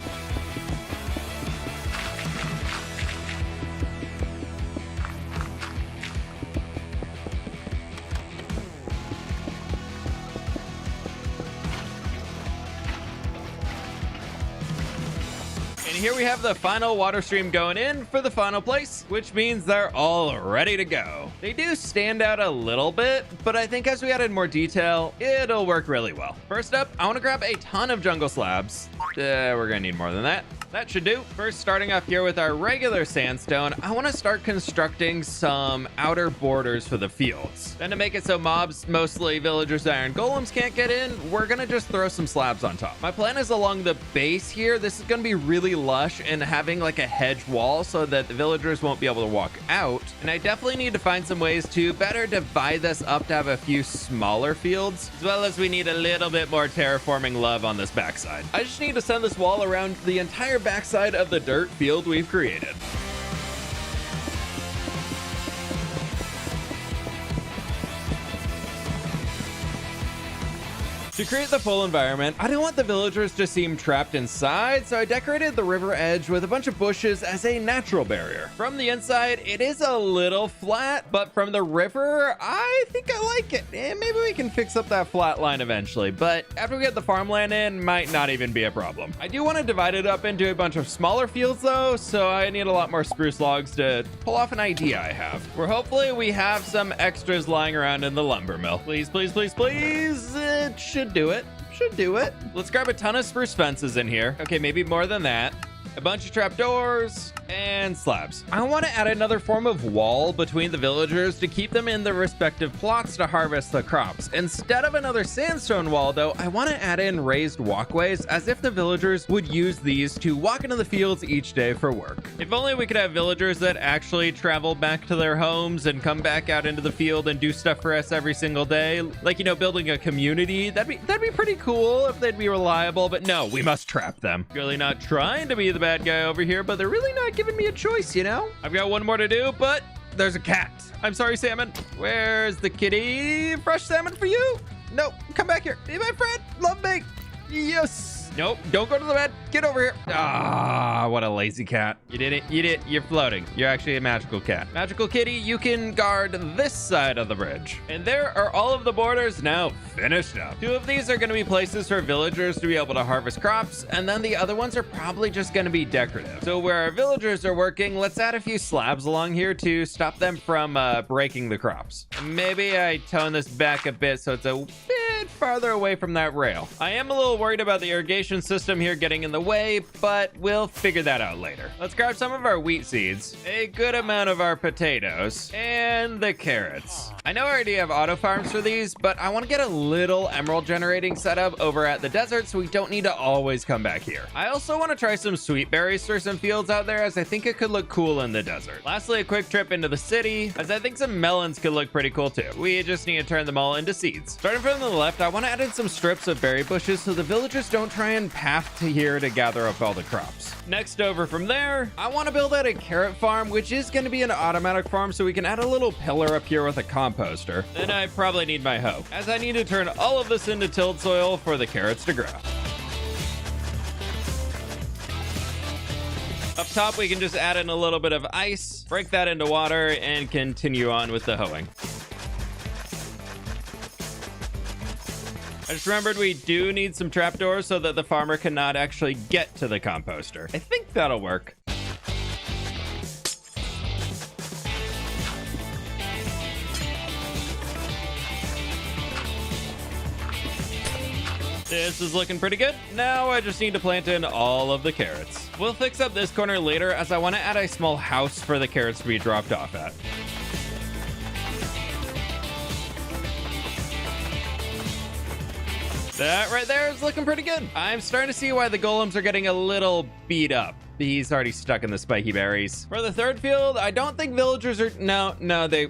And here we have the final water stream going in for the final place, which means they're all ready to go. They do stand out a little bit, but I think as we added more detail, it'll work really well. First up, I want to grab a ton of jungle slabs. We're gonna need more than that. That should do. First, starting off here with our regular sandstone, I want to start constructing some outer borders for the fields. Then to make it so mobs, mostly villagers, iron golems, can't get in, we're gonna just throw some slabs on top. My plan is along the base here, this is gonna be really lush and having like a hedge wall so that the villagers won't be able to walk out. And I definitely need to find some ways to better divide this up to have a few smaller fields, as well as we need a little bit more terraforming love on this backside. I just need to send this wall around the entire backside of the dirt field we've created. To create the full environment, I didn't want the villagers to seem trapped inside, so I decorated the river edge with a bunch of bushes as a natural barrier. From the inside, it is a little flat, but from the river, I think I like it. And maybe we can fix up that flat line eventually, but after we get the farmland in, might not even be a problem. I do want to divide it up into a bunch of smaller fields though, so I need a lot more spruce logs to pull off an idea I have. Where hopefully we have some extras lying around in the lumber mill. Please, please, please, please. It should do it. Should do it. Let's grab a ton of spruce fences in here. Okay, maybe more than that. A bunch of trapdoors and slabs. I want to add another form of wall between the villagers to keep them in their respective plots to harvest the crops. Instead of another sandstone wall though, I want to add in raised walkways as if the villagers would use these to walk into the fields each day for work. If only we could have villagers that actually travel back to their homes and come back out into the field and do stuff for us every single day. Like, you know, building a community. That'd be pretty cool if they'd be reliable, but no, we must trap them. Really not trying to be the bad guy over here, but they're really not giving me a choice, you know? I've got one more to do, but there's a cat. I'm sorry, salmon. Where's the kitty? Fresh salmon for you? No, come back here. Be my friend. Love me. Yes. Nope, don't go to the bed. Get over here. Ah, what a lazy cat. You did it. You did. You're floating. You're actually a magical cat. Magical kitty, you can guard this side of the bridge. And there are all of the borders now finished up. 2 of these are going to be places for villagers to be able to harvest crops, and then the other ones are probably just going to be decorative. So where our villagers are working, let's add a few slabs along here to stop them from breaking the crops. Maybe I tone this back a bit so it's a bit farther away from that rail. I am a little worried about the irrigation system here getting in the way, but we'll figure that out later. Let's grab some of our wheat seeds, a good amount of our potatoes, and the carrots. I know I already have auto farms for these, but I want to get a little emerald generating setup over at the desert so we don't need to always come back here. I also want to try some sweet berries for some fields out there, as I think it could look cool in the desert. Lastly, a quick trip into the city, as I think some melons could look pretty cool too. We just need to turn them all into seeds. Starting from the left, I want to add in some strips of berry bushes so the villagers don't try and path to here to gather up all the crops. Next over from there, I want to build out a carrot farm, which is going to be an automatic farm, so we can add a little pillar up here with a composter. Then I probably need my hoe, as I need to turn all of this into tilled soil for the carrots to grow. Up top, we can just add in a little bit of ice, break that into water, and continue on with the hoeing. I just remembered we do need some trapdoors so that the farmer cannot actually get to the composter. I think that'll work. This is looking pretty good. Now I just need to plant in all of the carrots. We'll fix up this corner later, as I want to add a small house for the carrots to be dropped off at. That right there is looking pretty good. I'm starting to see why the golems are getting a little beat up. He's already stuck in the spiky berries. For the third field, I don't think villagers are... No, they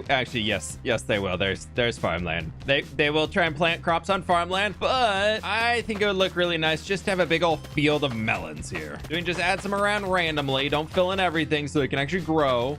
actually, yes, they will. There's farmland. They will try and plant crops on farmland, but I think it would look really nice just to have a big old field of melons here. You can just add some around randomly. Don't fill in everything so it can actually grow.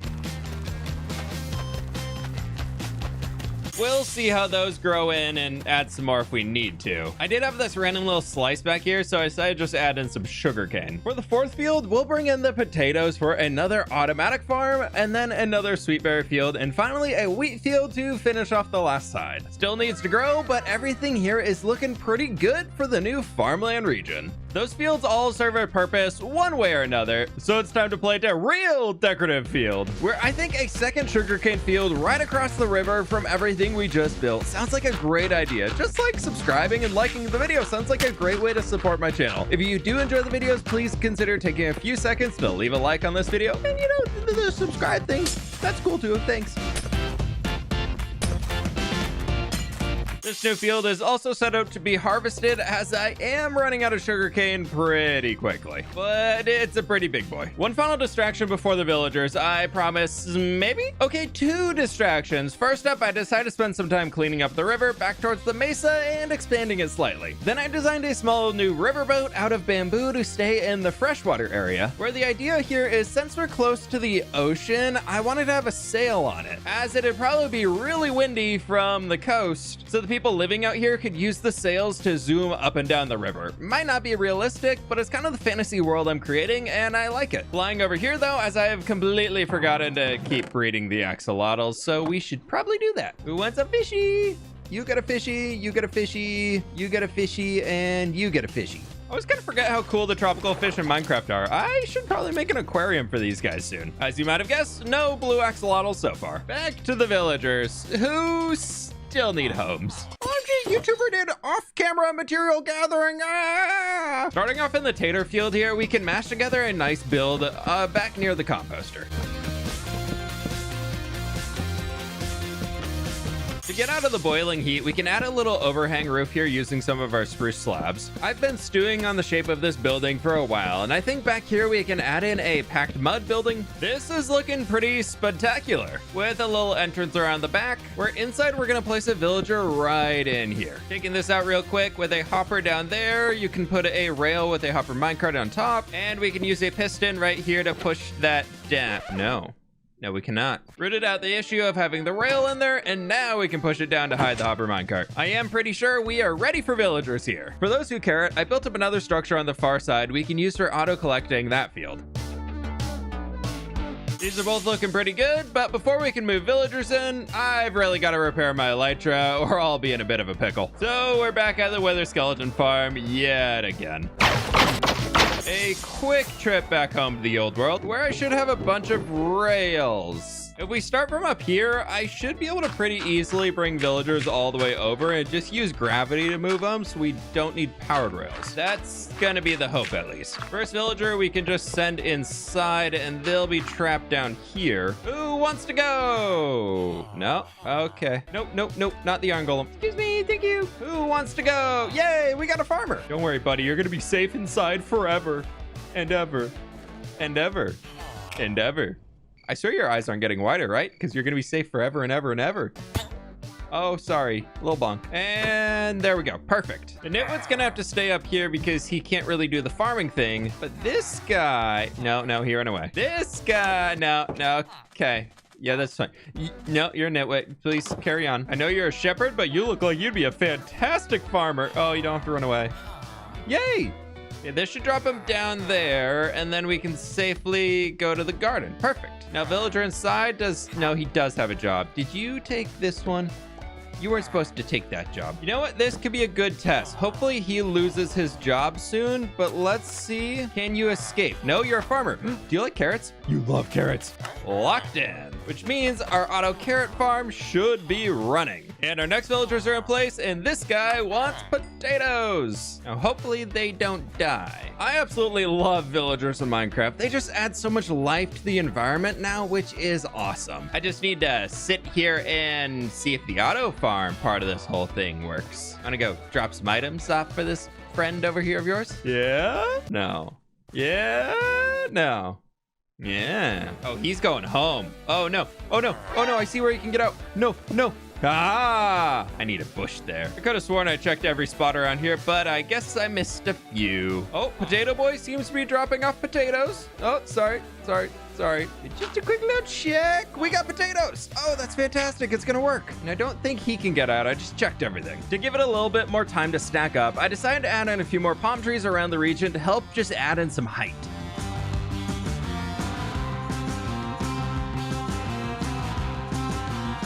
We'll see how those grow in and add some more if we need to. I did have this random little slice back here, so I decided to just add in some sugarcane. For the fourth field, we'll bring in the potatoes for another automatic farm, and then another sweet berry field, and finally a wheat field to finish off the last side. Still needs to grow, but everything here is looking pretty good for the new farmland region. Those fields all serve a purpose one way or another, so it's time to plant a real decorative field, where I think a second sugarcane field right across the river from everything we just built sounds like a great idea. Just like subscribing and liking the video sounds like a great way to support my channel. If you do enjoy the videos, please consider taking a few seconds to leave a like on this video, and you know, the subscribe thing, that's cool too. Thanks. This new field is also set up to be harvested, as I am running out of sugarcane pretty quickly, but it's a pretty big boy. One final distraction before the villagers, I promise, maybe? Okay, 2 distractions. First up, I decided to spend some time cleaning up the river back towards the mesa and expanding it slightly. Then I designed a small new riverboat out of bamboo to stay in the freshwater area, where the idea here is, since we're close to the ocean, I wanted to have a sail on it, as it'd probably be really windy from the coast, so the people living out here could use the sails to zoom up and down the river. Might not be realistic, but it's kind of the fantasy world I'm creating, and I like it. Flying over here though, as I have completely forgotten to keep breeding the axolotls, so we should probably do that. Who wants a fishy? You get a fishy, you get a fishy, you get a fishy, and you get a fishy. I always kind of forget how cool the tropical fish in Minecraft are. I should probably make an aquarium for these guys soon. As you might have guessed, no blue axolotls so far. Back to the villagers, who still need homes. OMG, YouTuber did off-camera material gathering. Ah! Starting off in the tater field here, we can mash together a nice build back near the composter. To get out of the boiling heat, we can add a little overhang roof here using some of our spruce slabs. I've been stewing on the shape of this building for a while, and I think back here we can add in a packed mud building. This is looking pretty spectacular, with a little entrance around the back, where inside we're gonna place a villager right in here. Taking this out real quick with a hopper down there, you can put a rail with a hopper minecart on top, and we can use a piston right here to push that down. No, we cannot. Rooted out the issue of having the rail in there, and now we can push it down to hide the hopper minecart. I am pretty sure we are ready for villagers here. For those who care, I built up another structure on the far side we can use for auto-collecting that field. These are both looking pretty good, but before we can move villagers in, I've really got to repair my elytra or I'll be in a bit of a pickle. So we're back at the Wither Skeleton Farm yet again. A quick trip back home to the old world where I should have a bunch of rails. If we start from up here, I should be able to pretty easily bring villagers all the way over and just use gravity to move them so we don't need powered rails. That's gonna be the hope at least. First villager we can just send inside and they'll be trapped down here. Who wants to go? No? Okay. Nope, not the iron golem. Excuse me, thank you. Who wants to go? Yay, we got a farmer. Don't worry, buddy, you're gonna be safe inside forever and ever and ever and ever. I swear your eyes aren't getting wider, right? Because you're going to be safe forever and ever and ever. Oh, sorry. Little bonk. And there we go. Perfect. The nitwit's going to have to stay up here because he can't really do the farming thing. But this guy... No, he ran away. This guy... No. Okay. Yeah, that's fine. No, you're a nitwit. Please carry on. I know you're a shepherd, but you look like you'd be a fantastic farmer. Oh, you don't have to run away. Yay! Yeah, this should drop him down there, and then we can safely go to the garden. Perfect. Now, villager inside no, he does have a job. Did you take this one? You weren't supposed to take that job. You know what? This could be a good test. Hopefully he loses his job soon, but let's see. Can you escape? No, you're a farmer. Do you like carrots? You love carrots. Locked in, which means our auto carrot farm should be running. And our next villagers are in place, and this guy wants potatoes. Now, hopefully they don't die. I absolutely love villagers in Minecraft. They just add so much life to the environment now, which is awesome. I just need to sit here and see if the auto farm part of this whole thing works. I'm gonna go drop some items off for this friend over here of yours. Yeah? No. Yeah? No. Yeah. Oh, he's going home. Oh, no. Oh, no. Oh, no. I see where he can get out. No. Ah, I need a bush there. I could have sworn I checked every spot around here, but I guess I missed a few. Oh, Potato Boy seems to be dropping off potatoes. Oh, sorry. Just a quick little check. We got potatoes. Oh, that's fantastic. It's gonna work. And I don't think he can get out. I just checked everything. To give it a little bit more time to stack up, I decided to add in a few more palm trees around the region to help just add in some height.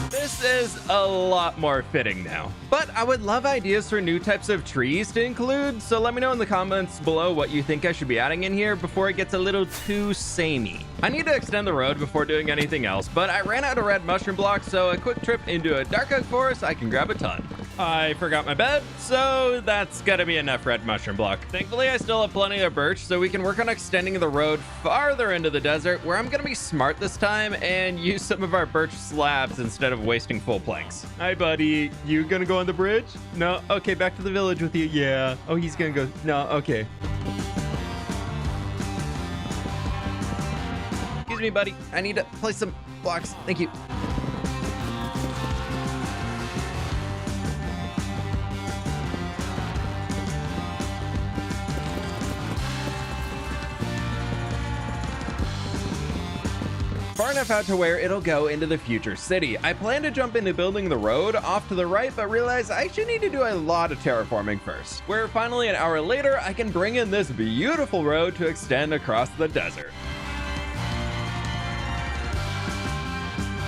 This is a lot more fitting now. But I would love ideas for new types of trees to include, so let me know in the comments below what you think I should be adding in here before it gets a little too samey. I need to extend the road before doing anything else, but I ran out of red mushroom blocks, so a quick trip into a dark oak forest, I can grab a ton. I forgot my bed, so that's gotta be enough red mushroom block. Thankfully, I still have plenty of birch, so we can work on extending the road farther into the desert, where I'm gonna be smart this time and use some of our birch slabs instead of wasting full planks. Hi, buddy. You gonna go on the bridge? No? Okay, back to the village with you. Yeah. Oh, he's gonna go. No, okay. Excuse me, buddy. I need to place some blocks. Thank you. Far enough out to where it'll go into the future city. I plan to jump into building the road off to the right, but realize I should need to do a lot of terraforming first. Where finally an hour later, I can bring in this beautiful road to extend across the desert.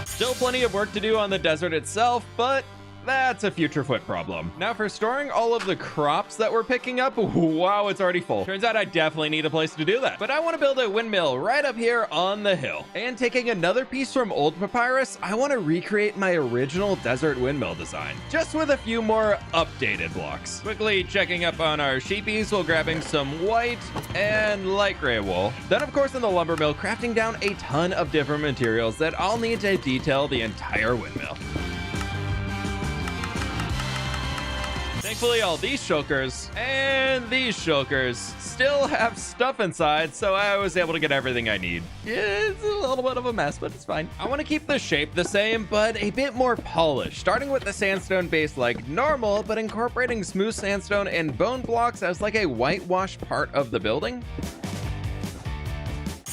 Still plenty of work to do on the desert itself, but That's a future foot problem. Now for storing all of the crops that we're picking up, wow, it's already full. Turns out I definitely need a place to do that. But I want to build a windmill right up here on the hill. And taking another piece from old papyrus, I want to recreate my original desert windmill design, just with a few more updated blocks. Quickly checking up on our sheepies while grabbing some white and light gray wool. Then of course in the lumber mill, crafting down a ton of different materials that I'll need to detail the entire windmill. Thankfully, all these shulkers and these shulkers still have stuff inside, so I was able to get everything I need. It's a little bit of a mess, but it's fine. I want to keep the shape the same, but a bit more polished, starting with the sandstone base like normal, but incorporating smooth sandstone and bone blocks as like a whitewashed part of the building.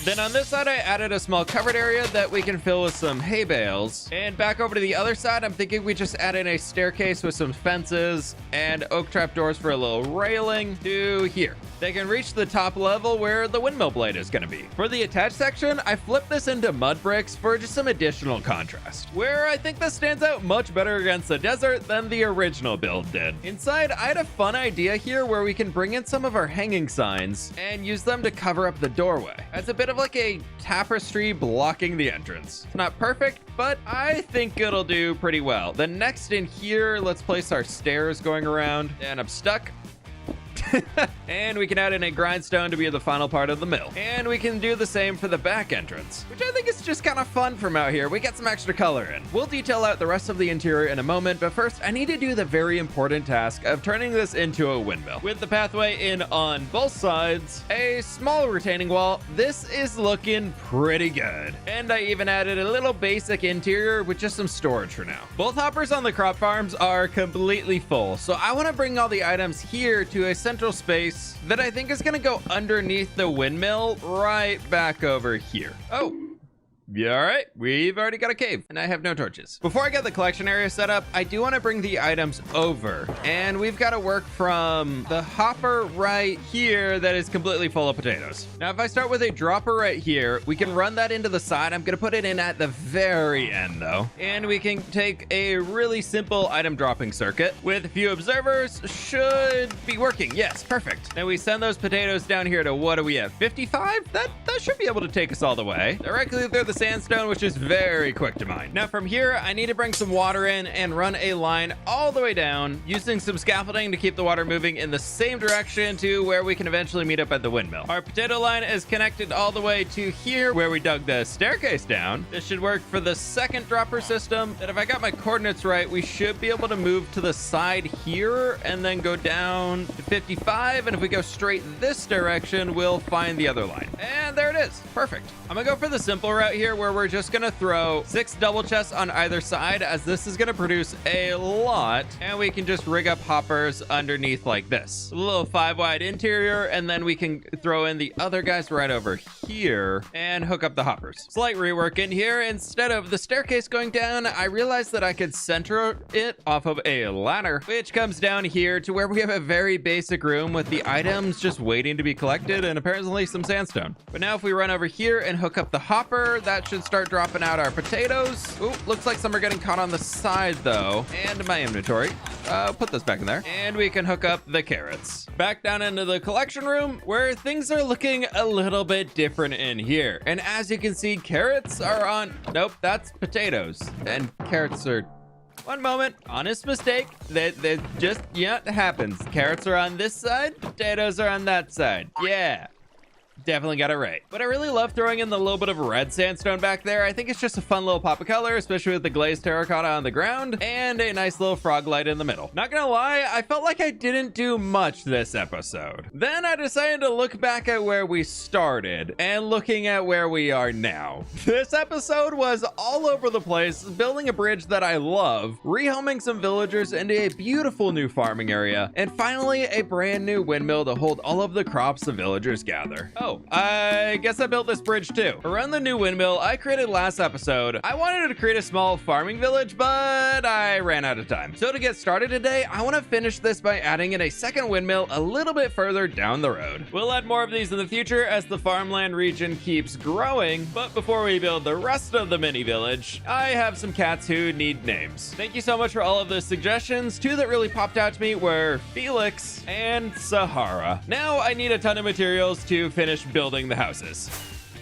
Then on this side, I added a small covered area that we can fill with some hay bales. And back over to the other side, I'm thinking we just add in a staircase with some fences and oak trap doors for a little railing to here. They can reach the top level where the windmill blade is going to be. For the attached section, I flipped this into mud bricks for just some additional contrast, where I think this stands out much better against the desert than the original build did. Inside, I had a fun idea here where we can bring in some of our hanging signs and use them to cover up the doorway as a bit of like a tapestry blocking the entrance. It's not perfect, but I think it'll do pretty well. Then next in here, let's place our stairs going around, and I'm stuck. And we can add in a grindstone to be the final part of the mill. And we can do the same for the back entrance, which I think is just kind of fun from out here. We get some extra color in. We'll detail out the rest of the interior in a moment, but first I need to do the very important task of turning this into a windmill. With the pathway in on both sides, a small retaining wall, this is looking pretty good. And I even added a little basic interior with just some storage for now. Both hoppers on the crop farms are completely full, so I want to bring all the items here to a central space that I think is going to go underneath the windmill right back over here. Oh. Yeah, all right, we've already got a cave and I have no torches. Before I get the collection area set up, I do want to bring the items over, and we've got to work from the hopper right here that is completely full of potatoes. Now, if I start with a dropper right here, we can run that into the side. I'm going to put it in at the very end though, and we can take a really simple item dropping circuit with a few observers. Should be working. Yes, perfect. Then we send those potatoes down here to, what are we at, 55? That should be able to take us all the way directly through the sandstone, which is very quick to mine. Now from here, I need to bring some water in and run a line all the way down using some scaffolding to keep the water moving in the same direction to where we can eventually meet up at the windmill. Our potato line is connected all the way to here where we dug the staircase down. This should work for the second dropper system. And if I got my coordinates right, we should be able to move to the side here and then go down to 55. And if we go straight this direction, we'll find the other line. And there it is. Perfect. I'm gonna go for the simple route here, where we're just gonna throw 6 double chests on either side, as this is gonna produce a lot, and we can just rig up hoppers underneath like this. A little 5 wide interior, and then we can throw in the other guys right over here and hook up the hoppers. Slight rework in here. Instead of the staircase going down, I realized that I could center it off of a ladder, which comes down here to where we have a very basic room with the items just waiting to be collected and apparently some sandstone. But now if we run over here and hook up the hopper, that should start dropping out our potatoes. Ooh, looks like some are getting caught on the side though. And my inventory. Put this back in there. And we can hook up the carrots. Back down into the collection room, where things are looking a little bit different in here. And as you can see, carrots are on... Nope, that's potatoes. And carrots are... One moment, honest mistake. That just, yeah, it happens. Carrots are on this side, potatoes are on that side. Yeah. Definitely got it right. But I really love throwing in the little bit of red sandstone back there. I think it's just a fun little pop of color, especially with the glazed terracotta on the ground and a nice little frog light in the middle. Not gonna lie, I felt like I didn't do much this episode. Then I decided to look back at where we started and looking at where we are now. This episode was all over the place, building a bridge that I love, rehoming some villagers into a beautiful new farming area, and finally a brand new windmill to hold all of the crops the villagers gather. Oh, Oh, I guess I built this bridge too. Around the new windmill I created last episode, I wanted to create a small farming village, but I ran out of time. So to get started today, I want to finish this by adding in a second windmill a little bit further down the road. We'll add more of these in the future as the farmland region keeps growing, but before we build the rest of the mini village, I have some cats who need names. Thank you so much for all of the suggestions. Two that really popped out to me were Felix and Sahara. Now I need a ton of materials to finish building the houses.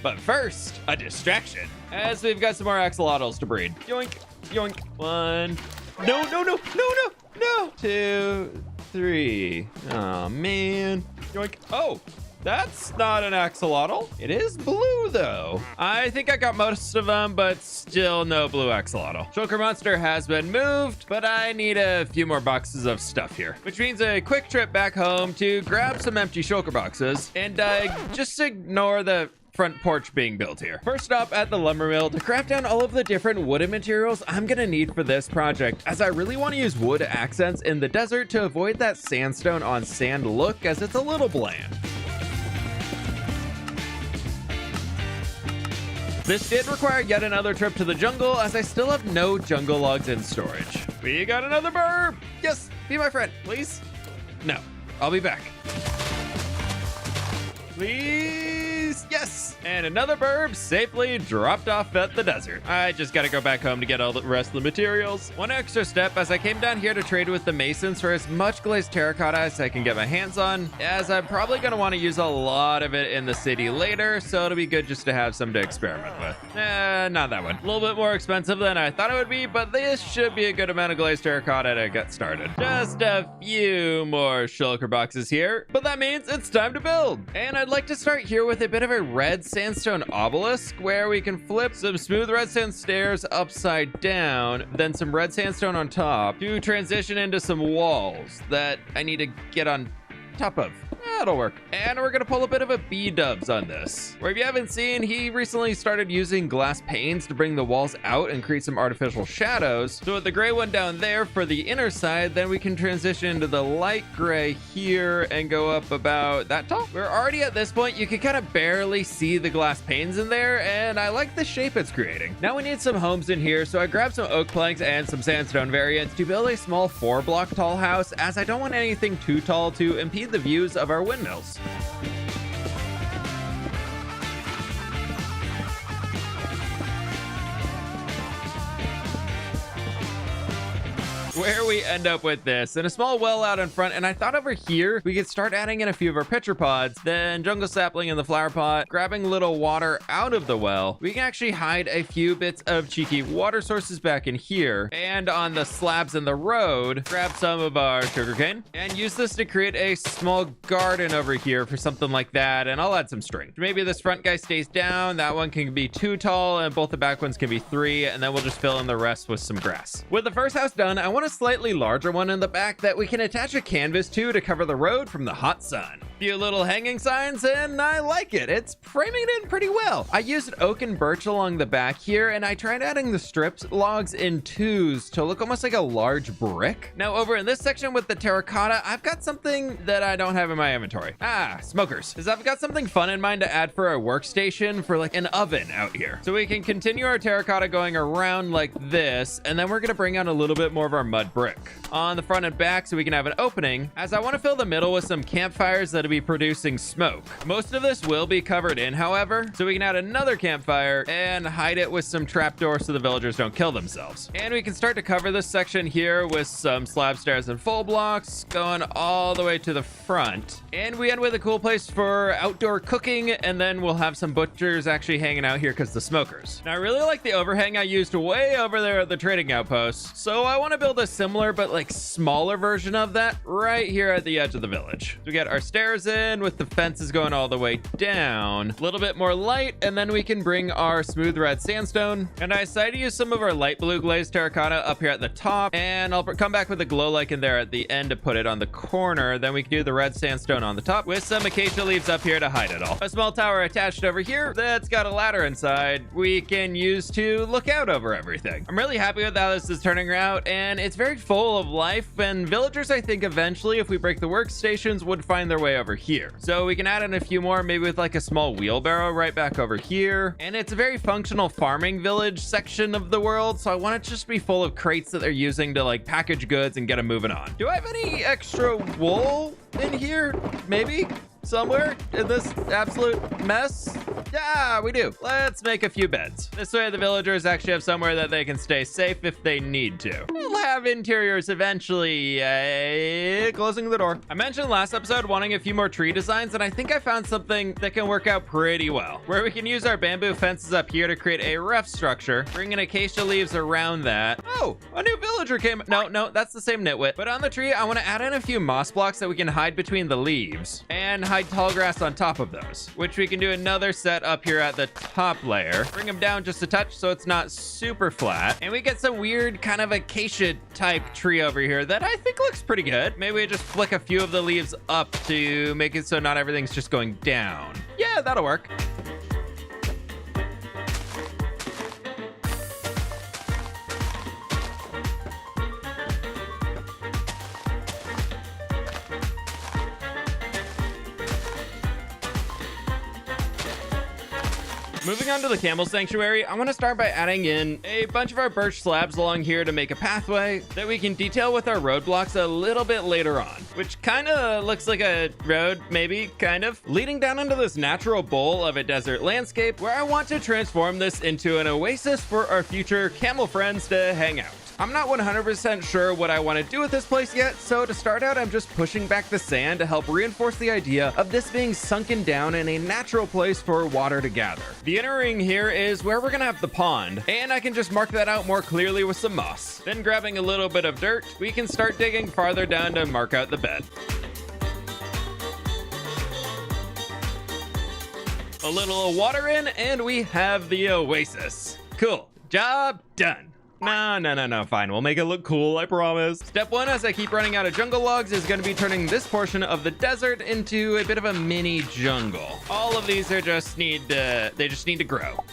But first, a distraction, as we've got some more axolotls to breed. Yoink, yoink. 1. No. 2, 3. Oh man. Yoink. Oh, that's not an axolotl. It is blue though. I think I got most of them, but still no blue axolotl. Shulker monster has been moved, but I need a few more boxes of stuff here, which means a quick trip back home to grab some empty shulker boxes and just ignore the front porch being built here. First up at the lumber mill to craft down all of the different wooden materials I'm gonna need for this project, as I really want to use wood accents in the desert to avoid that sandstone on sand look, as it's a little bland. This did require yet another trip to the jungle, as I still have no jungle logs in storage. We got another burb! Yes, be my friend, please? No, I'll be back. Please, yes! And another burb safely dropped off at the desert. I just gotta go back home to get all the rest of the materials. One extra step, as I came down here to trade with the masons for as much glazed terracotta as I can get my hands on, as I'm probably gonna want to use a lot of it in the city later, so it'll be good just to have some to experiment with. Not that one. A little bit more expensive than I thought it would be, but this should be a good amount of glazed terracotta to get started. Just a few more shulker boxes here, but that means it's time to build. And I'd like to start here with a bit of a red sandstone obelisk, where we can flip some smooth red sand stairs upside down, then some red sandstone on top to transition into some walls that I need to get on top of. That'll work. And we're gonna pull a bit of a B-dubs on this, where if you haven't seen, he recently started using glass panes to bring the walls out and create some artificial shadows. So with the gray one down there for the inner side, then we can transition into the light gray here and go up about that tall. We're already at this point, you can kind of barely see the glass panes in there, and I like the shape it's creating. Now we need some homes in here, so I grabbed some oak planks and some sandstone variants to build a small 4-block tall house, as I don't want anything too tall to impede the views of our windmills. Where we end up with this, and a small well out in front, and I thought over here we could start adding in a few of our pitcher pods, then jungle sapling in the flower pot, grabbing a little water out of the well. We can actually hide a few bits of cheeky water sources back in here, and on the slabs in the road, grab some of our sugarcane and use this to create a small garden over here for something like that, and I'll add some string. Maybe this front guy stays down, that one can be 2 tall, and both the back ones can be 3, and then we'll just fill in the rest with some grass. With the first house done, I want a slightly larger one in the back that we can attach a canvas to cover the road from the hot sun. Few little hanging signs, and I like it. It's framing it in pretty well. I used oak and birch along the back here, and I tried adding the strips logs in 2s to look almost like a large brick. Now over in this section with the terracotta, I've got something that I don't have in my inventory. Smokers. Because I've got something fun in mind to add for our workstation, for like an oven out here. So we can continue our terracotta going around like this, and then we're gonna bring out a little bit more of our mud brick on the front and back so we can have an opening, as I want to fill the middle with some campfires that'll be producing smoke. Most of this will be covered in, however, so we can add another campfire and hide it with some trapdoors so the villagers don't kill themselves. And we can start to cover this section here with some slab stairs and full blocks going all the way to the front. And we end with a cool place for outdoor cooking, and then we'll have some butchers actually hanging out here because the smokers. Now I really like the overhang I used way over there at the trading outpost, so I want to build a similar but like smaller version of that right here at the edge of the village. So we got our stairs in with the fences going all the way down, a little bit more light, and then we can bring our smooth red sandstone. And I decided to use some of our light blue glazed terracotta up here at the top, and I'll come back with a glow like in there at the end to put it on the corner. Then we can do the red sandstone on the top with some acacia leaves up here to hide it all. A small tower attached over here that's got a ladder inside we can use to look out over everything. I'm really happy with how this is turning out, and it's very full of life, and villagers, I think eventually, if we break the workstations, would find their way over over here. So we can add in a few more, maybe with like a small wheelbarrow right back over here. And it's a very functional farming village section of the world, so I want it to just be full of crates that they're using to like package goods and get them moving on. Do I have any extra wool in here? Maybe? Somewhere in this absolute mess? Yeah, we do. Let's make a few beds. This way the villagers actually have somewhere that they can stay safe if they need to. We'll have interiors eventually. Closing the door. I mentioned last episode wanting a few more tree designs, and I think I found something that can work out pretty well, where we can use our bamboo fences up here to create a rough structure, bring in acacia leaves around that. Oh, a new villager came. No, that's the same nitwit. But on the tree, I want to add in a few moss blocks that we can hide between the leaves and hide tall grass on top of those, which we can do another set up here at the top layer. Bring them down just a touch so it's not super flat. And we get some weird kind of acacia type tree over here that I think looks pretty good. Maybe we just flick a few of the leaves up to make it so not everything's just going down. Yeah, that'll work. Moving on to the camel sanctuary, I want to start by adding in a bunch of our birch slabs along here to make a pathway that we can detail with our roadblocks a little bit later on, which kind of looks like a road, maybe, kind of, leading down into this natural bowl of a desert landscape where I want to transform this into an oasis for our future camel friends to hang out. I'm not 100% sure what I want to do with this place yet, so to start out, I'm just pushing back the sand to help reinforce the idea of this being sunken down in a natural place for water to gather. The inner ring here is where we're gonna have the pond, and I can just mark that out more clearly with some moss. Then grabbing a little bit of dirt, we can start digging farther down to mark out the bed. A little water in, and we have the oasis. Cool, job done. No, fine. We'll make it look cool, I promise. Step one, as I keep running out of jungle logs, is going to be turning this portion of the desert into a bit of a mini jungle. All of these are they just need to grow.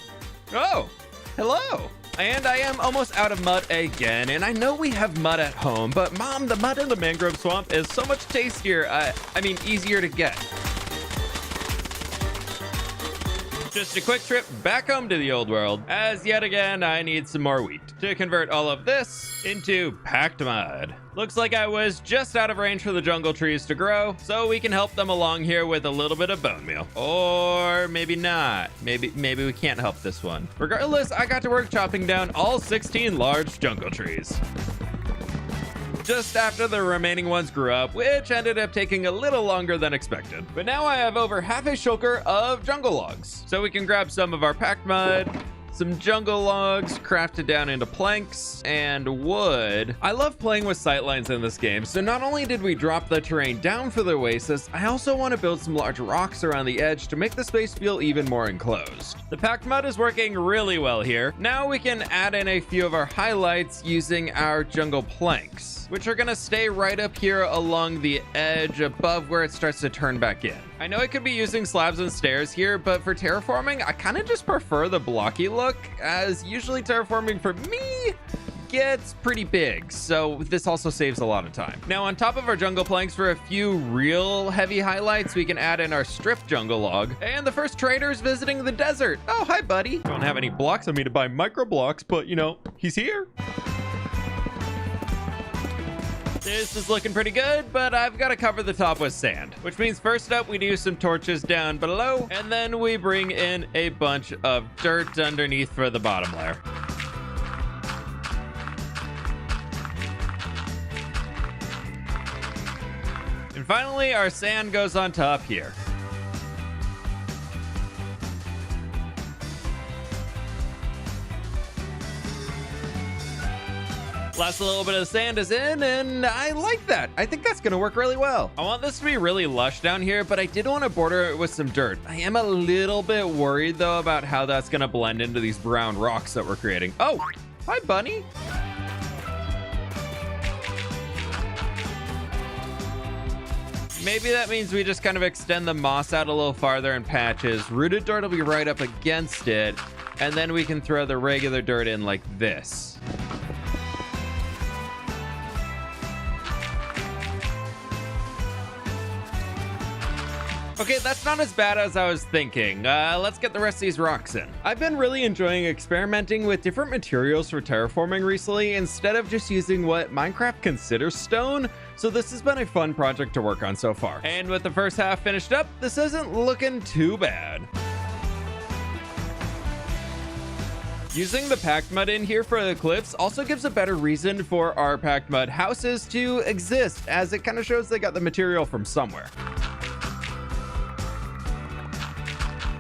Oh, hello. And I am almost out of mud again, and I know we have mud at home, but Mom, the mud in the mangrove swamp is so much tastier. I mean, easier to get. Just a quick trip back home to the old world, as yet again I need some more wheat to convert all of this into packed mud. Looks like I was just out of range for the jungle trees to grow, so we can help them along here with a little bit of bone meal. Or maybe not. Maybe we can't help this one. Regardless, I got to work chopping down all 16 large jungle trees just after the remaining ones grew up, which ended up taking a little longer than expected. But now I have over half a shulker of jungle logs, so we can grab some of our packed mud, some jungle logs crafted down into planks, and wood. I love playing with sightlines in this game, so not only did we drop the terrain down for the oasis, I also want to build some large rocks around the edge to make the space feel even more enclosed. The packed mud is working really well here. Now we can add in a few of our highlights using our jungle planks, which are gonna stay right up here along the edge above where it starts to turn back in. I know I could be using slabs and stairs here, but for terraforming, I kind of just prefer the blocky look, as usually terraforming for me gets pretty big, so this also saves a lot of time. Now, on top of our jungle planks, for a few real heavy highlights, we can add in our stripped jungle log. And the first trader's visiting the desert. Oh, hi, buddy. Don't have any blocks on me to buy micro blocks, but you know, he's here. This is looking pretty good, but I've got to cover the top with sand, which means first up we do some torches down below, and then we bring in a bunch of dirt underneath for the bottom layer. And finally, our sand goes on top here. Last little bit of the sand is in, and I like that. I think that's gonna work really well. I want this to be really lush down here, but I did want to border it with some dirt. I am a little bit worried though about how that's gonna blend into these brown rocks that we're creating. Oh, hi, bunny. Maybe that means we just kind of extend the moss out a little farther in patches. Rooted dirt will be right up against it, and then we can throw the regular dirt in like this. Okay, that's not as bad as I was thinking. Let's get the rest of these rocks in. I've been really enjoying experimenting with different materials for terraforming recently instead of just using what Minecraft considers stone. So this has been a fun project to work on so far. And with the first half finished up, this isn't looking too bad. Using the packed mud in here for the cliffs also gives a better reason for our packed mud houses to exist, as it kind of shows they got the material from somewhere.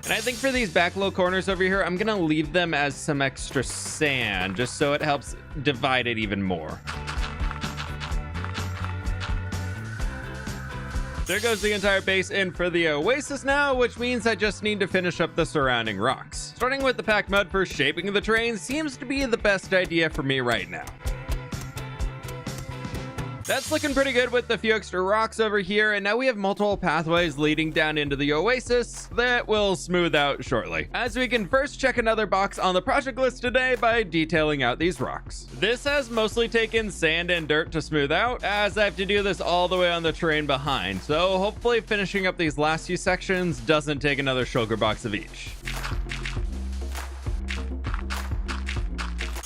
And I think for these back low corners over here, I'm gonna leave them as some extra sand, just so it helps divide it even more. There goes the entire base in for the oasis now, which means I just need to finish up the surrounding rocks. Starting with the packed mud for shaping the terrain seems to be the best idea for me right now. That's looking pretty good with the few extra rocks over here, and now we have multiple pathways leading down into the oasis that will smooth out shortly. As we can first check another box on the project list today by detailing out these rocks. This has mostly taken sand and dirt to smooth out, as I have to do this all the way on the terrain behind, so hopefully finishing up these last few sections doesn't take another shulker box of each.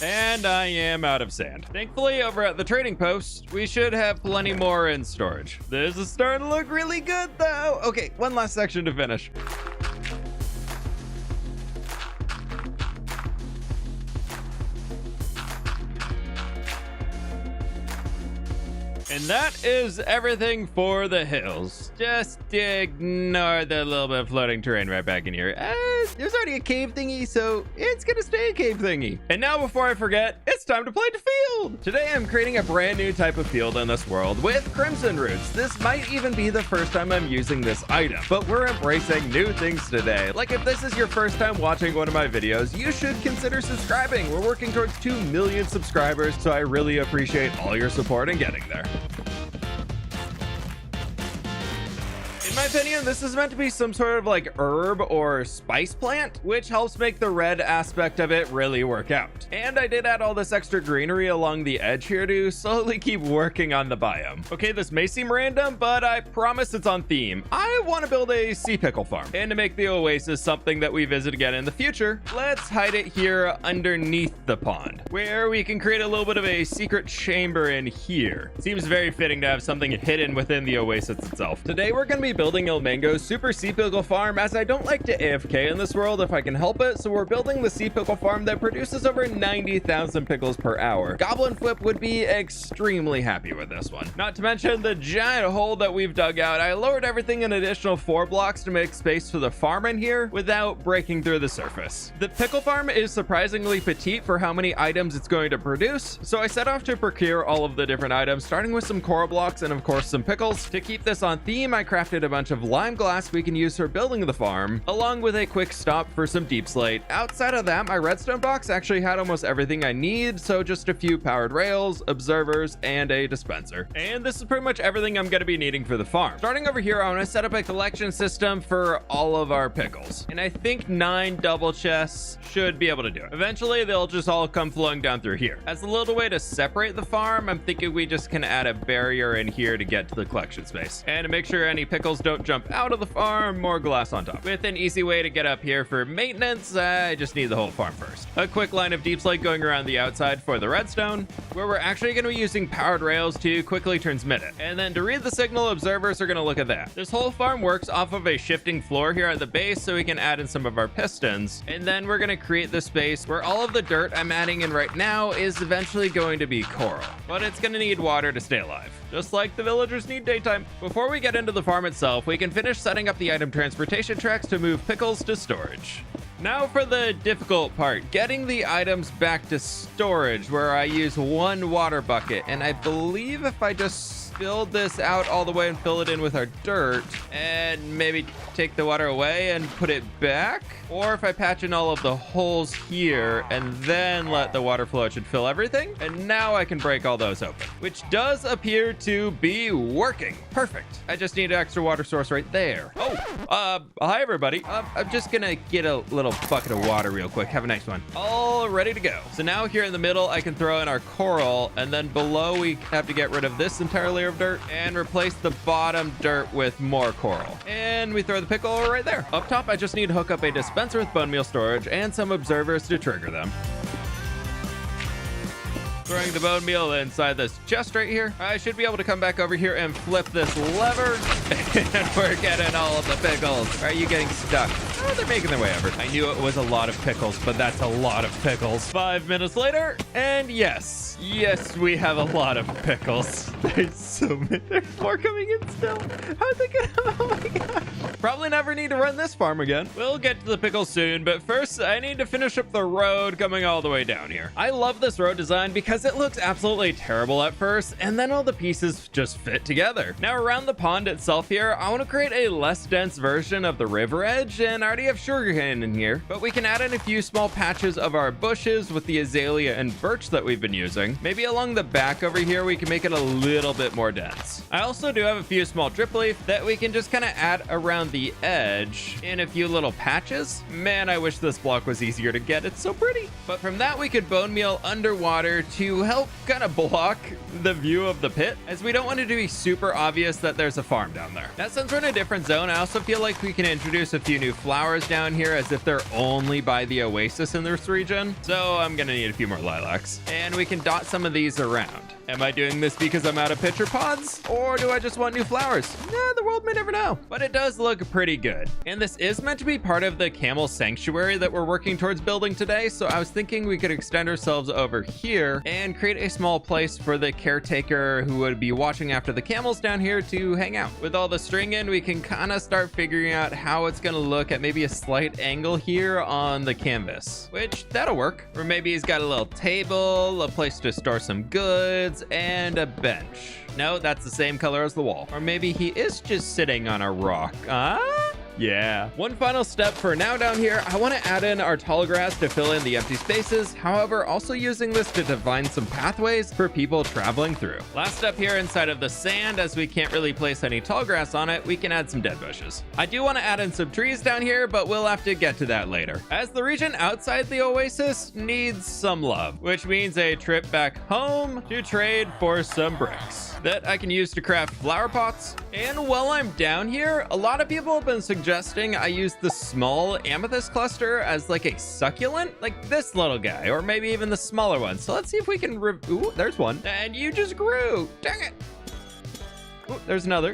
And I am out of sand. Thankfully, over at the trading post, we should have plenty more in storage. This is starting to look really good, though. Okay, one last section to finish. And that is everything for the hills. Just ignore the little bit of floating terrain right back in here. There's already a cave thingy, so it's gonna stay a cave thingy. And now, before I forget, it's time to plant a field. Today, I'm creating a brand new type of field in this world with crimson roots. This might even be the first time I'm using this item, but we're embracing new things today. Like, if this is your first time watching one of my videos, you should consider subscribing. We're working towards 2 million subscribers, so I really appreciate all your support in getting there. In my opinion, this is meant to be some sort of like herb or spice plant, which helps make the red aspect of it really work out. And I did add all this extra greenery along the edge here to slowly keep working on the biome. Okay, this may seem random, but I promise it's on theme. I want to build a sea pickle farm. And to make the oasis something that we visit again in the future, let's hide it here underneath the pond, where we can create a little bit of a secret chamber in here. Seems very fitting to have something hidden within the oasis itself. Today, we're going to be building El Mango's super sea pickle farm, as I don't like to AFK in this world if I can help it, so we're building the sea pickle farm that produces over 90,000 pickles per hour. Goblin fWhip would be extremely happy with this one. Not to mention the giant hole that we've dug out. I lowered everything an additional 4 blocks to make space for the farm in here without breaking through the surface. The pickle farm is surprisingly petite for how many items it's going to produce, so I set off to procure all of the different items, starting with some coral blocks and of course some pickles. To keep this on theme, I crafted a bunch of lime glass we can use for building the farm, along with a quick stop for some deep slate. Outside of that, my redstone box actually had almost everything I need, so just a few powered rails, observers, and a dispenser. And this is pretty much everything I'm going to be needing for the farm. Starting over here, I want to set up a collection system for all of our pickles, and I think 9 double chests should be able to do it. Eventually, they'll just all come flowing down through here. As a little way to separate the farm, I'm thinking we just can add a barrier in here to get to the collection space, and to make sure any pickles don't jump out of the farm, more glass on top. With an easy way to get up here for maintenance, I just need the whole farm first. A quick line of deep slate going around the outside for the redstone, where we're actually going to be using powered rails to quickly transmit it. And then to read the signal, observers are going to look at that. This whole farm works off of a shifting floor here at the base, so we can add in some of our pistons. And then we're going to create the space where all of the dirt I'm adding in right now is eventually going to be coral. But it's going to need water to stay alive, just like the villagers need daytime. Before we get into the farm itself, we can finish setting up the item transportation tracks to move pickles to storage. Now for the difficult part, getting the items back to storage, where I use 1 water bucket. And I believe if I just build this out all the way and fill it in with our dirt and maybe take the water away and put it back, or if I patch in all of the holes here and then let the water flow, it should fill everything. And now I can break all those open, which does appear to be working. Perfect. I just need an extra water source right there. Oh, hi everybody. I'm just gonna get a little bucket of water real quick. Have a nice one. All ready to go. So now here in the middle, I can throw in our coral, and then below we have to get rid of this entire layer layer of dirt and replace the bottom dirt with more coral. And we throw the pickle right there. Up top, I just need to hook up a dispenser with bone meal storage and some observers to trigger them. Throwing the bone meal inside this chest right here. I should be able to come back over here and flip this lever. And we're getting all of the pickles. Are you getting stuck? Oh, they're making their way over. I knew it was a lot of pickles, but that's a lot of pickles. 5 minutes later, and yes, we have a lot of pickles. There's so many. There's more coming in still. How'd they get? Oh my god. Probably never need to run this farm again. We'll get to the pickles soon, but first I need to finish up the road coming all the way down here. I love this road design because it looks absolutely terrible at first, and then all the pieces just fit together. Now around the pond itself here, I want to create a less dense version of the river edge, and I already have sugarcane in here, but we can add in a few small patches of our bushes with the azalea and birch that we've been using. Maybe along the back over here, we can make it a little bit more dense. I also do have a few small drip leaf that we can just kind of add around the edge in a few little patches. Man, I wish this block was easier to get. It's so pretty. But from that, we could bone meal underwater to help kind of block the view of the pit, as we don't want it to be super obvious that there's a farm down there. Now, since we're in a different zone, I also feel like we can introduce a few new flowers down here as if they're only by the oasis in this region. So I'm gonna need a few more lilacs, and we can dot some of these around. Am I doing this because I'm out of pitcher pods, or do I just want new flowers? The world may never know, but it does look pretty good. And this is meant to be part of the camel sanctuary that we're working towards building today, so I was thinking we could extend ourselves over here and create a small place for the caretaker who would be watching after the camels down here to hang out. With all the string in, we can kind of start figuring out how it's gonna look at maybe a slight angle here on the canvas, which that'll work. Or maybe he's got a little table, a place to store some goods, and a bench. No, that's the same color as the wall. Or maybe he is just sitting on a rock. Yeah. One final step for now down here, I want to add in our tall grass to fill in the empty spaces. However, also using this to define some pathways for people traveling through. Last step here inside of the sand, as we can't really place any tall grass on it, we can add some dead bushes. I do want to add in some trees down here, but we'll have to get to that later, as the region outside the oasis needs some love, which means a trip back home to trade for some bricks that I can use to craft flower pots. And while I'm down here, a lot of people have been suggesting I use the small amethyst cluster as like a succulent, like this little guy, or maybe even the smaller one. So let's see if we can ooh, there's one. And you just grew. Dang it. Ooh, there's another.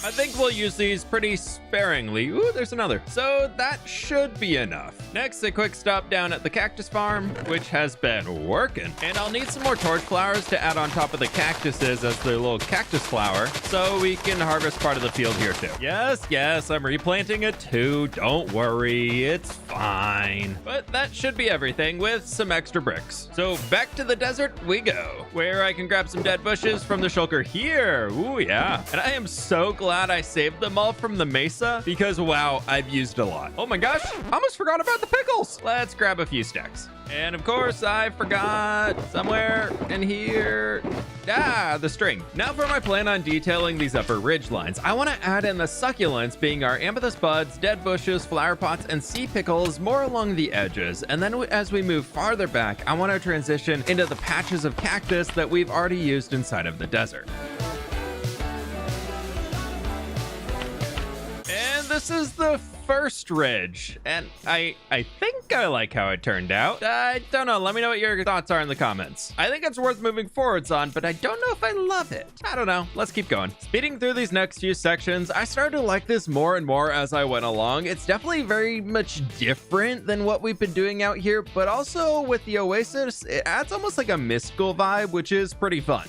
I think we'll use these pretty sparingly. Ooh, there's another. So that should be enough. Next, a quick stop down at the cactus farm, which has been working. And I'll need some more torch flowers to add on top of the cactuses as the little cactus flower, so we can harvest part of the field here too. Yes, I'm replanting it too. Don't worry, it's fine. But that should be everything with some extra bricks. So back to the desert we go, where I can grab some dead bushes from the shulker here. Ooh, yeah. And I am so glad I saved them all from the mesa, because wow, I've used a lot. Oh my gosh, I almost forgot about the pickles. Let's grab a few stacks. And of course, I forgot somewhere in here. The string. Now for my plan on detailing these upper ridge lines. I want to add in the succulents, being our amethyst buds, dead bushes, flower pots, and sea pickles more along the edges. And then as we move farther back, I want to transition into the patches of cactus that we've already used inside of the desert. This is the first ridge, and I think I like how it turned out. I don't know. Let me know what your thoughts are in the comments. I think it's worth moving forwards on, but I don't know if I love it. I don't know. Let's keep going. Speeding through these next few sections, I started to like this more and more as I went along. It's definitely very much different than what we've been doing out here, but also with the oasis, it adds almost like a mystical vibe, which is pretty fun.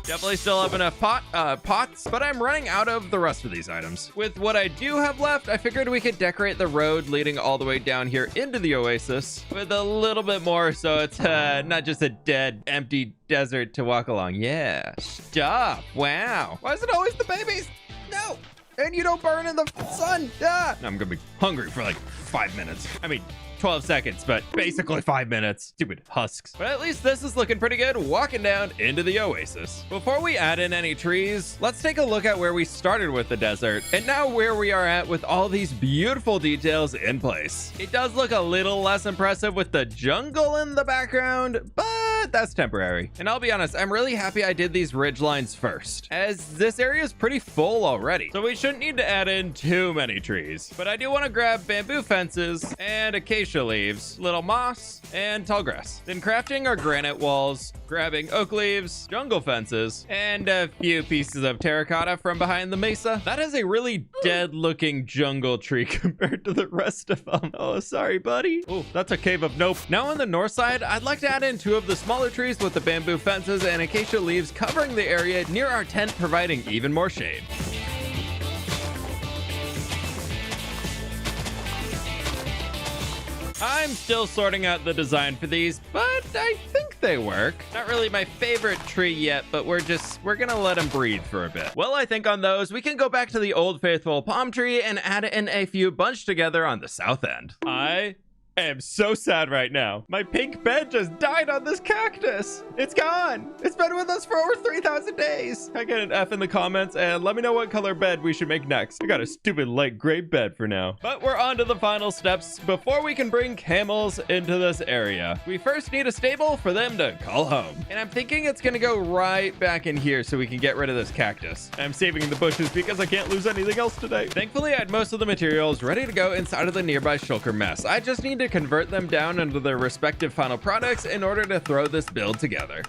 Definitely still have enough pots, but I'm running out of the rest of these items. With what I do have left, I figured we could decorate the road leading all the way down here into the oasis with a little bit more, so it's not just a dead, empty desert to walk along. Yeah, stop. Wow. Why is it always the babies? No. and you don't burn in the sun. Ah! I'm gonna be hungry for like 5 minutes. I mean, 12 seconds, but basically 5 minutes. Stupid husks. But at least this is looking pretty good, walking down into the oasis. Before we add in any trees, let's take a look at where we started with the desert, and now where we are at with all these beautiful details in place. It does look a little less impressive with the jungle in the background, but that's temporary. And I'll be honest, I'm really happy I did these ridge lines first, as this area is pretty full already. So we shouldn't need to add in too many trees. But I do want to grab bamboo fences and acacia leaves, little moss, and tall grass. Then crafting our granite walls, grabbing oak leaves, jungle fences, and a few pieces of terracotta from behind the mesa. That is a really dead looking jungle tree compared to the rest of them. Oh, sorry, buddy. Oh, that's a cave of nope. Now on the north side, I'd like to add in 2 of the smaller trees with the bamboo fences and acacia leaves covering the area near our tent, providing even more shade. I'm still sorting out the design for these, but I think they work. Not really my favorite tree yet, but we're gonna let them breathe for a bit. Well, I think on those, we can go back to the old faithful palm tree and add in a few bunched together on the south end. I am so sad right now. My pink bed just died on this cactus. It's gone. It's been with us for over 3,000 days. I get an F in the comments and let me know what color bed we should make next. I got a stupid light gray bed for now. But we're on to the final steps before we can bring camels into this area. We first need a stable for them to call home. And I'm thinking it's gonna go right back in here so we can get rid of this cactus. I'm saving the bushes because I can't lose anything else today. Thankfully, I had most of the materials ready to go inside of the nearby shulker mess. I just need to convert them down into their respective final products in order to throw this build together.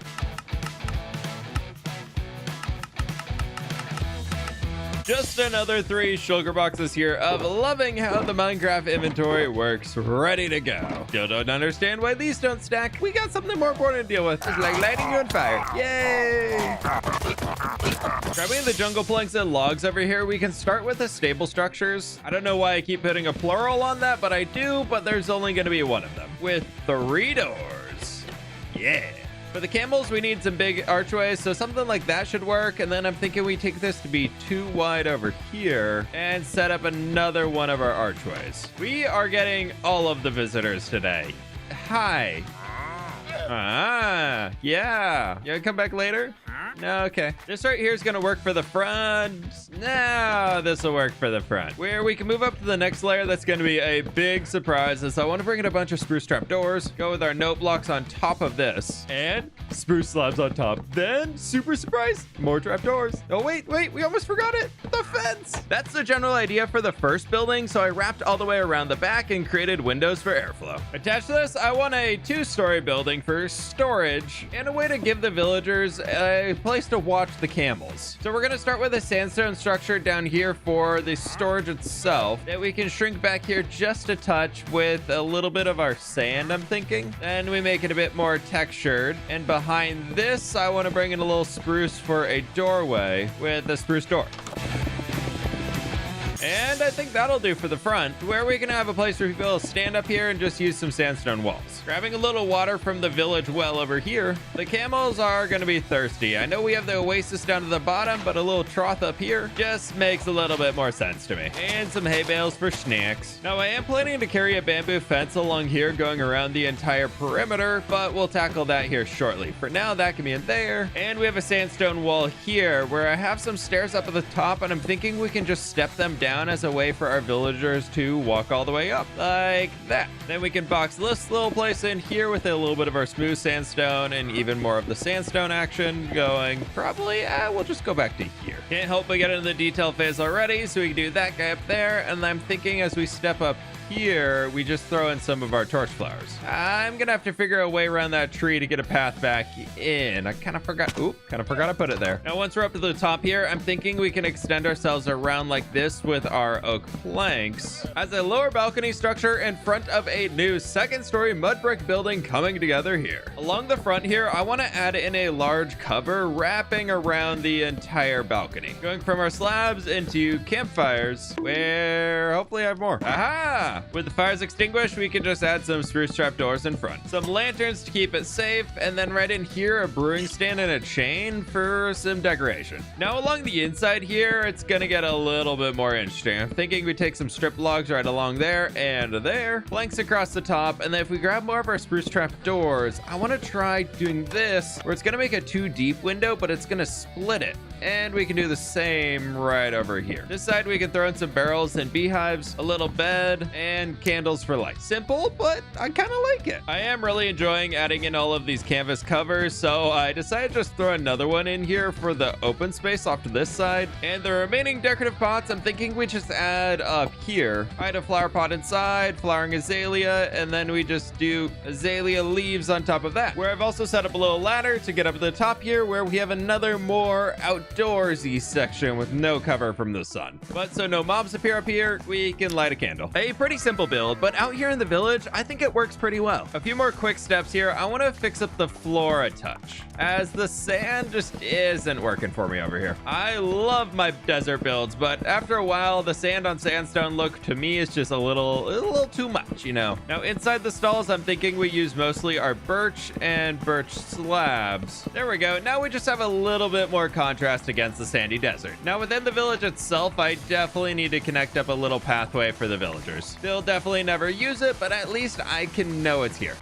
Just another 3 shulker boxes here of loving how the Minecraft inventory works, ready to go. Still don't understand why these don't stack. We got something more important to deal with, just like lighting you on fire. Yay! Grabbing the jungle planks and logs over here, we can start with the stable structures. I don't know why I keep putting a plural on that, but I do, but there's only gonna be one of them, with 3 doors. Yeah. For the camels, we need some big archways, so something like that should work. And then I'm thinking we take this to be 2 wide over here and set up another one of our archways. We are getting all of the visitors today. Hi. Ah, yeah. You wanna come back later? No, okay. This right here is gonna work for the front. No, this will work for the front. Where we can move up to the next layer, that's gonna be a big surprise. So I want to bring in a bunch of spruce trap doors, go with our note blocks on top of this, and spruce slabs on top. Then, super surprise, more trap doors. Oh, wait, we almost forgot it. The fence. That's the general idea for the first building, so I wrapped all the way around the back and created windows for airflow. Attached to this, I want a 2-story building for storage and a way to give the villagers a place to watch the camels. So we're gonna start with a sandstone structure down here for the storage itself that we can shrink back here just a touch with a little bit of our sand, I'm thinking. Then we make it a bit more textured. And behind this, I want to bring in a little spruce for a doorway with a spruce door. And I think that'll do for the front, where we can have a place where people stand up here and just use some sandstone walls. Grabbing a little water from the village well over here. The camels are going to be thirsty. I know we have the oasis down to the bottom, but a little trough up here just makes a little bit more sense to me. And some hay bales for snacks. Now, I am planning to carry a bamboo fence along here going around the entire perimeter, but we'll tackle that here shortly. For now, that can be in there. And we have a sandstone wall here where I have some stairs up at the top, and I'm thinking we can just step them down as a way for our villagers to walk all the way up like that. Then we can box this little place in here with a little bit of our smooth sandstone and even more of the sandstone action going. Probably we'll just go back to here. Can't help but get into the detail phase already, so we can do that guy up there. And I'm thinking as we step up here, we just throw in some of our torch flowers. I'm gonna have to figure a way around that tree to get a path back in. I kind of forgot I put it there. Now, once we're up to the top here, I'm thinking we can extend ourselves around like this with our oak planks as a lower balcony structure in front of a new 2nd-story mud brick building coming together here. Along the front here, I want to add in a large cover wrapping around the entire balcony, going from our slabs into campfires, where hopefully I have more. Aha! yeah, with the fires extinguished, we can just add some spruce trapdoors in front, some lanterns to keep it safe, and then right in here, a brewing stand and a chain for some decoration. Now along the inside here, it's gonna get a little bit more interesting. I'm thinking we take some strip logs right along there and there, planks across the top, and then if we grab more of our spruce trapdoors, I want to try doing this where it's gonna make a 2 deep window, but it's gonna split it. And we can do the same right over here. This side, we can throw in some barrels and beehives, a little bed, and candles for light. Simple, but I kind of like it. I am really enjoying adding in all of these canvas covers, so I decided to just throw another one in here for the open space off to this side. And the remaining decorative pots, I'm thinking we just add up here. I had a flower pot inside, flowering azalea, and then we just do azalea leaves on top of that. Where I've also set up a little ladder to get up to the top here, where we have another more outdoorsy section with no cover from the sun. But so no mobs appear up here, we can light a candle. A pretty simple build, but out here in the village, I think it works pretty well. A few more quick steps here. I want to fix up the floor a touch, as the sand just isn't working for me over here. I love my desert builds, but after a while, the sand on sandstone look to me is just a little too much, you know. Now inside the stalls, I'm thinking we use mostly our birch and birch slabs. There we go. Now we just have a little bit more contrast against the sandy desert. Now within the village itself, I definitely need to connect up a little pathway for the villagers. They'll definitely never use it, but at least I can know it's here.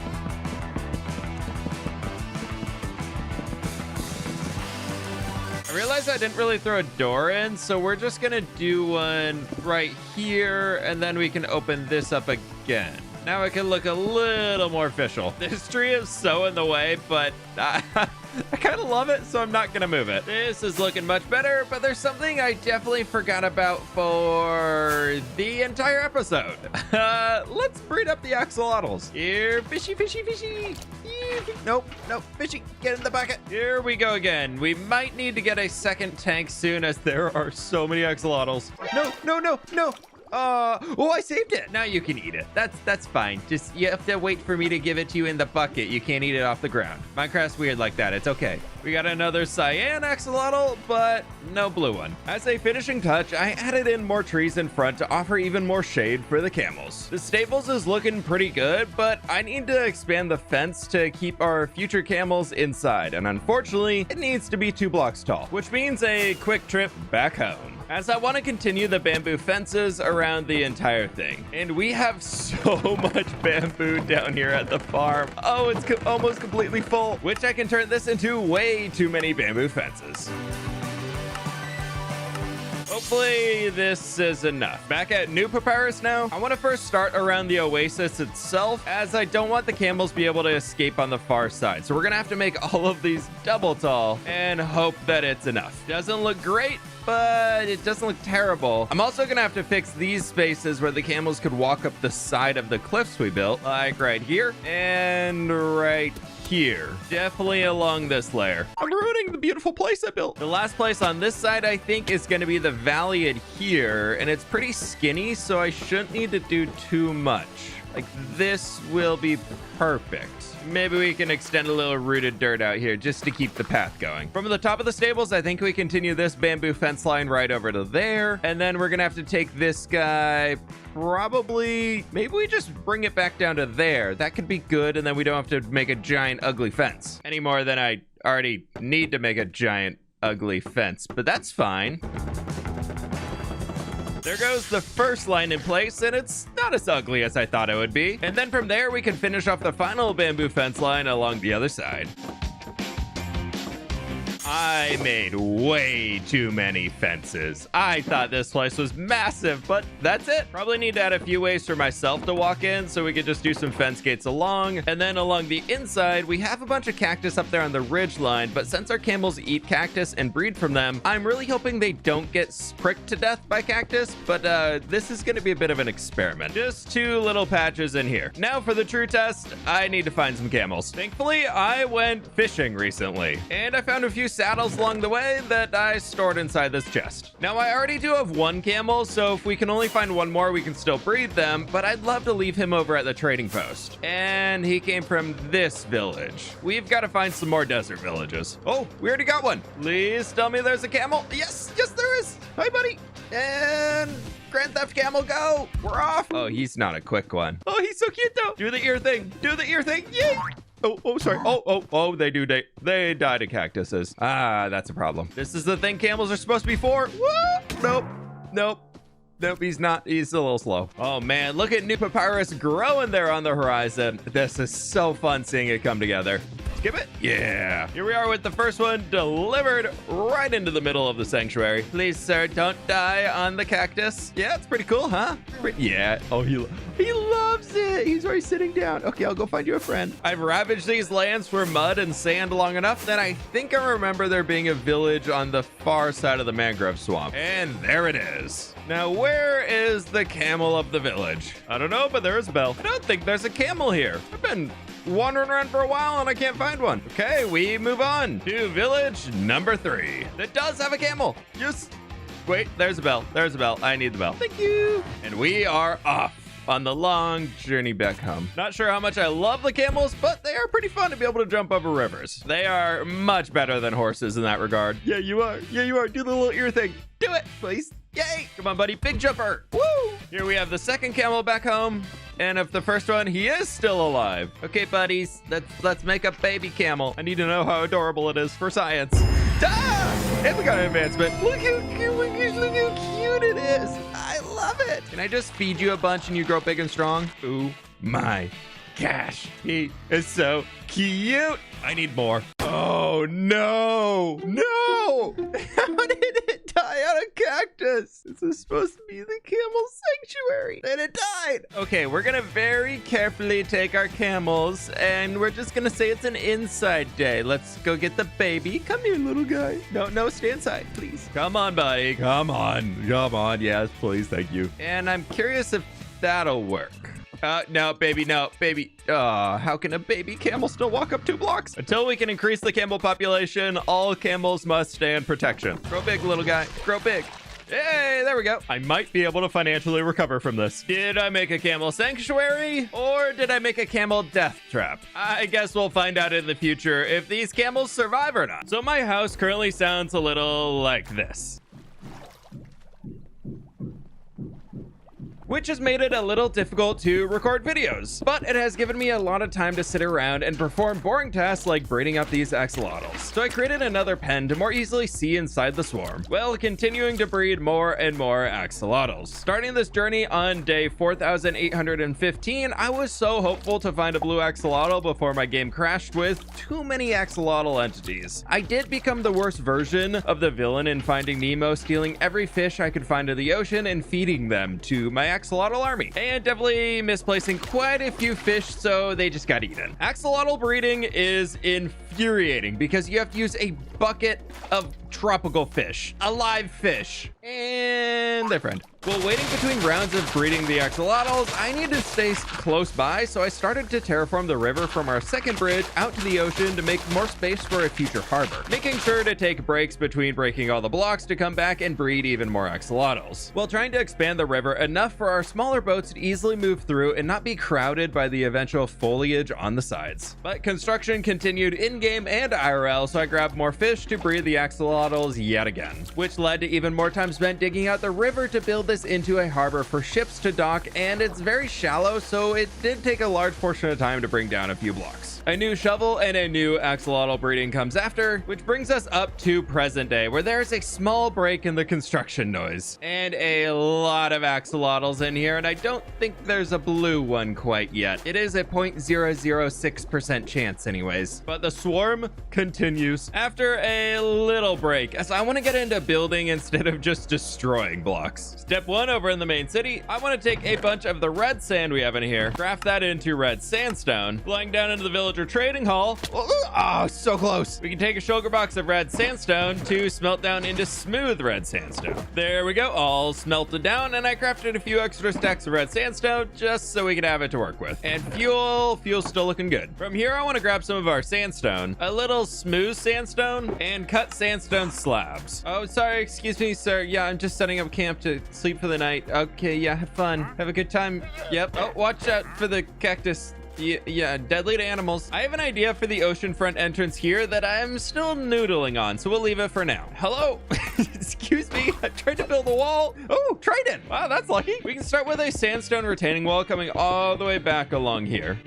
I realized I didn't really throw a door in, so we're just gonna do one right here, and then we can open this up again. Now it can look a little more official. This tree is so in the way, but I kind of love it, so I'm not gonna move it. This is looking much better, but there's something I definitely forgot about for the entire episode. Let's breed up the axolotls. Here, fishy, fishy, fishy. Nope, fishy, get in the bucket. Here we go again. We might need to get a second tank soon, as there are so many axolotls. No. Oh, I saved it. Now you can eat it. That's fine. Just, you have to wait for me to give it to you in the bucket. You can't eat it off the ground. Minecraft's weird like that. It's okay. We got another cyan axolotl, but no blue one. As a finishing touch, I added in more trees in front to offer even more shade for the camels. The stables is looking pretty good, but I need to expand the fence to keep our future camels inside. And unfortunately, it needs to be 2 blocks tall, which means a quick trip back home, as I want to continue the bamboo fences around the entire thing. And we have so much bamboo down here at the farm. Oh, it's almost completely full, which I can turn this into way too many bamboo fences. Hopefully this is enough. Back at New Papyrus now. I want to first start around the oasis itself, as I don't want the camels to be able to escape on the far side. So we're gonna have to make all of these double tall and hope that it's enough. Doesn't look great, but it doesn't look terrible. I'm also gonna have to fix these spaces where the camels could walk up the side of the cliffs we built, like right here and right here. Definitely along this layer. I'm ruining the beautiful place I built. The last place on this side, I think, is going to be the valley in here, and it's pretty skinny, so I shouldn't need to do too much. Like, this will be perfect. Maybe we can extend a little rooted dirt out here just to keep the path going. From the top of the stables, I think we continue this bamboo fence line right over to there. And then we're gonna have to take this guy, maybe we just bring it back down to there. That could be good, and then we don't have to make a giant ugly fence any more than I already need to make a giant ugly fence, but that's fine. There goes the first line in place, and it's not as ugly as I thought it would be. And then from there, we can finish off the final bamboo fence line along the other side. I made way too many fences. I thought this place was massive, but that's it. Probably need to add a few ways for myself to walk in, so we could just do some fence gates along. And then along the inside, we have a bunch of cactus up there on the ridge line, but since our camels eat cactus and breed from them, I'm really hoping they don't get pricked to death by cactus, but this is gonna be a bit of an experiment. Just 2 little patches in here. Now for the true test, I need to find some camels. Thankfully, I went fishing recently, and I found a few saddles along the way that I stored inside this chest. Now, I already do have one camel, so if we can only find one more, we can still breed them, but I'd love to leave him over at the trading post. And he came from this village. We've got to find some more desert villages. Oh, we already got one. Please tell me there's a camel. Yes, yes, there is. Hi, buddy. And Grand Theft Camel, go. We're off. Oh, he's not a quick one. Oh, he's so cute, though. Do the ear thing. Do the ear thing. Yay. Oh, sorry. Oh, they died of cactuses. Ah, that's a problem. This is the thing camels are supposed to be for. Woo! Nope, he's not. He's a little slow. Oh, man, look at new papyrus growing there on the horizon. This is so fun seeing it come together. Skip it. Yeah. Here we are with the first one delivered right into the middle of the sanctuary. Please, sir, don't die on the cactus. Yeah, it's pretty cool, huh? Yeah. Oh, he loves it. He's already sitting down. Okay, I'll go find you a friend. I've ravaged these lands for mud and sand long enough that I think I remember there being a village on the far side of the mangrove swamp. And there it is. Now, where is the camel of the village? I don't know, but there is a bell. I don't think there's a camel here. I've been wandering around for a while and I can't find one. Okay, we move on to village number 3. That does have a camel. Yes. Wait, there's a bell. There's a bell. I need the bell. Thank you. And we are off on the long journey back home. Not sure how much I love the camels, but they are pretty fun to be able to jump over rivers. They are much better than horses in that regard. Yeah, you are. Yeah, you are. Do the little ear thing. Do it, please. Yay! Come on, buddy. Big jumper. Woo! Here we have the second camel back home. And of the first one, he is still alive. Okay, buddies. Let's make a baby camel. I need to know how adorable it is for science. Ah! And we got an advancement. Look how cute it is. I love it. Can I just feed you a bunch and you grow big and strong? Ooh, my gosh. He is so cute. I need more. Oh, no. No. How did it die on a cactus? This is supposed to be the camel sanctuary. And it died. Okay, we're going to very carefully take our camels and we're just going to say it's an inside day. Let's go get the baby. Come here, little guy. No, stay inside, please. Come on, buddy. Come on. Yes, please. Thank you. And I'm curious if that'll work. No, baby. How can a baby camel still walk up 2 blocks? Until we can increase the camel population, all camels must stay in protection. Grow big, little guy. Grow big. Hey, there we go. I might be able to financially recover from this. Did I make a camel sanctuary or did I make a camel death trap? I guess we'll find out in the future if these camels survive or not. So my house currently sounds a little like this, which has made it a little difficult to record videos, but it has given me a lot of time to sit around and perform boring tasks like breeding up these axolotls. So I created another pen to more easily see inside the swarm, while continuing to breed more and more axolotls. Starting this journey on day 4,815, I was so hopeful to find a blue axolotl before my game crashed with too many axolotl entities. I did become the worst version of the villain in Finding Nemo, stealing every fish I could find in the ocean and feeding them to my axolotl army, and definitely misplacing quite a few fish, so they just got eaten. Axolotl breeding is infuriating because you have to use a bucket of tropical fish, alive fish, and their friend. While waiting between rounds of breeding the axolotls, I needed to stay close by, so I started to terraform the river from our second bridge out to the ocean to make more space for a future harbor, making sure to take breaks between breaking all the blocks to come back and breed even more axolotls, while trying to expand the river enough for our smaller boats to easily move through and not be crowded by the eventual foliage on the sides. But construction continued in-game and IRL, so I grabbed more fish to breed the axolotls yet again, which led to even more time spent digging out the river to build this into a harbor for ships to dock, and it's very shallow, so it did take a large portion of time to bring down a few blocks. A new shovel and a new axolotl breeding comes after, which brings us up to present day, where there's a small break in the construction noise and a lot of axolotls in here, and I don't think there's a blue one quite yet. It is a 0.006% chance anyways, but the swarm continues after a little break, as I want to get into building instead of just destroying blocks. Step 1 over in the main city, I want to take a bunch of the red sand we have in here, craft that into red sandstone, flying down into the villager trading hall. Oh, so close. We can take a shulker box of red sandstone to smelt down into smooth red sandstone. There we go, all smelted down, and I crafted a few extra stacks of red sandstone just so we could have it to work with. And fuel's still looking good. From here, I want to grab some of our sandstone sandstone, a little smooth sandstone, and cut sandstone slabs. Oh, sorry, excuse me, sir. Yeah, I'm just setting up camp to sleep for the night. Okay, yeah, have fun. Have a good time. Yep. Oh, watch out for the cactus. Yeah, deadly to animals. I have an idea for the oceanfront entrance here that I'm still noodling on, so we'll leave it for now. Hello? Excuse me, I tried to build a wall. Oh, trident. Wow, that's lucky. We can start with a sandstone retaining wall coming all the way back along here.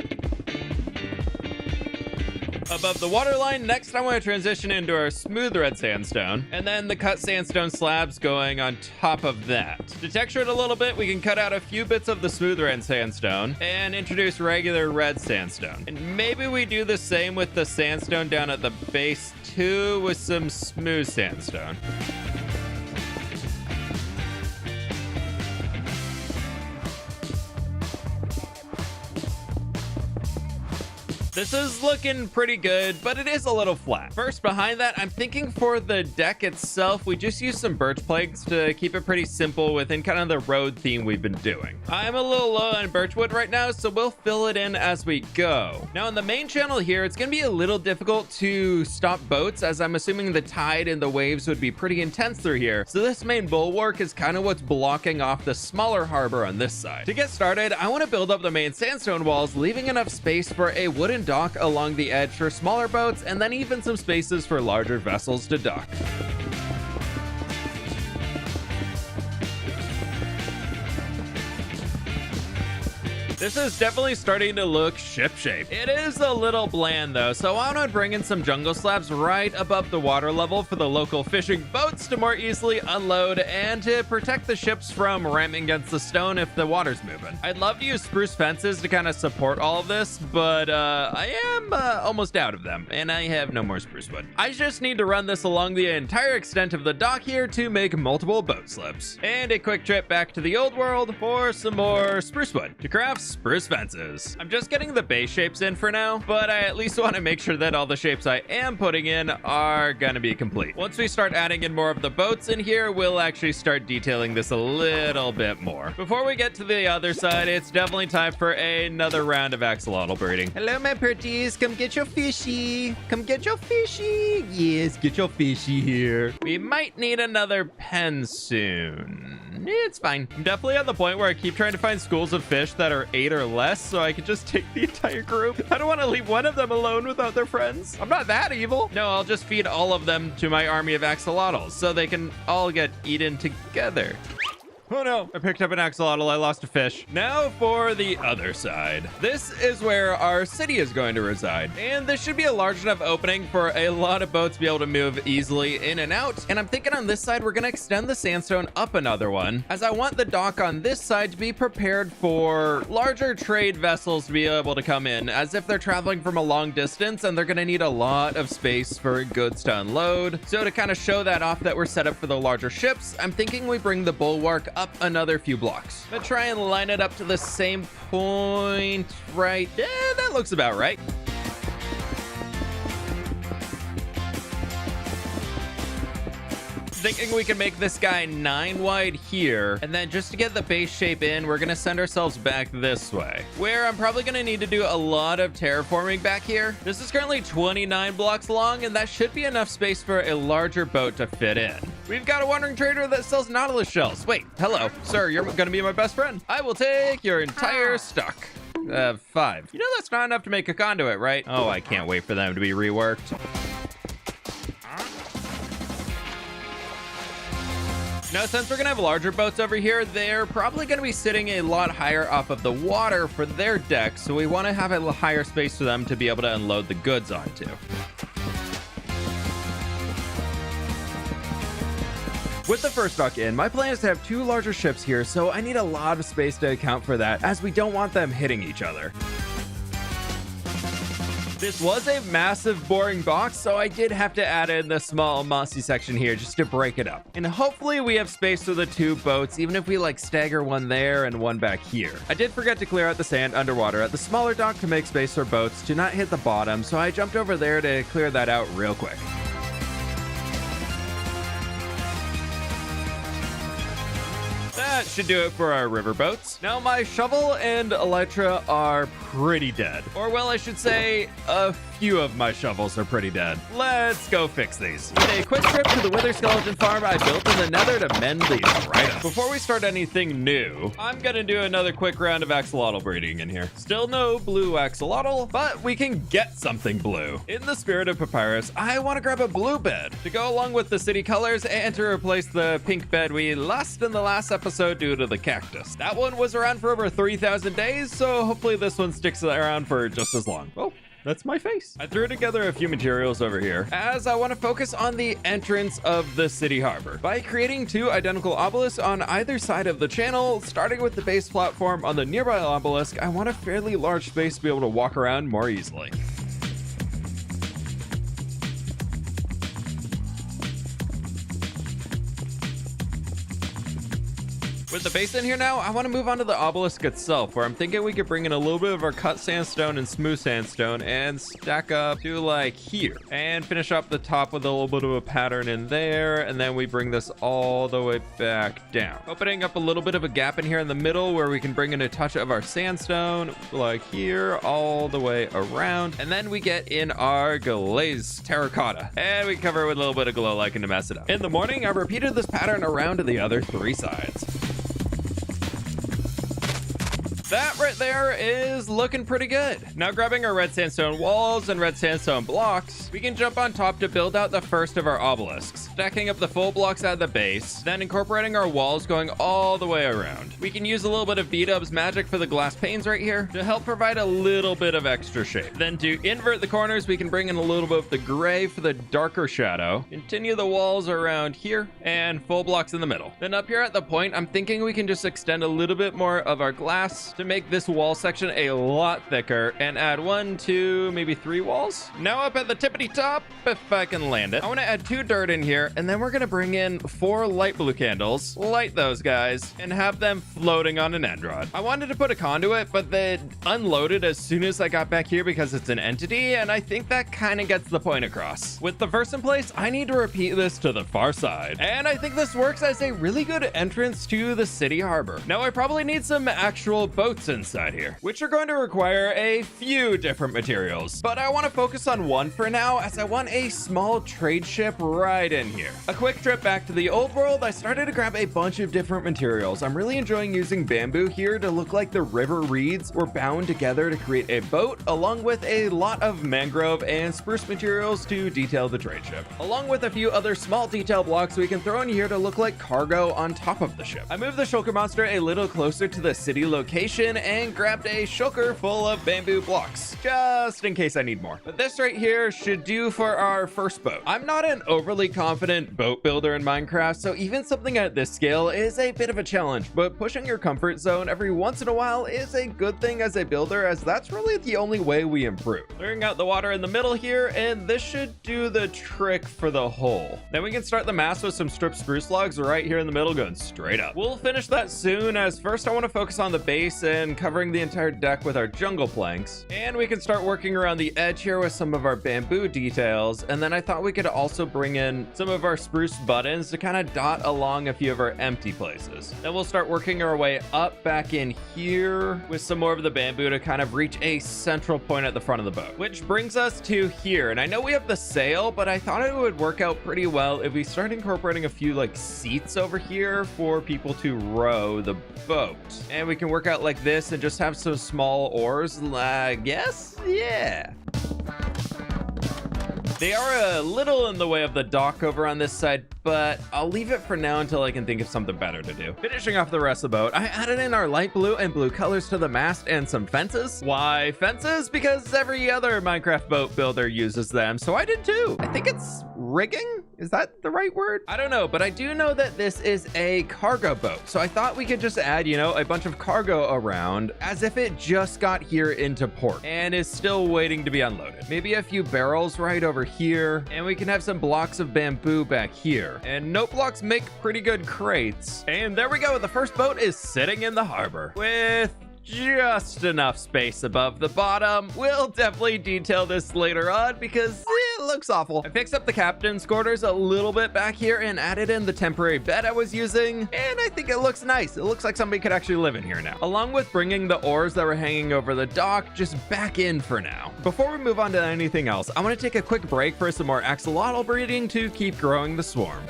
Above the water line, next I want to transition into our smooth red sandstone, and then the cut sandstone slabs going on top of that. To texture it a little bit, we can cut out a few bits of the smooth red sandstone and introduce regular red sandstone. And maybe we do the same with the sandstone down at the base too, with some smooth sandstone. This is looking pretty good, but it is a little flat. First, behind that, I'm thinking for the deck itself, we just use some birch planks to keep it pretty simple within kind of the road theme we've been doing. I'm a little low on birch wood right now, so we'll fill it in as we go. Now, on the main channel here, it's gonna be a little difficult to stop boats, as I'm assuming the tide and the waves would be pretty intense through here. So this main bulwark is kind of what's blocking off the smaller harbor on this side. To get started, I want to build up the main sandstone walls, leaving enough space for a wooden dock along the edge for smaller boats, and then even some spaces for larger vessels to dock. This is definitely starting to look ship-shape. It is a little bland though, so I want to bring in some jungle slabs right above the water level for the local fishing boats to more easily unload and to protect the ships from ramming against the stone if the water's moving. I'd love to use spruce fences to kind of support all of this, but I am almost out of them, and I have no more spruce wood. I just need to run this along the entire extent of the dock here to make multiple boat slips. And a quick trip back to the old world for some more spruce wood to craft spruce fences. I'm just getting the base shapes in for now, but I at least want to make sure that all the shapes I am putting in are gonna be complete. Once we start adding in more of the boats in here, we'll actually start detailing this a little bit more. Before we get to the other side, it's definitely time for another round of axolotl breeding. Hello, my pretties. Come get your fishy. Come get your fishy. Yes, get your fishy here. We might need another pen soon. It's fine. I'm definitely at the point where I keep trying to find schools of fish that are 8 or less so I can just take the entire group. I don't want to leave one of them alone without their friends. I'm not that evil. No, I'll just feed all of them to my army of axolotls so they can all get eaten together. Oh no, I picked up an axolotl, I lost a fish. Now for the other side. This is where our city is going to reside. And this should be a large enough opening for a lot of boats to be able to move easily in and out. And I'm thinking on this side, we're gonna extend the sandstone up another one, as I want the dock on this side to be prepared for larger trade vessels to be able to come in, as if they're traveling from a long distance and they're gonna need a lot of space for goods to unload. So to kind of show that off that we're set up for the larger ships, I'm thinking we bring the bulwark up another few blocks. But try and line it up to the same point, right? Yeah, that looks about right. Thinking we can make this guy 9 wide here, and then just to get the base shape in, we're gonna send ourselves back this way, where I'm probably gonna need to do a lot of terraforming back here. This is currently 29 blocks long, and that should be enough space for a larger boat to fit in. We've got a wandering trader that sells nautilus shells. Wait, hello, sir, you're gonna be my best friend. I will take your entire stock. 5. You know that's not enough to make a conduit, right? Oh, I can't wait for them to be reworked. Now, since we're gonna have larger boats over here, they're probably gonna be sitting a lot higher off of the water for their deck, so we wanna have a higher space for them to be able to unload the goods onto. With the first dock in, my plan is to have 2 larger ships here, so I need a lot of space to account for that, as we don't want them hitting each other. This was a massive boring box, so I did have to add in the small mossy section here just to break it up. And hopefully we have space for the 2 boats, even if we like stagger one there and one back here. I did forget to clear out the sand underwater at the smaller dock to make space for boats to not hit the bottom, so I jumped over there to clear that out real quick. That should do it for our river boats. Now my shovel and elytra are pretty dead. Or well, I should say a few of my shovels are pretty dead. Let's go fix these. With a quick trip to the Wither Skeleton farm I built in the Nether to mend these right up. Before we start anything new, I'm gonna do another quick round of axolotl breeding in here. Still no blue axolotl, but we can get something blue. In the spirit of Papyrus, I want to grab a blue bed to go along with the city colors and to replace the pink bed we lost in the last episode due to the cactus. That one was around for over 3,000 days, so hopefully this one sticks around for just as long. Oh, that's my face. I threw together a few materials over here as I want to focus on the entrance of the city harbor by creating 2 identical obelisks on either side of the channel. Starting with the base platform on the nearby obelisk, I want a fairly large space to be able to walk around more easily. With the base in here now, I want to move on to the obelisk itself, where I'm thinking we could bring in a little bit of our cut sandstone and smooth sandstone and stack up to like here and finish up the top with a little bit of a pattern in there. And then we bring this all the way back down, opening up a little bit of a gap in here in the middle where we can bring in a touch of our sandstone like here all the way around. And then we get in our glazed terracotta and we cover it with a little bit of glow lichen to mess it up. In the morning, I repeated this pattern around to the other 3 sides. That right there is looking pretty good. Now grabbing our red sandstone walls and red sandstone blocks, we can jump on top to build out the first of our obelisks, stacking up the full blocks at the base, then incorporating our walls going all the way around. We can use a little bit of B-Dub's magic for the glass panes right here to help provide a little bit of extra shape. Then to invert the corners, we can bring in a little bit of the gray for the darker shadow, continue the walls around here, and full blocks in the middle. Then up here at the point, I'm thinking we can just extend a little bit more of our glass to make this wall section a lot thicker and add 1, 2, maybe 3 walls. Now up at the tippity top, if I can land it, I want to add 2 dirt in here, and then we're going to bring in 4 light blue candles, light those guys, and have them floating on an end rod. I wanted to put a conduit, but they unloaded as soon as I got back here because it's an entity, and I think that kind of gets the point across. With the verse in place, I need to repeat this to the far side, and I think this works as a really good entrance to the city harbor. Now I probably need some actual boats inside here, which are going to require a few different materials, but I want to focus on one for now as I want a small trade ship right in here. A quick trip back to the old world, I started to grab a bunch of different materials. I'm really enjoying using bamboo here to look like the river reeds were bound together to create a boat, along with a lot of mangrove and spruce materials to detail the trade ship, along with a few other small detail blocks we can throw in here to look like cargo on top of the ship. I moved the shulker monster a little closer to the city location and grabbed a shulker full of bamboo blocks, just in case I need more. But this right here should do for our first boat. I'm not an overly confident boat builder in Minecraft, so even something at this scale is a bit of a challenge, but pushing your comfort zone every once in a while is a good thing as a builder, as that's really the only way we improve. Clearing out the water in the middle here, and this should do the trick for the hole. Then we can start the mast with some stripped spruce logs right here in the middle going straight up. We'll finish that soon, as first I want to focus on the base and covering the entire deck with our jungle planks, and we can start working around the edge here with some of our bamboo details. And then I thought we could also bring in some of our spruce buttons to kind of dot along a few of our empty places. Then we'll start working our way up back in here with some more of the bamboo to kind of reach a central point at the front of the boat, which brings us to here. And I know we have the sail, but I thought it would work out pretty well if we start incorporating a few like seats over here for people to row the boat, and we can work out like this and just have some small oars, I guess. Yeah. They are a little in the way of the dock over on this side, but I'll leave it for now until I can think of something better to do. Finishing off the rest of the boat, I added in our light blue and blue colors to the mast and some fences. Why fences? Because every other Minecraft boat builder uses them, so I did too. I think it's rigging? Is that the right word? I don't know, but I do know that this is a cargo boat, so I thought we could just add, you know, a bunch of cargo around as if it just got here into port and is still waiting to be unloaded. Maybe a few barrels right over here, and we can have some blocks of bamboo back here. And note blocks make pretty good crates. And there we go, the first boat is sitting in the harbor with just enough space above the bottom. We'll definitely detail this later on because it looks awful. I fixed up the captain's quarters a little bit back here and added in the temporary bed I was using, and I think it looks nice. It looks like somebody could actually live in here now. Along with bringing the ores that were hanging over the dock just back in for now. Before we move on to anything else, I want to take a quick break for some more axolotl breeding to keep growing the swarm.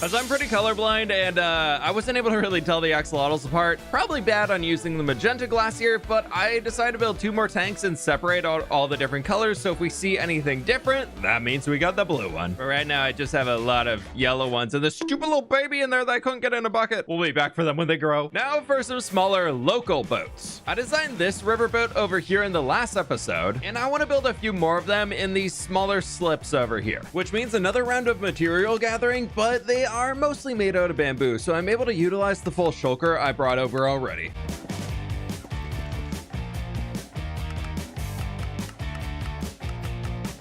As I'm pretty colorblind and I wasn't able to really tell the axolotls apart. Probably bad on using the magenta glass here, but I decided to build 2 more tanks and separate out all the different colors, so if we see anything different, that means we got the blue one. But right now I just have a lot of yellow ones and this stupid little baby in there that I couldn't get in a bucket. We'll be back for them when they grow. Now for some smaller local boats. I designed this riverboat over here in the last episode, and I want to build a few more of them in these smaller slips over here, which means another round of material gathering, but they are mostly made out of bamboo, so I'm able to utilize the full shulker I brought over already.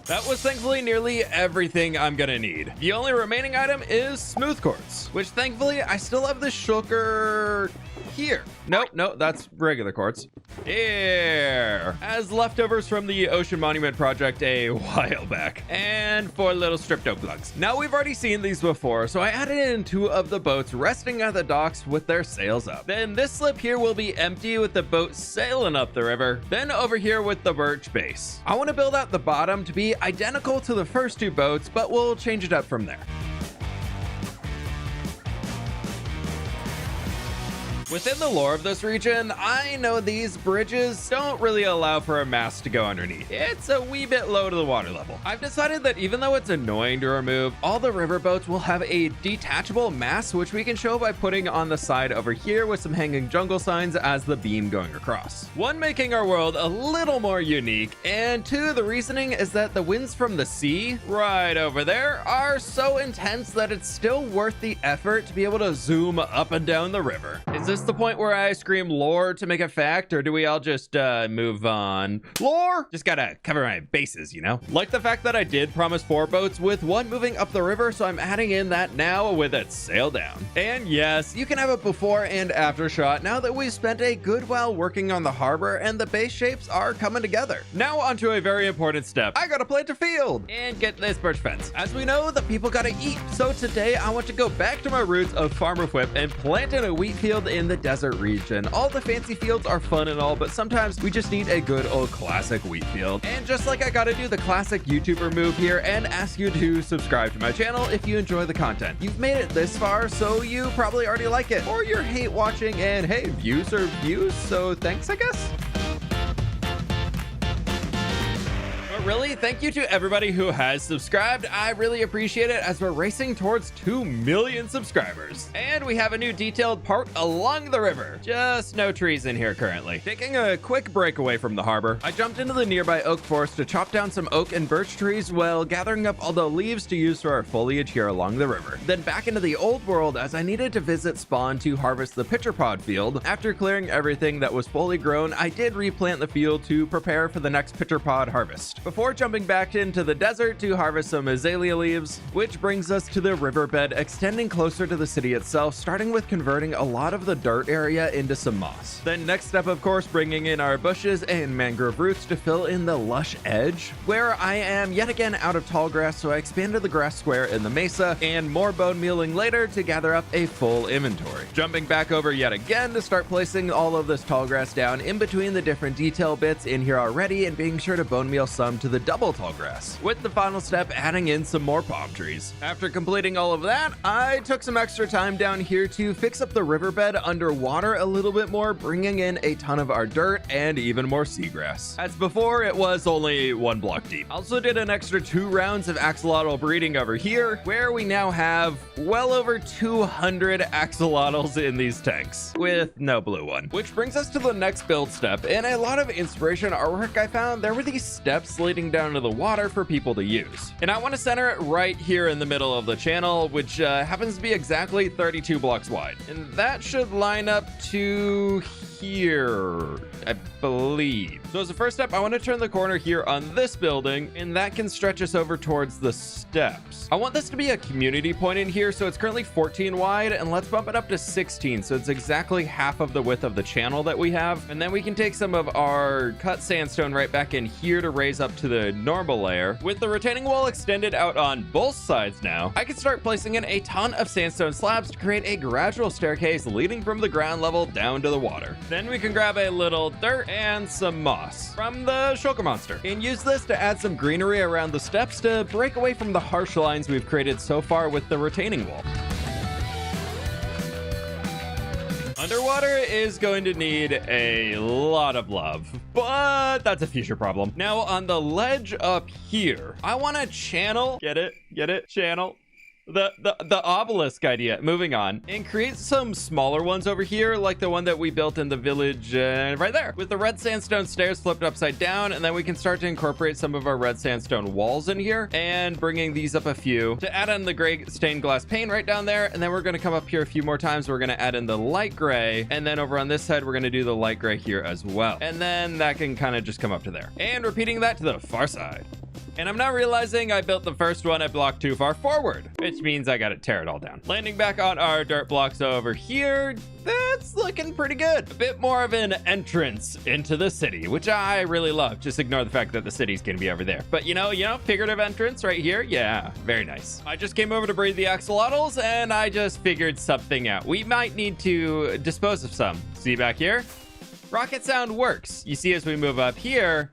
That was thankfully nearly everything I'm gonna need. The only remaining item is smooth quartz, which thankfully I still have the shulker here. Nope, that's regular quartz. Here, as leftovers from the Ocean Monument project a while back, and 4 little stripped oak plugs. Now we've already seen these before, so I added in 2 of the boats resting at the docks with their sails up. Then this slip here will be empty with the boat sailing up the river, then over here with the birch base. I want to build out the bottom to be identical to the first 2 boats, but we'll change it up from there. Within the lore of this region, I know these bridges don't really allow for a mast to go underneath. It's a wee bit low to the water level. I've decided that even though it's annoying to remove, all the riverboats will have a detachable mast, which we can show by putting on the side over here with some hanging jungle signs as the beam going across. 1, making our world a little more unique, and 2, the reasoning is that the winds from the sea, right over there, are so intense that it's still worth the effort to be able to zoom up and down the river. Is this the point where I scream lore to make a fact, or do we all just move on? Lore! Just gotta cover my bases, you know? Like the fact that I did promise 4 boats with 1 moving up the river, so I'm adding in that now with it sail down. And yes, you can have a before and after shot now that we've spent a good while working on the harbor and the base shapes are coming together. Now onto a very important step. I gotta plant a field and get this birch fence. As we know, the people gotta eat. So today I want to go back to my roots of fWhip and plant in a wheat field in the desert region. All the fancy fields are fun and all, but sometimes we just need a good old classic wheat field. And just like I gotta do the classic YouTuber move here and ask you to subscribe to my channel if you enjoy the content. You've made it this far, so you probably already like it, or you're hate watching, and hey, views are views, so thanks, I guess. Really, thank you to everybody who has subscribed. I really appreciate it as we're racing towards 2 million subscribers. And we have a new detailed part along the river. Just no trees in here currently. Taking a quick break away from the harbor, I jumped into the nearby oak forest to chop down some oak and birch trees while gathering up all the leaves to use for our foliage here along the river. Then back into the old world as I needed to visit spawn to harvest the pitcher pod field. After clearing everything that was fully grown, I did replant the field to prepare for the next pitcher pod harvest. Before jumping back into the desert to harvest some azalea leaves, which brings us to the riverbed extending closer to the city itself, starting with converting a lot of the dirt area into some moss. Then next step, of course, bringing in our bushes and mangrove roots to fill in the lush edge, where I am yet again out of tall grass, so I expanded the grass square in the mesa and more bone mealing later to gather up a full inventory. Jumping back over yet again to start placing all of this tall grass down in between the different detail bits in here already and being sure to bone meal some to the double tall grass, with the final step adding in some more palm trees. After completing all of that, I took some extra time down here to fix up the riverbed underwater a little bit more, bringing in a ton of our dirt and even more seagrass. As before, it was only 1 block deep. Also did an extra 2 rounds of axolotl breeding over here, where we now have well over 200 axolotls in these tanks, with no blue one. Which brings us to the next build step. In a lot of inspiration artwork I found, there were these steps leading down to the water for people to use. And I want to center it right here in the middle of the channel, which happens to be exactly 32 blocks wide. And that should line up to here. believe. So as a first step, I want to turn the corner here on this building, and that can stretch us over towards the steps. I want this to be a community point in here, so it's currently 14 wide, and let's bump it up to 16, so it's exactly half of the width of the channel that we have. And then we can take some of our cut sandstone right back in here to raise up to the normal layer. With the retaining wall extended out on both sides now, I can start placing in a ton of sandstone slabs to create a gradual staircase leading from the ground level down to the water. Then we can grab a little dirt and some moss from the shulker monster and use this to add some greenery around the steps to break away from the harsh lines we've created so far with the retaining wall. Underwater is going to need a lot of love, but that's a future problem. Now on the ledge up here, I want to channel, get it, channel the obelisk idea. Moving on, and create some smaller ones over here, like the one that we built in the village right there, with the red sandstone stairs flipped upside down. And then we can start to incorporate some of our red sandstone walls in here, and bringing these up a few to add in the gray stained glass pane right down there. And then we're going to come up here a few more times. We're going to add in the light gray, and then over on this side we're going to do the light gray here as well, and then that can kind of just come up to there, and repeating that to the far side. And I'm now realizing I built the first one a block too far forward, which means I gotta tear it all down. Landing back on our dirt blocks over here, that's looking pretty good. A bit more of an entrance into the city, which I really love. Just ignore the fact that the city's gonna be over there. But you know, figurative entrance right here. Yeah, very nice. I just came over to breed the axolotls, and I just figured something out. We might need to dispose of some. See back here? Rocket sound works. You see, as we move up here,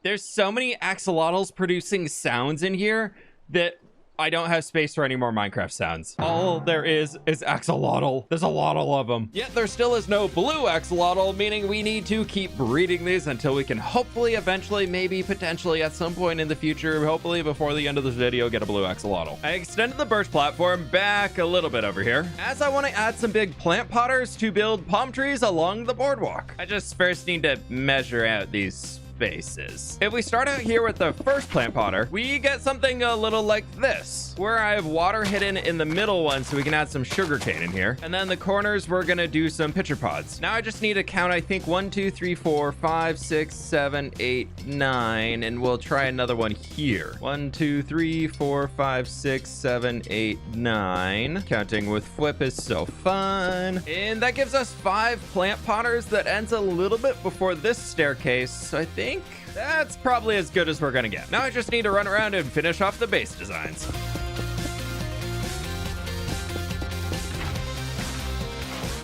there's so many axolotls producing sounds in here that I don't have space for any more Minecraft sounds. All there is axolotl. There's a lot of them. Yet there still is no blue axolotl, meaning we need to keep breeding these until we can hopefully, eventually, maybe, potentially, at some point in the future, hopefully before the end of this video, get a blue axolotl. I extended the birch platform back a little bit over here, as I want to add some big plant potters to build palm trees along the boardwalk. I just first need to measure out these spaces. If we start out here with the first plant potter, we get something a little like this, where I have water hidden in the middle one so we can add some sugarcane in here. And then the corners, we're gonna do some pitcher pods. Now I just need to count, I think 1, 2, 3, 4, 5, 6, 7, 8, 9, and we'll try another one here. 1, 2, 3, 4, 5, 6, 7, 8, 9. Counting with fWhip is so fun. And that gives us 5 plant potters. That ends a little bit before this staircase, so I think that's probably as good as we're gonna get. Now I just need to run around and finish off the base designs.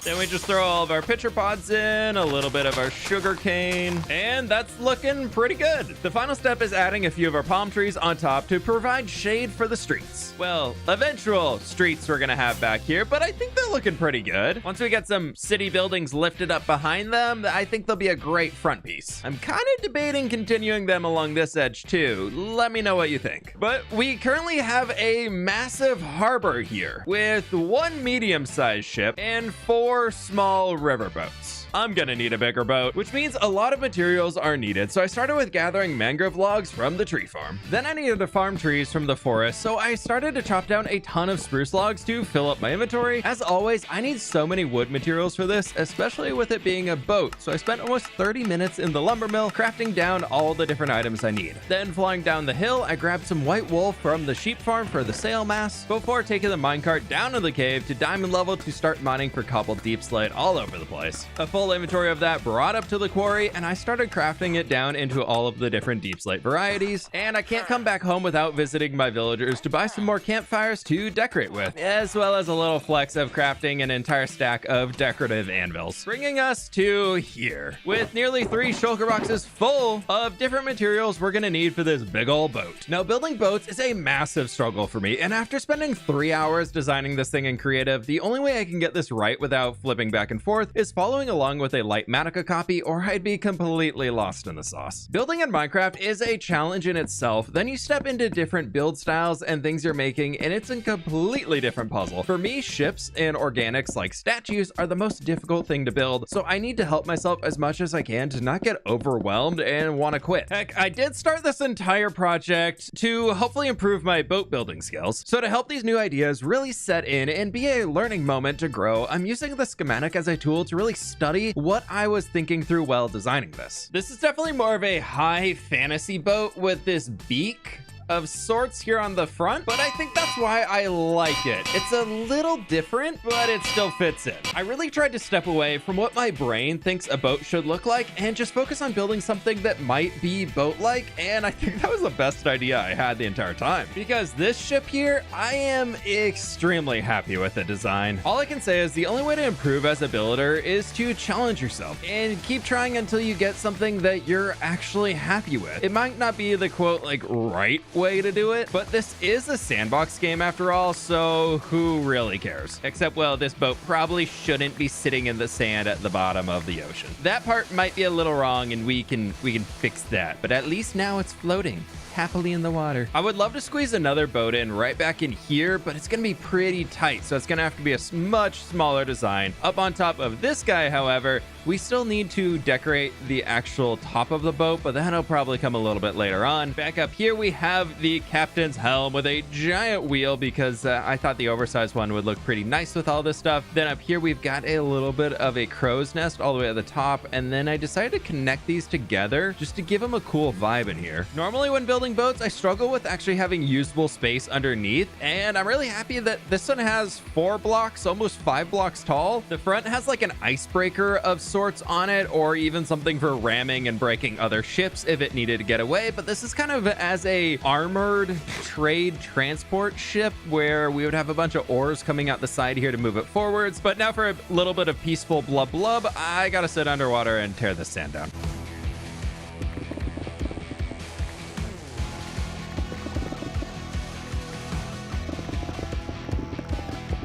Then we just throw all of our pitcher pods in, a little bit of our sugar cane, and that's looking pretty good. The final step is adding a few of our palm trees on top to provide shade for the streets. Well, eventual streets we're gonna have back here, but I think they're looking pretty good. Once we get some city buildings lifted up behind them, I think they'll be a great front piece. I'm kind of debating continuing them along this edge too. Let me know what you think. But we currently have a massive harbor here with 1 medium-sized ship and 4 small river boats. I'm gonna need a bigger boat, which means a lot of materials are needed. So I started with gathering mangrove logs from the tree farm. Then I needed to farm trees from the forest, so I started to chop down a ton of spruce logs to fill up my inventory. As always, I need so many wood materials for this, especially with it being a boat. So I spent almost 30 minutes in the lumber mill crafting down all the different items I need. Then flying down the hill, I grabbed some white wool from the sheep farm for the sail mast before taking the minecart down to the cave to diamond level to start mining for cobbled deep slate all over the place. A full inventory of that brought up to the quarry, and I started crafting it down into all of the different deep slate varieties. And I can't come back home without visiting my villagers to buy some more campfires to decorate with, as well as a little flex of crafting an entire stack of decorative anvils, bringing us to here with nearly 3 shulker boxes full of different materials we're gonna need for this big old boat. Now, building boats is a massive struggle for me, and after spending 3 hours designing this thing in creative, the only way I can get this right without flipping back and forth is following along with a light Matica copy, or I'd be completely lost in the sauce. Building in Minecraft is a challenge in itself. Then you step into different build styles and things you're making, and it's a completely different puzzle. For me, ships and organics like statues are the most difficult thing to build, so I need to help myself as much as I can to not get overwhelmed and want to quit. Heck, I did start this entire project to hopefully improve my boat building skills. So to help these new ideas really set in and be a learning moment to grow, I'm using the schematic as a tool to really study reality what I was thinking through while designing this. This is definitely more of a high fantasy boat with this beak of sorts here on the front, but I think that's why I like it. It's a little different, but it still fits in. I really tried to step away from what my brain thinks a boat should look like and just focus on building something that might be boat-like, and I think that was the best idea I had the entire time. Because this ship here, I am extremely happy with the design. All I can say is the only way to improve as a builder is to challenge yourself and keep trying until you get something that you're actually happy with. It might not be the quote, like, right way to do it, but this is a sandbox game after all, so who really cares? Except, well, this boat probably shouldn't be sitting in the sand at the bottom of the ocean. That part might be a little wrong, and we can fix that, but at least now it's floating happily in the water. I would love to squeeze another boat in right back in here, but it's gonna be pretty tight, so it's gonna have to be a much smaller design. Up on top of this guy, however, we still need to decorate the actual top of the boat, but that'll probably come a little bit later on. Back up here, we have the captain's helm with a giant wheel because I thought the oversized one would look pretty nice with all this stuff. Then up here, we've got a little bit of a crow's nest all the way at the top, and then I decided to connect these together just to give them a cool vibe in here. Normally when building boats, I struggle with actually having usable space underneath, and I'm really happy that this one has 4 blocks, almost 5 blocks tall. The front has like an icebreaker of sorts on it, or even something for ramming and breaking other ships if it needed to get away, but this is kind of as a armored trade transport ship where we would have a bunch of oars coming out the side here to move it forwards. But now for a little bit of peaceful blub blub, I gotta sit underwater and tear this sand down.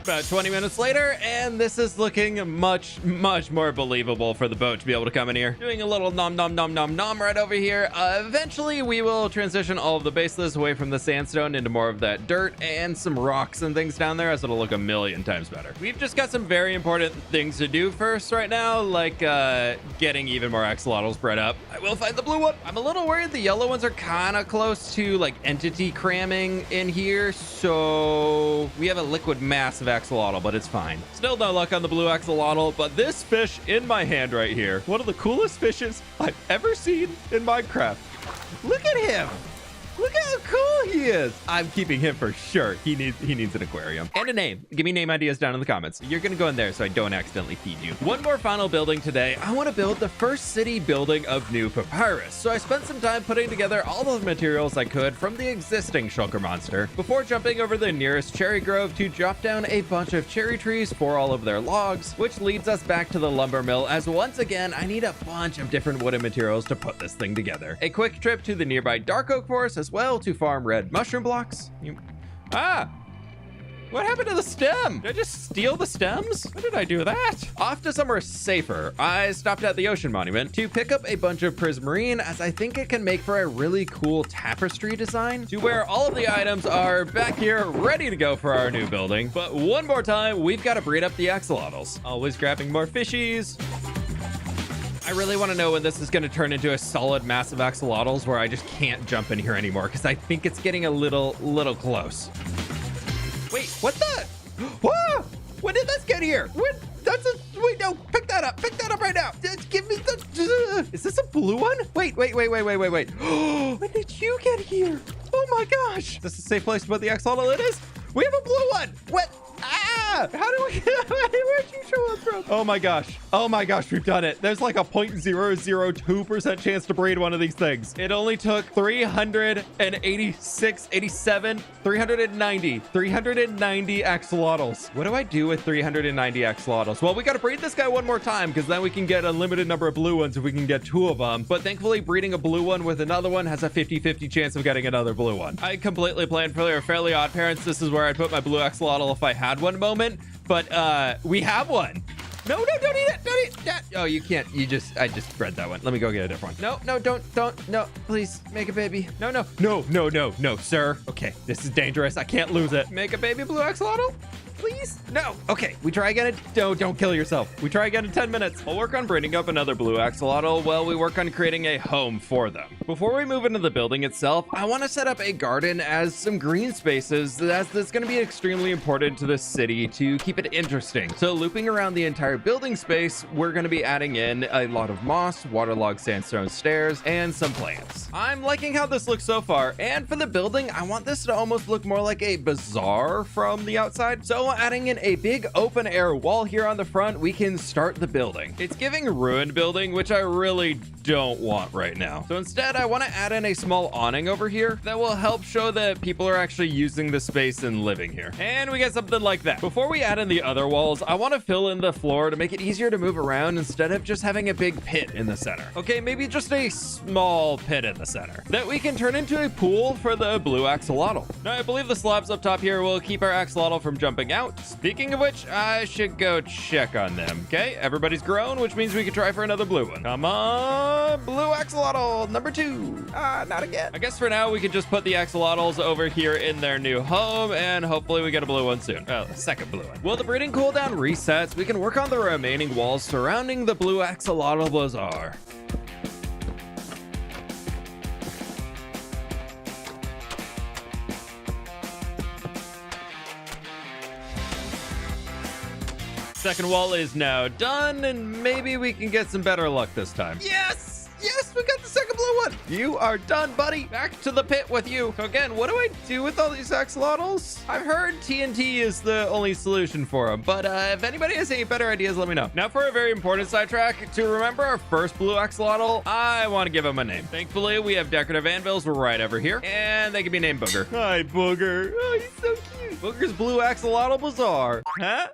About 20 minutes later, and this is looking much more believable for the boat to be able to come in here. Doing a little nom nom nom nom nom right over here. Eventually, we will transition all of the baseless away from the sandstone into more of that dirt and some rocks and things down there, as it'll look a million times better. We've just got some very important things to do first right now, like getting even more axolotls bred up. I will find the blue one. I'm a little worried the yellow ones are kind of close to like entity cramming in here, so we have a liquid mass of axolotl, but it's fine. Still no luck on the blue axolotl, but this fish in my hand right here, one of the coolest fishes I've ever seen in Minecraft. Look at him. Look how cool he is. I'm keeping him for sure. He needs an aquarium. And a name. Give me name ideas down in the comments. You're going to go in there so I don't accidentally feed you. One more final building today. I want to build the first city building of New Papyrus. So I spent some time putting together all the materials I could from the existing shulker monster before jumping over the nearest cherry grove to chop down a bunch of cherry trees for all of their logs, which leads us back to the lumber mill, as once again, I need a bunch of different wooden materials to put this thing together. A quick trip to the nearby dark oak forest as well to farm red mushroom blocks. What happened to the stem? Did I just steal the stems? How did I do that? Off to somewhere safer. I stopped at the ocean monument to pick up a bunch of prismarine, as I think it can make for a really cool tapestry design to where all of the items are back here ready to go for our new building. But one more time, we've got to breed up the axolotls. Always grabbing more fishies. I really want to know when this is going to turn into a solid mass of axolotls where I just can't jump in here anymore, because I think it's getting a little close. Wait, what the? Whoa! When did this get here? Wait, no, pick that up right now. Just give me the, is this a blue one? Wait. When did you get here? Oh my gosh. Is this a safe place to put the axolotl? It is. We have a blue one. What? Ah! How do we, where'd you show up from? Oh my gosh, we've done it. There's like a 0.002% chance to breed one of these things. It only took 390 axolotls. What do I do with 390 axolotls? Well, we gotta breed this guy one more time, because then we can get a limited number of blue ones if we can get 2 of them. But thankfully, breeding a blue one with another one has a 50-50 chance of getting another blue one. I completely planned for Fairly Odd Parents. This is where I'd put my blue axolotl if I had one moment, but we have one. No, don't eat that. Oh, you can't. I just bred that one. Let me go get a different one. No, don't. No, please make a baby. No, sir. Okay, this is dangerous. I can't lose it. Make a baby blue axolotl. please? No. Okay, we try again. Don't kill yourself. We try again in 10 minutes. We'll work on breeding up another blue axolotl while we work on creating a home for them. Before we move into the building itself, I want to set up a garden as some green spaces that's going to be extremely important to this city to keep it interesting. So looping around the entire building space, we're going to be adding in a lot of moss, waterlogged sandstone stairs, and some plants. I'm liking how this looks so far, and for the building, I want this to almost look more like a bazaar from the outside. So adding in a big open air wall here on the front, we can start the building. It's giving ruined building, which I really don't want right now. So instead, I want to add in a small awning over here that will help show that people are actually using the space and living here. And we get something like that. Before we add in the other walls, I want to fill in the floor to make it easier to move around instead of just having a big pit in the center. Okay, maybe just a small pit in the center that we can turn into a pool for the blue axolotl. Now, I believe the slabs up top here will keep our axolotl from jumping out. Speaking of which, I should go check on them. Okay, everybody's grown, which means we could try for another blue one. Come on, blue axolotl number 2. Not again. I guess for now we could just put the axolotls over here in their new home, and hopefully we get a blue one soon. Oh, a second blue one. While the breeding cooldown resets, we can work on the remaining walls surrounding the blue axolotl bazaar. Second wall is now done, and maybe we can get some better luck this time. Yes! Yes, we got the second blue one. You are done, buddy. Back to the pit with you. So again, what do I do with all these axolotls? I've heard TNT is the only solution for them, but if anybody has any better ideas, let me know. Now for a very important sidetrack, to remember our first blue axolotl, I want to give him a name. Thankfully, we have decorative anvils right over here, and they can be named Booger. Hi, Booger. Oh, he's so cute. Booger's blue axolotl bazaar. Huh?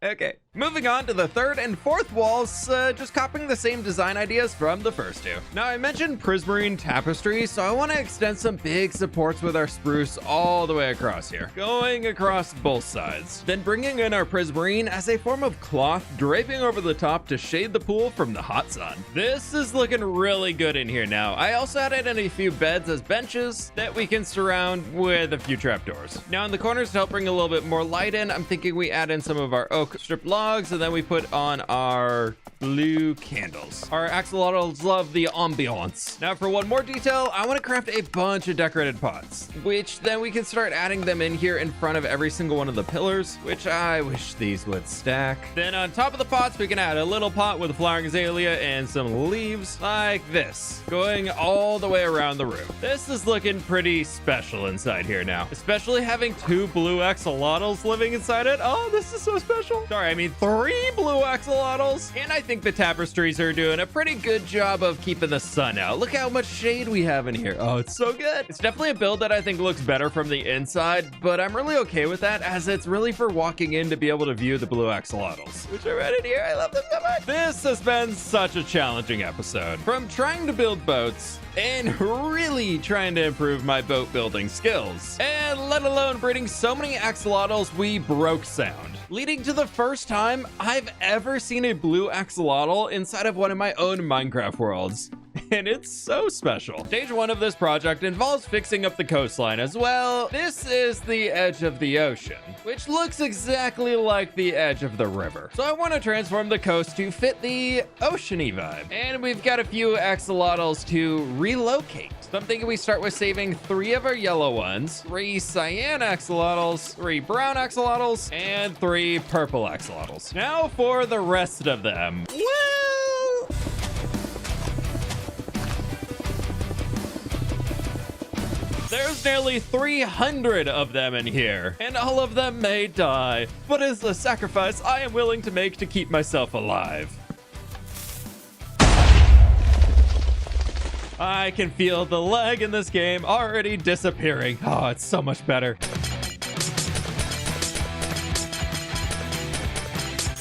Okay. Moving on to the third and fourth walls, just copying the same design ideas from the first two. Now, I mentioned prismarine tapestry, so I want to extend some big supports with our spruce all the way across here, going across both sides. Then bringing in our prismarine as a form of cloth, draping over the top to shade the pool from the hot sun. This is looking really good in here now. I also added in a few beds as benches that we can surround with a few trapdoors. Now, in the corners to help bring a little bit more light in, I'm thinking we add in some of our oak strip logs, and then we put on our blue candles. Our axolotls love the ambiance. Now for one more detail, I want to craft a bunch of decorated pots, which then we can start adding them in here in front of every single one of the pillars, which I wish these would stack. Then on top of the pots, we can add a little pot with a flowering azalea and some leaves like this, going all the way around the room. This is looking pretty special inside here now, especially having 2 blue axolotls living inside it. Oh, this is so special. Sorry, I mean 3 blue axolotls, and I think the tapestries are doing a pretty good job of keeping the sun out. Look how much shade we have in here. Oh, it's so good. It's definitely a build that I think looks better from the inside, but I'm really okay with that, as it's really for walking in to be able to view the blue axolotls, which are right in here. I love them so much. This has been such a challenging episode. From trying to build boats and really trying to improve my boat building skills, and let alone breeding so many axolotls we broke sound, leading to the first time I've ever seen a blue axolotl inside of one of my own Minecraft worlds. And it's so special. Stage 1 of this project involves fixing up the coastline as well. This is the edge of the ocean, which looks exactly like the edge of the river. So I want to transform the coast to fit the oceany vibe. And we've got a few axolotls to relocate. So I'm thinking we start with saving 3 of our yellow ones, 3 cyan axolotls, 3 brown axolotls, and 3 purple axolotls. Now for the rest of them. Woo! There's nearly 300 of them in here, and all of them may die, but it's a sacrifice I am willing to make to keep myself alive. I can feel the lag in this game already disappearing. Oh, it's so much better.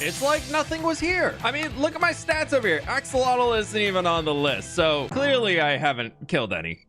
It's like nothing was here. I mean, look at my stats over here. Axolotl isn't even on the list, so clearly I haven't killed any.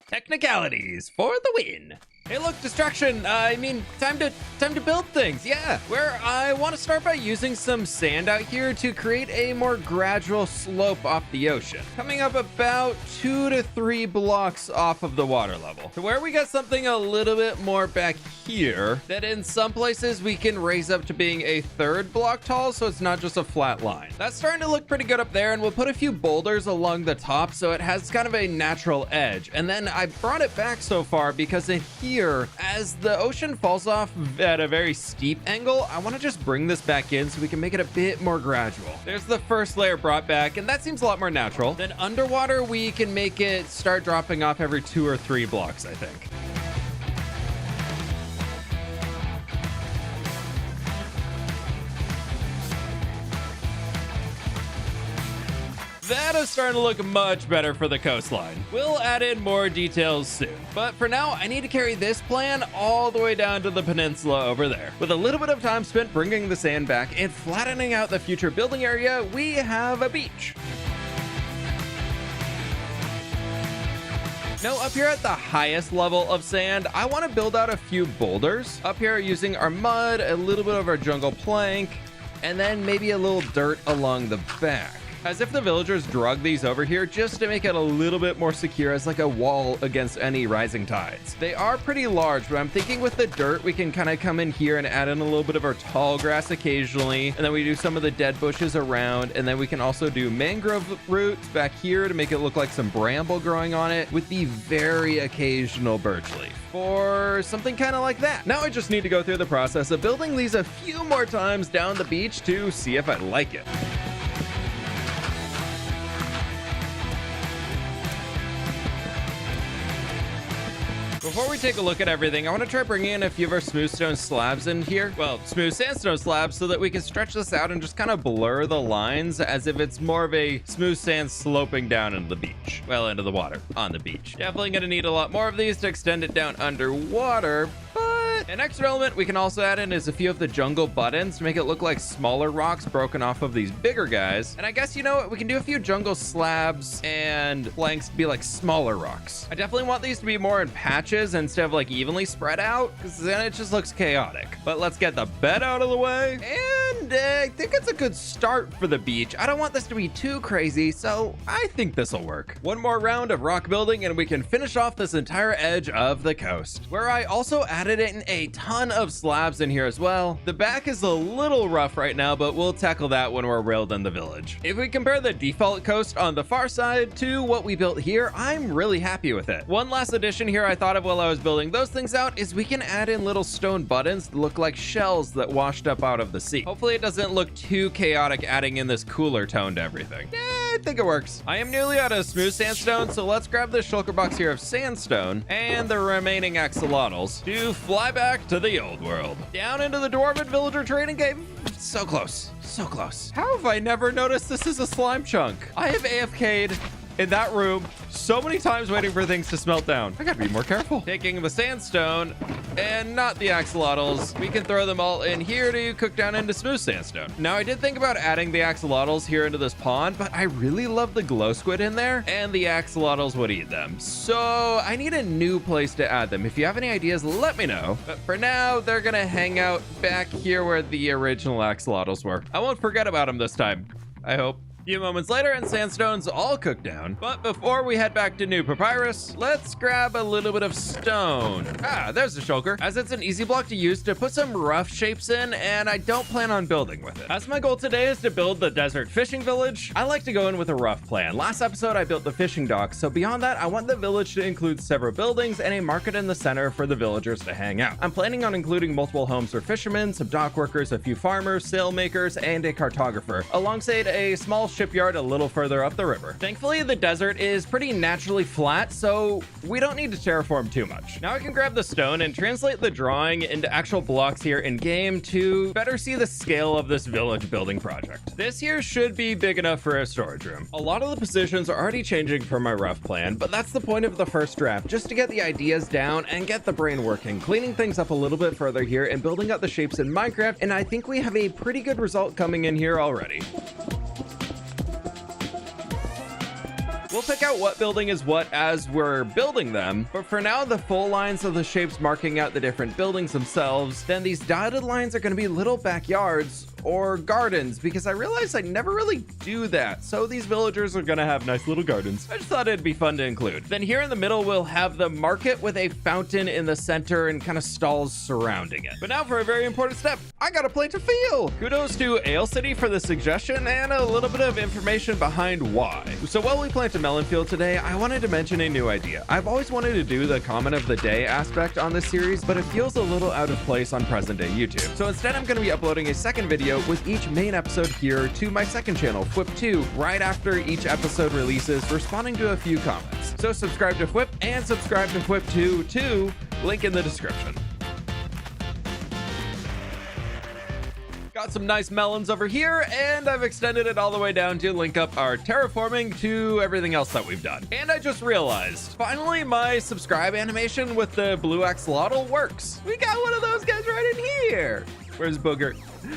Technicalities for the win. Hey, look, destruction. I mean, time to build things. Yeah, where I want to start by using some sand out here to create a more gradual slope off the ocean, coming up about 2 to 3 blocks off of the water level, to where we got something a little bit more back here that in some places we can raise up to being a 3rd block tall, so it's not just a flat line. That's starting to look pretty good up there, and we'll put a few boulders along the top so it has kind of a natural edge. And then I brought it back so far because in here, as the ocean falls off at a very steep angle, I want to just bring this back in so we can make it a bit more gradual. There's the first layer brought back, and that seems a lot more natural. Then underwater, we can make it start dropping off every 2 or 3 blocks, I think. That is starting to look much better for the coastline. We'll add in more details soon. But for now, I need to carry this plan all the way down to the peninsula over there. With a little bit of time spent bringing the sand back and flattening out the future building area, we have a beach. Now, up here at the highest level of sand, I want to build out a few boulders. Up here using our mud, a little bit of our jungle plank, and then maybe a little dirt along the back, as if the villagers drug these over here just to make it a little bit more secure as like a wall against any rising tides. They are pretty large, but I'm thinking with the dirt, we can kind of come in here and add in a little bit of our tall grass occasionally, and then we do some of the dead bushes around, and then we can also do mangrove roots back here to make it look like some bramble growing on it with the very occasional birch leaf, or something kind of like that. Now I just need to go through the process of building these a few more times down the beach to see if I like it. Before we take a look at everything, I want to try bringing in a few of our smooth stone slabs in here. Well, smooth sandstone slabs, so that we can stretch this out and just kind of blur the lines as if it's more of a smooth sand sloping down into the beach. Well, into the water on the beach. Definitely going to need a lot more of these to extend it down underwater, but an extra element we can also add in is a few of the jungle buttons to make it look like smaller rocks broken off of these bigger guys. And I guess, you know what, we can do a few jungle slabs and planks to be like smaller rocks. I definitely want these to be more in patches instead of like evenly spread out, because then it just looks chaotic. But let's get the bed out of the way, and I think it's a good start for the beach. I don't want this to be too crazy, so I think this will work. One more round of rock building and we can finish off this entire edge of the coast, where I also added in a ton of slabs in here as well. The back is a little rough right now, but we'll tackle that when we're railed in the village. If we compare the default coast on the far side to what we built here, I'm really happy with it. One last addition here I thought of while I was building those things out is we can add in little stone buttons that look like shells that washed up out of the sea. Hopefully it doesn't look too chaotic adding in this cooler tone to everything. Yeah, I think it works. I am nearly out of smooth sandstone, so let's grab this shulker box here of sandstone and the remaining axolotls to fly back to the old world. Down into the dwarven villager trading game. So close, so close. How have I never noticed this is a slime chunk? I have AFK'd in that room so many times waiting for things to smelt down. I gotta be more careful. Taking the sandstone and not the axolotls, we can throw them all in here to cook down into smooth sandstone. Now, I did think about adding the axolotls here into this pond, but I really love the glow squid in there, and the axolotls would eat them. So I need a new place to add them. If you have any ideas, let me know. But for now, they're gonna hang out back here where the original axolotls were. I won't forget about them this time, I hope. A few moments later, and sandstone's all cooked down. But before we head back to New Papyrus, let's grab a little bit of stone. Ah, there's the shulker, as it's an easy block to use to put some rough shapes in, and I don't plan on building with it. As my goal today is to build the desert fishing village, I like to go in with a rough plan. Last episode, I built the fishing docks, so beyond that, I want the village to include several buildings and a market in the center for the villagers to hang out. I'm planning on including multiple homes for fishermen, some dock workers, a few farmers, sail makers, and a cartographer, alongside a small shipyard a little further up the river. Thankfully, the desert is pretty naturally flat, so we don't need to terraform too much. Now I can grab the stone and translate the drawing into actual blocks here in game to better see the scale of this village building project. This here should be big enough for a storage room. A lot of the positions are already changing from my rough plan, but that's the point of the first draft, just to get the ideas down and get the brain working, cleaning things up a little bit further here and building out the shapes in Minecraft, and I think we have a pretty good result coming in here already. We'll pick out what building is what as we're building them, but for now, the full lines of the shapes marking out the different buildings themselves. Then these dotted lines are going to be little backyards or gardens, because I realized I never really do that. So these villagers are gonna have nice little gardens. I just thought it'd be fun to include. Then here in the middle, we'll have the market with a fountain in the center and kind of stalls surrounding it. But now for a very important step, I got a place to feel. Kudos to Ale City for the suggestion and a little bit of information behind why. So while we plant a melon field today, I wanted to mention a new idea. I've always wanted to do the comment of the day aspect on this series, but it feels a little out of place on present day YouTube. So instead, I'm gonna be uploading a second video with each main episode here to my second channel, fWhip 2, right after each episode releases, responding to a few comments. So subscribe to fWhip and subscribe to fWhip 2 too, link in the description. Got some nice melons over here, and I've extended it all the way down to link up our terraforming to everything else that we've done. And I just realized, finally, my subscribe animation with the blue axolotl works. We got one of those guys right in here. Where's Booger?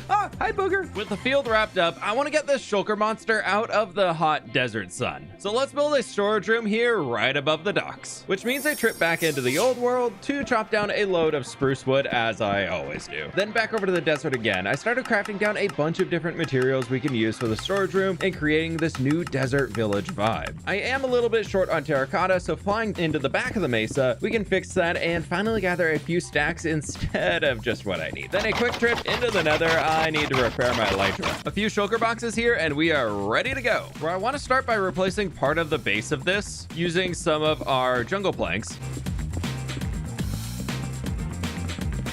Ah, hi Booger. With the field wrapped up, I want to get this shulker monster out of the hot desert sun. So let's build a storage room here right above the docks, which means I trip back into the old world to chop down a load of spruce wood, as I always do. Then back over to the desert again. I started crafting down a bunch of different materials we can use for the storage room and creating this new desert village vibe. I am a little bit short on terracotta, so flying into the back of the mesa, we can fix that and finally gather a few stacks instead of just what I need. Then a quick trip into the nether. I need to repair my elytra. A few shulker boxes here and we are ready to go. Where I want to start by replacing part of the base of this using some of our jungle planks.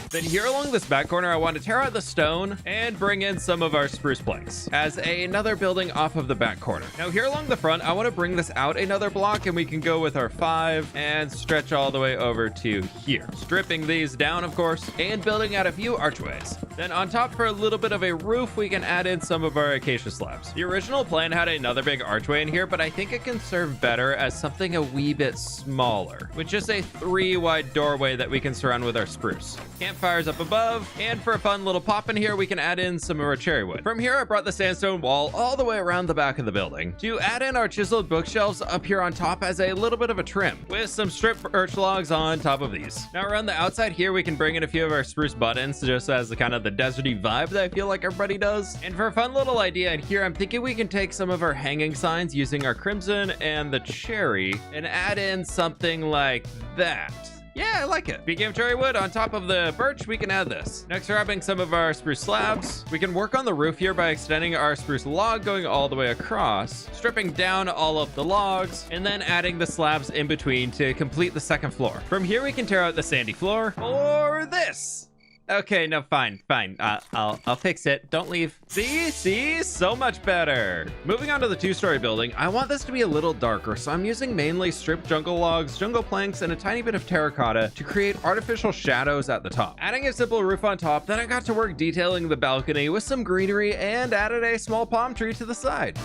Then here along this back corner, I want to tear out the stone and bring in some of our spruce planks as another building off of the back corner. Now here along the front, I want to bring this out another block and we can go with our 5 and stretch all the way over to here. Stripping these down, of course, and building out a few archways. Then on top for a little bit of a roof, we can add in some of our acacia slabs. The original plan had another big archway in here, but I think it can serve better as something a wee bit smaller, with just a 3-wide doorway that we can surround with our spruce. Campfires up above, and for a fun little pop in here, we can add in some of our cherry wood. From here, I brought the sandstone wall all the way around the back of the building to add in our chiseled bookshelves up here on top as a little bit of a trim, with some stripped birch logs on top of these. Now around the outside here, we can bring in a few of our spruce buttons just as the kind of the deserty vibe that I feel like everybody does. And for a fun little idea in here, I'm thinking we can take some of our hanging signs using our crimson and the cherry and add in something like that. Yeah, I like it. Speaking of cherry wood, on top of the birch, we can add this. Next, grabbing some of our spruce slabs. We can work on the roof here by extending our spruce log going all the way across, stripping down all of the logs, and then adding the slabs in between to complete the second floor. From here, we can tear out the sandy floor or this. Okay, no, fine. I'll fix it. Don't leave. See, so much better. Moving on to the 2-story building, I want this to be a little darker, so I'm using mainly stripped jungle logs, jungle planks, and a tiny bit of terracotta to create artificial shadows at the top. Adding a simple roof on top, then I got to work detailing the balcony with some greenery and added a small palm tree to the side.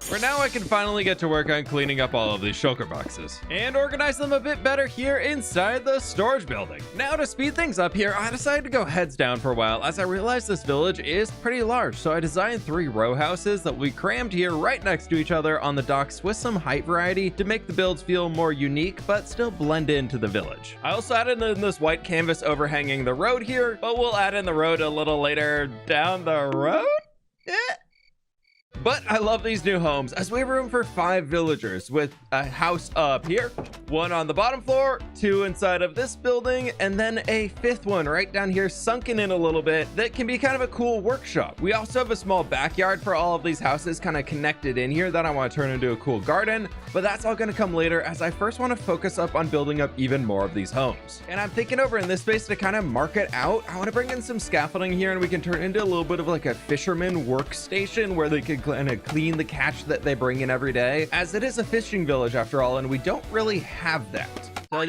For now, I can finally get to work on cleaning up all of these shulker boxes and organize them a bit better here inside the storage building. Now to speed things up here, I decided to go heads down for a while as I realized this village is pretty large. So I designed 3 row houses that we crammed here right next to each other on the docks with some height variety to make the builds feel more unique, but still blend into the village. I also added in this white canvas overhanging the road here, but we'll add in the road a little later down the road. But I love these new homes as we have room for 5 villagers with a house up here, 1 on the bottom floor, 2 inside of this building, and then a 5th one right down here sunken in a little bit that can be kind of a cool workshop. We also have a small backyard for all of these houses kind of connected in here that I want to turn into a cool garden, but that's all going to come later as I first want to focus up on building up even more of these homes. And I'm thinking over in this space to kind of mark it out, I want to bring in some scaffolding here and we can turn it into a little bit of like a fisherman workstation where they could kind of clean the catch that they bring in every day, as it is a fishing village after all, and we don't really have that. So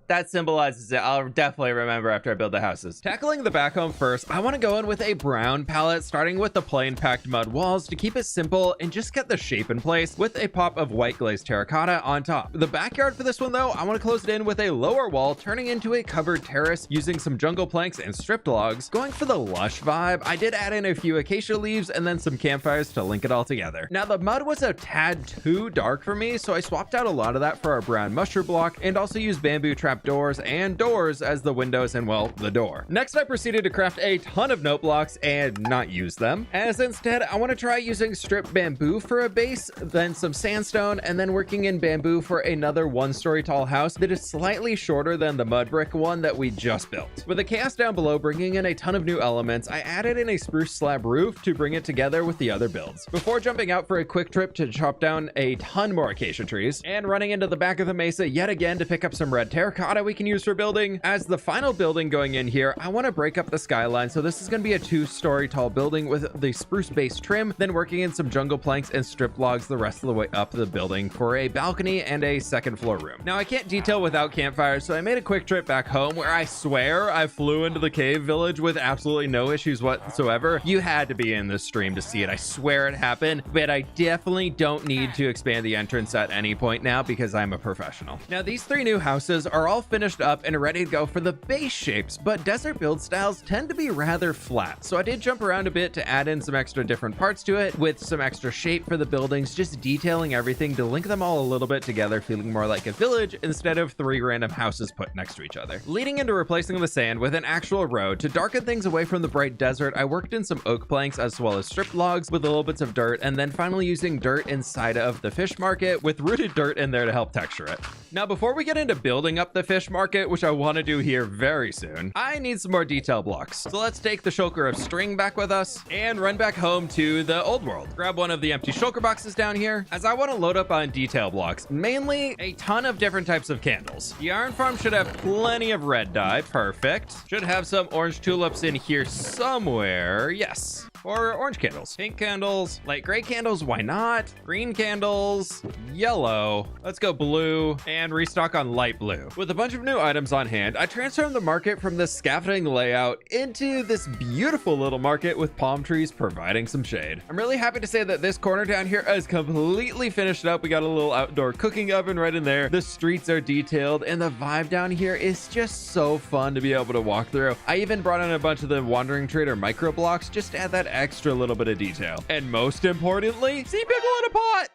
that symbolizes it. I'll definitely remember after I build the houses. Tackling the back home first, I want to go in with a brown palette, starting with the plain packed mud walls to keep it simple and just get the shape in place with a pop of white glazed terracotta on top. The backyard for this one though, I want to close it in with a lower wall, turning into a covered terrace using some jungle planks and stripped logs. Going for the lush vibe, I did add in a few acacia leaves and then some campfires to link it all together. Now the mud was a tad too dark for me, so I swapped out a lot of that for our brown mushroom block and also used bamboo trap doors and doors as the windows and, well, the door. Next, I proceeded to craft a ton of note blocks and not use them, as instead I want to try using stripped bamboo for a base, then some sandstone, and then working in bamboo for another 1-story tall house that is slightly shorter than the mud brick one that we just built. With the chaos down below bringing in a ton of new elements, I added in a spruce slab roof to bring it together with the other builds. Before jumping out for a quick trip to chop down a ton more acacia trees and running into the back of the mesa yet again to pick up some red terracotta we can use for building. As the final building going in here, I want to break up the skyline, so this is going to be a 2-story tall building with the spruce base trim, then working in some jungle planks and strip logs the rest of the way up the building for a balcony and a 2nd floor room. Now I can't detail without campfires, so I made a quick trip back home where I swear I flew into the cave village with absolutely no issues whatsoever. You had to be in this stream to see it. I swear it happened, but I definitely don't need to expand the entrance at any point now because I'm a professional. Now these 3 new houses are all finished up and ready to go for the base shapes, but desert build styles tend to be rather flat, so I did jump around a bit to add in some extra different parts to it with some extra shape for the buildings, just detailing everything to link them all a little bit together, feeling more like a village instead of 3 random houses put next to each other. Leading into replacing the sand with an actual road to darken things away from the bright desert, I worked in some oak planks as well as stripped logs with little bits of dirt, and then finally using dirt inside of the fish market with rooted dirt in there to help texture it. Now before we get into building up the fish market, which I want to do here very soon, I need some more detail blocks. So let's take the shulker of string back with us and run back home to the old world. Grab one of the empty shulker boxes down here as I want to load up on detail blocks, mainly a ton of different types of candles. The iron farm should have plenty of red dye. Perfect. Should have some orange tulips in here somewhere. Yes. Or orange candles, pink candles, light gray candles, why not? Green candles, yellow. Let's go blue and restock on light blue. With a bunch of new items on hand, I transformed the market from this scaffolding layout into this beautiful little market with palm trees providing some shade. I'm really happy to say that this corner down here is completely finished up. We got a little outdoor cooking oven right in there. The streets are detailed and the vibe down here is just so fun to be able to walk through. I even brought in a bunch of the wandering trader micro blocks just to add that extra little bit of detail. And most importantly, sea pickle in a pot.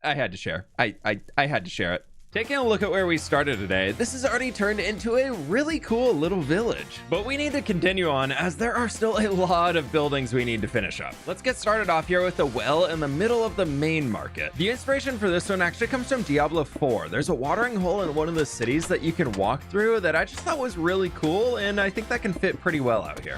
I had to share. I had to share it. Taking a look at where we started today, this has already turned into a really cool little village. But we need to continue on as there are still a lot of buildings we need to finish up. Let's get started off here with the well in the middle of the main market. The inspiration for this one actually comes from Diablo 4. There's a watering hole in one of the cities that you can walk through that I just thought was really cool, and I think that can fit pretty well out here.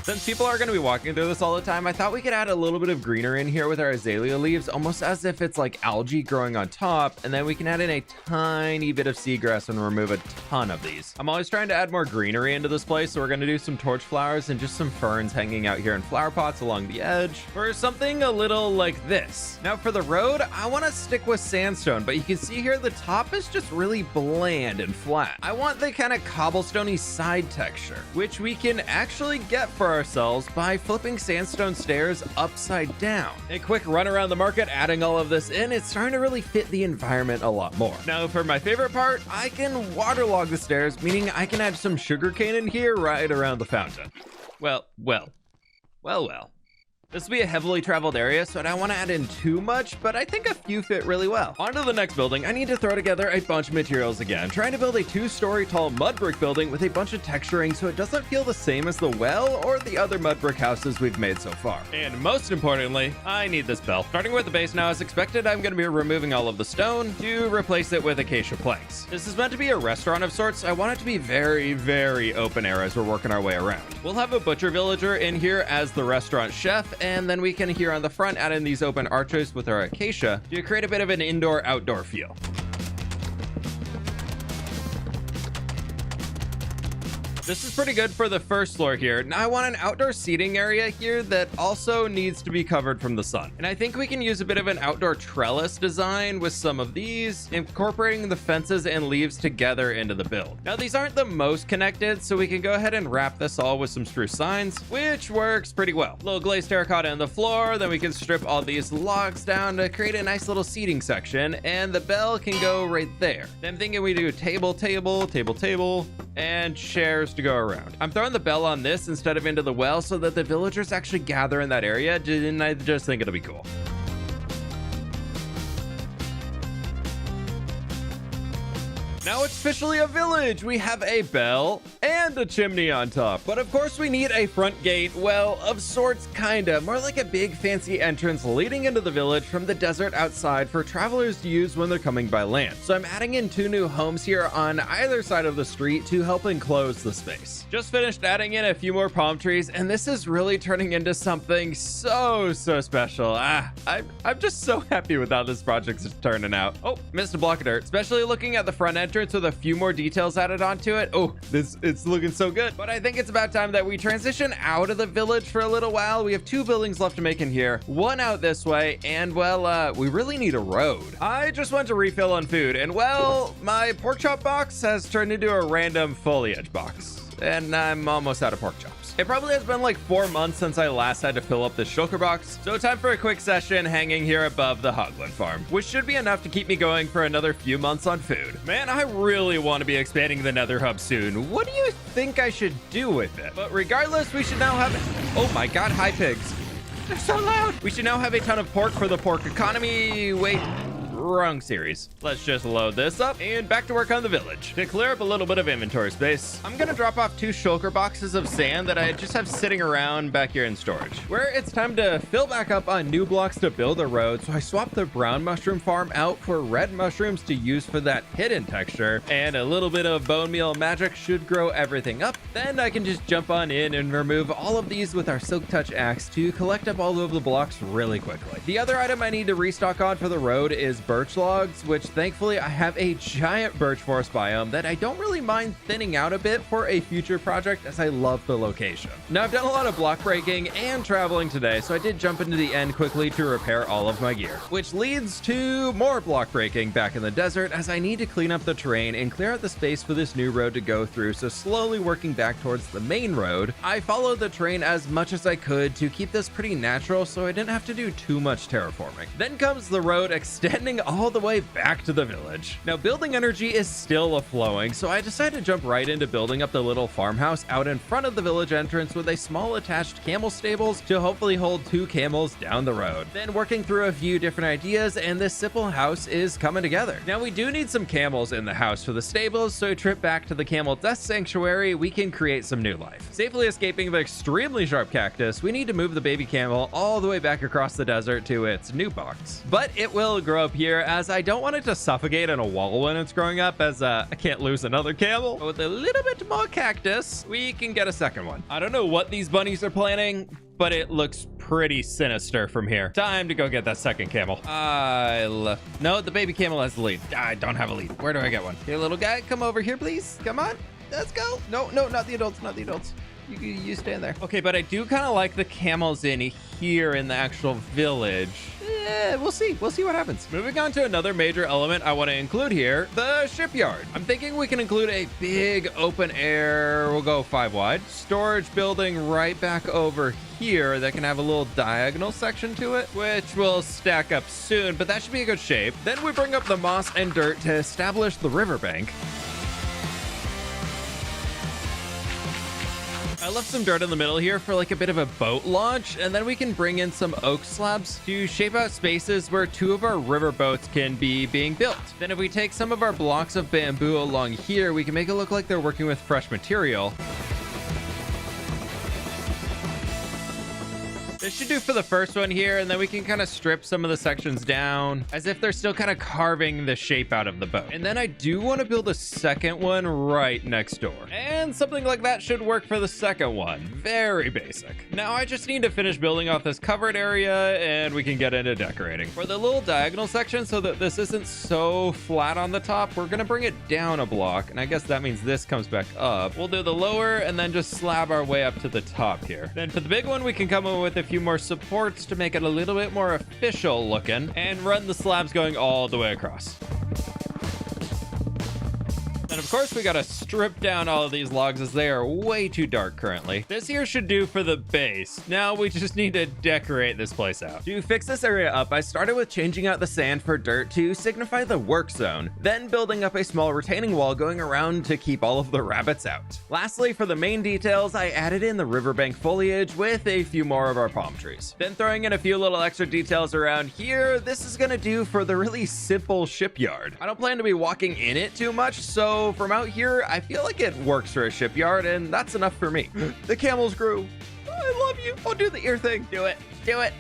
Since people are going to be walking through this all the time, I thought we could add a little bit of greenery in here with our azalea leaves, almost as if it's like algae growing on top, and then we can add in a tiny bit of seagrass and remove a ton of these. I'm always trying to add more greenery into this place, so we're going to do some torch flowers and just some ferns hanging out here in flower pots along the edge for something a little like this. Now for the road, I want to stick with sandstone, but you can see here the top is just really bland and flat. I want the kind of cobblestoney side texture, which we can actually get for ourselves by flipping sandstone stairs upside down. A quick run around the market, adding all of this in, it's starting to really fit the environment a lot more. Now for my favorite part, I can waterlog the stairs, meaning I can add some sugarcane in here right around the fountain. Well. This will be a heavily traveled area, so I don't want to add in too much, but I think a few fit really well. On to the next building, I need to throw together a bunch of materials again. Trying to build a 2-story tall mud brick building with a bunch of texturing so it doesn't feel the same as the well or the other mud brick houses we've made so far. And most importantly, I need this bell. Starting with the base now, as expected, I'm going to be removing all of the stone to replace it with acacia planks. This is meant to be a restaurant of sorts. I want it to be very, very open air as we're working our way around. We'll have a butcher villager in here as the restaurant chef, and then we can here on the front add in these open arches with our acacia to create a bit of an indoor-outdoor feel. This is pretty good for the first floor here. Now I want an outdoor seating area here that also needs to be covered from the sun. And I think we can use a bit of an outdoor trellis design with some of these, incorporating the fences and leaves together into the build. Now these aren't the most connected, so we can go ahead and wrap this all with some spruce signs, which works pretty well. Little glazed terracotta in the floor, then we can strip all these logs down to create a nice little seating section, and the bell can go right there. Then I'm thinking we do table, table, table, table, and chairs to go around. I'm throwing the bell on this instead of into the well so that the villagers actually gather in that area, and I just think it'll be cool. Now it's officially a village. We have a bell and a chimney on top. But of course we need a front gate, well, of sorts, kinda. More like a big fancy entrance leading into the village from the desert outside for travelers to use when they're coming by land. So I'm adding in 2 new homes here on either side of the street to help enclose the space. Just finished adding in a few more palm trees, and this is really turning into something so special. I'm just so happy with how this project is turning out. Oh, missed a block of dirt, especially looking at the front entrance with a few more details added onto it. Oh, it's looking so good. But I think it's about time that we transition out of the village for a little while. We have 2 buildings left to make in here, 1 out this way, and well, we really need a road. I just went to refill on food, and well, my pork chop box has turned into a random foliage box, and I'm almost out of pork chops. It probably has been like 4 months since I last had to fill up this shulker box, so time for a quick session hanging here above the Woodland Farm, which should be enough to keep me going for another few months on food. Man, I really want to be expanding the Nether Hub soon. What do you think I should do with it? But regardless, we should now have... Oh my god, hi pigs. They're so loud. We should now have a ton of pork for the pork economy. Wait. Wrong series. Let's just load this up and back to work on the village. To clear up a little bit of inventory space, I'm gonna drop off 2 shulker boxes of sand that I just have sitting around back here in storage. Where it's time to fill back up on new blocks to build a road, so I swapped the brown mushroom farm out for red mushrooms to use for that hidden texture, and a little bit of bone meal magic should grow everything up. Then I can just jump on in and remove all of these with our silk touch axe to collect up all of the blocks really quickly. The other item I need to restock on for the road is birch logs, which thankfully I have a giant birch forest biome that I don't really mind thinning out a bit for a future project, as I love the location. Now I've done a lot of block breaking and traveling today, so I did jump into the end quickly to repair all of my gear, which leads to more block breaking back in the desert as I need to clean up the terrain and clear out the space for this new road to go through. So slowly working back towards the main road, I followed the terrain as much as I could to keep this pretty natural so I didn't have to do too much terraforming. Then comes the road extending all the way back to the village. Now building energy is still flowing, so I decided to jump right into building up the little farmhouse out in front of the village entrance with a small attached camel stables to hopefully hold 2 camels down the road. Then working through a few different ideas, and this simple house is coming together. Now we do need some camels in the house for the stables, so a trip back to the camel death sanctuary, we can create some new life. Safely escaping the extremely sharp cactus, we need to move the baby camel all the way back across the desert to its new box. But it will grow up here, as I don't want it to suffocate in a wall when it's growing up, as I can't lose another camel. But with a little bit more cactus, we can get a second one. I don't know what these bunnies are planning, but it looks pretty sinister from here. Time to go get that second camel. No, the baby camel has the lead. I don't have a lead. Where do I get one? Hey, little guy, come over here, please. Come on. Let's go. No, not the adults, not the adults. You stand there. Okay, but I do kind of like the camels in here in the actual village. We'll see what happens. Moving on to another major element I want to include here, the shipyard. I'm thinking we can include a big open air, we'll go 5 wide, storage building right back over here that can have a little diagonal section to it, which will stack up soon, but that should be a good shape. Then we bring up the moss and dirt to establish the riverbank. I left some dirt in the middle here for like a bit of a boat launch, and then we can bring in some oak slabs to shape out spaces where 2 of our river boats can be being built. Then if we take some of our blocks of bamboo along here, we can make it look like they're working with fresh material. This should do for the first one here, and then we can kind of strip some of the sections down as if they're still kind of carving the shape out of the boat. And then I do want to build a second one right next door. And something like that should work for the second one. Very basic. Now I just need to finish building off this covered area and we can get into decorating. For the little diagonal section, so that this isn't so flat on the top, we're gonna bring it down a block, and I guess that means this comes back up. We'll do the lower and then just slab our way up to the top here. Then for the big one, we can come in with a few more supports to make it a little bit more official looking and run the slabs going all the way across. And of course, we gotta strip down all of these logs as they are way too dark currently. This here should do for the base. Now we just need to decorate this place out. To fix this area up, I started with changing out the sand for dirt to signify the work zone, then building up a small retaining wall going around to keep all of the rabbits out. Lastly, for the main details, I added in the riverbank foliage with a few more of our palm trees. Then throwing in a few little extra details around here, this is gonna do for the really simple shipyard. I don't plan to be walking in it too much, so from out here, I feel like it works for a shipyard, and that's enough for me. The camels grew. I love you. I'll do the ear thing. Do it. Do it.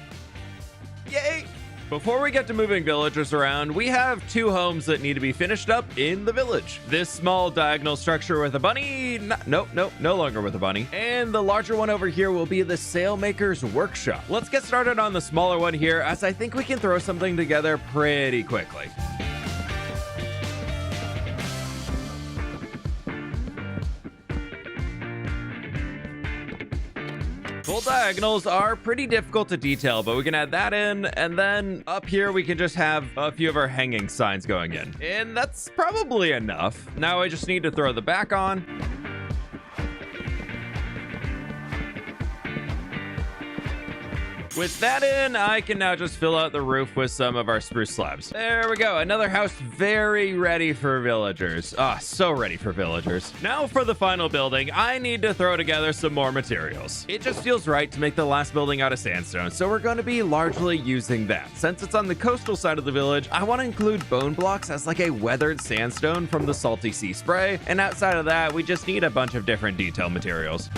Yay. Before we get to moving villagers around, we have two homes that need to be finished up in the village. This small diagonal structure with a bunny, no longer with a bunny. And the larger one over here will be the sailmaker's workshop. Let's get started on the smaller one here, as I think we can throw something together pretty quickly. Full diagonals are pretty difficult to detail, but we can add that in, and then up here we can just have a few of our hanging signs going in. And that's probably enough. Now I just need to throw the back on. With that in, I can now just fill out the roof with some of our spruce slabs. There we go. Another house very ready for villagers. Ah, so ready for villagers. Now for the final building, I need to throw together some more materials. It just feels right to make the last building out of sandstone, so we're going to be largely using that. Since it's on the coastal side of the village, I want to include bone blocks as like a weathered sandstone from the salty sea spray. And outside of that, we just need a bunch of different detail materials.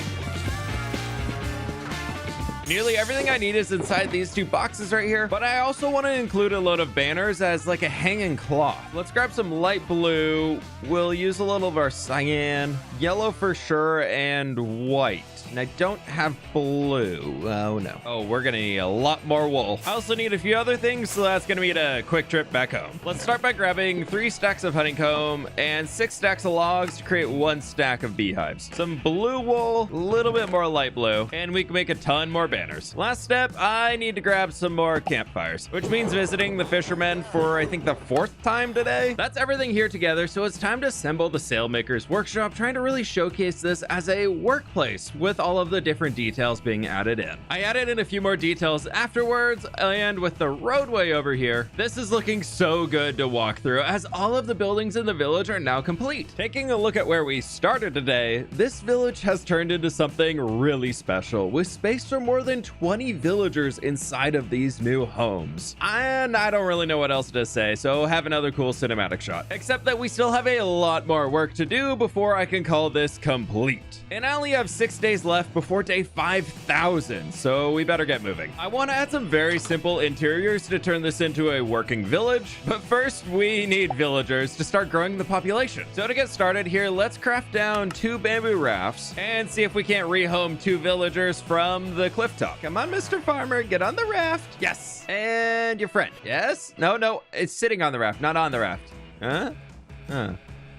Nearly everything I need is inside these two boxes right here, but I also want to include a load of banners as like a hanging cloth. Let's grab some light blue. We'll use a little of our cyan, yellow for sure, and white. And I don't have blue. Oh no. Oh, we're gonna need a lot more wool. I also need a few other things, so that's gonna be a quick trip back home. Let's start by grabbing 3 stacks of honeycomb and 6 stacks of logs to create 1 stack of beehives. Some blue wool, a little bit more light blue, and we can make a ton more banners. Last step, I need to grab some more campfires, which means visiting the fishermen for I think the 4th time today. That's everything here together, so it's time to assemble the sailmaker's workshop, trying to really showcase this as a workplace with all of the different details being added in. I added in a few more details afterwards, and with the roadway over here, this is looking so good to walk through as all of the buildings in the village are now complete. Taking a look at where we started today, this village has turned into something really special with space for more than 20 villagers inside of these new homes. And I don't really know what else to say, so have another cool cinematic shot. Except that we still have a lot more work to do before I can call this complete. And I only have 6 days left before day 5,000, so we better get moving. I want to add some very simple interiors to turn this into a working village, but first we need villagers to start growing the population. So to get started here, let's craft down 2 bamboo rafts and see if we can't rehome 2 villagers from the cliff top. Come on, Mr. Farmer, get on the raft. Yes. And your friend. Yes? No, it's sitting on the raft, not on the raft. Huh?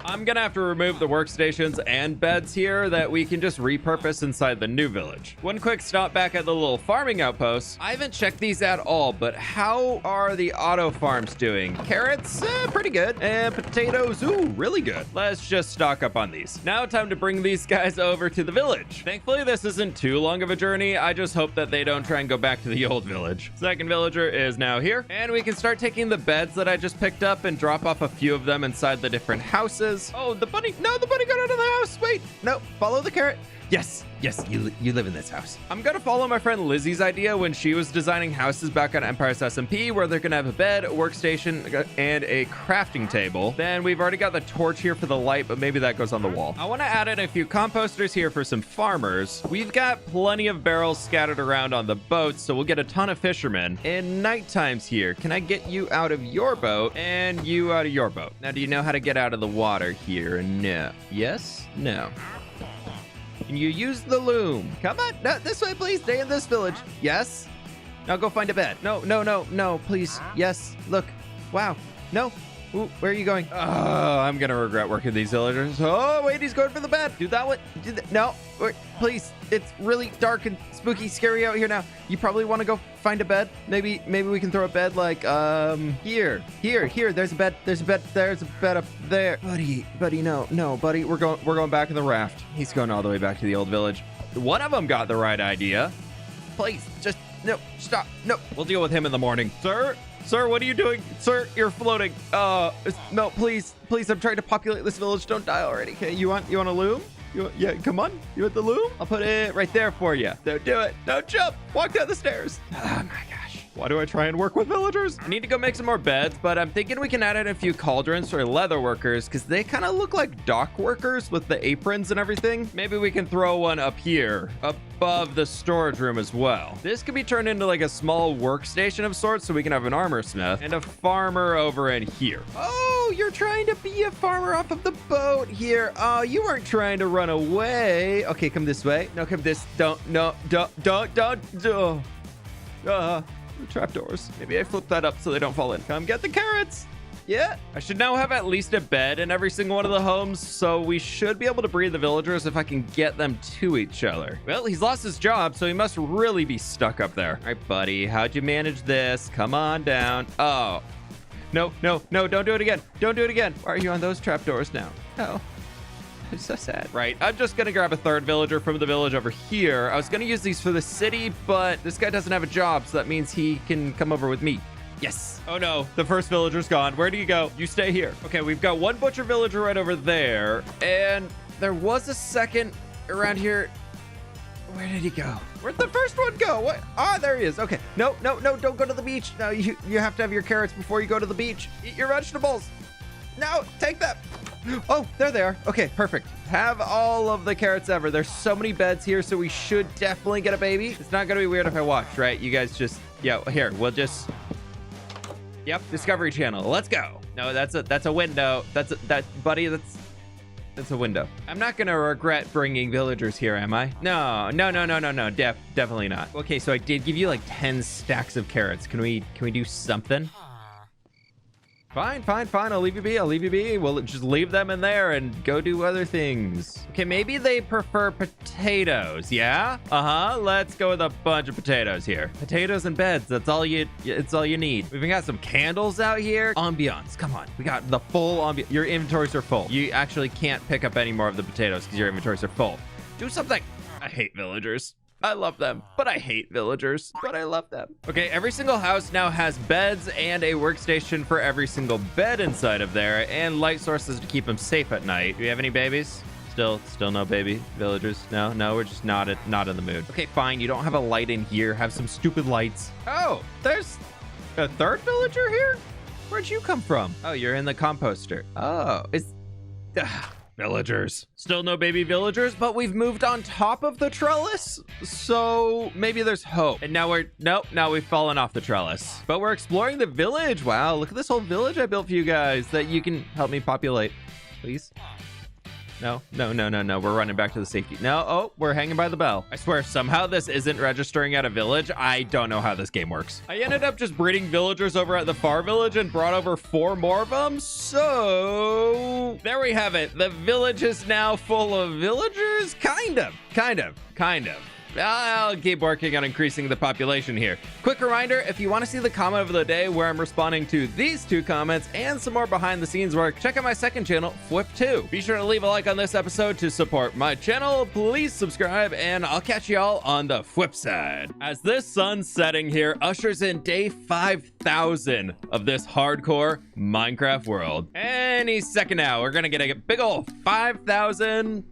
I'm gonna have to remove the workstations and beds here that we can just repurpose inside the new village. One quick stop back at the little farming outposts. I haven't checked these at all, but how are the auto farms doing? Carrots, pretty good. And potatoes, ooh, really good. Let's just stock up on these. Now time to bring these guys over to the village. Thankfully, this isn't too long of a journey. I just hope that they don't try and go back to the old village. Second villager is now here, and we can start taking the beds that I just picked up and drop off a few of them inside the different houses. Oh, the bunny, no, the bunny got out of the house. Wait, no, follow the carrot. Yes, you live in this house. I'm gonna follow my friend Lizzie's idea when she was designing houses back on Empire's SMP, where they're gonna have a bed, a workstation, and a crafting table. Then we've already got the torch here for the light, but maybe that goes on the wall. I want to add in a few composters here for some farmers. We've got plenty of barrels scattered around on the boats, so we'll get a ton of fishermen. And night time's here. Can I get you out of your boat and you out of your boat? Now, do you know how to get out of the water here? No. Yes? No. Can you use the loom? Come on, no, this way, please. Stay in this village. Yes. Now go find a bed. No, please. Yes. Look. Wow. No. Ooh, where are you going? Oh, I'm gonna regret working these villagers. Oh, wait, he's going for the bed. Do that one. No, wait, please. It's really dark and spooky, scary out here now. You probably want to go find a bed. Maybe we can throw a bed like here. There's a bed. There's a bed up there. Buddy, no, buddy. We're going back in the raft. He's going all the way back to the old village. One of them got the right idea. Please, just no, stop. No, we'll deal with him in the morning, sir. Sir, what are you doing? Sir, you're floating. No, please, I'm trying to populate this village. Don't die already. Okay, you want a loom? Yeah, come on. You want the loom? I'll put it right there for you. Don't do it. Don't jump. Walk down the stairs. Oh my gosh. Why do I try and work with villagers? I need to go make some more beds, but I'm thinking we can add in a few cauldrons for leather workers because they kind of look like dock workers with the aprons and everything. Maybe we can throw one up here, above the storage room as well. This could be turned into like a small workstation of sorts so we can have an armor smith and a farmer over in here. Oh, you're trying to be a farmer off of the boat here. Oh, you weren't trying to run away. Okay, come this way. No, come this. Don't. Trapdoors. Maybe I flip that up so they don't fall in. Come get the carrots. Yeah. I should now have at least a bed in every single one of the homes, so we should be able to breed the villagers if I can get them to each other. Well, he's lost his job, so he must really be stuck up there. All right, buddy. How'd you manage this? Come on down. Oh. No, don't do it again. Don't do it again. Why are you on those trapdoors now? Oh. It's so sad. Right, I'm just gonna grab a third villager from the village over here. I was gonna use these for the city, but this guy doesn't have a job, so that means he can come over with me. Yes. Oh no, the first villager's gone. Where do you go? You stay here. Okay, we've got one butcher villager right over there, and there was a second around here. Where did he go? Where'd the first one go? What? Ah, there he is. Okay. No, don't go to the beach. No, you have to have your carrots before you go to the beach. Eat your vegetables. No, take that. Oh, there they are. Okay, perfect. Have all of the carrots ever. There's so many beds here, so we should definitely get a baby. It's not gonna be weird if I watch, right? You guys just, yeah, here, we'll just, yep, Discovery Channel. Let's go. No, that's a window. That's a window. I'm not gonna regret bringing villagers here, am I? No, definitely not. Okay, so I did give you like 10 stacks of carrots. Can we do something? Fine. I'll leave you be. We'll just leave them in there and go do other things. Okay, maybe they prefer potatoes, yeah? Let's go with a bunch of potatoes here. Potatoes and beds, it's all you need. We've even got some candles out here. Ambiance, come on. We got the full ambiance. Your inventories are full. You actually can't pick up any more of the potatoes because your inventories are full. Do something. I hate villagers. I love them, but I hate villagers, but I love them. Okay, every single house now has beds and a workstation for every single bed inside of there and light sources to keep them safe at night. Do you have any babies? Still no baby villagers? No, we're just not in the mood. Okay, fine. You don't have a light in here. Have some stupid lights. Oh, there's a third villager here? Where'd you come from? Oh, you're in the composter. Oh, villagers. Still no baby villagers, but we've moved on top of the trellis, so maybe there's hope. And now now we've fallen off the trellis. But we're exploring the village. Wow, look at this whole village I built for you guys that you can help me populate. Please? No. We're running back to the safety. No, oh, we're hanging by the bell. I swear, somehow this isn't registering at a village. I don't know how this game works. I ended up just breeding villagers over at the far village and brought over 4 more of them. So there we have it. The village is now full of villagers. Kind of. I'll keep working on increasing the population here. Quick reminder, if you want to see the comment of the day where I'm responding to these 2 comments and some more behind the scenes work, check out my second channel, fWhip 2. Be sure to leave a like on this episode to support my channel. Please subscribe, and I'll catch y'all on the fWhip side. As this sun's setting here ushers in day 5,000 of this hardcore Minecraft world. Any second now, we're gonna get a big ol' 5,000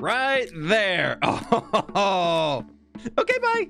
Right there. Oh, okay, bye.